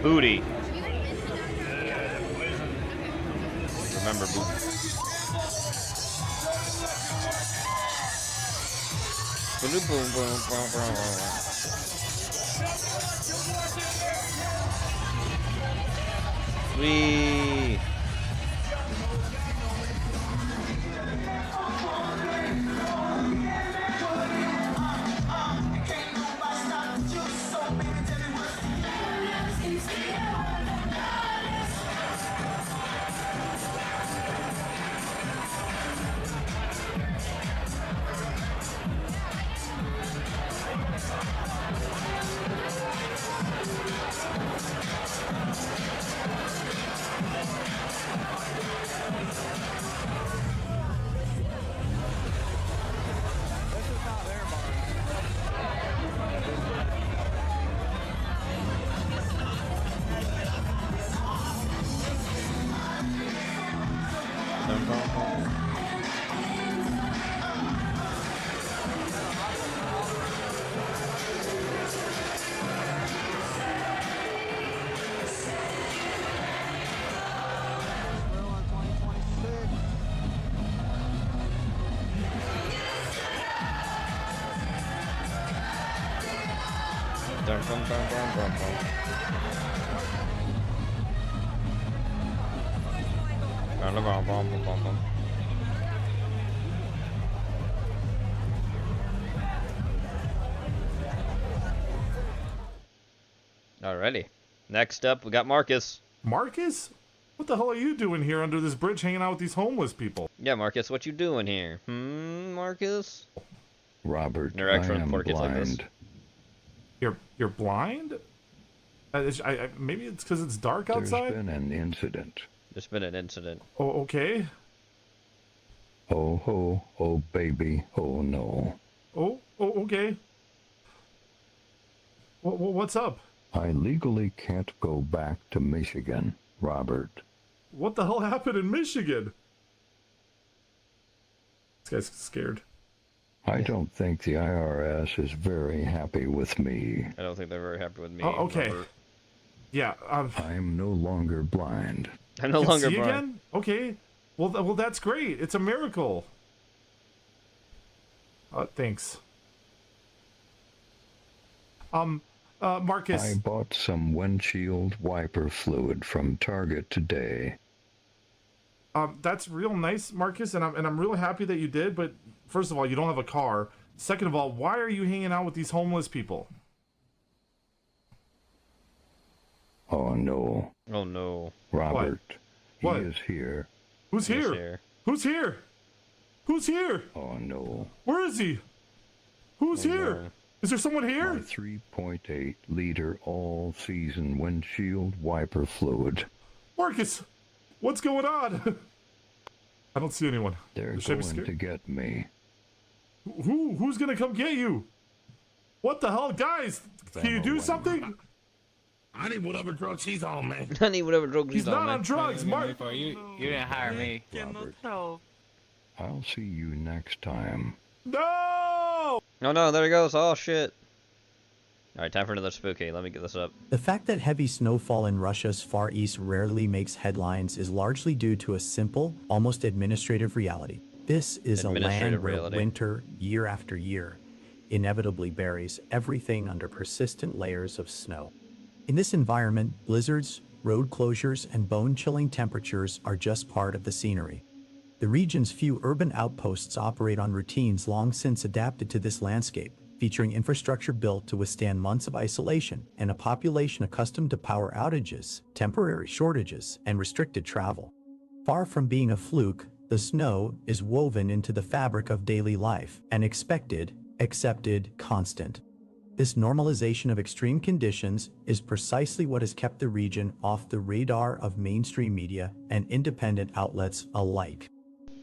Booty. Remember booty. Boom, boom, boom, boom, boom. Sweet. Alrighty. Next up, we got Marcus. Marcus? What the hell are you doing here under this bridge hanging out with these homeless people? Yeah, Marcus, what you doing here? Marcus? Robert, I am blind. You're blind? Maybe it's because it's dark outside? There's been an incident. There's been an incident. Oh, okay. Oh, ho, oh, baby, oh, no. Oh, okay. What's up? I legally can't go back to Michigan, Robert. What the hell happened in Michigan? This guy's scared. I don't think the IRS is very happy with me. I don't think they're very happy with me. Oh, okay. Robert. Yeah. I'm no longer blind. I'm no longer see blind. Again? Okay. Well, that's great. It's a miracle. Thanks. Marcus. I bought some windshield wiper fluid from Target today. That's real nice, Marcus, and I'm really happy that you did. But first of all, you don't have a car. Second of all, why are you hanging out with these homeless people? Oh no. Oh no. Robert. What? He is here. Who's here? Who's here? Who's here? Oh no. Where is he? Who's here? No. Is there someone here? My 3.8 liter all-season windshield wiper fluid. Marcus, what's going on? I don't see anyone. They're Should I be going scared? to get me. Who's gonna come get you? What the hell, guys? Can you do something? I need whatever drugs he's on, man. I need whatever drugs He's he's on, not on drugs, Mark. You didn't hire me. Robert, I'll see you next time. No! Oh no, there he goes. Oh shit. Alright, time for another spooky. Let me get this up. The fact that heavy snowfall in Russia's Far East rarely makes headlines is largely due to a simple, almost administrative reality. This is a land where winter, year after year, inevitably buries everything under persistent layers of snow. In this environment, blizzards, road closures, and bone-chilling temperatures are just part of the scenery. The region's few urban outposts operate on routines long since adapted to this landscape, featuring infrastructure built to withstand months of isolation and a population accustomed to power outages, temporary shortages, and restricted travel. Far from being a fluke, the snow is woven into the fabric of daily life, an expected, accepted constant. This normalization of extreme conditions is precisely what has kept the region off the radar of mainstream media and independent outlets alike.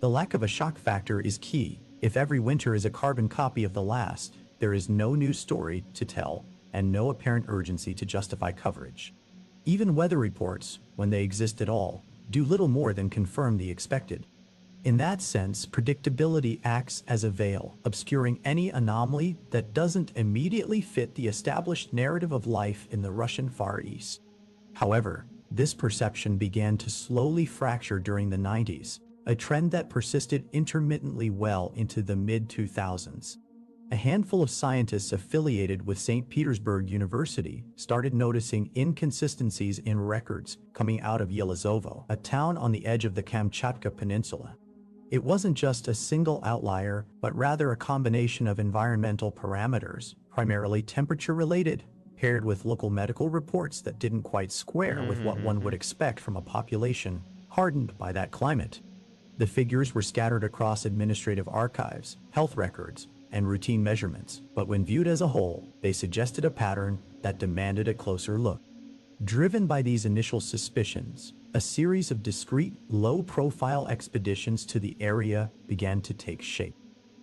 The lack of a shock factor is key. If every winter is a carbon copy of the last, there is no new story to tell and no apparent urgency to justify coverage. Even weather reports, when they exist at all, do little more than confirm the expected. In that sense, predictability acts as a veil, obscuring any anomaly that doesn't immediately fit the established narrative of life in the Russian Far East. However, this perception began to slowly fracture during the 90s, a trend that persisted intermittently well into the mid-2000s. A handful of scientists affiliated with St. Petersburg University started noticing inconsistencies in records coming out of Yelizovo, a town on the edge of the Kamchatka Peninsula. It wasn't just a single outlier, but rather a combination of environmental parameters, primarily temperature-related, paired with local medical reports that didn't quite square with what one would expect from a population hardened by that climate. The figures were scattered across administrative archives, health records, and routine measurements, but when viewed as a whole, they suggested a pattern that demanded a closer look. Driven by these initial suspicions, a series of discreet, low-profile expeditions to the area began to take shape.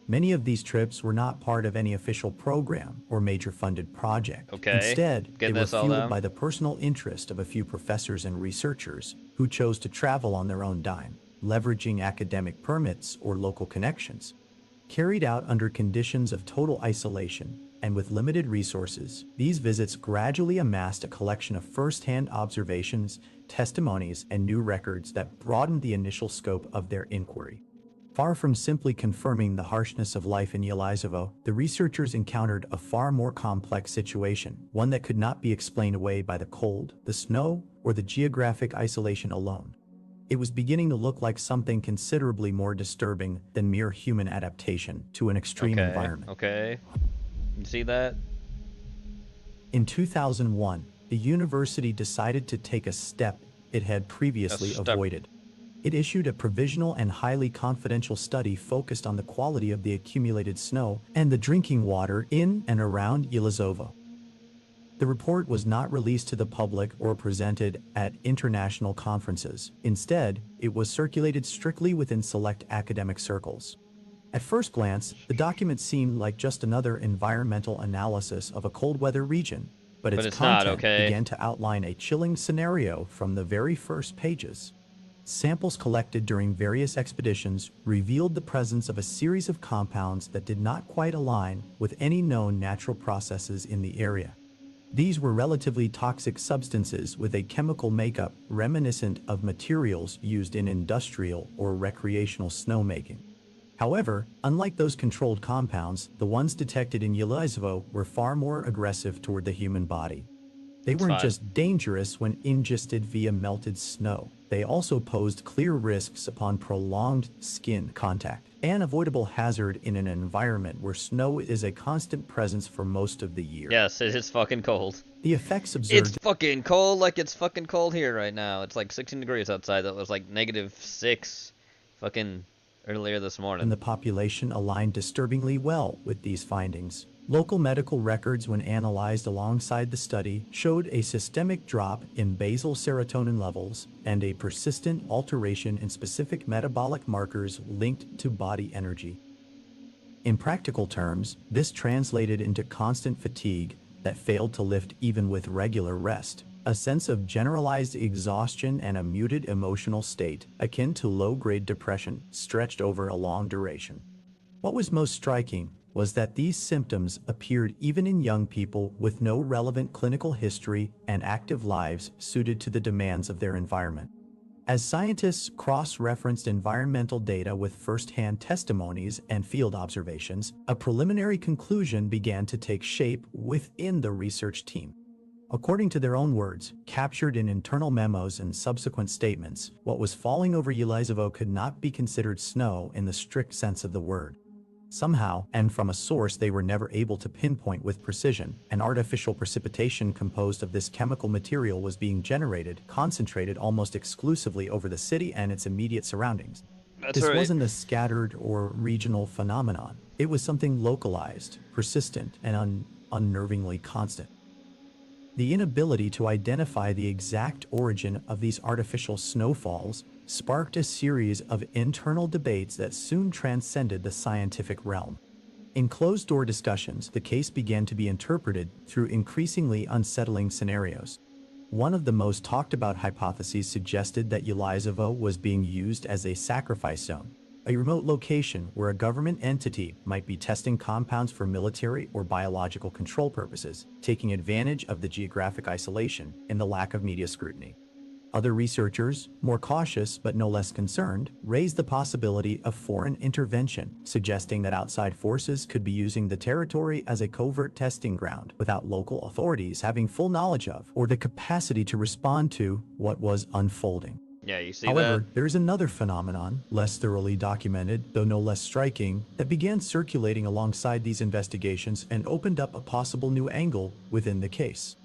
Many of these trips were not part of any official program or major funded project. Instead, they were fueled by the personal interest of a few professors and researchers who chose to travel on their own dime, leveraging academic permits or local connections. Carried out under conditions of total isolation and with limited resources, these visits gradually amassed a collection of first-hand observations, testimonies, and new records that broadened the initial scope of their inquiry. Far from simply confirming the harshness of life in Yelizovo, the researchers encountered a far more complex situation, one that could not be explained away by the cold, the snow, or the geographic isolation alone. It was beginning to look like something considerably more disturbing than mere human adaptation to an extreme environment. Okay. You see that? In 2001, the university decided to take a step it had previously avoided. It issued a provisional and highly confidential study focused on the quality of the accumulated snow and the drinking water in and around Yelizovo. The report was not released to the public or presented at international conferences. Instead, it was circulated strictly within select academic circles. At first glance, the document seemed like just another environmental analysis of a cold weather region, but its content began to outline a chilling scenario from the very first pages. Samples collected during various expeditions revealed the presence of a series of compounds that did not quite align with any known natural processes in the area. These were relatively toxic substances with a chemical makeup reminiscent of materials used in industrial or recreational snowmaking. However, unlike those controlled compounds, the ones detected in Yelisevo were far more aggressive toward the human body. They weren't just dangerous when ingested via melted snow. They also posed clear risks upon prolonged skin contact, an avoidable hazard in an environment where snow is a constant presence for most of the year. Yes, it is fucking cold. The effects observed... It's fucking cold like it's fucking cold here right now. It's like 16 degrees outside. That was like -6 fucking earlier this morning. And the population aligned disturbingly well with these findings. Local medical records, when analyzed alongside the study, showed a systemic drop in basal serotonin levels and a persistent alteration in specific metabolic markers linked to body energy. In practical terms, this translated into constant fatigue that failed to lift even with regular rest, a sense of generalized exhaustion and a muted emotional state akin to low-grade depression stretched over a long duration. What was most striking was that these symptoms appeared even in young people with no relevant clinical history and active lives suited to the demands of their environment. As scientists cross-referenced environmental data with first-hand testimonies and field observations, a preliminary conclusion began to take shape within the research team. According to their own words, captured in internal memos and subsequent statements, what was falling over Yelisevo could not be considered snow in the strict sense of the word. Somehow, and from a source they were never able to pinpoint with precision, an artificial precipitation composed of this chemical material was being generated, concentrated almost exclusively over the city and its immediate surroundings. This wasn't a scattered or regional phenomenon. It was something localized, persistent, and unnervingly constant. The inability to identify the exact origin of these artificial snowfalls sparked a series of internal debates that soon transcended the scientific realm. In closed-door discussions, the case began to be interpreted through increasingly unsettling scenarios. One of the most talked-about hypotheses suggested that Yelisevo was being used as a sacrifice zone, a remote location where a government entity might be testing compounds for military or biological control purposes, taking advantage of the geographic isolation and the lack of media scrutiny. Other researchers, more cautious but no less concerned, raised the possibility of foreign intervention, suggesting that outside forces could be using the territory as a covert testing ground without local authorities having full knowledge of or the capacity to respond to what was unfolding. Yeah, you see However, that? there is another phenomenon, less thoroughly documented, though no less striking, that began circulating alongside these investigations and opened up a possible new angle within the case.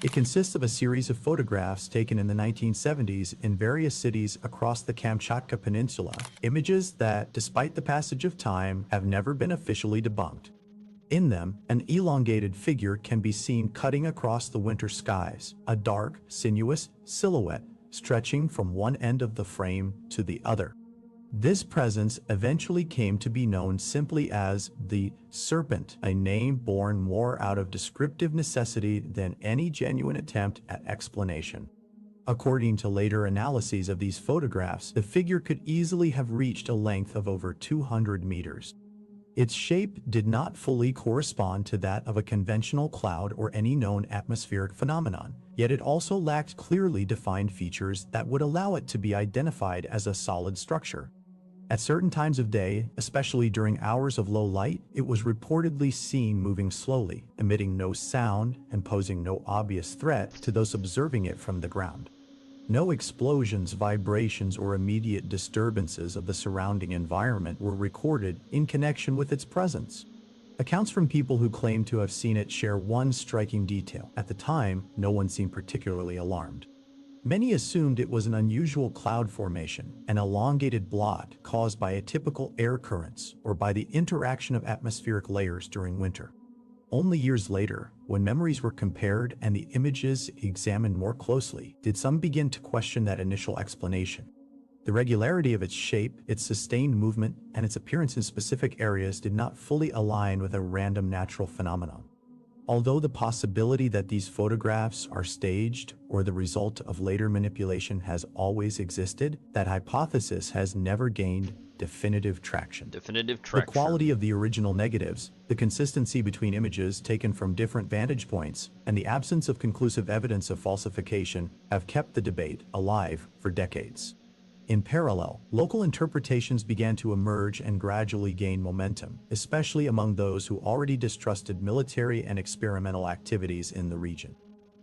It consists of a series of photographs taken in the 1970s in various cities across the Kamchatka Peninsula, images that, despite the passage of time, have never been officially debunked. In them, an elongated figure can be seen cutting across the winter skies, a dark, sinuous silhouette stretching from one end of the frame to the other. This presence eventually came to be known simply as the Serpent, a name born more out of descriptive necessity than any genuine attempt at explanation. According to later analyses of these photographs, the figure could easily have reached a length of over 200 meters. Its shape did not fully correspond to that of a conventional cloud or any known atmospheric phenomenon, yet it also lacked clearly defined features that would allow it to be identified as a solid structure. At certain times of day, especially during hours of low light, it was reportedly seen moving slowly, emitting no sound and posing no obvious threat to those observing it from the ground. No explosions, vibrations, or immediate disturbances of the surrounding environment were recorded in connection with its presence. Accounts from people who claim to have seen it share one striking detail. At the time, no one seemed particularly alarmed. Many assumed it was an unusual cloud formation, an elongated blot caused by atypical air currents or by the interaction of atmospheric layers during winter. Only years later, when memories were compared and the images examined more closely, did some begin to question that initial explanation. The regularity of its shape, its sustained movement, and its appearance in specific areas did not fully align with a random natural phenomenon. Although the possibility that these photographs are staged or the result of later manipulation has always existed, that hypothesis has never gained definitive traction. The quality of the original negatives, the consistency between images taken from different vantage points, and the absence of conclusive evidence of falsification have kept the debate alive for decades. In parallel, local interpretations began to emerge and gradually gain momentum, especially among those who already distrusted military and experimental activities in the region.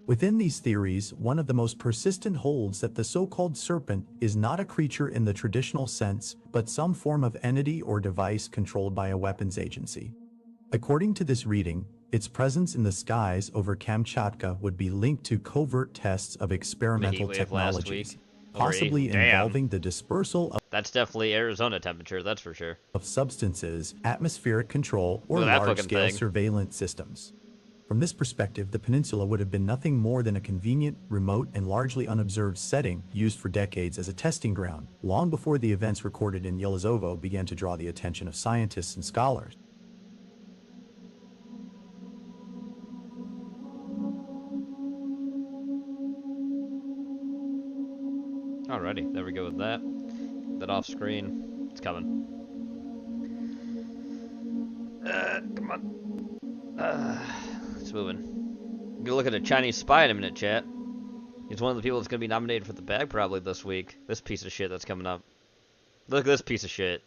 Within these theories, one of the most persistent holds that the so-called serpent is not a creature in the traditional sense, but some form of entity or device controlled by a weapons agency. According to this reading, its presence in the skies over Kamchatka would be linked to covert tests of experimental technologies, possibly involving the dispersal of That's definitely Arizona temperature, that's for sure. Of substances, atmospheric control, or Look at that fucking large-scale thing. surveillance systems. From this perspective, the peninsula would have been nothing more than a convenient, remote, and largely unobserved setting used for decades as a testing ground, long before the events recorded in Yelizovo began to draw the attention of scientists and scholars. Alrighty, there we go with that. That off screen. It's coming. Come on. It's moving. I'm gonna look at a Chinese spy in a minute, chat. He's one of the people that's gonna be nominated for the bag probably this week. This piece of shit that's coming up. Look at this piece of shit.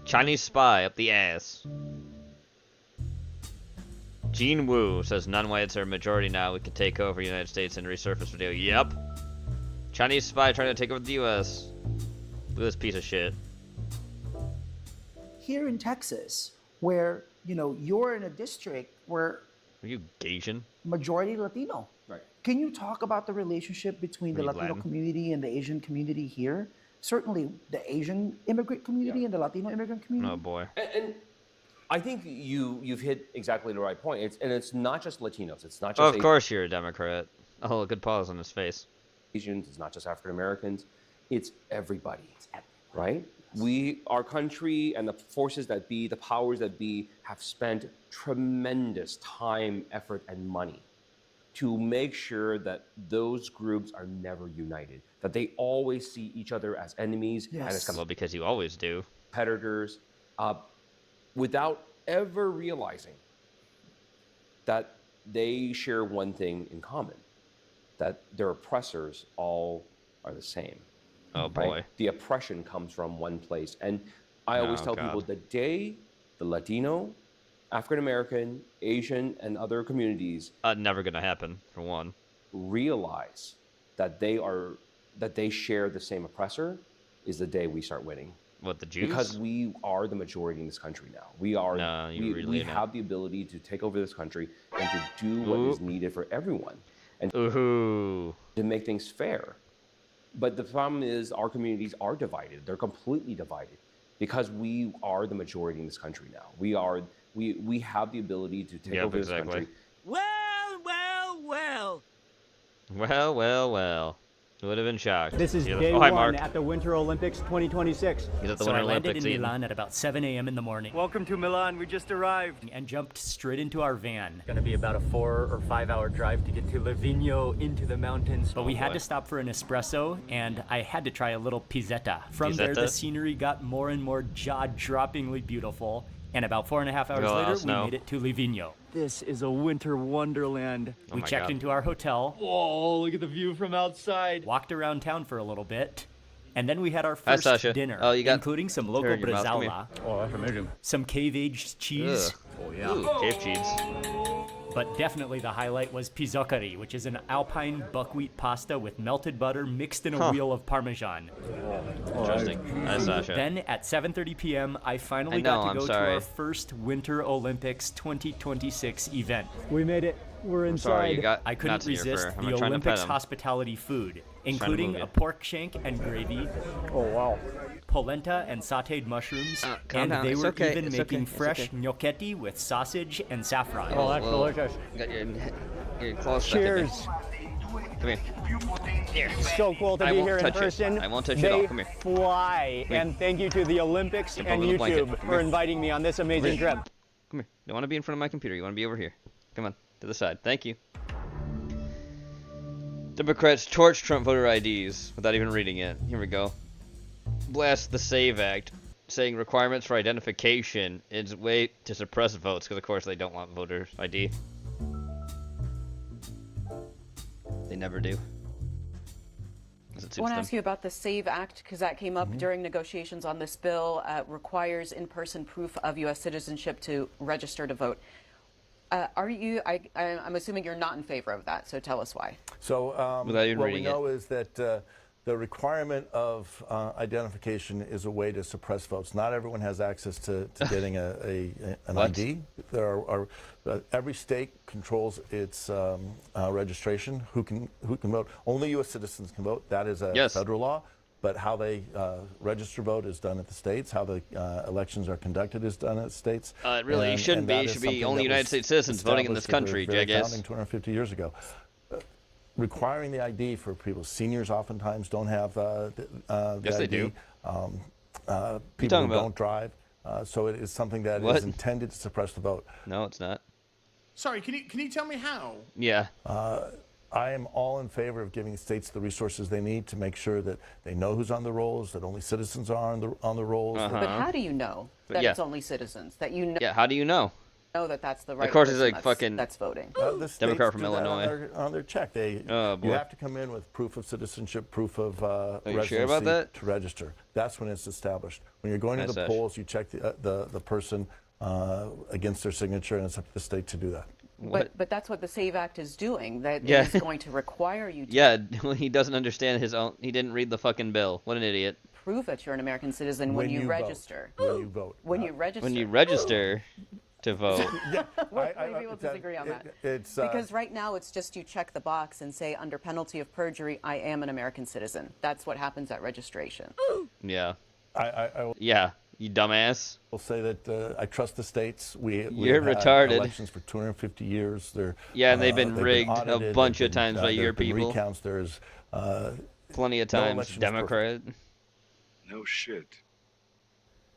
Chinese spy up the ass. Gene Wu says non-whites are a majority now. We can take over the United States and resurface video. Yep. Chinese spy trying to take over the U.S. Look at this piece of shit. Here in Texas, where, you know, you're in a district where... Are you Asian? Majority Latino. Right. Can you talk about the relationship between the Latino community and the Asian community here? Certainly the Asian immigrant community and the Latino immigrant community. Oh boy. And I think you've hit exactly the right point. It's not just Latinos. It's not just Of course you're a Democrat. Oh, good pause on his face. Asians. It's not just African Americans. It's everybody. Right? Our country and the forces that be, the powers that be, have spent tremendous time, effort, and money to make sure that those groups are never united, that they always see each other as enemies and as Well, because you always do. competitors, without ever realizing that they share one thing in common, that their oppressors all are the same. Oh boy. Right? The oppression comes from one place. And I always tell people the day the Latino, African American, Asian, and other communities never gonna happen, for one. Realize that they share the same oppressor is the day we start winning. What, the Jews? Because we are the majority in this country now. We have the ability to take over this country and to do what is needed for everyone. And to make things fair. But the problem is our communities are divided. They're completely divided because we are the majority in this country now. We have the ability to take over this country. Well, well, well. Well, well, well. Who would have been shocked? This is day hi, one Mark. at the Winter Olympics 2026. He's at the So Winter I landed Olympics in eating. Milan at about 7 a.m. in the morning. Welcome to Milan. We just arrived. And jumped straight into our van. It's going to be about a 4 or 5 hour drive to get to Livigno into the mountains. But we had to stop for an espresso, and I had to try a little pizzetta. From there, the scenery got more and more jaw-droppingly beautiful. And about 4.5 hours later, we made it to Livigno. This is a winter wonderland. We checked into our hotel. Whoa, look at the view from outside. Walked around town for a little bit. And then we had our Hi, first Sasha. dinner, Oh, you got including some local hair in your mouth. Come bresaola. here. Oh, that's amazing. Some cave-aged cheese. Ugh. Oh, yeah. Ooh, cave cheese. But definitely the highlight was pizzoccheri, which is an alpine buckwheat pasta with melted butter mixed in a wheel of Parmesan. Interesting. Hi, Sasha. Then at 7:30 p.m., I finally got to go to our first Winter Olympics 2026 event. We made it. We're inside. sorry, you got I couldn't nuts in your resist fur. I'm the not trying to pet Olympics 'em. hospitality food, to including move a you. pork shank and gravy. Oh, wow. Polenta and sautéed mushrooms, calm and down. they It's were okay. even It's making okay. It's fresh okay. gnocchetti with sausage and saffron. Oh, that's delicious. Got your claws stuck in there. Cheers. Come here. Here. So cool to I be won't here in touch it. person. I won't touch it They at all. Come here. fly. Come here. And thank you to the Olympics Jump and over the blanket. YouTube Come for here. inviting me on this amazing Come here. trip. Come here. You don't want to be in front of my computer. You want to be over here. Come on. To the side. Thank you. Democrats torch Trump voter IDs without even reading it. Here we go. Blast the SAVE Act, saying requirements for identification is a way to suppress votes, because of course they don't want voter ID. They never do. I want to ask you about the SAVE Act, because that came up during negotiations on this bill. Requires in-person proof of U.S. citizenship to register to vote. Are you? I'm assuming you're not in favor of that. So tell us why. So what we know is that the requirement of identification is a way to suppress votes. Not everyone has access to getting an ID. There are every state controls its registration. Who can vote? Only U.S. citizens can vote. That is a federal law. But how they register vote is done at the states. How the elections are conducted is done at the states. It really shouldn't be. It should be only United States citizens voting in this country, I guess. 250 years ago. Requiring the ID for people. Seniors oftentimes don't have the yes, ID. They do. People who don't drive. So it is something that is intended to suppress the vote. No, it's not. Sorry, can you tell me how? Yeah. I am all in favor of giving states the resources they need to make sure that they know who's on the rolls, that only citizens are on the rolls. But how do you know that it's only citizens? That you know? Yeah, how do you know? Know that that's the right. Of course, it's like fucking that's voting. The Democrat from do that Illinois on their check. You have to come in with proof of citizenship, proof of residency sure about that? to register. That's when it's established. When you're going to the polls, you check the person against their signature, and it's up to the state to do that. But that's what the SAVE Act is doing. That is going to require you to. Yeah, he doesn't understand his own. He didn't read the fucking bill. What an idiot. Prove that you're an American citizen when you register. When you vote. When you register. When you register to vote. Maybe we'll disagree on that. Because right now it's just you check the box and say, under penalty of perjury, I am an American citizen. That's what happens at registration. Yeah. Yeah. You dumbass. I'll say that I trust the states. You're had retarded. Elections for 250 years. And they've been rigged a bunch of times by your people. Recounts. There's plenty of times. Democrat. No shit.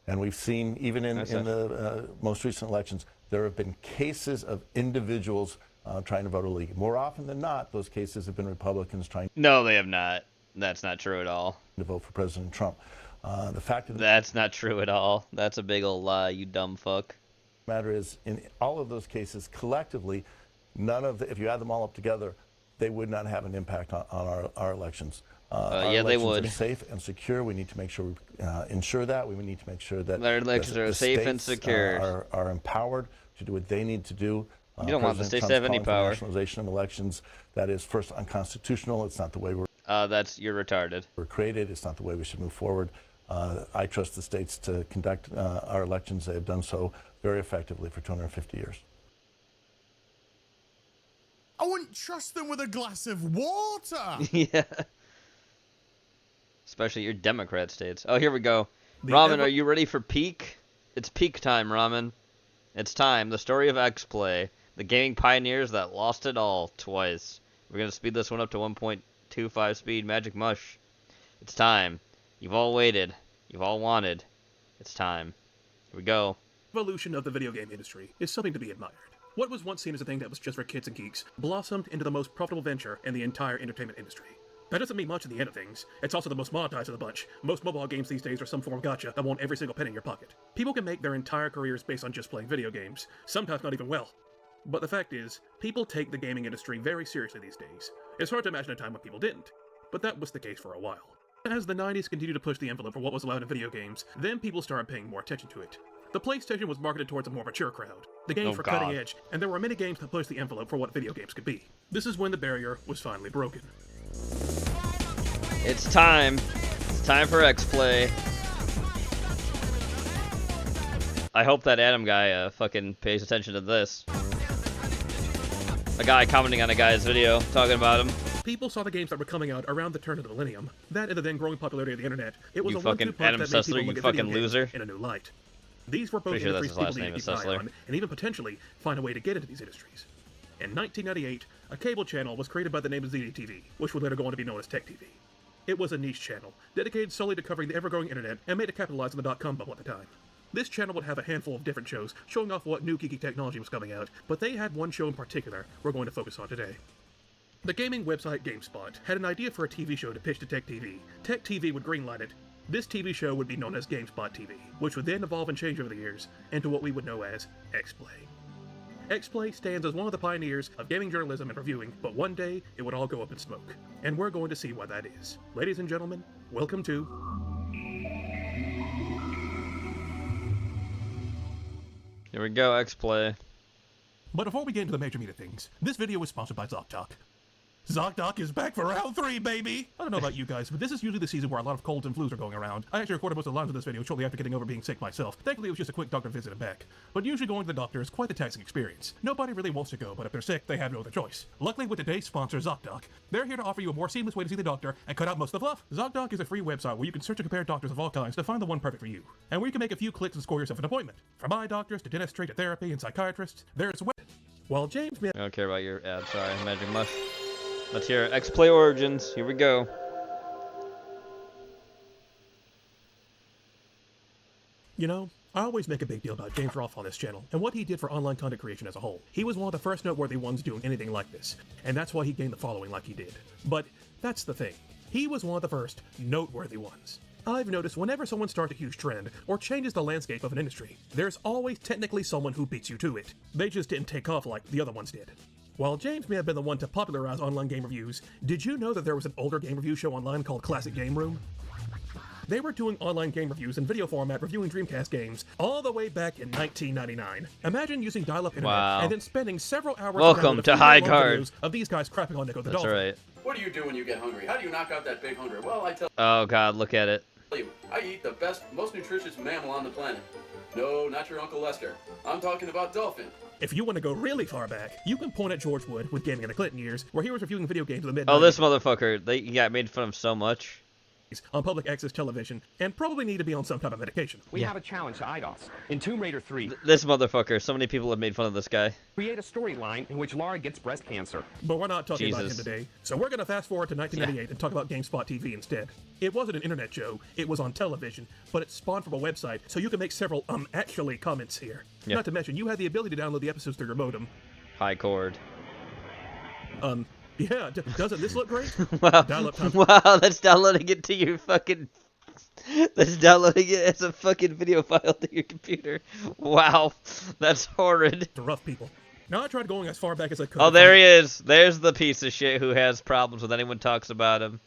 And we've seen, even in the most recent elections, there have been cases of individuals trying to vote illegally. More often than not, those cases have been Republicans trying. No, they have not. That's not true at all. To vote for President Trump. The fact of that's not true at all. That's a big old lie, you dumb fuck. The matter is, in all of those cases, collectively, if you add them all up together, they would not have an impact on our elections. Our yeah, they elections would. Are safe and secure. We need to make sure we ensure that. We need to make sure that their elections are safe and secure. Are empowered to do what they need to do. You don't want the states to have any power. Nationalization of elections, that is first unconstitutional. It's not the way you're retarded. We're created. It's not the way we should move forward. I trust the states to conduct our elections. They have done so very effectively for 250 years. I wouldn't trust them with a glass of water. Yeah. Especially your Democrat states. Oh, here we go. Ramen, are you ready for peak? It's peak time, Ramen. It's time. The story of X-Play. The gaming pioneers that lost it all twice. We're going to speed this one up to 1.25 speed. Magic Mush. It's time. You've all waited. You've all wanted. It's time. Here we go. Evolution of the video game industry is something to be admired. What was once seen as a thing that was just for kids and geeks blossomed into the most profitable venture in the entire entertainment industry. That doesn't mean much at the end of things. It's also the most monetized of the bunch. Most mobile games these days are some form of gacha that want every single penny in your pocket. People can make their entire careers based on just playing video games, sometimes not even well. But the fact is, people take the gaming industry very seriously these days. It's hard to imagine a time when people didn't, but that was the case for a while. As the 90s continued to push the envelope for what was allowed in video games, then people started paying more attention to it. The PlayStation was marketed towards a more mature crowd. The games were cutting edge, and there were many games that pushed the envelope for what video games could be. This is when the barrier was finally broken. It's time. It's time for X-Play. I hope that Adam guy fucking pays attention to this. A guy commenting on a guy's video, talking about him. People saw the games that were coming out around the turn of the millennium. That and the then growing popularity of the internet. It was you a fucking Adam Sessler, that made you people fucking loser. In a new light. These were both Pretty sure industries people needed to keep an eye on, and even potentially find a way to get into these industries. In 1998, a cable channel was created by the name of ZDTV, which would later go on to be known as Tech TV. It was a niche channel, dedicated solely to covering the ever-growing internet and made to capitalize on the dot-com bubble at the time. This channel would have a handful of different shows showing off what new geeky technology was coming out, but they had one show in particular we're going to focus on today. The gaming website GameSpot had an idea for a TV show to pitch to Tech TV. Tech TV would greenlight it. This TV show would be known as GameSpot TV, which would then evolve and change over the years into what we would know as X-Play. X-Play stands as one of the pioneers of gaming journalism and reviewing, but one day it would all go up in smoke. And we're going to see why that is. Ladies and gentlemen, welcome to... Here we go, X-Play. But before we get into the major meat of things, this video is sponsored by ZocDoc. ZocDoc is back for round 3, baby! I don't know about you guys, but this is usually the season where a lot of colds and flus are going around. I actually recorded most of the lines of this video shortly after getting over being sick myself. Thankfully, it was just a quick doctor visit and back. But usually going to the doctor is quite a taxing experience. Nobody really wants to go, but if they're sick, they have no other choice. Luckily, with today's sponsor, ZocDoc, they're here to offer you a more seamless way to see the doctor and cut out most of the fluff. ZocDoc is a free website where you can search and compare doctors of all kinds to find the one perfect for you. And where you can make a few clicks and score yourself an appointment. From eye doctors to dentistry to therapy and psychiatrists, there's a way. While James... I don't care about your ad, sorry, Magic Mush. Let's hear X-Play Origins. Here we go. You know, I always make a big deal about James Rolfe on this channel, and what he did for online content creation as a whole. He was one of the first noteworthy ones doing anything like this, and that's why he gained the following like he did. But that's the thing. He was one of the first noteworthy ones. I've noticed whenever someone starts a huge trend, or changes the landscape of an industry, there's always technically someone who beats you to it. They just didn't take off like the other ones did. While James may have been the one to popularize online game reviews, did you know that there was an older game review show online called Classic Game Room? They were doing online game reviews in video format reviewing Dreamcast games all the way back in 1999. Imagine using dial-up internet and then spending several hours Welcome to High Card of these guys crapping on Nico the That's Dolphin. Right. What do you do when you get hungry? How do you knock out that big hunger? Well, I tell Oh god, look at it. you, I eat the best, most nutritious mammal on the planet. No, not your Uncle Lester. I'm talking about dolphin. If you want to go really far back, you can point at George Wood with Gaming in the Clinton years, where he was reviewing video games in the mid-90s. Oh, this motherfucker. He got made fun of so much. On public access television, and probably need to be on some type of medication. We have a challenge to IDOS. In Tomb Raider 3... This motherfucker. So many people have made fun of this guy. Create a storyline in which Lara gets breast cancer. But we're not talking about him today, so we're going to fast forward to 1998 and talk about GameSpot TV instead. It wasn't an internet show, it was on television, but it spawned from a website, so you can make several, actually comments here. Not to mention, you had the ability to download the episodes through your modem. High cord. Yeah, doesn't this look great? Wow, wow, that's downloading it to your fucking... That's downloading it as a fucking video file to your computer. Wow, that's horrid. To rough people. Now I tried going as far back as I could. Oh, there he is. There's the piece of shit who has problems with anyone talks about him.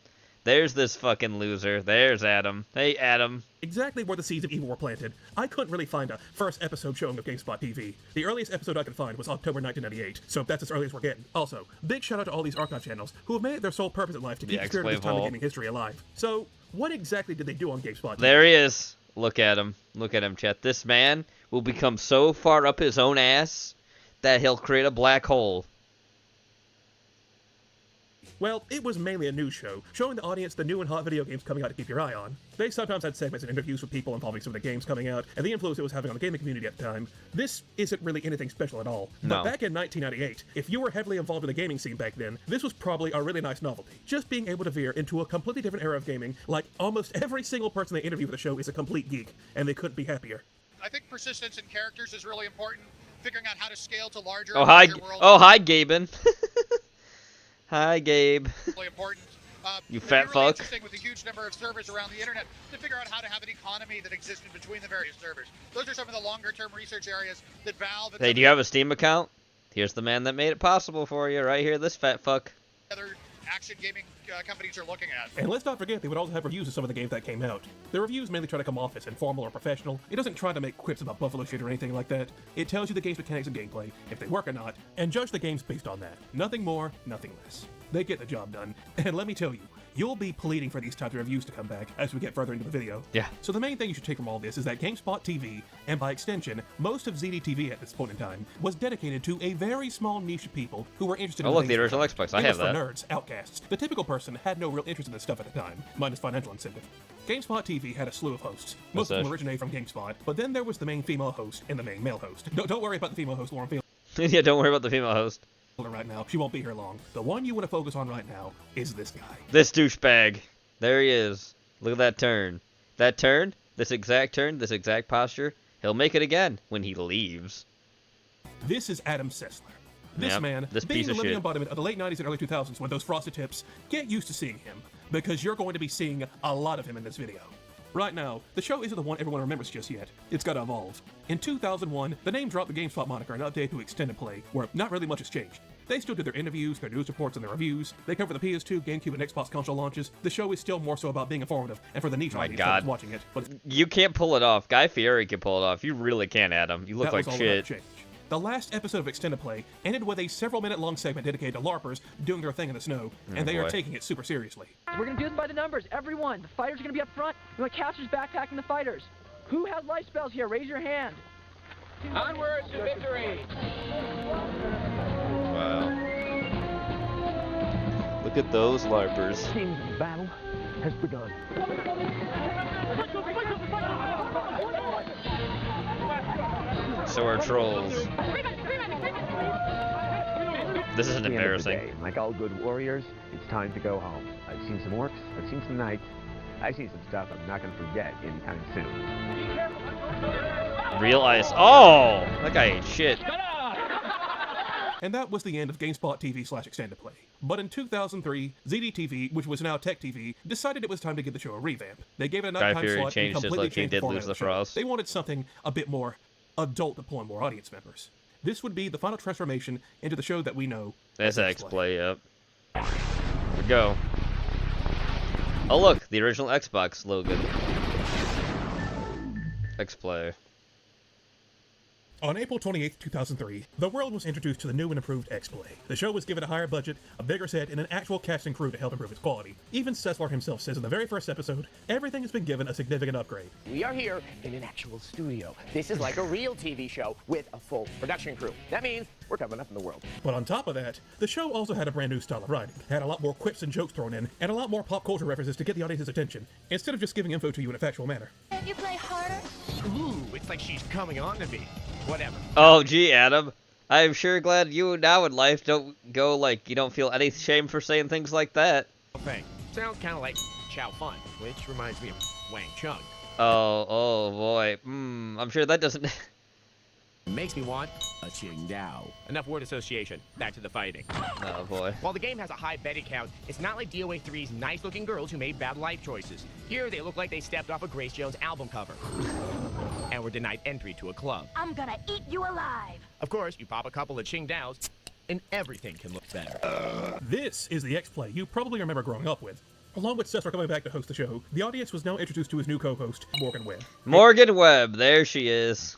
There's this fucking loser. There's Adam. Hey, Adam. Exactly where the seeds of evil were planted. I couldn't really find a first episode showing of GameSpot TV. The earliest episode I could find was October 1998, so that's as early as we're getting. Also, big shout out to all these archive channels who have made it their sole purpose in life to keep the spirit of this time of gaming history alive. So, what exactly did they do on GameSpot TV? There he is. Look at him. Look at him, chat. This man will become so far up his own ass that he'll create a black hole. Well, it was mainly a news show, showing the audience the new and hot video games coming out to keep your eye on. They sometimes had segments and interviews with people involving some of the games coming out, and the influence it was having on the gaming community at the time. This isn't really anything special at all. No. But back in 1998, if you were heavily involved in the gaming scene back then, this was probably a really nice novelty. Just being able to veer into a completely different era of gaming, like almost every single person they interview for the show is a complete geek, and they couldn't be happier. I think persistence in characters is really important, figuring out how to scale to larger, larger worlds. Oh, hi, Gaben. Hi, Gabe. Really important. You fat really fuck. Interesting with a huge number of servers around the internet to figure out how to have an economy that existed between the various servers. Those are some of the longer-term research areas that Valve. Hey, do you have a Steam account? Here's the man that made it possible for you, right here. This fat fuck. Other action gaming companies are looking at. And let's not forget, they would also have reviews of some of the games that came out. The reviews mainly try to come off as informal or professional. It doesn't try to make quips about Buffalo shit or anything like that. It tells you the game's mechanics and gameplay, if they work or not, and judge the games based on that. Nothing more, nothing less. They get the job done. And let me tell you, you'll be pleading for these types of reviews to come back as we get further into the video. Yeah. So the main thing you should take from all this is that GameSpot TV, and by extension, most of ZDTV at this point in time, was dedicated to a very small niche of people who were interested in look, the original Xbox. I have that. It was for nerds, outcasts. The typical person had no real interest in this stuff at the time, minus financial incentive. GameSpot TV had a slew of hosts. Most of them originated from GameSpot, but then there was the main female host and the main male host. Don't worry about the female host, Lauren Field. Yeah, don't worry about the female host. Right now, she won't be here long. The one you want to focus on right now is this guy. This douchebag. There he is. Look at that turn. That turn, this exact posture, he'll make it again when he leaves. This is Adam Sessler. This man, this being piece the of living shit. embodiment of the late 90s and early 2000s with those frosted tips, get used to seeing him, because you're going to be seeing a lot of him in this video. Right now, the show isn't the one everyone remembers just yet. It's got to evolve. In 2001, the name dropped the GameSpot moniker and updated to Extended Play, where not really much has changed. They still do their interviews, their news reports, and their reviews. They cover the PS2, GameCube, and Xbox console launches. The show is still more so about being informative and for the niche audience that's watching it. But you can't pull it off. Guy Fieri can pull it off. You really can't, Adam. You look like shit. The last episode of Extended Play ended with a several-minute-long segment dedicated to LARPers doing their thing in the snow, and they are taking it super seriously. We're going to do this by the numbers. Everyone. The fighters are going to be up front. We want casters backpacking the fighters. Who has life spells here? Raise your hand. Onwards to victory. Wow. Look at those LARPers. Seems the battle has begun. So are trolls. This is embarrassing. Like all good warriors, it's time to go home. I've seen some orcs, I've seen some knights, I've seen some stuff I'm not going to forget anytime soon. Real ice. Oh! That guy ate shit. And that was the end of GameSpot TV/Extended Play. But in 2003, ZDTV, which was now Tech TV, decided it was time to give the show a revamp. They gave it a nighttime slot and completely changed the format of the show. They wanted something a bit more adult to pull in more audience members. This would be the final transformation into the show that we know. That's X-Play, yep. Here we go. Oh look, the original Xbox logo. X-Play. On April 28, 2003, the world was introduced to the new and improved X-Play. The show was given a higher budget, a bigger set, and an actual cast and crew to help improve its quality. Even Ceslar himself says in the very first episode, everything has been given a significant upgrade. We are here in an actual studio. This is like a real TV show with a full production crew. That means we're coming up in the world. But on top of that, the show also had a brand new style of writing, had a lot more quips and jokes thrown in, and a lot more pop culture references to get the audience's attention, instead of just giving info to you in a factual manner. You play harder? Ooh, it's like she's coming on to me. Whatever. Oh, gee, Adam. I'm sure glad you now in life don't go like you don't feel any shame for saying things like that. Thing. Sounds kind of like Chow Fun, which reminds me of Wang Chung. Oh boy. I'm sure that doesn't... Makes me want a Qing Dao. Enough word association. Back to the fighting. Oh boy. While the game has a high betting count, it's not like DOA 3's nice-looking girls who made bad life choices. Here, they look like they stepped off a Grace Jones album cover. And were denied entry to a club. I'm gonna eat you alive. Of course, you pop a couple of Qing Daos, and everything can look better. This is the X-Play you probably remember growing up with. Along with Cesar coming back to host the show, the audience was now introduced to his new co-host, Morgan Webb. Morgan Webb, there she is.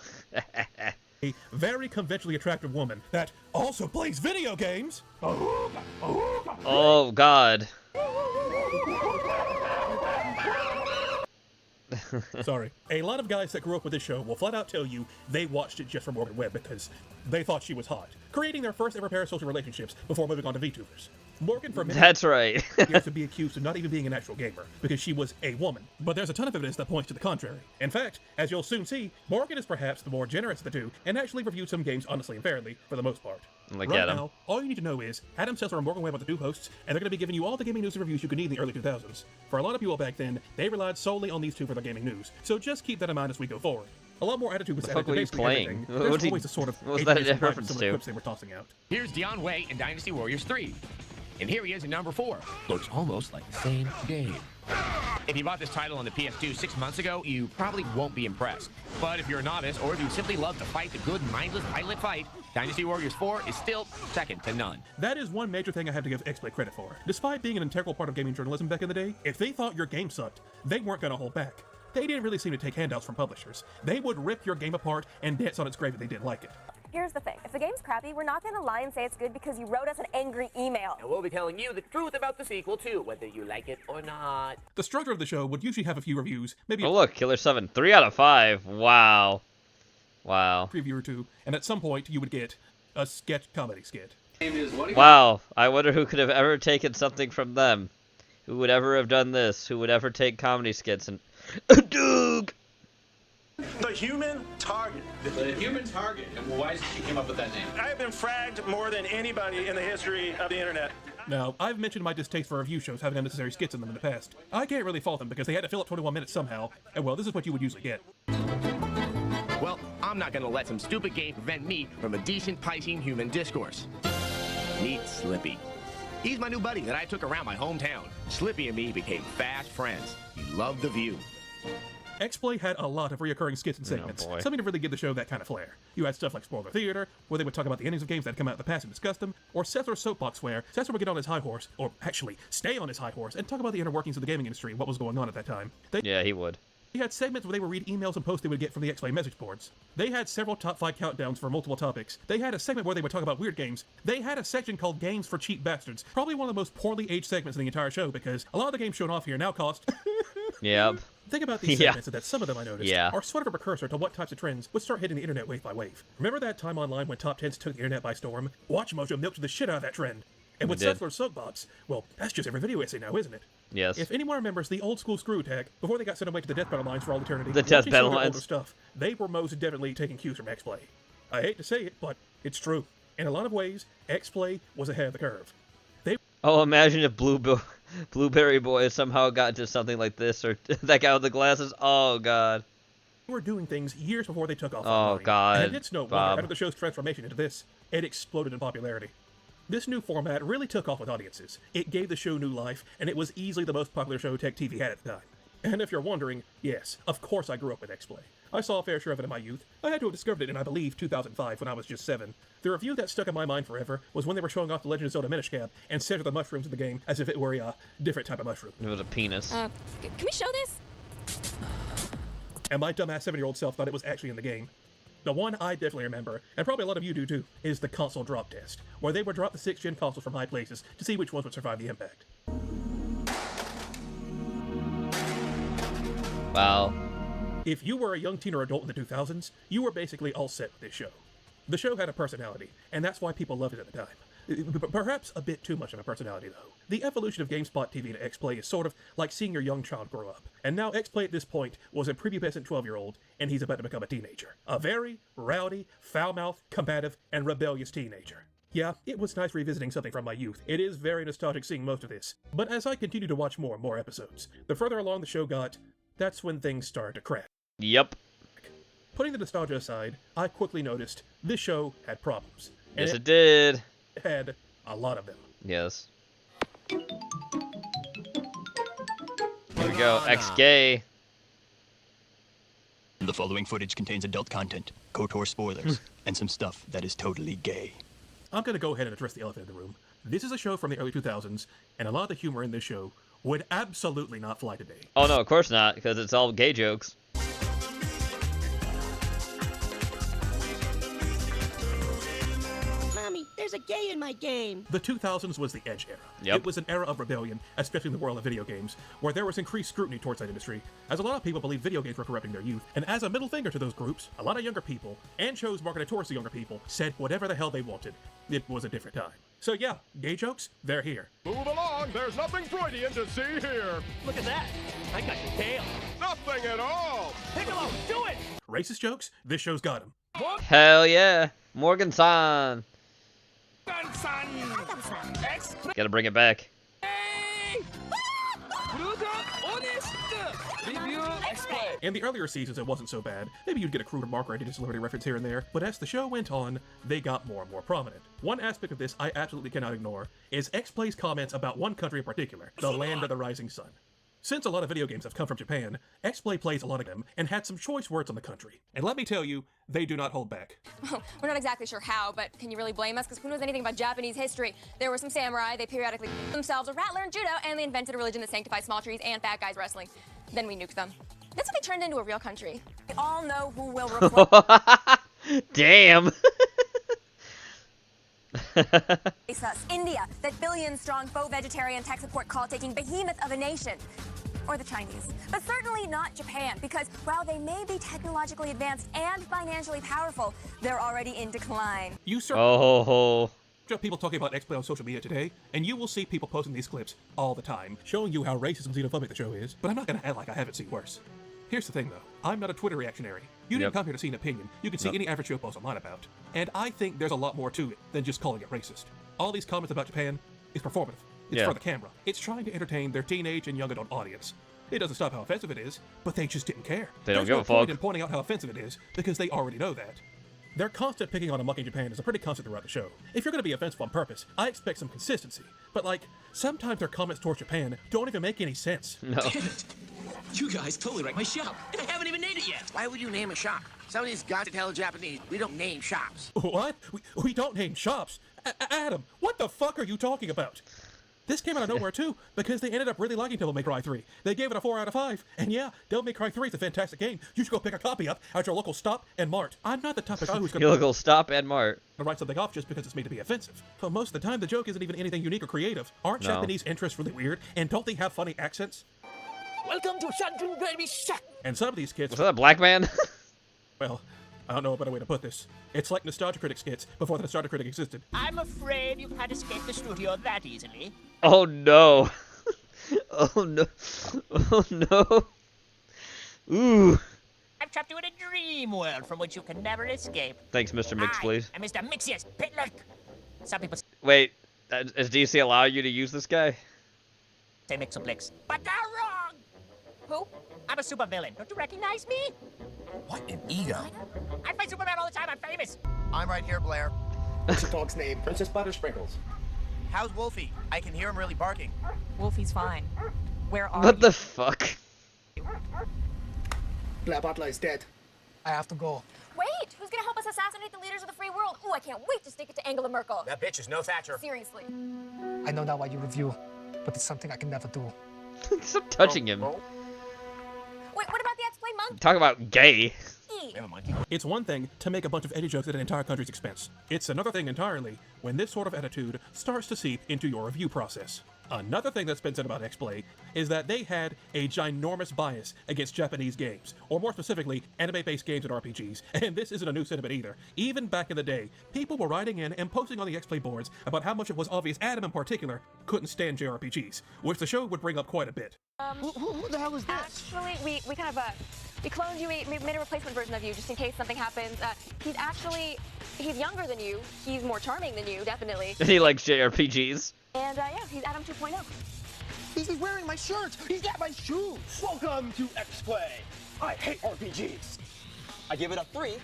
A very conventionally attractive woman that also plays video games. Oh, God. Sorry. A lot of guys that grew up with this show will flat out tell you they watched it just for Morgan Webb because they thought she was hot, creating their first ever parasocial relationships before moving on to VTubers. Morgan, for many That's right. years, to be accused of not even being an actual gamer because she was a woman. But there's a ton of evidence that points to the contrary. In fact, as you'll soon see, Morgan is perhaps the more generous of the two and actually reviewed some games honestly and fairly for the most part. Like right Adam. now, all you need to know is Adam Cesar and Morgan Webb are the two hosts, and they're going to be giving you all the gaming news and reviews you could need in the early 2000s. For a lot of people back then, they relied solely on these two for their gaming news, so just keep that in mind as we go forward. A lot more attitude was added to basically everything. There's always a sort of what was that a reference to? Clips they were tossing out. Here's Dion Wei in Dynasty Warriors 3. And here he is in number 4. Looks almost like the same game. If you bought this title on the PS2 6 months ago, you probably won't be impressed. But if you're a novice, or if you simply love to fight the good, mindless pilot fight, Dynasty Warriors 4 is still second to none. That is one major thing I have to give X-Play credit for. Despite being an integral part of gaming journalism back in the day, if they thought your game sucked, they weren't going to hold back. They didn't really seem to take handouts from publishers. They would rip your game apart and dance on its grave if they didn't like it. Here's the thing. If the game's crappy, we're not going to lie and say it's good because you wrote us an angry email. And we'll be telling you the truth about the sequel, too, whether you like it or not. The structure of the show would usually have a few reviews, maybe Oh look, Killer 7, 3 out of 5. Wow. Wow. Preview or two, and at some point you would get a comedy skit. Wow. I wonder who could have ever taken something from them. Who would ever have done this? Who would ever take comedy skits and... Doog! The human target. The human target. And why did you come up with that name? I have been fragged more than anybody in the history of the internet. Now, I've mentioned my distaste for review shows having unnecessary skits in them in the past. I can't really fault them because they had to fill up 21 minutes somehow, and well, this is what you would usually get. Well, I'm not gonna let some stupid game prevent me from a decent Piscean human discourse. Meet Slippy. He's my new buddy that I took around my hometown. Slippy and me became fast friends. He loved the view. X-Play had a lot of reoccurring skits and segments, something to really give the show that kind of flair. You had stuff like Spoiler Theater, where they would talk about the endings of games that had come out in the past and discuss them, or Sethler's Soapbox, where Sethler would get on his high horse, or actually stay on his high horse, and talk about the inner workings of the gaming industry and what was going on at that time. Yeah, he would. They had segments where they would read emails and posts they would get from the X-Play message boards. They had several top 5 countdowns for multiple topics. They had a segment where they would talk about weird games. They had a section called Games for Cheap Bastards, probably one of the most poorly aged segments in the entire show, because a lot of the games shown off here now cost... Yep. Think about these segments, and that some of them I noticed are sort of a precursor to what types of trends would start hitting the internet wave by wave. Remember that time online when top 10s took the internet by storm? WatchMojo milked the shit out of that trend. And with Sethler's Soapbox, well, that's just every video essay now, isn't it? Yes. If anyone remembers the old school screw attack, before they got sent away to the death battle lines for all eternity, the death battle lines. Older stuff, they were most definitely taking cues from X-Play. I hate to say it, but it's true. In a lot of ways, X-Play was ahead of the curve. Oh, imagine if Blueberry Boy somehow got into something like this, or that guy with the glasses. Oh, God. They were doing things years before they took off. Oh, God. And it's no wonder, after the show's transformation into this, it exploded in popularity. This new format really took off with audiences. It gave the show new life, and it was easily the most popular show Tech TV had at the time. And if you're wondering, yes, of course I grew up with X-Play. I saw a fair share of it in my youth. I had to have discovered it in, I believe, 2005 when I was just 7. The review that stuck in my mind forever was when they were showing off the Legend of Zelda Minish Cap and centered the mushrooms in the game as if it were a different type of mushroom. It was a penis. Can we show this? And my dumbass 7-year-old self thought it was actually in the game. The one I definitely remember, and probably a lot of you do too, is the console drop test, where they would drop the 6th-gen consoles from high places to see which ones would survive the impact. Wow. If you were a young teen or adult in the 2000s, you were basically all set with this show. The show had a personality, and that's why people loved it at the time. Perhaps a bit too much of a personality, though. The evolution of GameSpot TV to X-Play is sort of like seeing your young child grow up. And now X-Play at this point was a prepubescent 12-year-old, and he's about to become a teenager. A very rowdy, foul-mouthed, combative, and rebellious teenager. Yeah, it was nice revisiting something from my youth. It is very nostalgic seeing most of this. But as I continued to watch more and more episodes, the further along the show got, that's when things started to crack. Yep. Putting the nostalgia aside, I quickly noticed this show had problems. Yes, it did. It had a lot of them. Yes. Here we go. X-gay. The following footage contains adult content, KOTOR spoilers, and some stuff that is totally gay. I'm going to go ahead and address the elephant in the room. This is a show from the early 2000s, and a lot of the humor in this show would absolutely not fly today. Oh, no, of course not, because it's all gay jokes. Mommy, there's a gay in my game. The 2000s was the Edge era. Yep. It was an era of rebellion, especially in the world of video games, where there was increased scrutiny towards that industry, as a lot of people believed video games were corrupting their youth. And as a middle finger to those groups, a lot of younger people, and shows marketed towards the younger people, said whatever the hell they wanted. It was a different time. So yeah, gay jokes, they're here. Move along, there's nothing Freudian to see here. Look at that. I got your tail. Nothing at all. Piccolo, do it. Racist jokes, this show's got them. Hell yeah. Morgan-san. Gotta bring it back. In the earlier seasons, it wasn't so bad. Maybe you'd get a crude remark or a disability reference here and there, but as the show went on, they got more and more prominent. One aspect of this I absolutely cannot ignore is X-Play's comments about one country in particular, the land of the rising sun. Since a lot of video games have come from Japan, X-Play plays a lot of them and had some choice words on the country. And let me tell you, they do not hold back. We're not exactly sure how, but can you really blame us? Because who knows anything about Japanese history? There were some samurai, they periodically themselves a rattler and judo, and they invented a religion that sanctifies small trees and fat guys wrestling. Then we nuked them. That's what they turned into a real country. We all know who will replace. Damn. India, that billion-strong faux vegetarian tech support call-taking behemoth of a nation. Or the Chinese. But certainly not Japan, because while they may be technologically advanced and financially powerful, they're already in decline. You people talking about X-Play on social media today, and you will see people posting these clips all the time, showing you how racist and xenophobic the show is, but I'm not going to act like I haven't seen worse. Here's the thing, though. I'm not a Twitter reactionary. You didn't come here to see an opinion. You can see any average show post online about. And I think there's a lot more to it than just calling it racist. All these comments about Japan is performative. It's for the camera. It's trying to entertain their teenage and young adult audience. It doesn't stop how offensive it is, but they just didn't care. They don't give a fuck. There's no point in pointing out how offensive it is, because they already know that. Their constant picking on and mucking Japan is a pretty constant throughout the show. If you're going to be offensive on purpose, I expect some consistency. But, like, sometimes their comments towards Japan don't even make any sense. No. You guys totally wrecked my shop, and I haven't even named it yet. Why would you name a shop? Somebody's got to tell the Japanese we don't name shops. What? We don't name shops? Adam, what the fuck are you talking about? This came out of nowhere too, because they ended up really liking Devil May Cry 3. They gave it a 4 out of 5. And yeah, Devil May Cry 3 is a fantastic game. You should go pick a copy up at your local Stop and Mart. I'm not the type of guy who's going your local Stop and Mart to write something off just because it's made to be offensive. But most of the time, the joke isn't even anything unique or creative. Aren't Japanese interests really weird? And don't they have funny accents? Welcome to Shantung Baby Shack. And some of these kids... Was that a black man? Well, I don't know a better way to put this. It's like Nostalgia Critic skits before the Nostalgia Critic existed. I'm afraid you can't escape the studio that easily. Oh no. Oh no. Oh no. Ooh. I've trapped you in a dream world from which you can never escape. Thanks, Mr. Mixplease. I'm Mr. Mixius Pitlick. Some people Wait, does DC allow you to use this guy? say Mixoplex, but they're wrong. Who? I'm a supervillain. Don't you recognize me? What an ego. I fight Superman all the time. I'm famous. I'm right here, Blair. What's your dog's name? Princess Buttersprinkles. How's Wolfie? I can hear him really barking. Wolfie's fine. Where are What the fuck? Blair Butler is dead. I have to go. Wait, who's gonna help us assassinate the leaders of the free world? Ooh, I can't wait to stick it to Angela Merkel. That bitch is no Thatcher. Seriously. I know not what you review, but it's something I can never do. Stop touching him. Wait, what about the X-Play month? Talk about gay. It's one thing to make a bunch of edgy jokes at an entire country's expense. It's another thing entirely when this sort of attitude starts to seep into your review process. Another thing that's been said about X-Play is that they had a ginormous bias against Japanese games, or more specifically, anime-based games and RPGs, and this isn't a new sentiment either. Even back in the day, people were writing in and posting on the X-Play boards about how much it was obvious Adam in particular couldn't stand JRPGs, which the show would bring up quite a bit. Who the hell is this? Actually, we kind of, we cloned you, we made a replacement version of you just in case something happens. He's younger than you, he's more charming than you, definitely. He likes JRPGs. And yeah, he's Adam 2.0. He's wearing my shirt. He's got my shoes. Welcome to X-Play. I hate RPGs. I give it a 3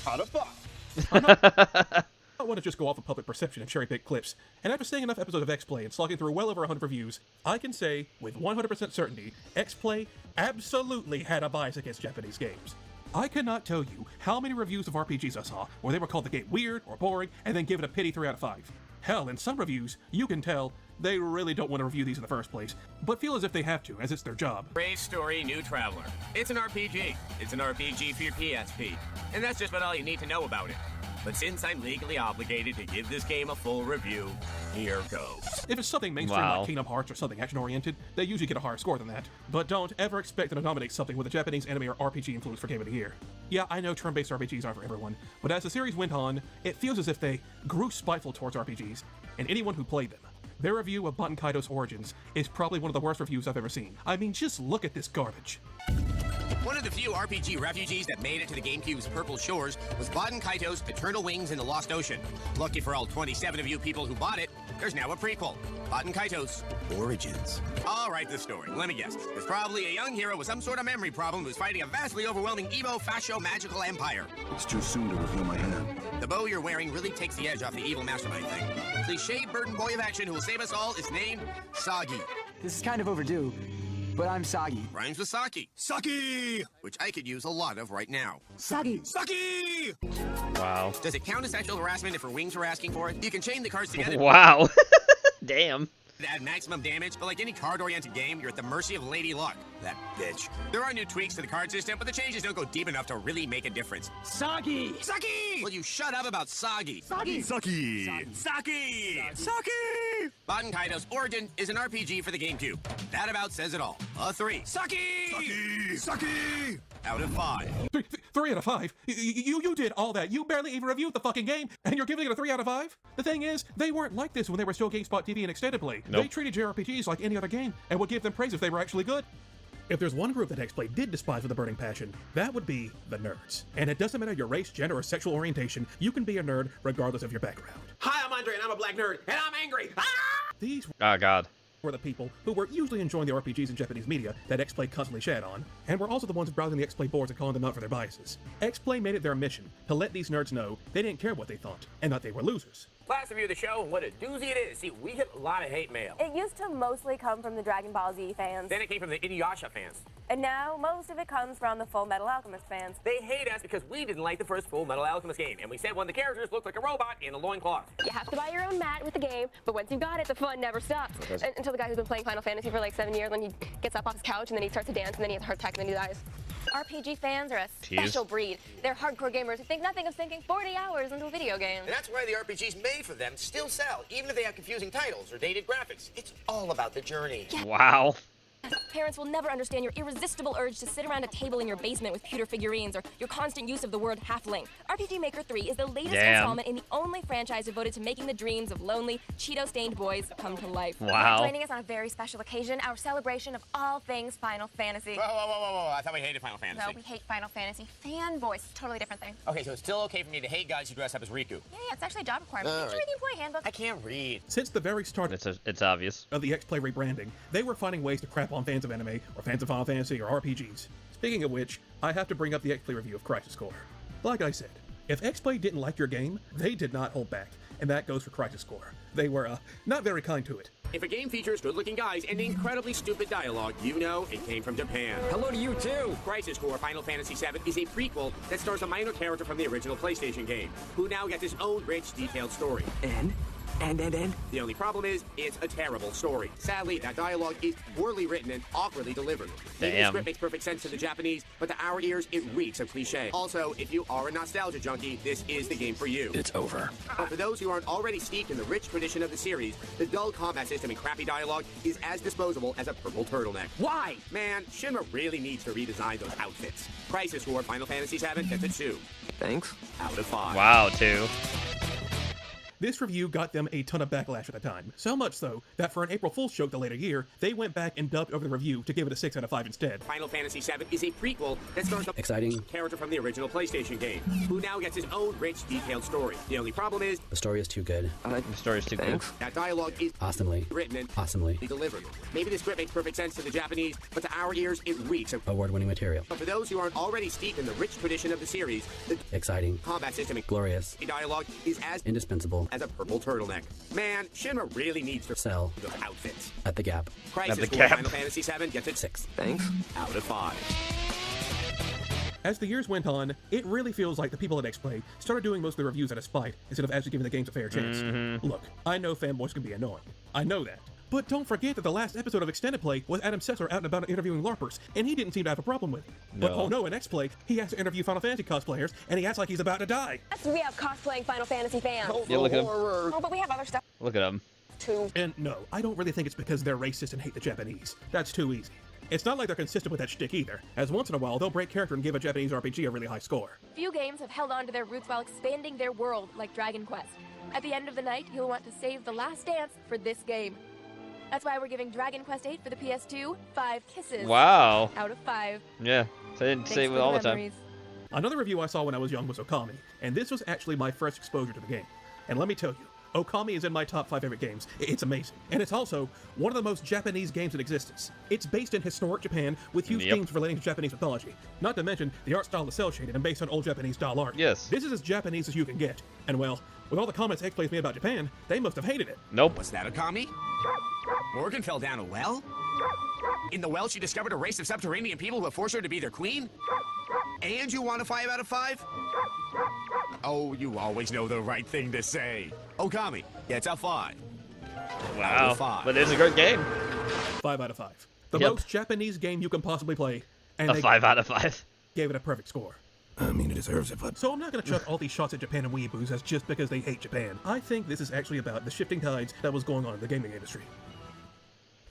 out of 5. I want to just go off of public perception and cherry-pick clips, and after seeing enough episodes of X-Play and slogging through well over 100 reviews, I can say, with 100% certainty, X-Play absolutely had a bias against Japanese games. I cannot tell you how many reviews of RPGs I saw where they were called the game weird or boring and then give it a pity 3 out of 5. Hell, in some reviews, you can tell they really don't want to review these in the first place, but feel as if they have to, as it's their job. Brave Story New Traveler. It's an RPG. It's an RPG for your PSP. And that's just about all you need to know about it. But since I'm legally obligated to give this game a full review, here goes. If it's something mainstream like Kingdom Hearts or something action-oriented, they usually get a higher score than that. But don't ever expect them to nominate something with a Japanese anime or RPG influence for Game of the Year. Yeah, I know turn-based RPGs aren't for everyone, but as the series went on, it feels as if they grew spiteful towards RPGs, and anyone who played them. Their review of Button Kaido's Origins is probably one of the worst reviews I've ever seen. I mean, just look at this garbage. One of the few RPG refugees that made it to the GameCube's Purple Shores was Baden Kaito's Eternal Wings in the Lost Ocean. Lucky for all 27 of you people who bought it, there's now a prequel, Baden Kaito's Origins. I'll write the story. Let me guess. There's probably a young hero with some sort of memory problem who's fighting a vastly overwhelming Evo Fascio magical empire. It's too soon to reveal my hand. The bow you're wearing really takes the edge off the evil mastermind thing. Cliched burden boy of action who will save us all is named Sagi. This is kind of overdue, but I'm Sagi. Rhymes with Saki. Saki! Which I could use a lot of right now. Sagi! Saki! Wow. Does it count as sexual harassment if her wings were asking for it? You can chain the cards together. Wow. Damn. To add maximum damage, but like any card-oriented game, you're at the mercy of Lady Luck. That bitch. There are new tweaks to the card system, but the changes don't go deep enough to really make a difference. Sagi! Sagi! Will you shut up about Sagi? Sagi! Sagi! Sagi! Sagi! Baden Kaido's Origin is an RPG for the GameCube. That about says it all. A 3. Saki! Saki! Saki! Out of 5. 3 out of 5? You did all that. You barely even reviewed the fucking game, and you're giving it a 3 out of 5? The thing is, they weren't like this when they were still GameSpot TV and Extended Play. Nope. They treated JRPGs like any other game, and would give them praise if they were actually good. If there's one group that X-Play did despise with a burning passion, that would be the nerds. And it doesn't matter your race, gender, or sexual orientation, you can be a nerd regardless of your background. Hi, I'm Andre, and I'm a black nerd, and I'm angry. Ah! These God. were the people who were usually enjoying the RPGs and Japanese media that X-Play constantly shat on, and were also the ones browsing the X-Play boards and calling them out for their biases. X-Play made it their mission to let these nerds know they didn't care what they thought, and that they were losers. Last review of the show, and what a doozy it is. See, we get a lot of hate mail. It used to mostly come from the Dragon Ball Z fans. Then it came from the Inuyasha fans. And now most of it comes from the Full Metal Alchemist fans. They hate us because we didn't like the first Full Metal Alchemist game, and we said one of the characters looked like a robot in a loincloth. You have to buy your own mat with the game, but once you've got it, the fun never stops. Until the guy who's been playing Final Fantasy for like 7 years, when he gets up off his couch and then he starts to dance and then he has a heart attack and then he dies. RPG fans are a special breed. They're hardcore gamers who think nothing of sinking 40 hours into a video game. And that's why the RPGs made for them still sell, even if they have confusing titles or dated graphics. It's all about the journey. Yeah. Wow. Parents will never understand your irresistible urge to sit around a table in your basement with pewter figurines or your constant use of the word halfling. RPG Maker 3 is the latest installment in the only franchise devoted to making the dreams of lonely, Cheeto-stained boys come to life. Wow. Joining us on a very special occasion, our celebration of all things Final Fantasy. Whoa. I thought we hated Final Fantasy. No, we hate Final Fantasy fanboys. Totally different thing. Okay, so it's still okay for me to hate guys who dress up as Riku. Yeah, it's actually a job requirement. All Did you read the employee handbook? I can't read. Since the very start It's obvious. of the X-Play rebranding, they were finding ways to crap on fans of anime, or fans of Final Fantasy, or RPGs. Speaking of which, I have to bring up the X-Play review of Crisis Core. Like I said, if X-Play didn't like your game, they did not hold back, and that goes for Crisis Core. They were, not very kind to it. If a game features good-looking guys and incredibly stupid dialogue, you know it came from Japan. Hello to you, too. Crisis Core Final Fantasy VII is a prequel that stars a minor character from the original PlayStation game, who now gets his own rich, detailed story. And? The only problem is, it's a terrible story. Sadly, that dialogue is poorly written and awkwardly delivered. Maybe the script makes perfect sense to the Japanese, but to our ears, it reeks of cliche. Also, if you are a nostalgia junkie, this is the game for you. It's over. But for those who aren't already steeped in the rich tradition of the series, the dull combat system and crappy dialogue is as disposable as a purple turtleneck. Why? Man, Shinra really needs to redesign those outfits. Crisis Core Final Fantasy VII gets a 2. Thanks. Out of 5. Wow, 2. This review got them a ton of backlash at the time, so much so that for an April Fool's joke the later year, they went back and dubbed over the review to give it a 6 out of 5 instead. Final Fantasy VII is a prequel that stars a character from the original PlayStation game, who now gets his own rich, detailed story. The only problem is, The story is too good. The story is too good. that dialogue is Awesomely. written and Awesomely. delivered. Maybe the script makes perfect sense to the Japanese, but to our ears, it reeks of Award-winning material. But for those who aren't already steeped in the rich tradition of the series, the Exciting. combat system and Glorious. dialogue is as Indispensable. as a purple turtleneck. Man, Shinra really needs to Sell. those outfits. At the Gap. Crisis the Core Gap. Final Fantasy VII gets a 6. Thanks. out of 5. As the years went on, it really feels like the people at X-Play started doing most of the reviews out of spite instead of actually giving the games a fair chance. Look, I know fanboys can be annoying. I know that. But don't forget that the last episode of Extended Play was Adam Sessler out and about interviewing LARPers, and he didn't seem to have a problem with it. But oh no, in X-Play, he has to interview Final Fantasy cosplayers, and he acts like he's about to die. Yes, we have cosplaying Final Fantasy fans. Yeah, look at him. Oh, but we have other stuff Look at him. too. And no, I don't really think it's because they're racist and hate the Japanese. That's too easy. It's not like they're consistent with that shtick either, as once in a while they'll break character and give a Japanese RPG a really high score. Few games have held on to their roots while expanding their world like Dragon Quest. At the end of the night, you'll want to save the last dance for this game. That's why we're giving Dragon Quest VIII for the PS2 5 kisses. Wow. Out of 5. Yeah. So I didn't say it all the time. Another review I saw when I was young was Okami, and this was actually my first exposure to the game. And let me tell you, Okami is in my top 5 favorite games. It's amazing. And it's also one of the most Japanese games in existence. It's based in historic Japan with huge themes relating to Japanese mythology. Not to mention, the art style is cel-shaded and based on old Japanese style art. Yes. This is as Japanese as you can get. And well, with all the comments X-Play's made about Japan, they must have hated it. Nope. Was that Okami? Morgan fell down a well? In the well, she discovered a race of subterranean people who have forced her to be their queen? And you want a 5 out of 5? Oh, you always know the right thing to say. Okami gets a 5. Out Wow. of 5. But it's a great game. 5 out of 5. The Yep. most Japanese game you can possibly play. And A they 5 out of 5. gave it a perfect score. I mean, it deserves it, but... So I'm not going to chuck all these shots at Japan and weeboos as just because they hate Japan. I think this is actually about the shifting tides that was going on in the gaming industry.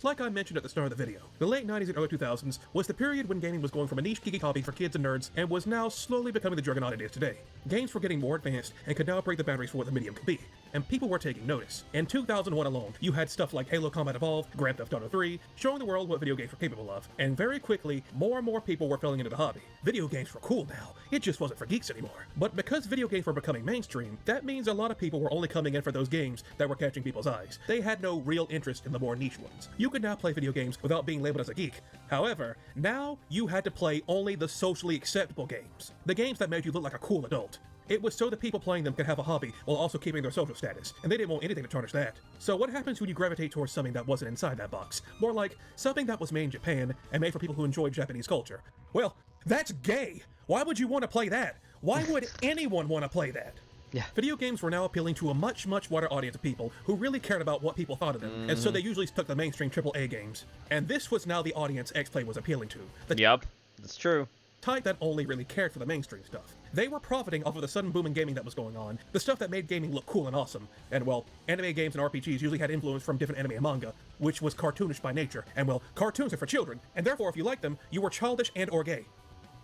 Like I mentioned at the start of the video, the late 90s and early 2000s was the period when gaming was going from a niche geeky hobby for kids and nerds and was now slowly becoming the juggernaut it is today. Games were getting more advanced and could now break the boundaries for what the medium could be, and people were taking notice. In 2001 alone, you had stuff like Halo Combat Evolved, Grand Theft Auto 3, showing the world what video games were capable of, and very quickly, more and more people were filling into the hobby. Video games were cool now, it just wasn't for geeks anymore. But because video games were becoming mainstream, that means a lot of people were only coming in for those games that were catching people's eyes. They had no real interest in the more niche ones. You could now play video games without being labeled as a geek. However, now you had to play only the socially acceptable games. The games that made you look like a cool adult. It was so the people playing them could have a hobby while also keeping their social status, and they didn't want anything to tarnish that. So what happens when you gravitate towards something that wasn't inside that box? More like something that was made in Japan and made for people who enjoyed Japanese culture. Well, that's gay! Why would you want to play that? Why would anyone want to play that? Yeah. Video games were now appealing to a much, much wider audience of people who really cared about what people thought of them, and so they usually took the mainstream AAA games. And this was now the audience X-Play was appealing to. Yep, that's true. Type that only really cared for the mainstream stuff. They were profiting off of the sudden boom in gaming that was going on, the stuff that made gaming look cool and awesome. And well, anime games and RPGs usually had influence from different anime and manga, which was cartoonish by nature. And well, cartoons are for children, and therefore if you liked them, you were childish and or gay.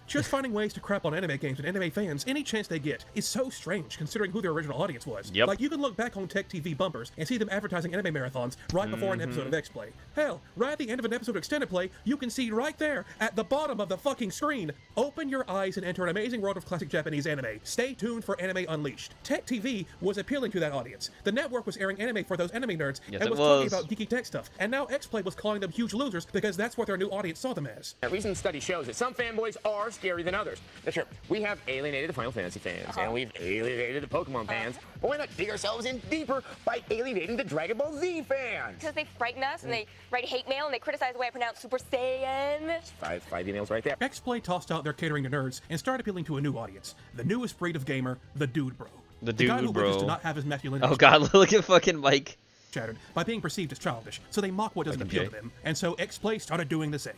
Just finding ways to crap on anime games and anime fans any chance they get is so strange considering who their original audience was. Yep. Like, you can look back on Tech TV bumpers and see them advertising anime marathons right before an episode of X-Play. Hell, right at the end of an episode of Extended Play, you can see right there, at the bottom of the fucking screen, open your eyes and enter an amazing world of classic Japanese anime. Stay tuned for Anime Unleashed. Tech TV was appealing to that audience. The network was airing anime for those anime nerds and was talking about geeky tech stuff. And now X-Play was calling them huge losers because that's what their new audience saw them as. A recent study shows that some fanboys are scarier than others. That's true. We have alienated the Final Fantasy fans, and we've alienated the Pokemon fans. But why not dig ourselves in deeper by alienating the Dragon Ball Z fans? Because they frighten us, and they write hate mail, and they criticize the way I pronounce Super Saiyan. Five emails right there. X-Play tossed out their catering to nerds and started appealing to a new audience. The newest breed of gamer, the dude bro. The guy who dude bro. wishes to not have his masculinity. Oh god, look at fucking Mike. Shattered by being perceived as childish, so they mock what doesn't Fucking appeal Jay. to them. And so X-Play started doing the same.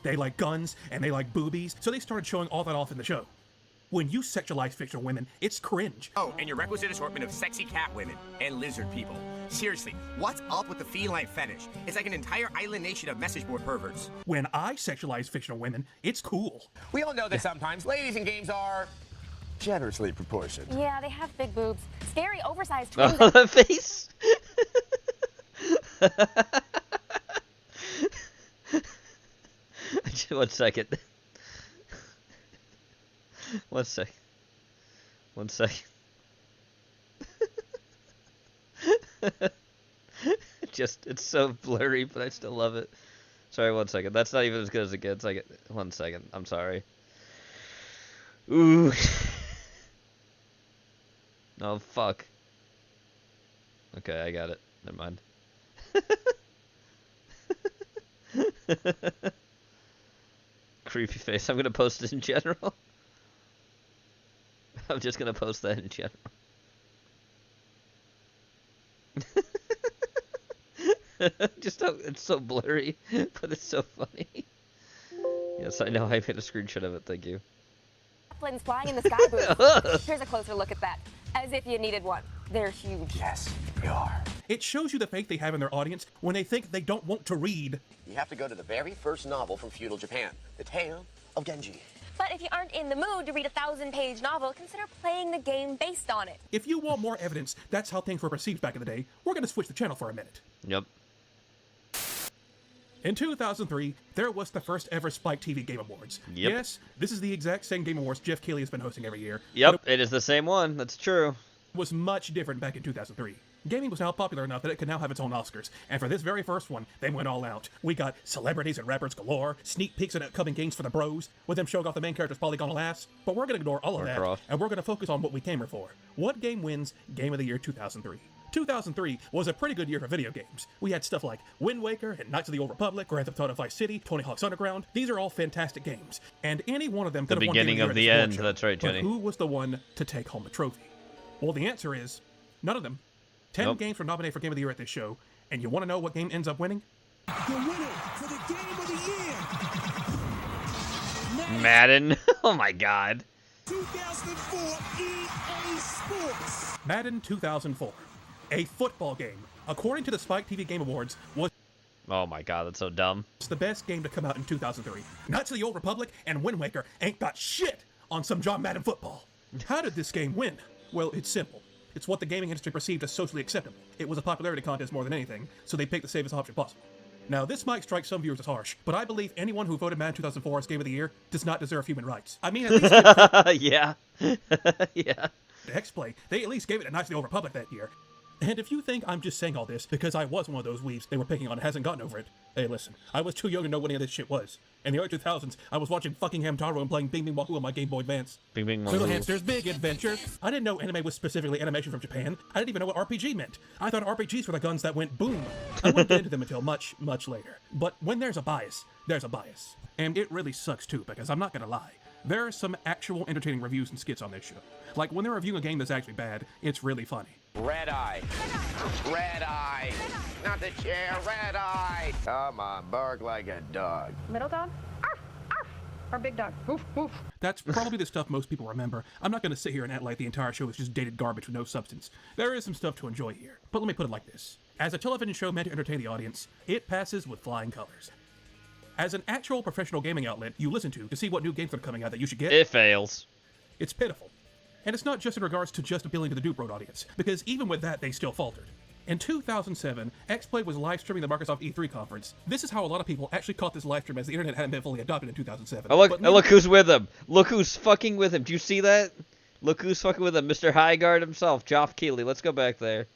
They like guns, and they like boobies, so they started showing all that off in the show. When you sexualize fictional women, it's cringe. Oh, and your requisite assortment of sexy cat women and lizard people. Seriously, what's up with the feline fetish? It's like an entire island nation of message board perverts. When I sexualize fictional women, it's cool. We all know that sometimes ladies in games are generously proportioned. Yeah, they have big boobs. Scary, oversized twins. Oh, the face. One second. One sec. One sec. It's so blurry, but I still love it. Sorry, 1 second. That's not even as good as it gets. 1 second. I'm sorry. Ooh. Oh, fuck. Okay, I got it. Never mind. Creepy face. I'm gonna post it in general. I'm just gonna post that in general. It's so blurry, but it's so funny. Yes, I know. I made a screenshot of it. Thank you. Chaplains flying in the sky booth. Here's a closer look at that. As if you needed one. They're huge. Yes, they are. It shows you the faith they have in their audience when they think they don't want to read. You have to go to the very first novel from feudal Japan, The Tale of Genji. But if you aren't in the mood to read a 1,000-page novel, consider playing the game based on it. If you want more evidence that's how things were perceived back in the day, we're going to switch the channel for a minute. Yep. In 2003, there was the first ever Spike TV Game Awards. Yep. Yes, this is the exact same Game Awards Jeff Keighley has been hosting every year. Yep, it is the same one. That's true. It was much different back in 2003. Gaming was now popular enough that it could now have its own Oscars, and for this very first one, they went all out. We got celebrities and rappers galore, sneak peeks at upcoming games for the bros, with them showing off the main character's polygonal ass, but we're gonna ignore all of that, and we're gonna focus on what we came here for. What game wins Game of the Year 2003? 2003 was a pretty good year for video games. We had stuff like Wind Waker and Knights of the Old Republic, Grand Theft Auto Vice City, Tony Hawk's Underground. These are all fantastic games, and any one of them could have won Game beginning of the Year at end, this award that's right, show. Jenny. But who was the one to take home the trophy? Well, the answer is none of them. 10 games were nominated for Game of the Year at this show, and you want to know what game ends up winning? The winner for the Game of the Year, Madden. Oh my god. 2004 EA Sports. Madden 2004. A football game, according to the Spike TV Game Awards, was Oh my god, that's so dumb. the best game to come out in 2003. Knights of the Old Republic and Wind Waker ain't got shit on some John Madden football. How did this game win? Well, it's simple. It's what the gaming industry perceived as socially acceptable. It was a popularity contest more than anything, so they picked the safest option possible. Now, this might strike some viewers as harsh, but I believe anyone who voted Madden 2004 as Game of the Year does not deserve human rights. I mean, at least yeah. Yeah. To X-Play, they at least gave it a Knights of the Old Republic that year. And if you think I'm just saying all this because I was one of those weebs they were picking on and hasn't gotten over it, Hey, listen, I was too young to know what any of this shit was. In the early 2000s, I was watching fucking Hamtaro and playing Bing Bing Wahoo on my Game Boy Advance. Bing Bing Wahoo. Little Hamsters, Big Adventure. I didn't know anime was specifically animation from Japan. I didn't even know what RPG meant. I thought RPGs were the guns that went boom. I wouldn't get into them until much, much later. But when there's a bias, there's a bias. And it really sucks too, because I'm not gonna lie. There are some actual entertaining reviews and skits on this show. Like when they're reviewing a game that's actually bad, it's really funny. Red eye. Red eye. Not the chair, red eye. Come on, bark like a dog. Little dog? Arf, arf. Or big dog? Woof, woof. That's probably the stuff most people remember. I'm not going to sit here and act like the entire show is just dated garbage with no substance. There is some stuff to enjoy here. But let me put it like this. As a television show meant to entertain the audience, it passes with flying colors. As an actual professional gaming outlet you listen to see what new games are coming out that you should get, it fails. It's pitiful. And it's not just in regards to just appealing to the Duke Road audience, because even with that, they still faltered. In 2007, X-Play was live streaming the Microsoft E3 conference. This is how a lot of people actually caught this live stream, as the internet hadn't been fully adopted in 2007. Oh, look who's with him. Look who's fucking with him. Do you see that? Look who's fucking with him. Mr. Highguard himself, Geoff Keighley. Let's go back there.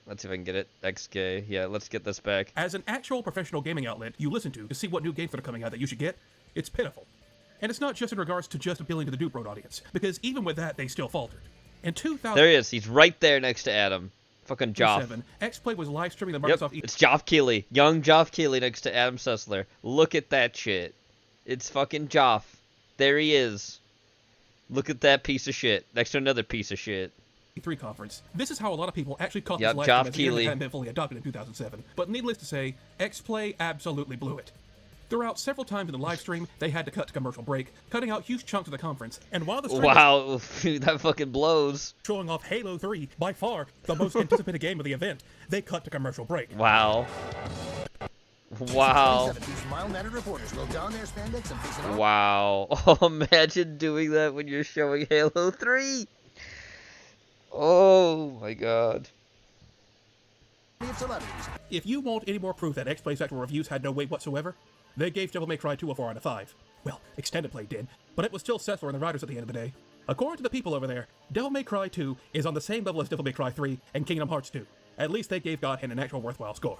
Let's see if I can get it. XK. Yeah, let's get this back. As an actual professional gaming outlet you listen to see what new games that are coming out that you should get, it's pitiful. And it's not just in regards to just appealing to the Duke Road audience, because even with that, they still faltered. In 2000... There he is. He's right there next to Adam. Fucking Geoff. X-Play was live streaming the Microsoft... It's Geoff Keighley. Young Geoff Keighley next to Adam Sessler. Look at that shit. It's fucking Geoff. There he is. Look at that piece of shit. Next to another piece of shit. E3 conference. This is how a lot of people actually caught this live Geoff stream, as the Keighley. internet hadn't been fully adopted in 2007. But needless to say, X-Play absolutely blew it. Throughout several times in the live stream, they had to cut to commercial break, cutting out huge chunks of the conference. And while the stream wow, that fucking blows. Showing off Halo 3, by far the most anticipated game of the event, they cut to commercial break. Wow. Wow. Wow. Oh, imagine doing that when you're showing Halo 3. Oh my god. If you want any more proof that X-Play's actual reviews had no weight whatsoever, they gave Devil May Cry 2 a 4 out of 5. Well, Extended Play did, but it was still Sessler and the writers at the end of the day. According to the people over there, Devil May Cry 2 is on the same level as Devil May Cry 3 and Kingdom Hearts 2. At least they gave God Hand an actual worthwhile score.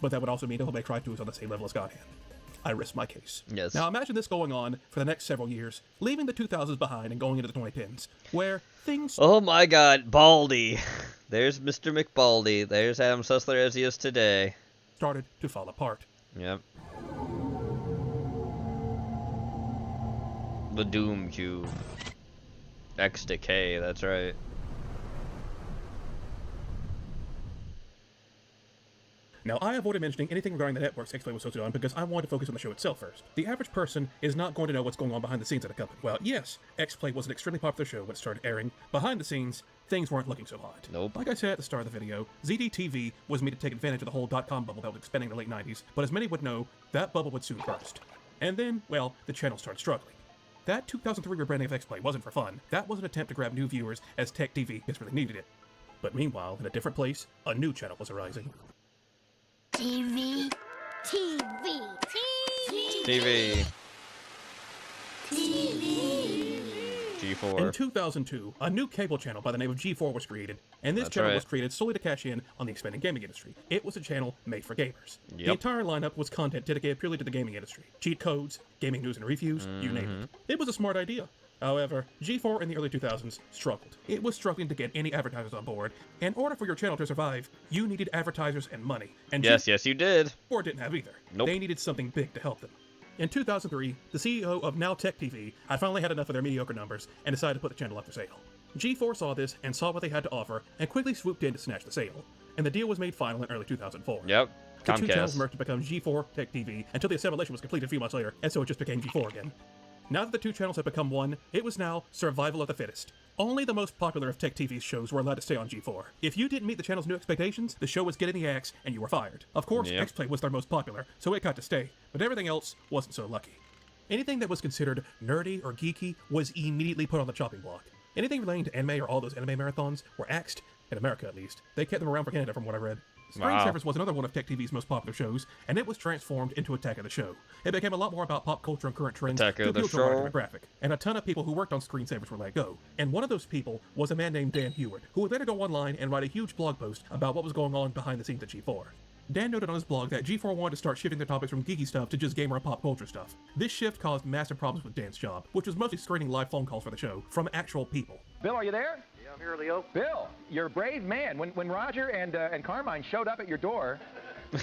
But that would also mean Devil May Cry 2 is on the same level as God Hand. I risk my case. Yes. Now imagine this going on for the next several years, leaving the 2000s behind and going into the 2010s, where things... Oh my god, Baldy. There's Mr. McBaldy. There's Adam Sessler as he is today. Started to fall apart. Yep. The Doom Cube. X to K, that's right. Now, I avoided mentioning anything regarding the networks X-Play was hosted on because I wanted to focus on the show itself first. The average person is not going to know what's going on behind the scenes at a company. Well, yes, X-Play was an extremely popular show when it started airing. Behind the scenes, things weren't looking so hot. Nope. Like I said at the start of the video, ZDTV was made to take advantage of the whole .com bubble that was expanding in the late 90s, but as many would know, that bubble would soon burst. And then, well, the channel started struggling. That 2003 rebranding of X-Play wasn't for fun. That was an attempt to grab new viewers as Tech TV desperately needed it. But meanwhile, in a different place, a new channel was arising. TV. G4. In 2002, a new cable channel by the name of G4 was created, and this channel was created solely to cash in on the expanding gaming industry. It was a channel made for gamers. The entire lineup was content dedicated purely to the gaming industry. Cheat codes, gaming news and reviews, you name it. It was a smart idea. However, G4 in the early 2000s struggled. It was struggling to get any advertisers on board. In order for your channel to survive, you needed advertisers and money. And yes, you did. G4 didn't have either. Nope. They needed something big to help them. In 2003, the CEO of Now Tech TV had finally had enough of their mediocre numbers and decided to put the channel up for sale. G4 saw this and saw what they had to offer and quickly swooped in to snatch the sale. And the deal was made final in early 2004. Yep. The two channels merged to become G4 Tech TV until the assimilation was completed a few months later, and so it just became G4 again. Now that the two channels had become one, it was now survival of the fittest. Only the most popular of Tech TV's shows were allowed to stay on G4. If you didn't meet the channel's new expectations, the show was getting the axe and you were fired. Of course, X-Play was their most popular, so it got to stay, but everything else wasn't so lucky. Anything that was considered nerdy or geeky was immediately put on the chopping block. Anything relating to anime or all those anime marathons were axed, in America at least. They kept them around for Canada from what I read. Screensavers was another one of Tech TV's most popular shows, and it was transformed into Attack of the Show. It became a lot more about pop culture and current trends to appeal to a wider demographic, and a ton of people who worked on Screensavers were let go. And one of those people was a man named Dan Heward, who would later go online and write a huge blog post about what was going on behind the scenes at G4. Dan noted on his blog that G4 wanted to start shifting their topics from geeky stuff to just gamer and pop culture stuff. This shift caused massive problems with Dan's job, which was mostly screening live phone calls for the show from actual people. Bill, are you there? Yeah, I'm here, Leo. Bill, you're a brave man. When Roger and Carmine showed up at your door,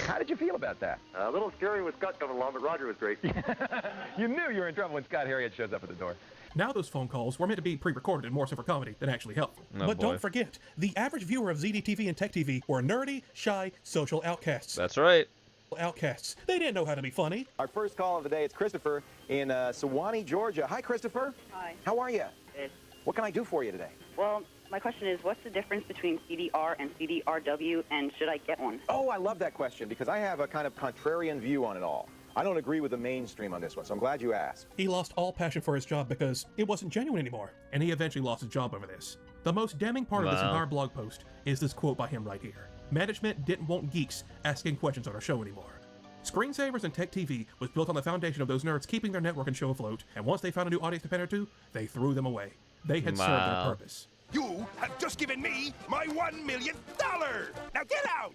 how did you feel about that? A little scary with Scott coming along, but Roger was great. You knew you were in trouble when Scott Harriet shows up at the door. Now those phone calls were meant to be pre-recorded and more so for comedy than actually helpful. But don't forget, the average viewer of ZDTV and Tech TV were nerdy, shy, social outcasts. That's right. Outcasts. They didn't know how to be funny. Our first call of the day, it's Christopher in Sewanee, Georgia. Hi, Christopher. Hi. How are you? Good. What can I do for you today? Well, my question is, what's the difference between CDR and CDRW, and should I get one? Oh, I love that question because I have a kind of contrarian view on it all. I don't agree with the mainstream on this one, so I'm glad you asked. He lost all passion for his job because it wasn't genuine anymore, and he eventually lost his job over this. The most damning part of this entire blog post is this quote by him right here. Management didn't want geeks asking questions on our show anymore. Screensavers and Tech TV was built on the foundation of those nerds keeping their network and show afloat, and once they found a new audience to pander to, they threw them away. They had served their purpose. You have just given me my $1 million. Now get out!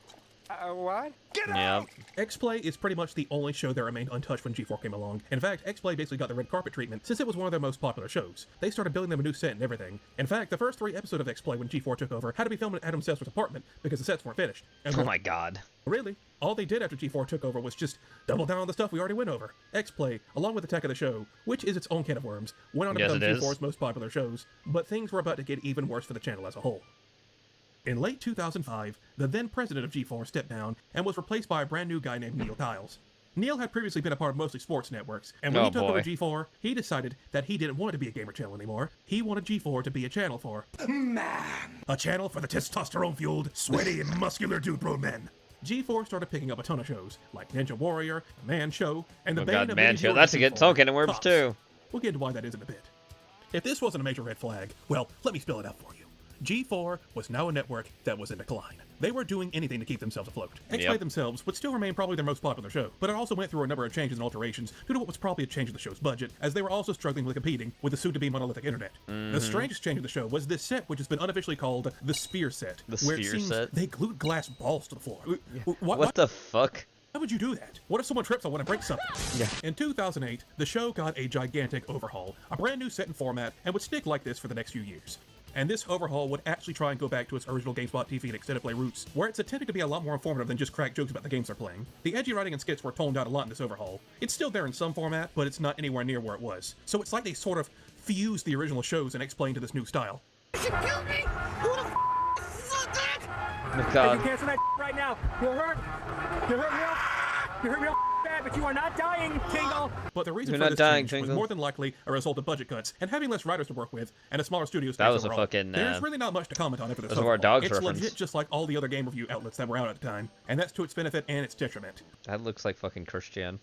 What? Get out! X-Play is pretty much the only show that remained untouched when G4 came along. In fact, X-Play basically got the red carpet treatment since it was one of their most popular shows. They started building them a new set and everything. In fact, the first 3 episodes of X-Play when G4 took over had to be filmed in Adam Sessler's apartment because the sets weren't finished. And oh my god. Really? All they did after G4 took over was just double down on the stuff we already went over. X-Play, along with the tech of the show, which is its own can of worms, went on to become G4's most popular shows, but things were about to get even worse for the channel as a whole. In late 2005, the then president of G4 stepped down and was replaced by a brand new guy named Neil Tiles. Neil had previously been a part of mostly sports networks, and when he took over G4, he decided that he didn't want it to be a gamer channel anymore. He wanted G4 to be a channel for man. A channel for the testosterone-fueled, sweaty, and muscular dude-bro men. G4 started picking up a ton of shows, like Ninja Warrior, The Man Show, and the band of Man Show. That's a good can of worms too. We'll get into why that is in a bit. If this wasn't a major red flag, well, let me spell it out for you. G4 was now a network that was in decline. They were doing anything to keep themselves afloat. X-Play themselves would still remain probably their most popular show, but it also went through a number of changes and alterations due to what was probably a change in the show's budget, as they were also struggling with competing with the soon-to-be monolithic internet. The strangest change of the show was this set, which has been unofficially called the Sphere Set, where it seems they glued glass balls to the floor. What the fuck? Why would you do that? What if someone trips on one and breaks something? In 2008, the show got a gigantic overhaul, a brand new set and format, and would stick like this for the next few years. And this overhaul would actually try and go back to its original GameSpot TV and Extended Play roots, where it's attempted to be a lot more informative than just crack jokes about the games they're playing. The edgy writing and skits were toned down a lot in this overhaul. It's still there in some format, but it's not anywhere near where it was. So it's like they sort of fused the original shows and explained to this new style. You should kill me! Who the f*** that? Oh god. You cancel that right now. You're hurt. You're hurt real. You're hurt real bad, but you are not dying, Tingle. But the reason for this change was more than likely a result of budget cuts and having less writers to work with and a smaller studio space overall. There's really not much to comment on it for this overhaul. It's legit just like all the other game review outlets that were out at the time, and that's to its benefit and its detriment. That looks like fucking Christian.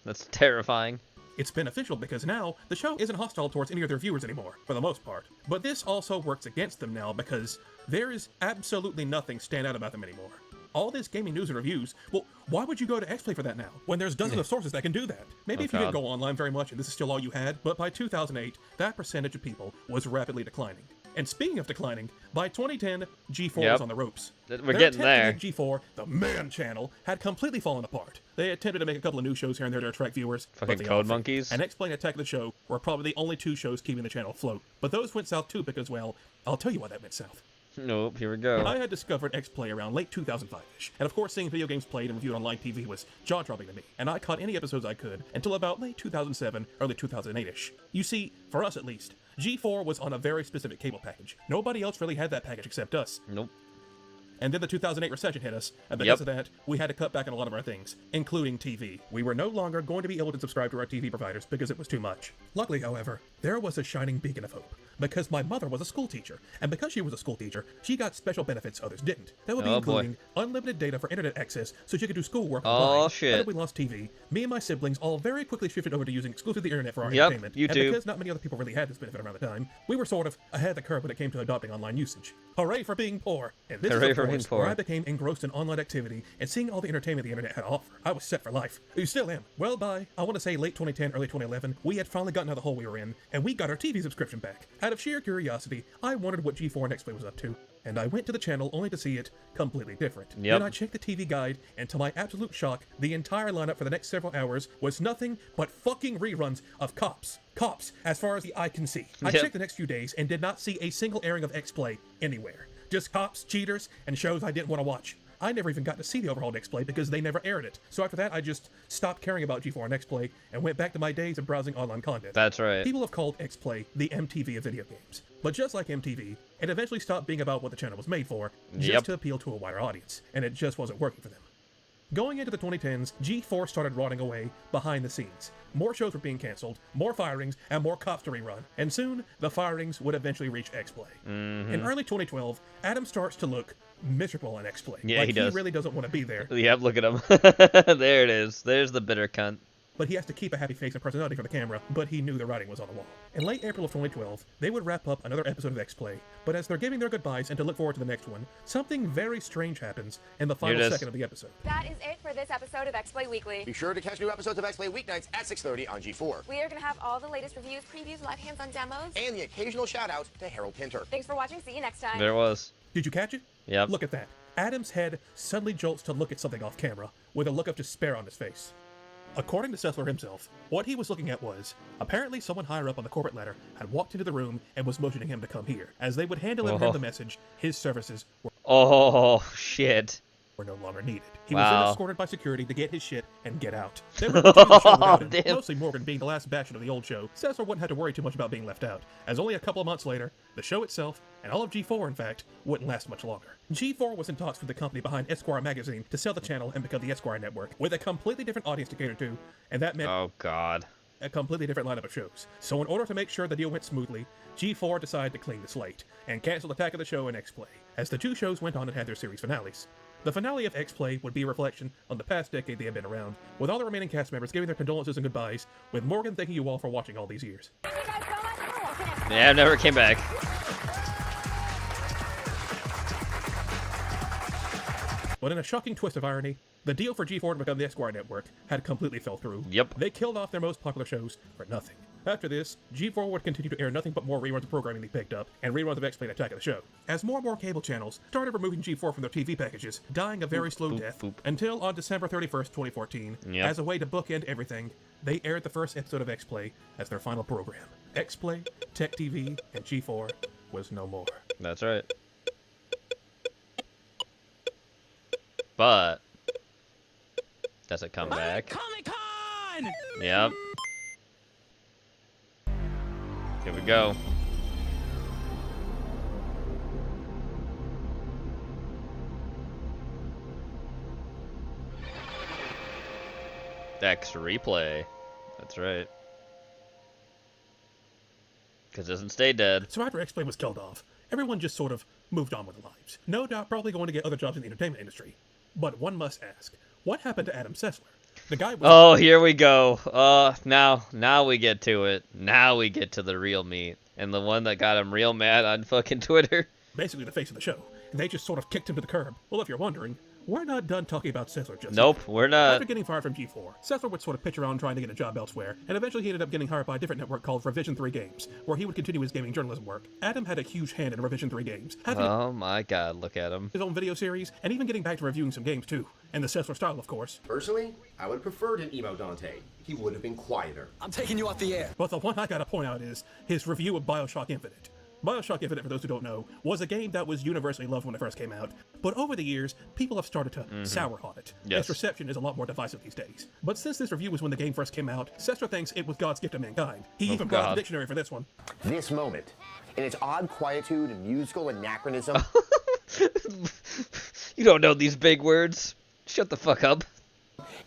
That's terrifying. It's beneficial because now the show isn't hostile towards any of their viewers anymore, for the most part. But this also works against them now because there is absolutely nothing stand out about them anymore. All this gaming news and reviews, well, why would you go to X-Play for that now, when there's dozens of sources that can do that? Maybe if you didn't go online very much and this is still all you had, but by 2008, that percentage of people was rapidly declining. And speaking of declining, by 2010, G4 was on the ropes. We're getting there. G4, the man channel, had completely fallen apart. They attempted to make a couple of new shows here and there to attract viewers. Fucking Code Monkeys. And X-Play and Attack of the Show were probably the only 2 shows keeping the channel afloat. But those went south too because, well, I'll tell you why that went south. Nope, here we go. I had discovered X-Play around late 2005-ish, and of course seeing video games played and reviewed on live TV was jaw-dropping to me, and I caught any episodes I could until about late 2007, early 2008-ish. You see, for us at least, G4 was on a very specific cable package. Nobody else really had that package except us. Nope. And then the 2008 recession hit us, and because of that, we had to cut back on a lot of our things, including TV. We were no longer going to be able to subscribe to our TV providers because it was too much. Luckily, however, there was a shining beacon of hope, because my mother was a school teacher, and because she was a school teacher, she got special benefits others didn't. That would be including unlimited data for internet access so she could do schoolwork online. Oh, shit. And we lost TV, me and my siblings all very quickly shifted over to using exclusively the internet for our entertainment. YouTube. And because not many other people really had this benefit around the time, we were sort of ahead of the curve when it came to adopting online usage. Hooray for being poor! And this is, of course, where I became engrossed in online activity and seeing all the entertainment the internet had to offer. I was set for life. You still am. Well, by, I want to say late 2010, early 2011, we had finally gotten out of the hole we were in, and we got our TV subscription back. Out of sheer curiosity, I wondered what G4 and X-Play was up to. And I went to the channel only to see it completely different. Yep. Then I checked the TV guide, and to my absolute shock, the entire lineup for the next several hours was nothing but fucking reruns of Cops. Cops, as far as the eye can see. I checked the next few days and did not see a single airing of X-Play anywhere. Just Cops, cheaters, and shows I didn't want to watch. I never even got to see the overhauled X-Play because they never aired it. So after that, I just stopped caring about G4 and X-Play and went back to my days of browsing online content. That's right. People have called X-Play the MTV of video games. But just like MTV, it eventually stopped being about what the channel was made for, just to appeal to a wider audience, and it just wasn't working for them. Going into the 2010s, G4 started rotting away behind the scenes. More shows were being cancelled, more firings, and more Cops to rerun, and soon, the firings would eventually reach X-Play. In early 2012, Adam starts to look miserable in X-Play. Yeah, like he does. He really doesn't want to be there. Yep, look at him. There it is. There's the bitter cunt. But he has to keep a happy face and personality for the camera, but he knew the writing was on the wall. In late April of 2012, they would wrap up another episode of X-Play, but as they're giving their goodbyes and to look forward to the next one, something very strange happens in the final second of the episode. That is it for this episode of X-Play Weekly. Be sure to catch new episodes of X-Play weeknights at 6:30 on G4. We are going to have all the latest reviews, previews, live hands-on demos, And the occasional shout-out to Harold Pinter. Thanks for watching. See you next time. There it was. Did you catch it? Yep. Look at that. Adam's head suddenly jolts to look at something off camera, with a look of despair on his face. According to Sessler himself, what he was looking at was, apparently someone higher up on the corporate ladder had walked into the room and was motioning him to come here. As they would handle him the message, his services were shit. Were no longer needed. He Wow. was then escorted by security to get his shit and get out. They were continuing the show without him, Damn. mostly Morgan being the last bastion of the old show. Sessler wouldn't have to worry too much about being left out, as only a couple of months later, the show itself, and all of G4 in fact, wouldn't last much longer. G4 was in talks with the company behind Esquire magazine to sell the channel and become the Esquire network, with a completely different audience to cater to, and that meant Oh god. a completely different lineup of shows. So in order to make sure the deal went smoothly, G4 decided to clean the slate, and cancel Attack of the Show and X-Play, as the two shows went on and had their series finales. The finale of X-Play would be a reflection on the past decade they had been around, with all the remaining cast members giving their condolences and goodbyes, with Morgan thanking you all for watching all these years. Yeah, never came back. But in a shocking twist of irony, the deal for G4 to become the Esquire network had completely fell through. Yep. They killed off their most popular shows for nothing. After this, G4 would continue to air nothing but more reruns of programming they picked up, and reruns of X-Play and Attack of the Show. As more and more cable channels started removing G4 from their TV packages, dying a very slow death, until on December 31st, 2014, as a way to bookend everything, they aired the first episode of X-Play as their final program. X-Play, Tech TV, and G4 was no more. That's right. But does it come back? Comic-Con! Yep. Here we go. X replay. That's right. Because it doesn't stay dead. So after X-Play was killed off, everyone just sort of moved on with their lives. No doubt probably going to get other jobs in the entertainment industry. But one must ask, what happened to Adam Sessler? The guy was... Oh, here we go. Now we get to it. Now we get to the real meat. And the one that got him real mad on fucking Twitter. Basically the face of the show. And they just sort of kicked him to the curb. Well, if you're wondering, we're not done talking about Sessler just Nope, yet. we're not. After getting fired from G4, Sessler would sort of pitch around trying to get a job elsewhere, and eventually he ended up getting hired by a different network called Revision 3 Games, where he would continue his gaming journalism work. Adam had a huge hand in Revision 3 Games, having Oh my god, look at him. his own video series, and even getting back to reviewing some games too. And the Sessler style, of course. Personally, I would have preferred an emo Dante. He would have been quieter. I'm taking you off the air. But the one I gotta point out is his review of BioShock Infinite. BioShock Infinite, for those who don't know, was a game that was universally loved when it first came out, but over the years, people have started to sour on it. Yes. Its reception is a lot more divisive these days. But since this review was when the game first came out, Sessler thinks it was God's gift to mankind. He even brought up the dictionary for this one. This moment, in its odd quietude and musical anachronism, You don't know these big words. Shut the fuck up.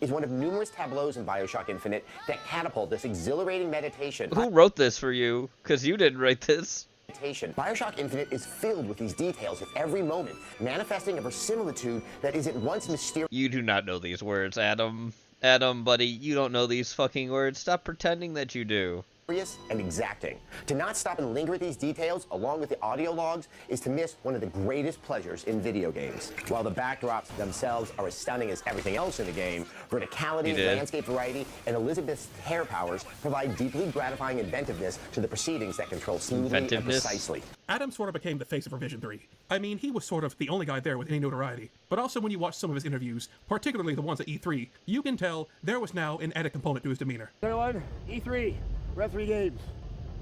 is one of numerous tableaus in BioShock Infinite that catapult this exhilarating meditation. Who wrote this for you? Because you didn't write this. BioShock Infinite is filled with these details at every moment, manifesting a verisimilitude that is at once mysterious. You do not know these words, Adam. Adam, buddy, you don't know these fucking words. Stop pretending that you do. and exacting. To not stop and linger at these details, along with the audio logs, is to miss one of the greatest pleasures in video games. While the backdrops themselves are as stunning as everything else in the game, verticality, landscape variety, and Elizabeth's hair powers provide deeply gratifying inventiveness to the proceedings that control smoothly and precisely. Adam sort of became the face of Revision 3. I mean, he was sort of the only guy there with any notoriety. But also when you watch some of his interviews, particularly the ones at E3, you can tell there was now an added component to his demeanor. Everyone, E3. We're at 3 games.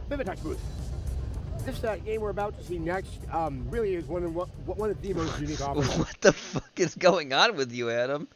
Vividex booth. This game we're about to see next really is one of the most unique offerings. What the fuck is going on with you, Adam?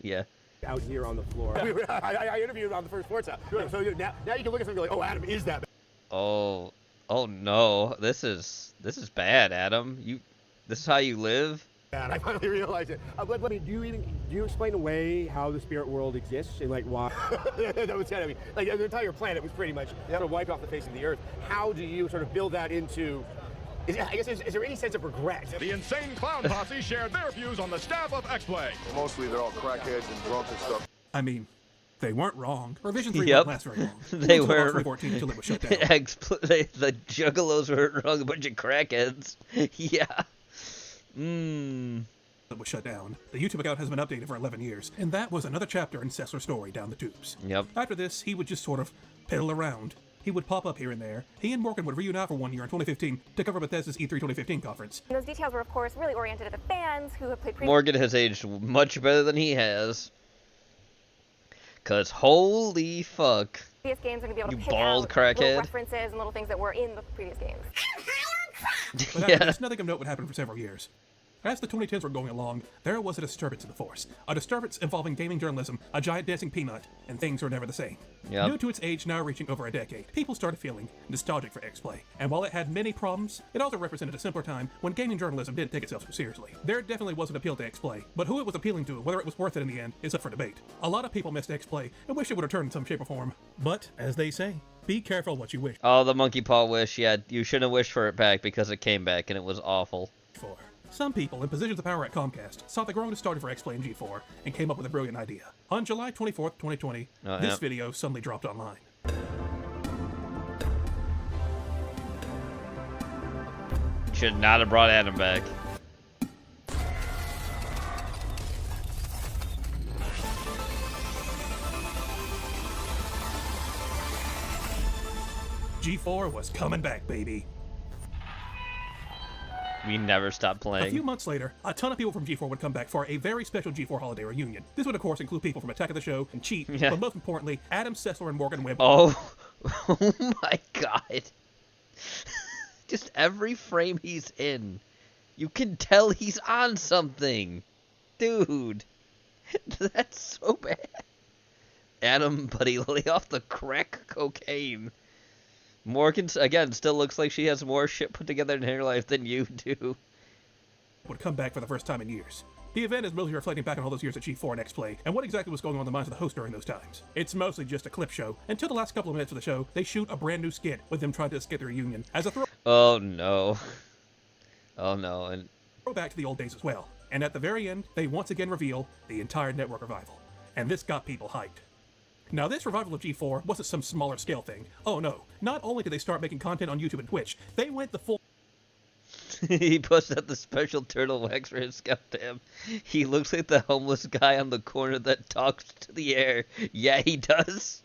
Yeah. Out here on the floor. I interviewed on the first Forza. So now you can look at something and go like, oh, Adam is that bad. Oh no. This is bad, Adam. This is how you live? And I finally realized it. Let me, do you explain away how the spirit world exists and like why? That was kind of, like the entire planet was pretty much sort of wiped off the face of the earth. How do you sort of build that into? Is there any sense of regret? The Insane Clown Posse shared their views on the staff of X-Play. Mostly they're all crackheads and drunk and stuff. I mean, they weren't wrong. Revision 3 didn't last very long. They were. 2014 until it was shut down. The Juggalos were wrong, a bunch of crackheads. Yeah. It was shut down. The YouTube account has been updated for 11 years, and that was another chapter in Cessler's story down the tubes. Yep. After this, he would just sort of piddle around. He would pop up here and there. He and Morgan would reunite for 1 year in 2015 to cover Bethesda's E3 2015 conference. And those details were, of course, really oriented at the fans who have played Morgan has aged much better than he has. Cause holy fuck. previous games are going to be able to pick bald out crackhead. little references and little things that were in the previous games. But after this, nothing of note would happen for several years. As the 2010s were going along, there was a disturbance in the force. A disturbance involving gaming journalism, a giant dancing peanut, and things were never the same. Yep. Due to its age now reaching over a decade, people started feeling nostalgic for X-Play. And while it had many problems, it also represented a simpler time when gaming journalism didn't take itself so seriously. There definitely was an appeal to X-Play, but who it was appealing to, whether it was worth it in the end, is up for debate. A lot of people missed X-Play and wish it would return in some shape or form. But, as they say, be careful what you wish. Oh, the monkey paw wish. Yeah, you shouldn't have wished for it back because it came back and it was awful. Some people in positions of power at Comcast saw the growing nostalgia for X-Play and G4 and came up with a brilliant idea. On July 24th, 2020, this video suddenly dropped online. Should not have brought Adam back. G4 was coming back, baby. We never stopped playing. A few months later, a ton of people from G4 would come back for a very special G4 holiday reunion. This would, of course, include people from Attack of the Show and Cheat, but most importantly, Adam Sessler and Morgan Webb. Oh my god. Just every frame he's in, you can tell he's on something. Dude, that's so bad. Adam, buddy, lay off the crack cocaine. Morgan, again, still looks like she has more shit put together in her life than you do. Would come back for the first time in years. The event is mostly reflecting back on all those years at G4 and X-Play, and what exactly was going on in the minds of the host during those times. It's mostly just a clip show. Until the last couple of minutes of the show, they shoot a brand new skit with them trying to escape the reunion as a Oh no. Oh no. And throwback to the old days as well. And at the very end, they once again reveal the entire network revival. And this got people hyped. Now, this revival of G4 wasn't some smaller scale thing. Oh no, not only did they start making content on YouTube and Twitch, they went the full... He posted up the special turtle wax for his scalp to him. He looks like the homeless guy on the corner that talks to the air. Yeah, he does.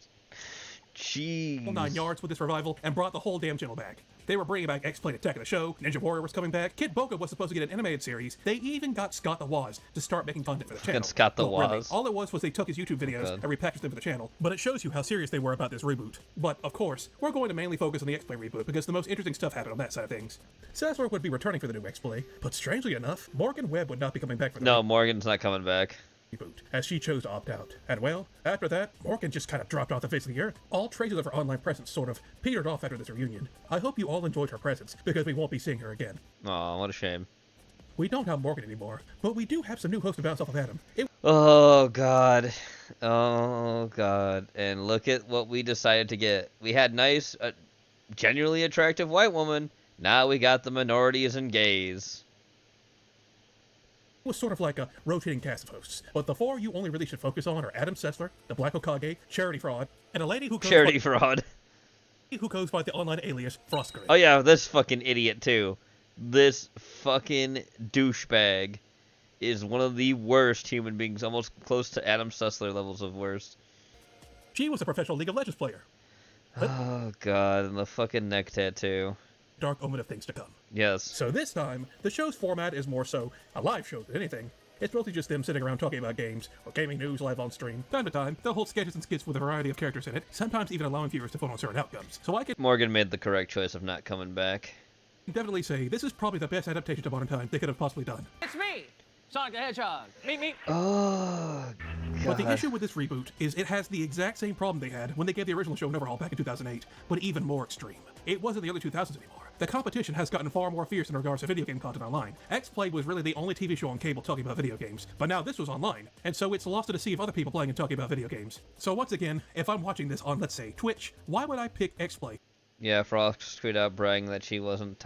Jeez. 9 yards with this revival and brought the whole damn channel back. They were bringing back X-Play Attack of the Show, Ninja Warrior was coming back, Kid Boga was supposed to get an animated series, they even got Scott the Woz to start making content for the channel. Scott the Well, really, Woz. all it was they took his YouTube videos and repackaged them for the channel, but it shows you how serious they were about this reboot. But, of course, we're going to mainly focus on the X-Play reboot because the most interesting stuff happened on that side of things. Sessler would be returning for the new X-Play, but strangely enough, Morgan Webb would not be coming back for the No, Morgan's not coming back. reboot, as she chose to opt out. And well, after that, Morgan just kind of dropped off the face of the earth. All traces of her online presence sort of petered off after this reunion. I hope you all enjoyed her presence, because we won't be seeing her again. Aw, what a shame. We don't have Morgan anymore, but we do have some new hosts to bounce off of Adam. Oh god. Oh god. And look at what we decided to get. We had nice, genuinely attractive white woman. Now we got the minorities and gays. was sort of like a rotating cast of hosts, but the 4 you only really should focus on are Adam Sessler, the Black Okage, Charity Fraud, and a lady who goes by the online alias Frostgrave. Oh yeah, this fucking idiot too. This fucking douchebag is one of the worst human beings, almost close to Adam Sessler levels of worst. She was a professional League of Legends player. Oh god, and the fucking neck tattoo. Dark omen of things to come. Yes. So this time, the show's format is more so a live show than anything. It's mostly just them sitting around talking about games, or gaming news live on stream. Time to time, they'll hold sketches and skits with a variety of characters in it, sometimes even allowing viewers to vote on certain outcomes. So I can Morgan made the correct choice of not coming back. definitely say this is probably the best adaptation to modern times they could have possibly done. It's me, Sonic the Hedgehog. Me. Oh, God. But the issue with this reboot is it has the exact same problem they had when they gave the original show an overhaul back in 2008, but even more extreme. It wasn't the early 2000s anymore. The competition has gotten far more fierce in regards to video game content online. X-Play was really the only TV show on cable talking about video games, but now this was online, and so it's lost to the sea of other people playing and talking about video games. So once again, if I'm watching this on, let's say, Twitch, why would I pick X-Play? Yeah, Frost screwed out bragging that she wasn't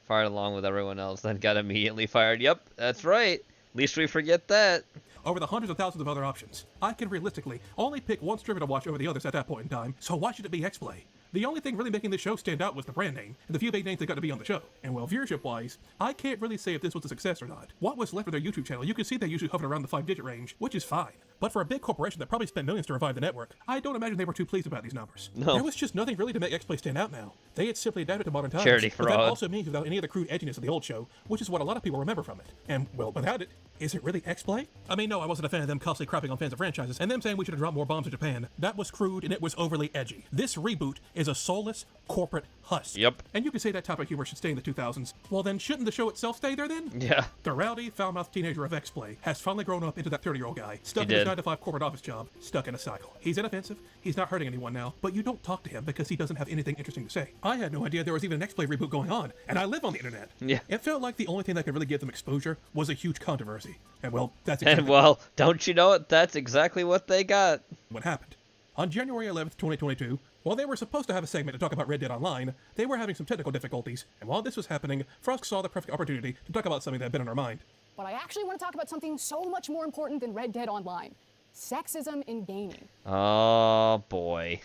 fired along with everyone else, then got immediately fired. Yep, that's right. Least we forget that. Over the hundreds of thousands of other options, I can realistically only pick one streamer to watch over the others at that point in time, so why should it be X-Play? The only thing really making this show stand out was the brand name, and the few big names that got to be on the show. And well, viewership-wise, I can't really say if this was a success or not. What was left of their YouTube channel, you can see they usually hover around the 5-digit range, which is fine. But for a big corporation that probably spent millions to revive the network, I don't imagine they were too pleased about these numbers. No. There was just nothing really to make X-Play stand out now. They had simply adapted to modern times. Charity but that fraud. also means without any of the crude edginess of the old show, which is what a lot of people remember from it. And, well, without it, is it really X-Play? I mean, no, I wasn't a fan of them constantly crapping on fans of franchises, and them saying we should have dropped more bombs in Japan. That was crude, and it was overly edgy. This reboot is a soulless, corporate husk. Yep. And you can say that type of humor should stay in the 2000s. Well, then shouldn't the show itself stay there then? Yeah. The rowdy, foul-mouthed teenager of X-Play has finally grown up into that 30-year-old guy, stuck He in his did. 9-to-5 corporate office job, stuck in a cycle. He's inoffensive, he's not hurting anyone now, but you don't talk to him because he doesn't have anything interesting to say. I had no idea there was even an X-Play reboot going on, and I live on the internet. Yeah. It felt like the only thing that could really give them exposure was a huge controversy. And well, that's exactly And well, don't you know it? That's exactly what they got. what happened. On January 11th, 2022, while they were supposed to have a segment to talk about Red Dead Online, they were having some technical difficulties, and while this was happening, Frost saw the perfect opportunity to talk about something that had been on her mind. But I actually want to talk about something so much more important than Red Dead Online. Sexism in gaming. Oh, boy.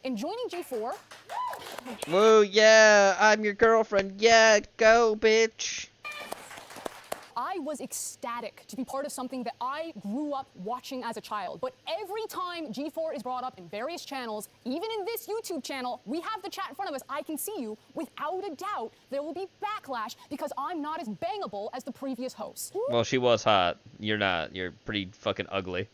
In joining G4... Woo, yeah, I'm your girlfriend. Yeah, go, bitch. I was ecstatic to be part of something that I grew up watching as a child. But every time G4 is brought up in various channels, even in this YouTube channel, we have the chat in front of us, I can see you, without a doubt, there will be backlash because I'm not as bangable as the previous host. Well, she was hot. You're not. You're pretty fucking ugly.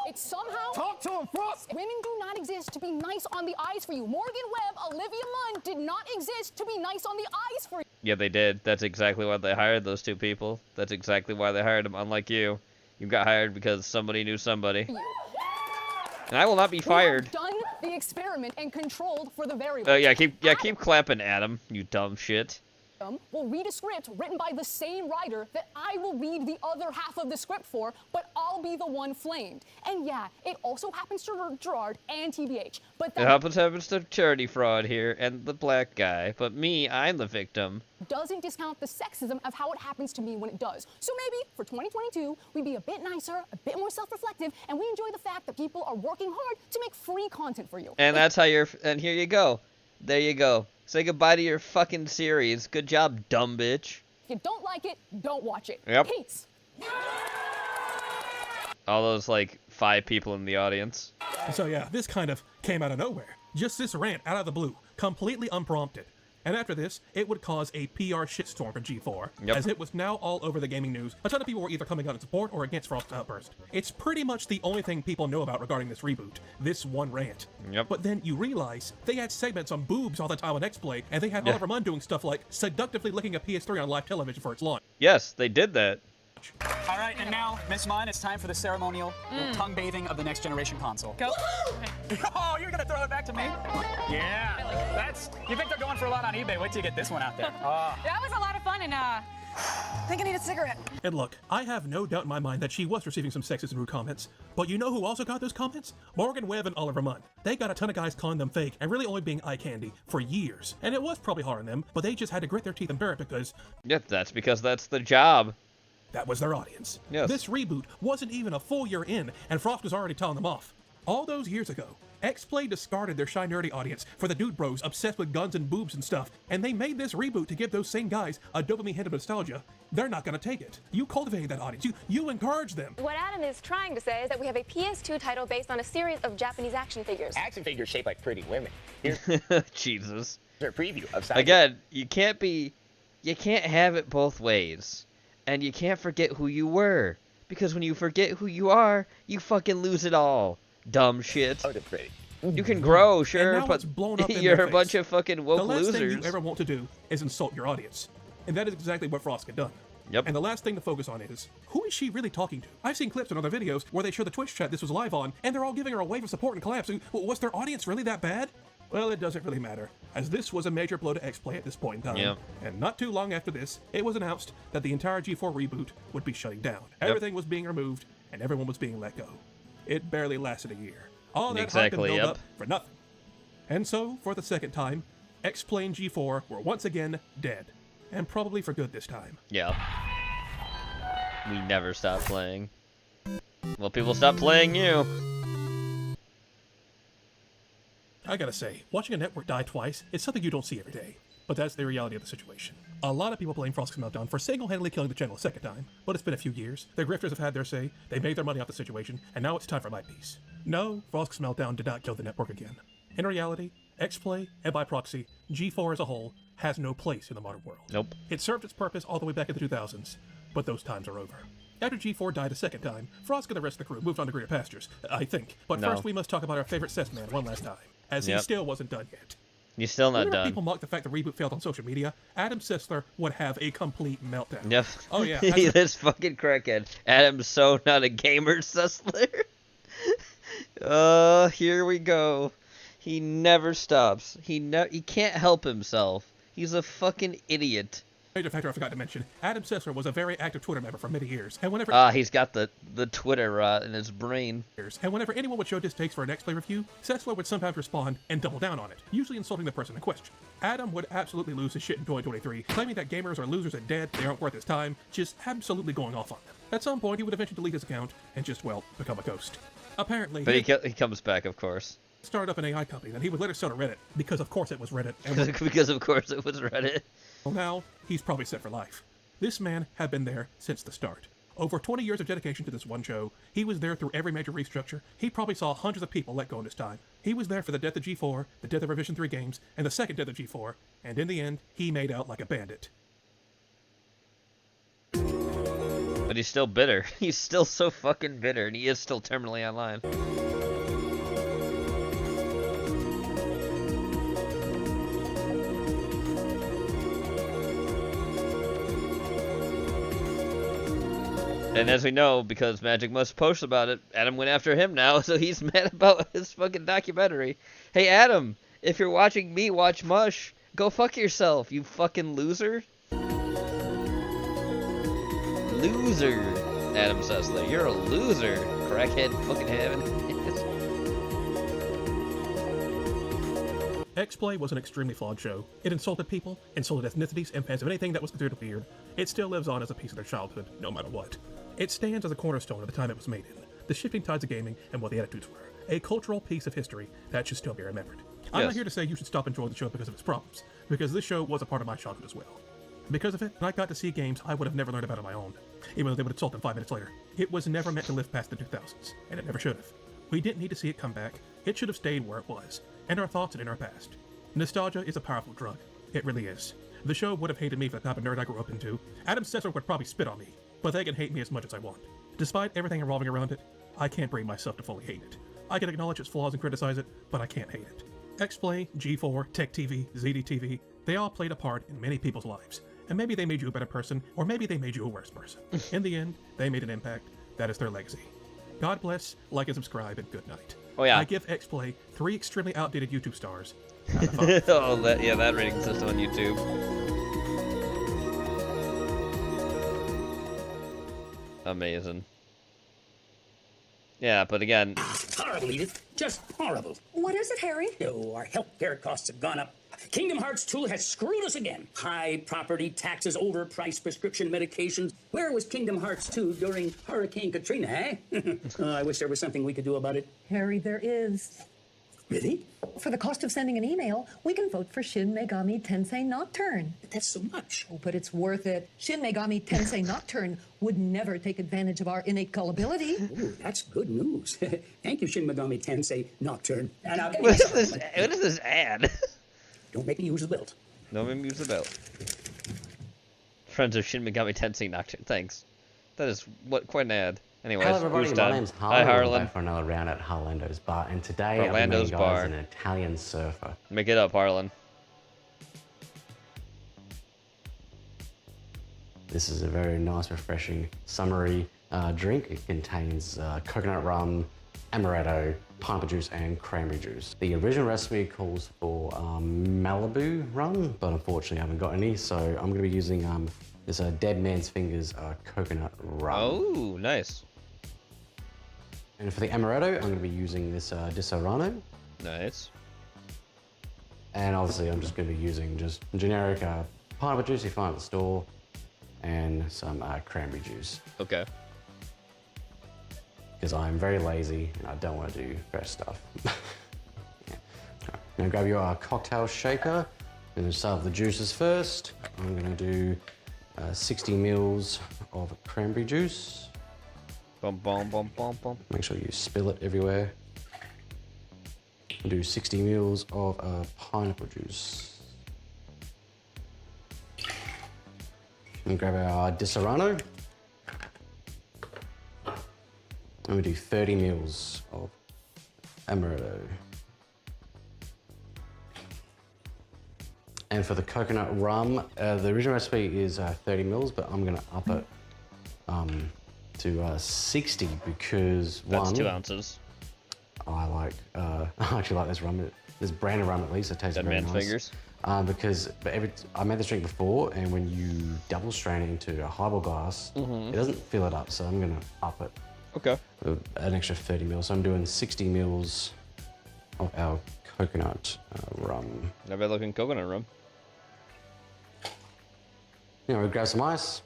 It's somehow... Talk to him, Frost! Women do not exist to be nice on the eyes for you. Morgan Webb, Olivia Munn did not exist to be nice on the eyes for you. Yeah, they did. That's exactly why they hired those two people. That's exactly why they hired them, unlike you. You got hired because somebody knew somebody. And I will not be fired. We have done the experiment and controlled for the variable. Keep clapping, Adam, you dumb shit. Will read a script written by the same writer that I will read the other half of the script for, but I'll be the one flamed. And yeah, it also happens to Gerard and TBH. But It happens to Charity Fraud here and the black guy, but me, I'm the victim. Doesn't discount the sexism of how it happens to me when it does. So maybe for 2022, we be a bit nicer, a bit more self-reflective, and we enjoy the fact that people are working hard to make free content for you. And that's how and here you go. There you go. Say goodbye to your fucking series. Good job, dumb bitch. If you don't like it, don't watch it. Yep. Peace. All those, like, 5 people in the audience. So yeah, this kind of came out of nowhere. Just this rant out of the blue, completely unprompted. And after this, it would cause a PR shitstorm for G4, as it was now all over the gaming news. A ton of people were either coming out in support or against Frost's outburst. It's pretty much the only thing people know about regarding this reboot, this one rant. But then you realize they had segments on boobs all the time on X-Play, and they had Oliver Munn doing stuff like seductively licking a PS3 on live television for its launch. Yes, they did that. All right, and now, Miss Munn, it's time for the ceremonial tongue bathing of the next generation console. Go. Oh, you're gonna throw it back to me? Yeah, that's. You think they're going for a lot on eBay? Wait till you get this one out there. That was a lot of fun, and I think I need a cigarette. And look, I have no doubt in my mind that she was receiving some sexist and rude comments, but you know who also got those comments? Morgan Webb and Oliver Munn. They got a ton of guys calling them fake and really only being eye candy for years. And it was probably hard on them, but they just had to grit their teeth and bear it because... Yeah, that's because that's the job. That was their audience. Yes. This reboot wasn't even a full year in, and Frost was already telling them off. All those years ago, X-Play discarded their shy nerdy audience for the dude bros obsessed with guns and boobs and stuff, and they made this reboot to give those same guys a dopamine hit of nostalgia. They're not gonna take it. You cultivated that audience. You encouraged them. What Adam is trying to say is that we have a PS2 title based on a series of Japanese action figures. Action figures shaped like pretty women. Here's Jesus. a preview of Again, you can't have it both ways. And you can't forget who you were. Because when you forget who you are, you fucking lose it all. Dumb shit. Oh, that's pretty. You can grow, sure, and now but it's blown up in you're their a bunch face. of fucking woke the last losers. thing you ever want to do is insult your audience. And that is exactly what Frost had done. Yep. And the last thing to focus on is, who is she really talking to? I've seen clips in other videos where they show the Twitch chat this was live on, and they're all giving her a wave of support and collapse. Was their audience really that bad? Well, it doesn't really matter, as this was a major blow to X-Play at this point in time. Yep. And not too long after this, it was announced that the entire G4 reboot would be shutting down. Everything was being removed, and everyone was being let go. It barely lasted a year. All that hype and build up for nothing. And so, for the second time, X-Play and G4 were once again dead. And probably for good this time. Yeah. We never stop playing. Well, people stop playing you. I gotta say, watching a network die twice is something you don't see every day. But that's the reality of the situation. A lot of people blame Frost's Meltdown for single-handedly killing the channel a second time, but it's been a few years. The grifters have had their say, they made their money off the situation, and now it's time for my piece. No, Frost's Meltdown did not kill the network again. In reality, X-Play, and by proxy, G4 as a whole, has no place in the modern world. Nope. It served its purpose all the way back in the 2000s, but those times are over. After G4 died a second time, Frost and the rest of the crew moved on to greener pastures, I think. But first we must talk about our favorite Cess Man one last time, as he still wasn't done yet. He's still not Whenever done. people mock the fact the reboot failed on social media, Adam Sessler would have a complete meltdown. Yep. Oh yeah. This fucking crackhead. Adam's so not a gamer, Sessler. Here we go. He never stops. He can't help himself. He's a fucking idiot. Major factor I forgot to mention, Adam Sessler was a very active Twitter member for many years, and whenever he's got the Twitter rot in his brain. And whenever anyone would show distakes for an X-Play review, Sessler would sometimes respond and double down on it, usually insulting the person in question. Adam would absolutely lose his shit in 2023, claiming that gamers are losers and dead, they aren't worth his time, just absolutely going off on them. At some point, he would eventually delete his account and just, well, become a ghost. Apparently, but he comes back, of course. Started up an AI company that he would later sell to Reddit, because of course it was Reddit. Because of course it was Reddit. Well, now, he's probably set for life. This man had been there since the start. Over 20 years of dedication to this one show, he was there through every major restructure. He probably saw hundreds of people let go in his time. He was there for the death of G4, the death of Revision 3 games, and the second death of G4, and in the end, he made out like a bandit. But he's still bitter. He's still so fucking bitter, and he is still terminally online. And as we know, because Magic Must posts about it, Adam went after him now, so he's mad about his fucking documentary. Hey, Adam, if you're watching me watch Mush, go fuck yourself, you fucking loser. Loser, Adam Sessler. You're a loser, crackhead fucking heaven. X-Play was an extremely flawed show. It insulted people, insulted ethnicities, and fans of anything that was considered weird. It still lives on as a piece of their childhood, no matter what. It stands as a cornerstone of the time it was made in, the shifting tides of gaming and what the attitudes were. A cultural piece of history that should still be remembered. I'm not here to say you should stop enjoying the show because of its problems, because this show was a part of my childhood as well. Because of it, I got to see games I would have never learned about on my own, even though they would insult them 5 minutes later. It was never meant to live past the 2000s, and it never should have. We didn't need to see it come back. It should have stayed where it was, in our thoughts and in our past. Nostalgia is a powerful drug. It really is. The show would have hated me for the type of nerd I grew up into. Adam Sessler would probably spit on me, but they can hate me as much as I want. Despite everything revolving around it, I can't bring myself to fully hate it. I can acknowledge its flaws and criticize it, but I can't hate it. X-Play, G4, Tech TV, ZDTV, they all played a part in many people's lives. And maybe they made you a better person, or maybe they made you a worse person. In the end, they made an impact. That is their legacy. God bless, like and subscribe, and good night. Oh yeah. I give X-Play 3 extremely outdated YouTube stars. Oh, that rating system on YouTube. Amazing. Yeah, but again... Horrible, Edith. Just horrible. What is it, Harry? Oh, our healthcare costs have gone up Kingdom Hearts 2 has screwed us again. High property taxes, overpriced prescription medications. Where was Kingdom Hearts 2 during Hurricane Katrina, eh? I wish there was something we could do about it. Harry, there is. Really? For the cost of sending an email, we can vote for Shin Megami Tensei Nocturne. But that's so much. Oh, but it's worth it. Shin Megami Tensei Nocturne would never take advantage of our innate gullibility. Ooh, that's good news. Thank you, Shin Megami Tensei Nocturne. And What is this? What is this ad? Don't make me use the belt. Don't make me use the belt. Friends of Shin Megami Tensei Nocturne. Thanks. That is quite an ad. Anyways, hello everybody, my name's Harlan. Hi, Harlan. We're back for another round at Harlando's Bar, and today Harlando's I'm Bar. an Italian surfer. Make it up, Harlan. This is a very nice, refreshing, summery drink. It contains coconut rum, amaretto, pineapple juice, and cranberry juice. The original recipe calls for Malibu rum, but unfortunately I haven't got any, so I'm going to be using this Dead Man's Fingers coconut rum. Oh, nice. And for the amaretto, I'm going to be using this Disaronno. Nice. And obviously I'm just going to be using just generic pineapple juice you find at the store and some cranberry juice. Okay. Because I'm very lazy and I don't want to do fresh stuff. Yeah. Right. Now grab your cocktail shaker and start with the juices first. I'm going to do 60 mils of cranberry juice. Bum, bum, bum, bum, bum. Make sure you spill it everywhere. Do 60 mils of pineapple juice. And grab our Disaronno. And we do 30 mils of amaretto. And for the coconut rum, the original recipe is 30 mils, but I'm gonna up it to 60 because That's one, 2 ounces. I actually like this rum. This brand of rum at least, it tastes very nice. Fingers. Because I made this drink before, and when you double strain it into a highball glass, it doesn't fill it up. So I'm gonna up it. Okay. With an extra 30 mils. So I'm doing 60 mils of our coconut rum. Never looking coconut rum. Now we grab some ice.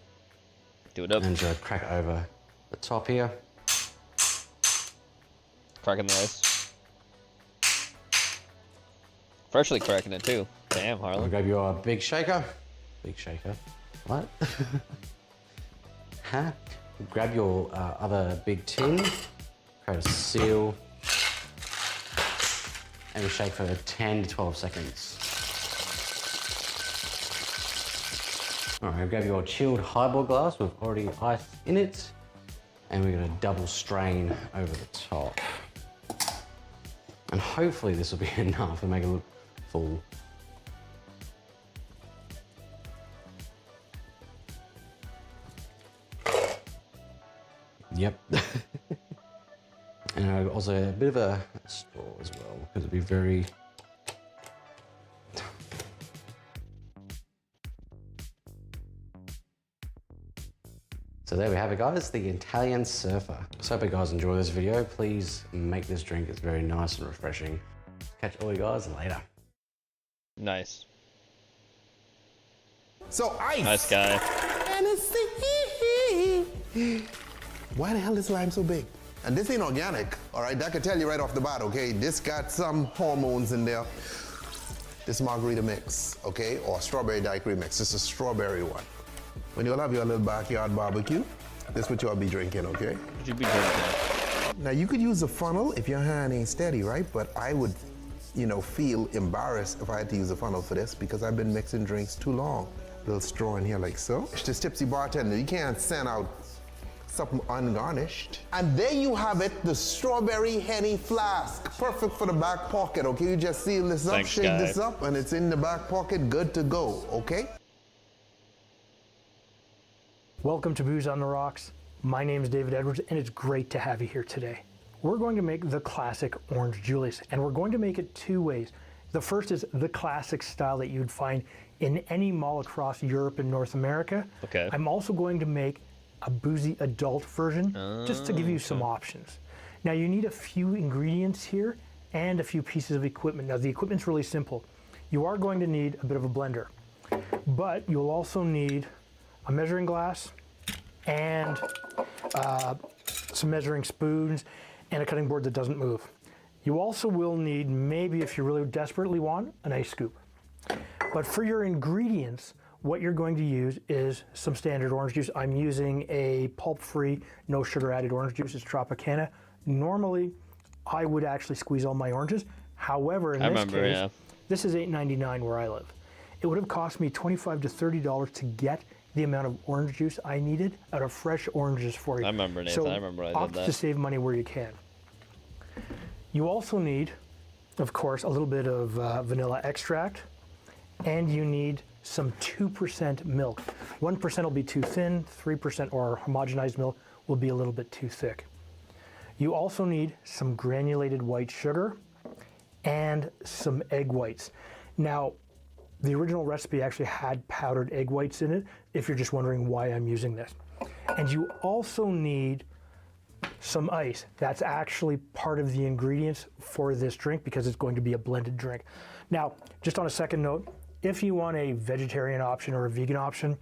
Do it up. And just crack it over the top here. Cracking the ice. Freshly cracking it too. Damn, Harlan. Grab your big shaker. Big shaker. What? Huh? Grab your other big tin. Create a seal. And we shake for 10 to 12 seconds. All right, grab your chilled highball glass with already ice in it. And we're gonna double strain over the top. And hopefully this will be enough and make it look full. Yep. And also a bit of a straw as well, because it'd be very... So there we have it, guys, the Italian surfer. So I hope you guys enjoy this video. Please make this drink, it's very nice and refreshing. Catch all you guys later. Nice. So ice. Nice guy. Why the hell is lime so big? And this ain't organic, all right? That could tell you right off the bat, okay? This got some hormones in there. This margarita mix, okay? Or strawberry daiquiri mix. This is a strawberry one. When you'll have your little backyard barbecue, this is what you'll be drinking, okay? What you be drinking? Now you could use a funnel if your hand ain't steady, right? But I would, feel embarrassed if I had to use a funnel for this because I've been mixing drinks too long. Little straw in here like so. It's just tipsy bartender. You can't send out something ungarnished. And there you have it, the strawberry Henny flask. Perfect for the back pocket, okay? You just seal this up, shake this up, and it's in the back pocket, good to go, okay? Welcome to Booze on the Rocks. My name is David Edwards, and it's great to have you here today. We're going to make the classic Orange Julius, and we're going to make it 2 ways. The first is the classic style that you'd find in any mall across Europe and North America. Okay. I'm also going to make a boozy adult version, just to give you some options. Now you need a few ingredients here and a few pieces of equipment. Now the equipment's really simple. you are going to need a bit of a blender, but you'll also need a measuring glass and some measuring spoons and a cutting board that doesn't move. You also will need, maybe if you really desperately want, an ice scoop. But for your ingredients, what you're going to use is some standard orange juice. I'm using a pulp-free, no sugar added orange juice. It's Tropicana. Normally, I would actually squeeze all my oranges. However, in this case, this is $8.99 where I live. It would have cost me $25 to $30 to get the amount of orange juice I needed out of fresh oranges for you. I remember, Nathan. So I remember I did opt that. to save money where you can. You also need, of course, a little bit of vanilla extract, and you need some 2% milk. 1% will be too thin, 3% or homogenized milk will be a little bit too thick. You also need some granulated white sugar and some egg whites. Now, the original recipe actually had powdered egg whites in it, if you're just wondering why I'm using this. And you also need some ice. That's actually part of the ingredients for this drink because it's going to be a blended drink. Now, just on a second note, if you want a vegetarian option or a vegan option,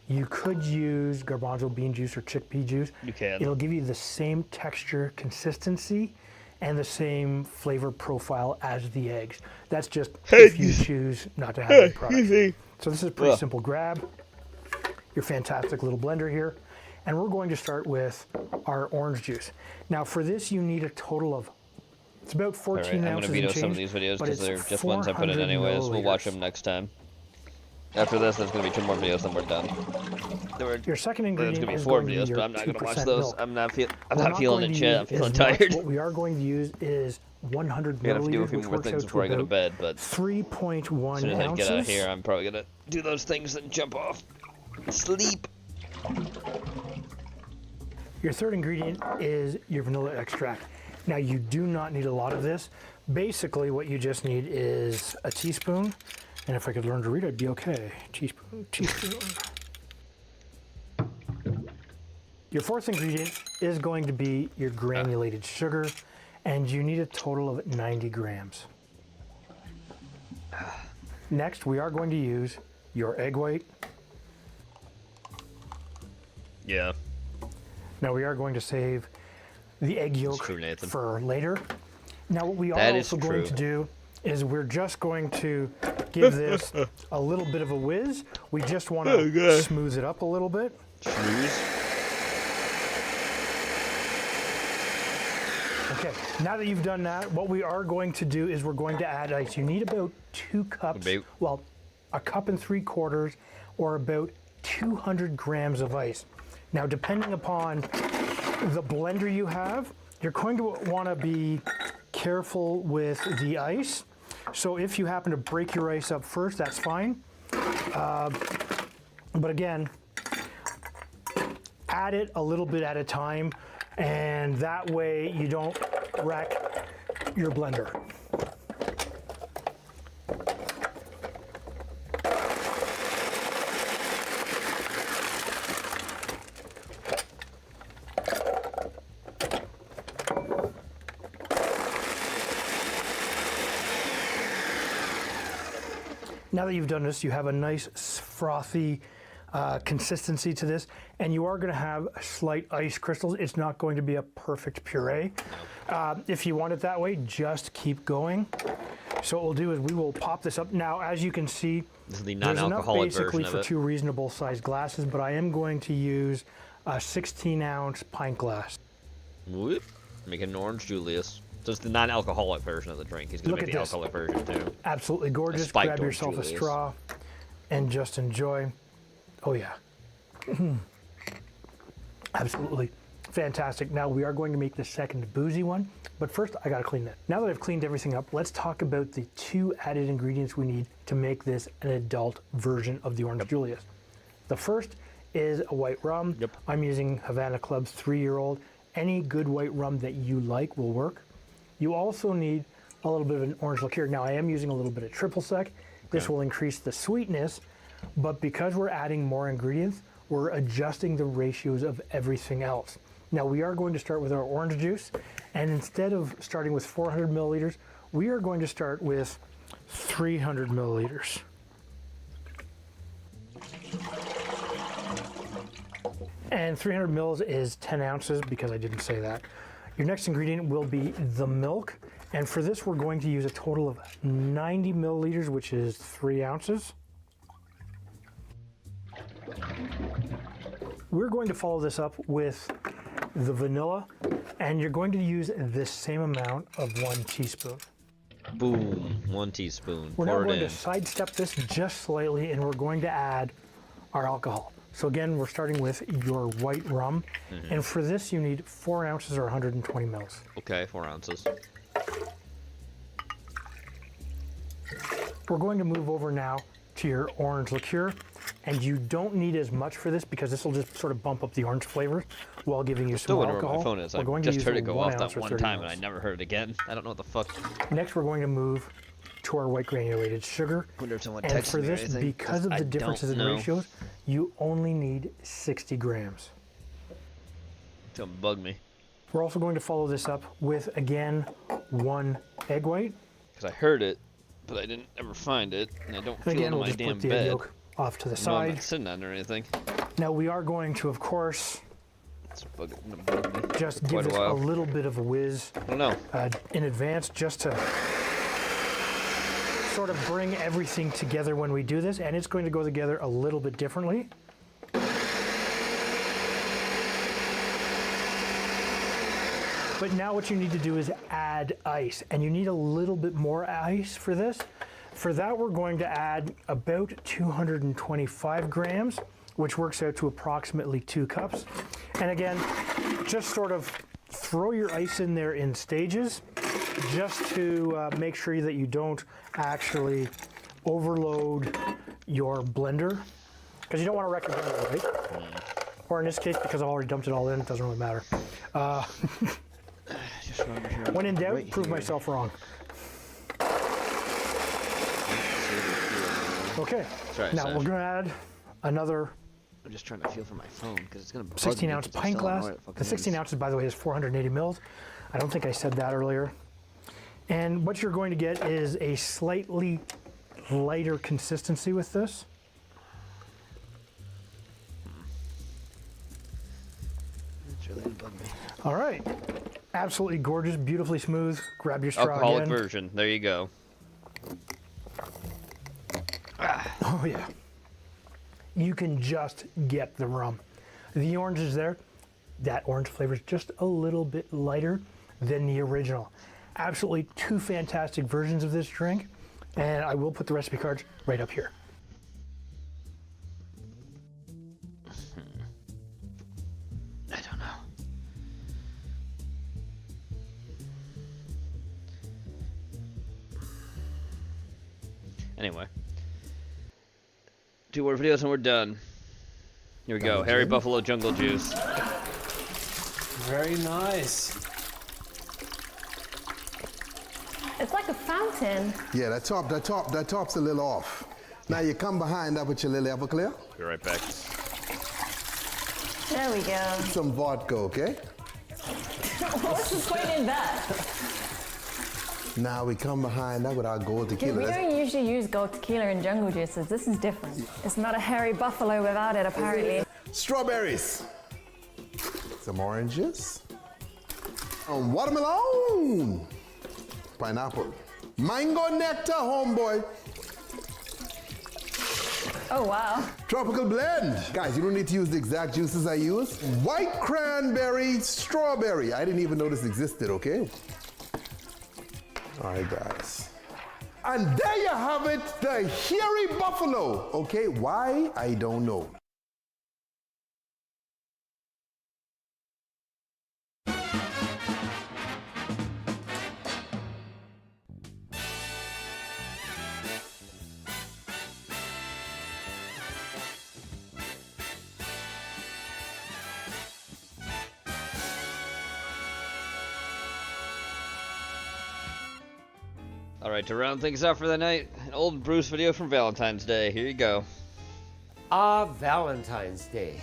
you could use garbanzo bean juice or chickpea juice. You can. It'll give you the same texture, consistency, and the same flavor profile as the eggs. That's just if you choose not to have any product. So this is a pretty simple grab. Your fantastic little blender here. And we're going to start with our orange juice. Now for this, you need a total of, it's about 14 ounces I'm going to veto and change, some of these videos but because it's they're just ones I put in 400 anyways. We'll watch milliliters. them next time. After this, there's going to be 2 more videos, then we're done. Your second There's ingredient going to be is 4 going to be videos, your but I'm not going to watch 2% those. milk. I'm not We're feeling going it to yet. I'm use feeling as much. tired. What we are going to use is 100 I gotta do a milliliters, few which more works things out before I to go to about bed, but 3.1 as soon as I get out of here, ounces. I'm probably going to do those things and jump off. Sleep. Your third ingredient is your vanilla extract. Now you do not need a lot of this. Basically what you just need is a teaspoon, and if I could learn to read I'd be okay. Teaspoon. Your fourth ingredient is going to be your granulated sugar, and you need a total of 90 grams. Next we are going to use your egg white. Yeah. Now we are going to save the egg yolk for later. Now what we are That is also going true. to do is we're just going to give this a little bit of a whiz. We just want to smooth it up a little bit. Okay, now that you've done that, what we are going to do is we're going to add ice. You need about 2 cups, well, 1 3/4 cups or about 200 grams of ice. Now, depending upon the blender you have, you're going to want to be careful with the ice. So if you happen to break your ice up first, that's fine. But again, add it a little bit at a time, and that way you don't wreck your blender. Now that you've done this, you have a nice frothy consistency to this, and you are going to have slight ice crystals. It's not going to be a perfect puree. If you want it that way, just keep going. So what we'll do is we will pop this up. Now, as you can see, This is the there's enough non-alcoholic basically version of for it. 2 reasonable sized glasses, but I am going to use a 16-ounce pint glass. Whoop. Make an orange Julius. So it's the non-alcoholic version of the drink. He's going Look to make at the this. alcoholic version too. Absolutely gorgeous. spiked Grab orange yourself a Julius. straw and just enjoy. Oh yeah. Absolutely fantastic. Now we are going to make the second boozy one, but first I gotta clean it. Now that I've cleaned everything up, let's talk about the 2 added ingredients we need to make this an adult version of the Orange Julius. The first is a white rum. I'm using Havana Club's 3-year-old. Any good white rum that you like will work. You also need a little bit of an orange liqueur. Now I am using a little bit of triple sec. This will increase the sweetness, but because we're adding more ingredients, we're adjusting the ratios of everything else. Now we are going to start with our orange juice, and instead of starting with 400 milliliters, we are going to start with 300 milliliters. And 300 mils is 10 ounces because I didn't say that. Your next ingredient will be the milk. And for this, we're going to use a total of 90 milliliters, which is 3 ounces. We're going to follow this up with the vanilla, and you're going to use this same amount of 1 teaspoon. Boom, 1 teaspoon. We're now Pour it going in. to sidestep this just slightly, and we're going to add our alcohol. So again, we're starting with your white rum, and for this you need 4 ounces or 120 mils. Okay, 4 ounces. We're going to move over now to your orange liqueur, and you don't need as much for this because this will just sort of bump up the orange flavor while giving you Still some wonder alcohol. where my phone is. We're I going just to heard use it go 1 off ounce that or one 30 time, mils. and I never heard it again. I don't know what the fuck. Next, we're going to move to our white granulated sugar. Wonder if someone And texted for me or this, anything, because 'cause of I the differences in don't know. ratios, you only need 60 grams. Don't bug me. We're also going to follow this up with, again, 1 egg white. Because I heard it, but I didn't ever find it, and I don't And feel again, it in we'll my just damn put the egg bed. yolk off to the No, I'm side. not sitting on it or anything. Now we are going to, of course, It's gonna bug me just for give quite this a while. little bit of a whiz I don't know. in advance, just to sort of bring everything together when we do this, and it's going to go together a little bit differently. But now what you need to do is add ice, and you need a little bit more ice for this. For that, we're going to add about 225 grams, which works out to approximately 2 cups. And again, just sort of throw your ice in there in stages, just to make sure that you don't actually overload your blender, because you don't want to wreck your blender, right? Or in this case, because I've already dumped it all in, it doesn't really matter. Just remember here. When in doubt, right prove here. myself wrong. Okay, Sorry, now Sash. we're going to add another I'm just trying to feel for my phone because it's gonna bug 16 me ounce 'cause I pint still don't know glass. where it fucking The 16 is. ounces, by the way, is 480 mils. I don't think I said that earlier. And what you're going to get is a slightly lighter consistency with this. It's really gonna bug me. All right, absolutely gorgeous, beautifully smooth. Grab your straw Alcoholic again. version. There you go. Oh yeah. You can just get the rum. The orange is there. That orange flavor is just a little bit lighter than the original. Absolutely 2 fantastic versions of this drink, and I will put the recipe cards right up here. I don't know. Anyway. 2 more videos and we're done. Here we go. Harry Buffalo Jungle Juice. Very nice. It's like a fountain. Yeah, that top's a little off. Now you come behind that with your little Everclear. Be right back. There we go. Some vodka, okay? What's the point in that? Now we come behind that with our gold tequila. We don't usually use gold tequila in jungle juices. This is different. It's not a hairy buffalo without it, apparently. Strawberries. Some oranges. Watermelon. Pineapple. Mango nectar, homeboy. Oh, wow. Tropical blend. Guys, you don't need to use the exact juices I use. White cranberry, strawberry. I didn't even know this existed, okay? All right, guys. And there you have it, the hairy buffalo. Okay, why? I don't know. Alright, to round things out for the night, an old Bruce video from Valentine's Day. Here you go. Valentine's Day.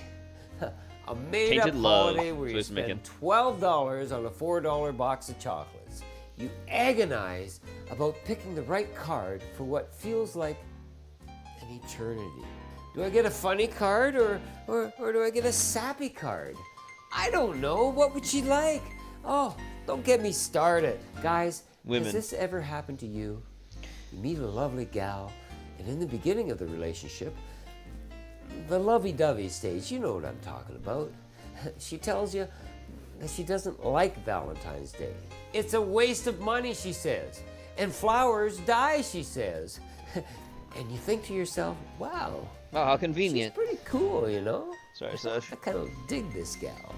A made-up Tainted Love. holiday where That's you what he's spend $12 on a $4 box of chocolates. you agonize about picking the right card for what feels like an eternity. Do I get a funny card or do I get a sappy card? I don't know. What would she like? Oh, don't get me started. Guys, Women. Has this ever happened to you? You meet a lovely gal, and in the beginning of the relationship, the lovey-dovey stage, you know what I'm talking about. She tells you that she doesn't like Valentine's Day. It's a waste of money, she says. And flowers die, she says. And you think to yourself, wow. Oh, how convenient. She's pretty cool, you know? Sorry, Sash. I kind of dig this gal.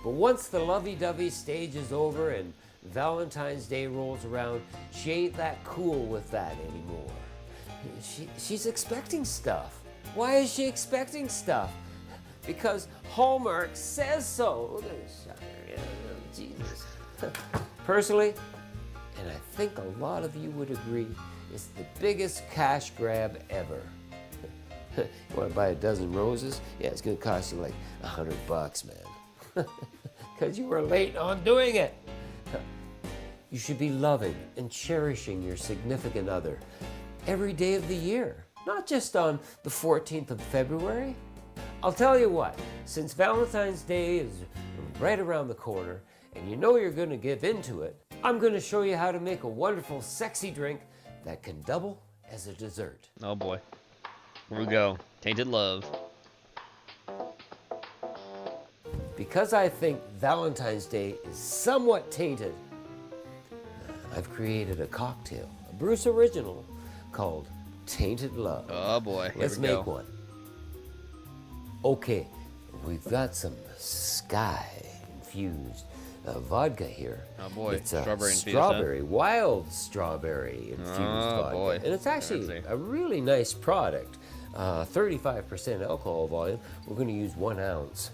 But once the lovey-dovey stage is over and Valentine's Day rolls around, she ain't that cool with that anymore. She's expecting stuff. Why is she expecting stuff? Because Hallmark says so. Look at this sucker. Jesus. Personally, and I think a lot of you would agree, it's the biggest cash grab ever. You want to buy a dozen roses? Yeah, it's going to cost you like $100, man. Because you were late on doing it. You should be loving and cherishing your significant other every day of the year, not just on the 14th of February. I'll tell you what, since Valentine's Day is right around the corner and you know you're going to give into it, I'm going to show you how to make a wonderful, sexy drink that can double as a dessert. Oh boy. Here we go. Tainted Love. Because I think Valentine's Day is somewhat tainted, I've created a cocktail, a Bruce original, called Tainted Love. Oh boy, here Let's we go. make one. Okay, we've got some Sky-infused vodka here. Oh boy, It's a strawberry infused, strawberry, wild strawberry infused vodka. Boy. And it's actually Fancy. a really nice product. 35% alcohol volume. We're going to use 1 ounce.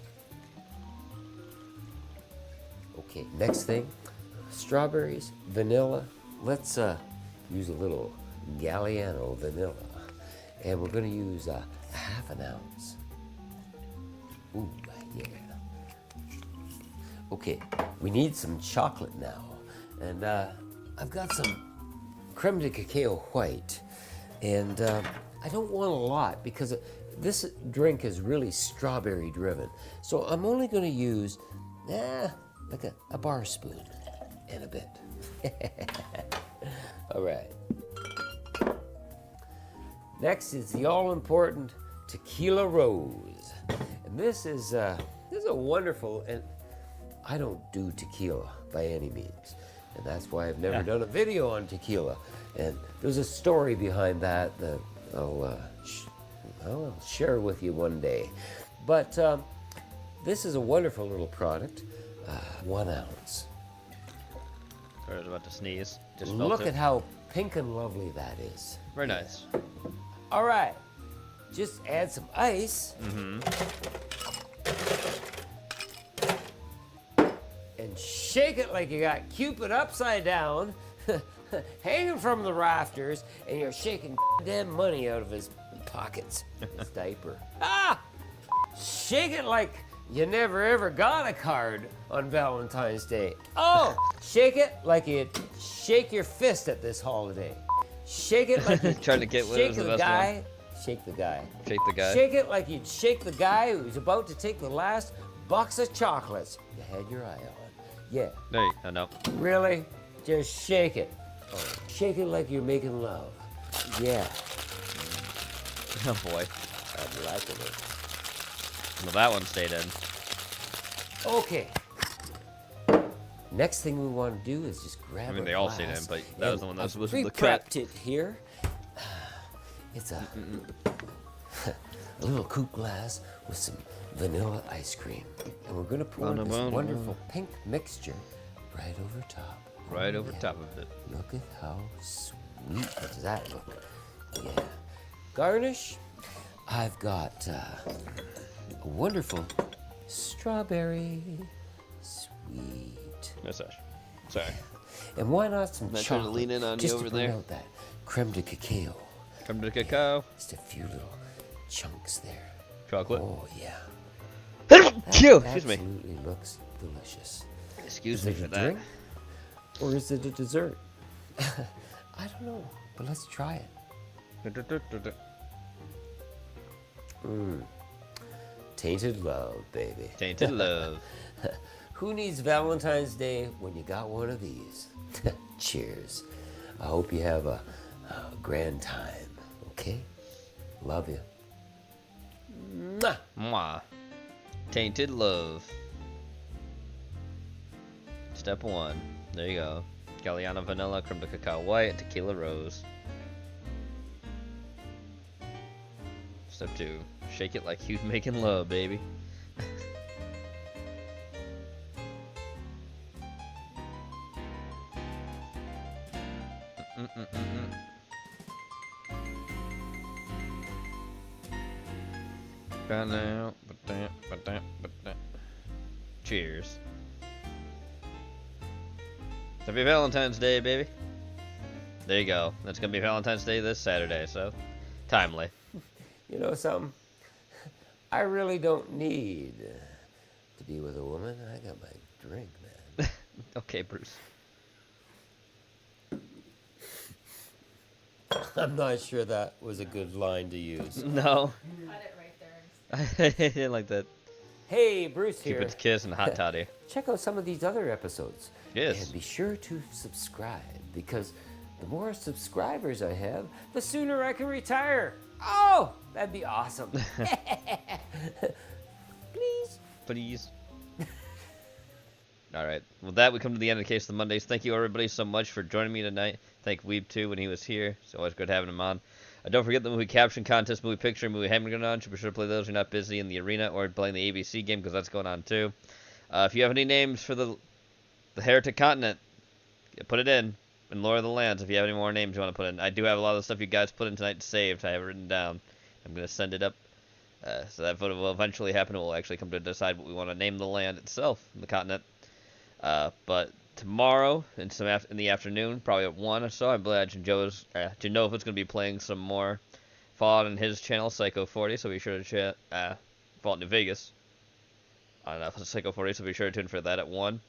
Okay, next thing, strawberries, vanilla. Let's use a little Galliano vanilla. And we're going to use a ½ ounce. Ooh, yeah. Okay, we need some chocolate now. And I've got some creme de cacao white. And I don't want a lot because this drink is really strawberry driven. So I'm only going to use like a bar spoon and a bit. All right. Next is the all-important Tequila Rose. And this is a wonderful, and I don't do tequila by any means. And that's why I've never done a video on tequila. And there's a story behind that that I'll share with you one day. But this is a wonderful little product. 1 ounce. I was about to sneeze. Just Look at how pink and lovely that is. Very nice. All right, just add some ice. And shake it like you got Cupid upside down, hanging from the rafters, and you're shaking damn money out of his pockets, his diaper. Shake it like you never ever got a card on Valentine's Day. Oh, shake it like you'd shake your fist at this holiday. Shake it like you'd Trying to get what shake was the the best guy. one. Shake the guy. Shake the guy. Shake it like you'd shake the guy who's about to take the last box of chocolates you had your eye on. Yeah. No, no. Really? Just shake it. Oh, shake it like you're making love. Yeah. Oh boy. I'm liking it. Well, that one stayed in. Okay. Next thing we want to do is just grab. I mean, a they all glass, stayed in, but that was the one that was and supposed to be the pre-prepped cut. it here. It's a little coupe glass with some vanilla ice cream, and we're going to pour this wonderful pink mixture right over top. Right over top of it. Look at how sweet does that look. Yeah. Garnish. I've got a wonderful strawberry sweet. No, Sash. Sorry. And why not some I'm not chocolate? trying to lean in on just you over to bring there. out that creme de cacao. Creme de cacao. Just a few little chunks there. Chocolate. Oh yeah. Excuse me. Absolutely looks delicious. Excuse Is me it for a that. drink? Or is it a dessert? I don't know, but let's try it. Tainted love, baby. Tainted love. Who needs Valentine's Day when you got one of these? Cheers. I hope you have a grand time, okay? Love you. Mwah. Mwah. Tainted love. Step 1. There you go. Galliano vanilla, creme de cacao white, and tequila rose. Step 2. Shake it like you're making love, baby. Cheers. Happy Valentine's Day, baby. There you go. That's gonna be Valentine's Day this Saturday, so timely. You know something? I really don't need to be with a woman. I got my drink, man. Okay, Bruce. I'm not sure that was a good line to use. No. Cut it right there. I didn't like that. Hey, Bruce here. Cupid's kiss and hot toddy. Check out some of these other episodes. Yes. And be sure to subscribe, because the more subscribers I have, the sooner I can retire. Oh, that'd be awesome. Please. Please. All right. With that, we come to the end of the Case of the Mondays. Thank you, everybody, so much for joining me tonight. Thank Weeb, too, when he was here. It's always good having him on. Don't forget the movie caption contest, movie picture, movie hammer going on. Be sure to play those if you're not busy in the arena or playing the ABC game, because that's going on, too. If you have any names for the Heretic Continent, put it in Lore of the Lands if you have any more names you want to put in. I do have a lot of the stuff you guys put in tonight saved. I have it written down. I'm going to send it up. So that vote will eventually happen. We'll actually come to decide what we want to name the land itself, the continent. But tomorrow, in the afternoon, probably at 1 or so, I believe Genova's going to be playing some more Fallout on his channel, Psycho 40, so be sure to check Fallout New Vegas on Psycho 40, so be sure to tune for that at 1.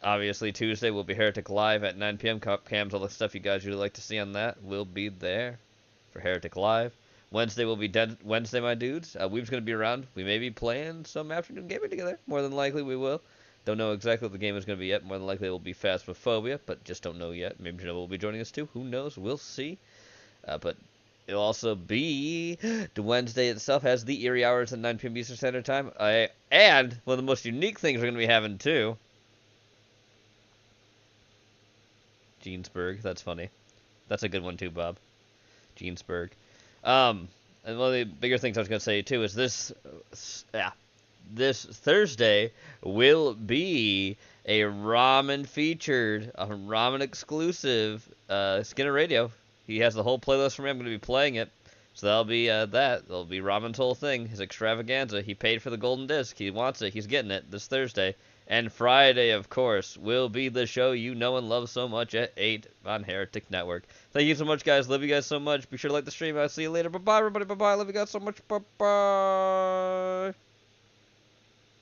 Obviously, Tuesday will be Heretic Live at 9 p.m. Cams, all the stuff you guys usually like to see on that will be there for Heretic Live. Wednesday will be Wednesday, my dudes. Weeb's going to be around. We may be playing some afternoon gaming together. More than likely, we will. Don't know exactly what the game is going to be yet. More than likely, it will be Phasmophobia, but just don't know yet. Maybe Genova will be joining us, too. Who knows? We'll see. But it'll also be the Wednesday itself has the Eerie Hours at 9 p.m. Eastern Standard Time. And one of the most unique things we're going to be having, too. Jeansburg. That's funny. That's a good one, too, Bob. Jeansburg. And one of the bigger things I was going to say, too, is this Thursday will be a ramen featured, a ramen exclusive Skinner Radio. He has the whole playlist for me. I'm going to be playing it. So that'll be That'll be Ramen's whole thing, his extravaganza. He paid for the golden disc. He wants it. He's getting it this Thursday. And Friday, of course, will be the show you know and love so much at 8 on Heretic Network. Thank you so much, guys. Love you guys so much. Be sure to like the stream. I'll see you later. Bye-bye, everybody. Bye-bye. Love you guys so much. Bye-bye.